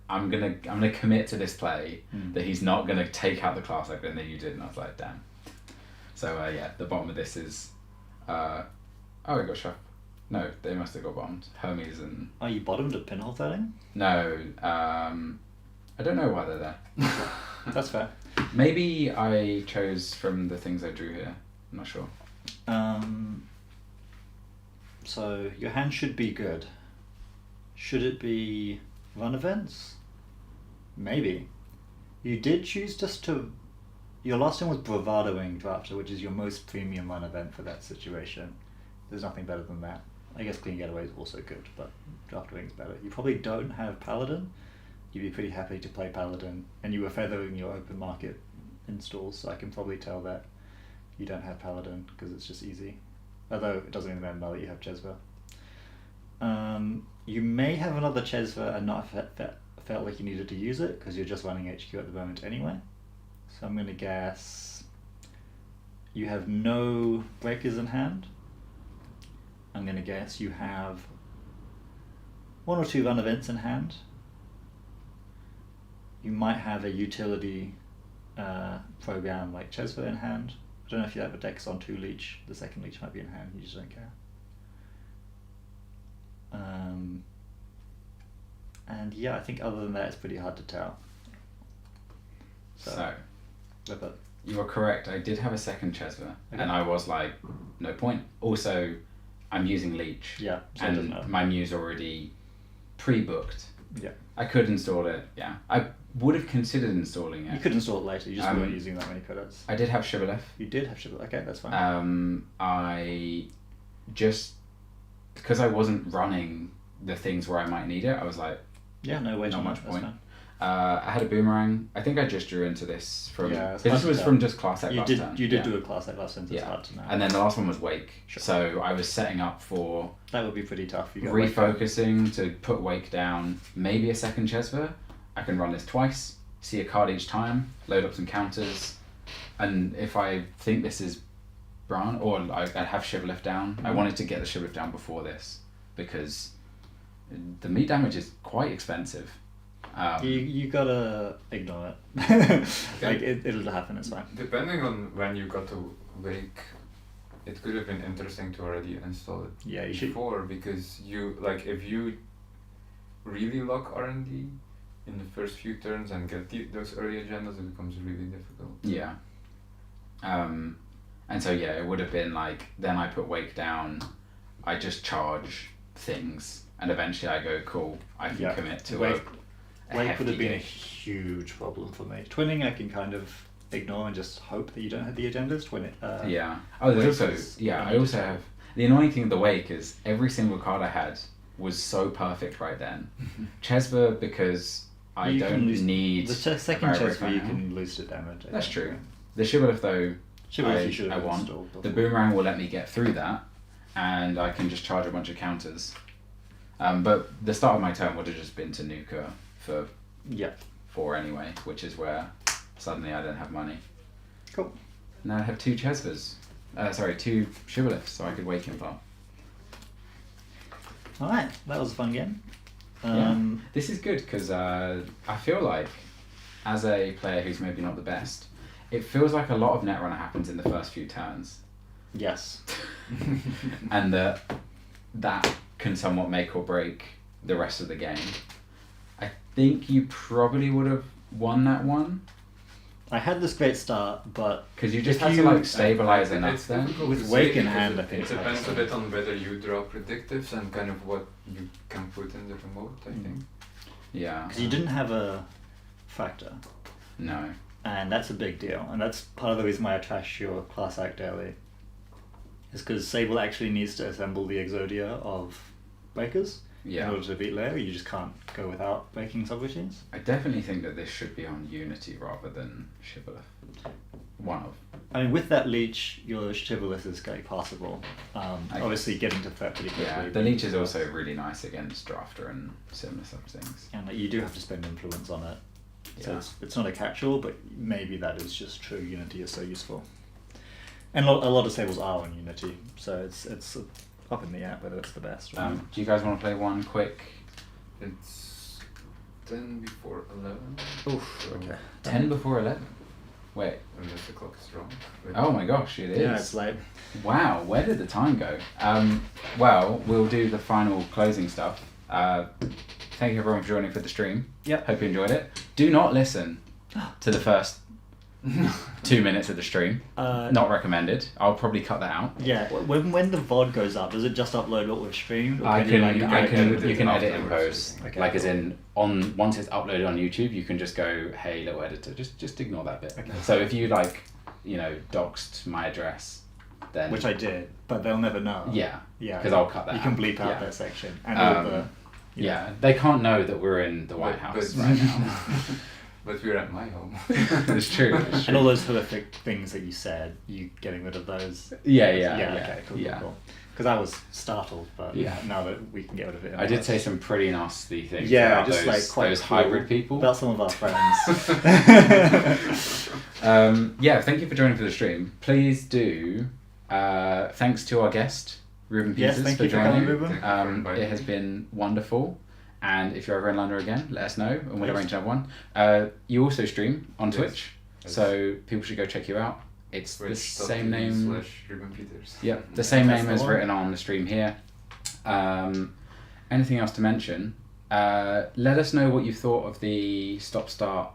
Speaker 2: I'm gonna commit to this play that he's not gonna take out the class act, and then you did, and I was like, damn. So yeah, the bottom of this is, it got shuffled. No, they must have got bombed. Hermes and
Speaker 1: Oh, you bottomed at pinhole threading?
Speaker 2: no, I don't know why they're there.
Speaker 1: That's fair.
Speaker 2: Maybe I chose from the things I drew here. I'm not sure.
Speaker 1: So your hand should be good.
Speaker 4: Should it be run events? Maybe. You did choose just to... Your last one was Bravadoing Drafter, which is your most premium run event for that situation. There's nothing better than that. I guess Clean Getaway is also good, but Drafter is better. You probably don't have Paladin. You'd be pretty happy to play Paladin, and you were feathering your open market installs, so I can probably tell that you don't have Paladin because it's just easy. Although it doesn't even matter now that you have Chesva. You may have another Chesva and not felt like you needed to use it because you're just running HQ at the moment anyway. So I'm going to guess you have no breakers in hand. I'm going to guess you have 1 or 2 run events in hand. You might have a utility program like Chesva in hand. I don't know if you have a Dex on 2 leech. The second leech might be in hand, you just don't care. And yeah, I think other than that, it's pretty hard to tell.
Speaker 2: So
Speaker 4: Rip it.
Speaker 2: you are correct. I did have a second Chesva,
Speaker 4: Okay.
Speaker 2: and I was like, no point. Also, I'm using Leech,
Speaker 4: Yeah, so it doesn't
Speaker 2: and
Speaker 4: matter.
Speaker 2: my Muse already pre-booked.
Speaker 4: Yeah.
Speaker 2: I could install it. Yeah, I would have considered installing it.
Speaker 4: You could install it later, you just
Speaker 2: Um,
Speaker 4: weren't using that many credits.
Speaker 2: I did have Shibboleth.
Speaker 4: You did have Shibboleth, okay, that's fine.
Speaker 2: I just because I wasn't running the things where I might need it. I was like,
Speaker 4: Yeah, no way.
Speaker 2: not much
Speaker 4: that's
Speaker 2: point.
Speaker 4: fine.
Speaker 2: I had a boomerang. I think I just drew into this from.
Speaker 4: Yeah, it's
Speaker 2: this
Speaker 4: hard to
Speaker 2: was
Speaker 4: tell.
Speaker 2: from just class act
Speaker 4: You
Speaker 2: last
Speaker 4: did
Speaker 2: turn.
Speaker 4: you did
Speaker 2: Yeah.
Speaker 4: do a class act last turn, so it's
Speaker 2: Yeah.
Speaker 4: hard to know.
Speaker 2: And then the last one was Wake.
Speaker 4: Sure.
Speaker 2: So I was setting up for
Speaker 4: That would be pretty tough. You got Wake.
Speaker 2: refocusing to put Wake down, maybe a second Chesva. I can run this twice, see a card each time, load up some counters, and if I think this is Bran, or I'd have Shibboleth down. I wanted to get the Shibboleth down before this, because the meat damage is quite expensive.
Speaker 4: You gotta ignore it. Like it'll happen. It's fine.
Speaker 5: Depending on when you got to Wake, it could have been interesting to already install it
Speaker 4: Yeah, you should.
Speaker 5: before, because you like if you really lock R&D in the first few turns and get those early agendas, it becomes really difficult.
Speaker 2: Yeah. And so yeah, it would have been like, then I put Wake down, I just charge things, and eventually I go, cool, I can
Speaker 4: Yeah.
Speaker 2: commit to
Speaker 4: Wake would
Speaker 2: hefty
Speaker 4: have been a
Speaker 2: gig.
Speaker 4: huge problem for me. Twinning I can kind of ignore and just hope that you don't have the agendas. Twin it.
Speaker 2: Yeah. Oh, there's
Speaker 4: Wake
Speaker 2: also,
Speaker 4: is
Speaker 2: yeah, I
Speaker 4: only
Speaker 2: also
Speaker 4: just-
Speaker 2: have, the annoying thing with the Wake is every single card I had was so perfect right then. Chesva, because I
Speaker 4: You
Speaker 2: don't
Speaker 4: can lose-
Speaker 2: need
Speaker 4: The second
Speaker 2: America
Speaker 4: chest where you
Speaker 2: now.
Speaker 4: can lose to damage. I
Speaker 2: That's
Speaker 4: think.
Speaker 2: true. The Shibboleth though,
Speaker 4: Shibboleth you should
Speaker 2: I
Speaker 4: have
Speaker 2: want.
Speaker 4: installed
Speaker 2: The
Speaker 4: before.
Speaker 2: boomerang will let me get through that, and I can just charge a bunch of counters. But the start of my turn would have just been to Nuka for
Speaker 4: Yeah.
Speaker 2: 4 anyway, which is where suddenly I don't have money.
Speaker 4: Cool.
Speaker 2: Now I have 2 Chesvas. 2 Shibboleths, so I could wake him up.
Speaker 4: All right, that was a fun game.
Speaker 2: Yeah. This is good because I feel like, as a player who's maybe not the best, it feels like a lot of Netrunner happens in the first few turns.
Speaker 4: Yes.
Speaker 2: And that can somewhat make or break the rest of the game. I think you probably would have won that one
Speaker 4: I had this great start, but
Speaker 2: because you just
Speaker 4: If
Speaker 2: had to
Speaker 4: you-
Speaker 2: like stabilize
Speaker 5: It's
Speaker 2: enough then.
Speaker 5: difficult
Speaker 4: With
Speaker 5: to
Speaker 4: Wake
Speaker 5: say
Speaker 4: in
Speaker 5: because
Speaker 4: hand, I
Speaker 5: it
Speaker 4: think it
Speaker 5: depends
Speaker 4: makes
Speaker 5: a bit on whether you draw predictives and kind of what you can put in the remote, I think.
Speaker 2: Yeah.
Speaker 4: because you didn't have a factor,
Speaker 2: No.
Speaker 4: and that's a big deal, and that's part of the reason why I trash your class act early. Is because Sable actually needs to assemble the Exodia of breakers in
Speaker 2: Yeah.
Speaker 4: order to beat Lair. You just can't go without breaking subroutines.
Speaker 2: I definitely think that this should be on Unity rather than Shibboleth. One of.
Speaker 4: I mean, with that leech, your Shibboleth is going possible.
Speaker 2: I
Speaker 4: Obviously, getting to threat pretty quickly.
Speaker 2: Yeah, the leech is also really nice against Drafter and similar sort of things.
Speaker 4: And you do have to spend influence on it. So
Speaker 2: Yeah.
Speaker 4: it's not a catch-all, but maybe that is just true. Unity is so useful. And a lot of tables are on Unity, so it's up in the air whether it's the best. Or
Speaker 2: Do you guys want to play one quick?
Speaker 5: It's 10 before 11.
Speaker 4: Oof,
Speaker 5: so-
Speaker 4: okay.
Speaker 2: 10 before 11? Wait.
Speaker 5: Unless the clock is wrong. Wait.
Speaker 2: Oh my gosh, it is.
Speaker 4: Yeah, it's late.
Speaker 2: Wow, where did the time go? Well, we'll do the final closing stuff. Thank you everyone for joining for the stream.
Speaker 4: Yep.
Speaker 2: Hope you enjoyed it. Do not listen to the first 2 minutes of the stream. Not recommended. I'll probably cut that out.
Speaker 4: Yeah, when the VOD goes up, does it just upload what we've streamed? Or
Speaker 2: You can
Speaker 5: edit
Speaker 2: edit in
Speaker 5: afterwards.
Speaker 2: post.
Speaker 4: Okay,
Speaker 2: like as
Speaker 4: cool.
Speaker 2: in once it's uploaded on YouTube, you can just go, hey, little editor, just ignore that bit.
Speaker 4: Okay.
Speaker 2: So if you doxed my address, then
Speaker 4: Which I did, but they'll never know.
Speaker 2: yeah,
Speaker 4: Yeah.
Speaker 2: because I'll cut that.
Speaker 4: You can
Speaker 2: out.
Speaker 4: bleep out
Speaker 2: Yeah.
Speaker 4: that section and all the.
Speaker 2: Yeah, they can't know that we're in the White House right now.
Speaker 5: But we're at my home.
Speaker 2: It's true. It's
Speaker 4: And
Speaker 2: true.
Speaker 4: all those horrific things that you said, you getting rid of those.
Speaker 2: Yeah.
Speaker 4: Okay, cool.
Speaker 2: Yeah.
Speaker 4: Because I was startled, but
Speaker 2: Yeah.
Speaker 4: now that we can get rid of it.
Speaker 2: I did say some pretty nasty things.
Speaker 4: Yeah,
Speaker 2: about
Speaker 4: just
Speaker 2: those,
Speaker 4: like quite
Speaker 2: those
Speaker 4: cool
Speaker 2: hybrid people.
Speaker 4: about some of our friends.
Speaker 2: Yeah, thank you for joining for the stream. Please do. Thanks to our guest, Ruben
Speaker 4: Yes,
Speaker 2: Peters,
Speaker 4: thank
Speaker 2: for
Speaker 4: you for coming,
Speaker 2: joining.
Speaker 4: Ruben.
Speaker 2: It has been wonderful. And if you're ever in London again, let us know and we'll
Speaker 4: Please.
Speaker 2: arrange another one. You also stream on
Speaker 5: Yes.
Speaker 2: Twitch,
Speaker 5: Yes.
Speaker 2: so people should go check you out. It's the same name.
Speaker 5: /RubenPeters.
Speaker 2: Yeah, the same
Speaker 4: That's
Speaker 2: name
Speaker 4: the
Speaker 2: as
Speaker 4: one.
Speaker 2: written on the stream here. Anything else to mention? Let us know what you thought of the stop-start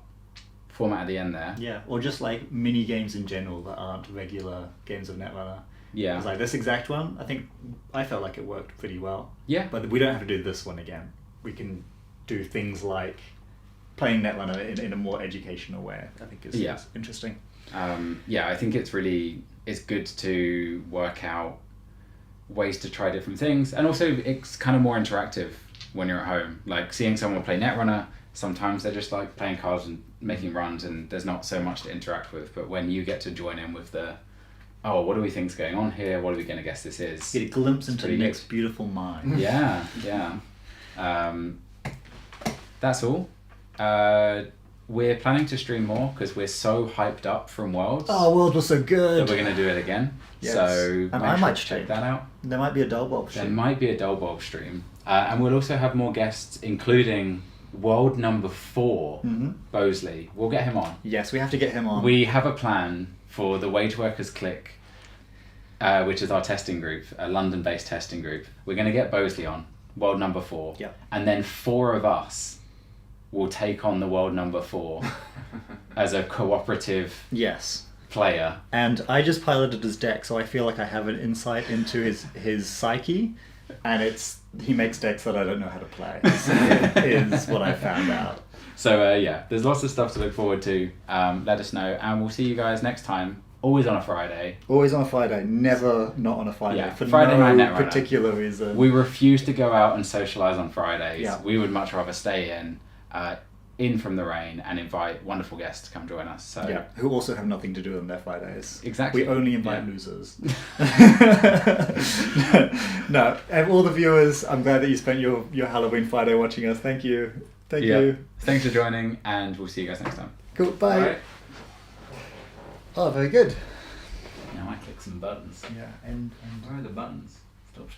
Speaker 2: format at the end there.
Speaker 4: Yeah, or just like mini games in general that aren't regular games of Netrunner.
Speaker 2: Yeah.
Speaker 4: Because like this exact one, I felt like it worked pretty well.
Speaker 2: Yeah.
Speaker 4: But we don't have to do this one again. We can do things like playing Netrunner in a more educational way. I think is interesting.
Speaker 2: I think it's good to work out ways to try different things, and also it's kind of more interactive when you're at home. Like seeing someone play Netrunner, sometimes they're just like playing cards and making runs, and there's not so much to interact with. But when you get to join in with what do we think's going on here? What are we going to guess this is?
Speaker 4: Get a glimpse into
Speaker 2: pretty
Speaker 4: Nick's
Speaker 2: good.
Speaker 4: beautiful mind.
Speaker 2: Yeah. That's all. We're planning to stream more because we're so hyped up from Worlds
Speaker 4: Oh, World was so
Speaker 2: that
Speaker 4: good.
Speaker 2: we're going to do it again.
Speaker 4: Yes.
Speaker 2: So
Speaker 4: And
Speaker 2: make
Speaker 4: I
Speaker 2: sure
Speaker 4: might
Speaker 2: to
Speaker 4: stream.
Speaker 2: check that out.
Speaker 4: There might be a DullBulb
Speaker 2: There
Speaker 4: stream.
Speaker 2: might be a DullBulb stream. And we'll also have more guests, including world number 4,
Speaker 4: Mhm.
Speaker 2: Bosley. We'll get him on.
Speaker 4: Yes, we have to get him on.
Speaker 2: We have a plan for the Wage Workers Click, which is our testing group, a London-based testing group. We're going to get Bosley on, world number 4.
Speaker 4: Yep.
Speaker 2: And then 4 of us will take on the world number 4 as a cooperative
Speaker 4: Yes.
Speaker 2: player.
Speaker 4: And I just piloted his deck, so I feel like I have an insight into his psyche, and he makes decks that I don't know how to play. Is what I found out.
Speaker 2: So there's lots of stuff to look forward to. Let us know, and we'll see you guys next time. Always on a Friday.
Speaker 4: Always on a Friday, never not on a Friday.
Speaker 2: Yeah,
Speaker 4: for
Speaker 2: Friday
Speaker 4: no
Speaker 2: Night Netrunner.
Speaker 4: particular reason.
Speaker 2: We refuse to go out and socialise on Fridays.
Speaker 4: Yeah.
Speaker 2: We would much rather stay in from the rain, and invite wonderful guests to come join us. So
Speaker 4: Yeah, who also have nothing to do on their Fridays.
Speaker 2: Exactly.
Speaker 4: We only invite
Speaker 2: Yeah.
Speaker 4: losers. No, and all the viewers, I'm glad that you spent your Halloween Friday watching us. Thank you. Thank you.
Speaker 2: Thanks for joining, and we'll see you guys next time.
Speaker 4: Cool, bye.
Speaker 5: Alright.
Speaker 4: Oh, very good.
Speaker 2: Now I click some buttons.
Speaker 4: Yeah, and
Speaker 2: Where are the buttons?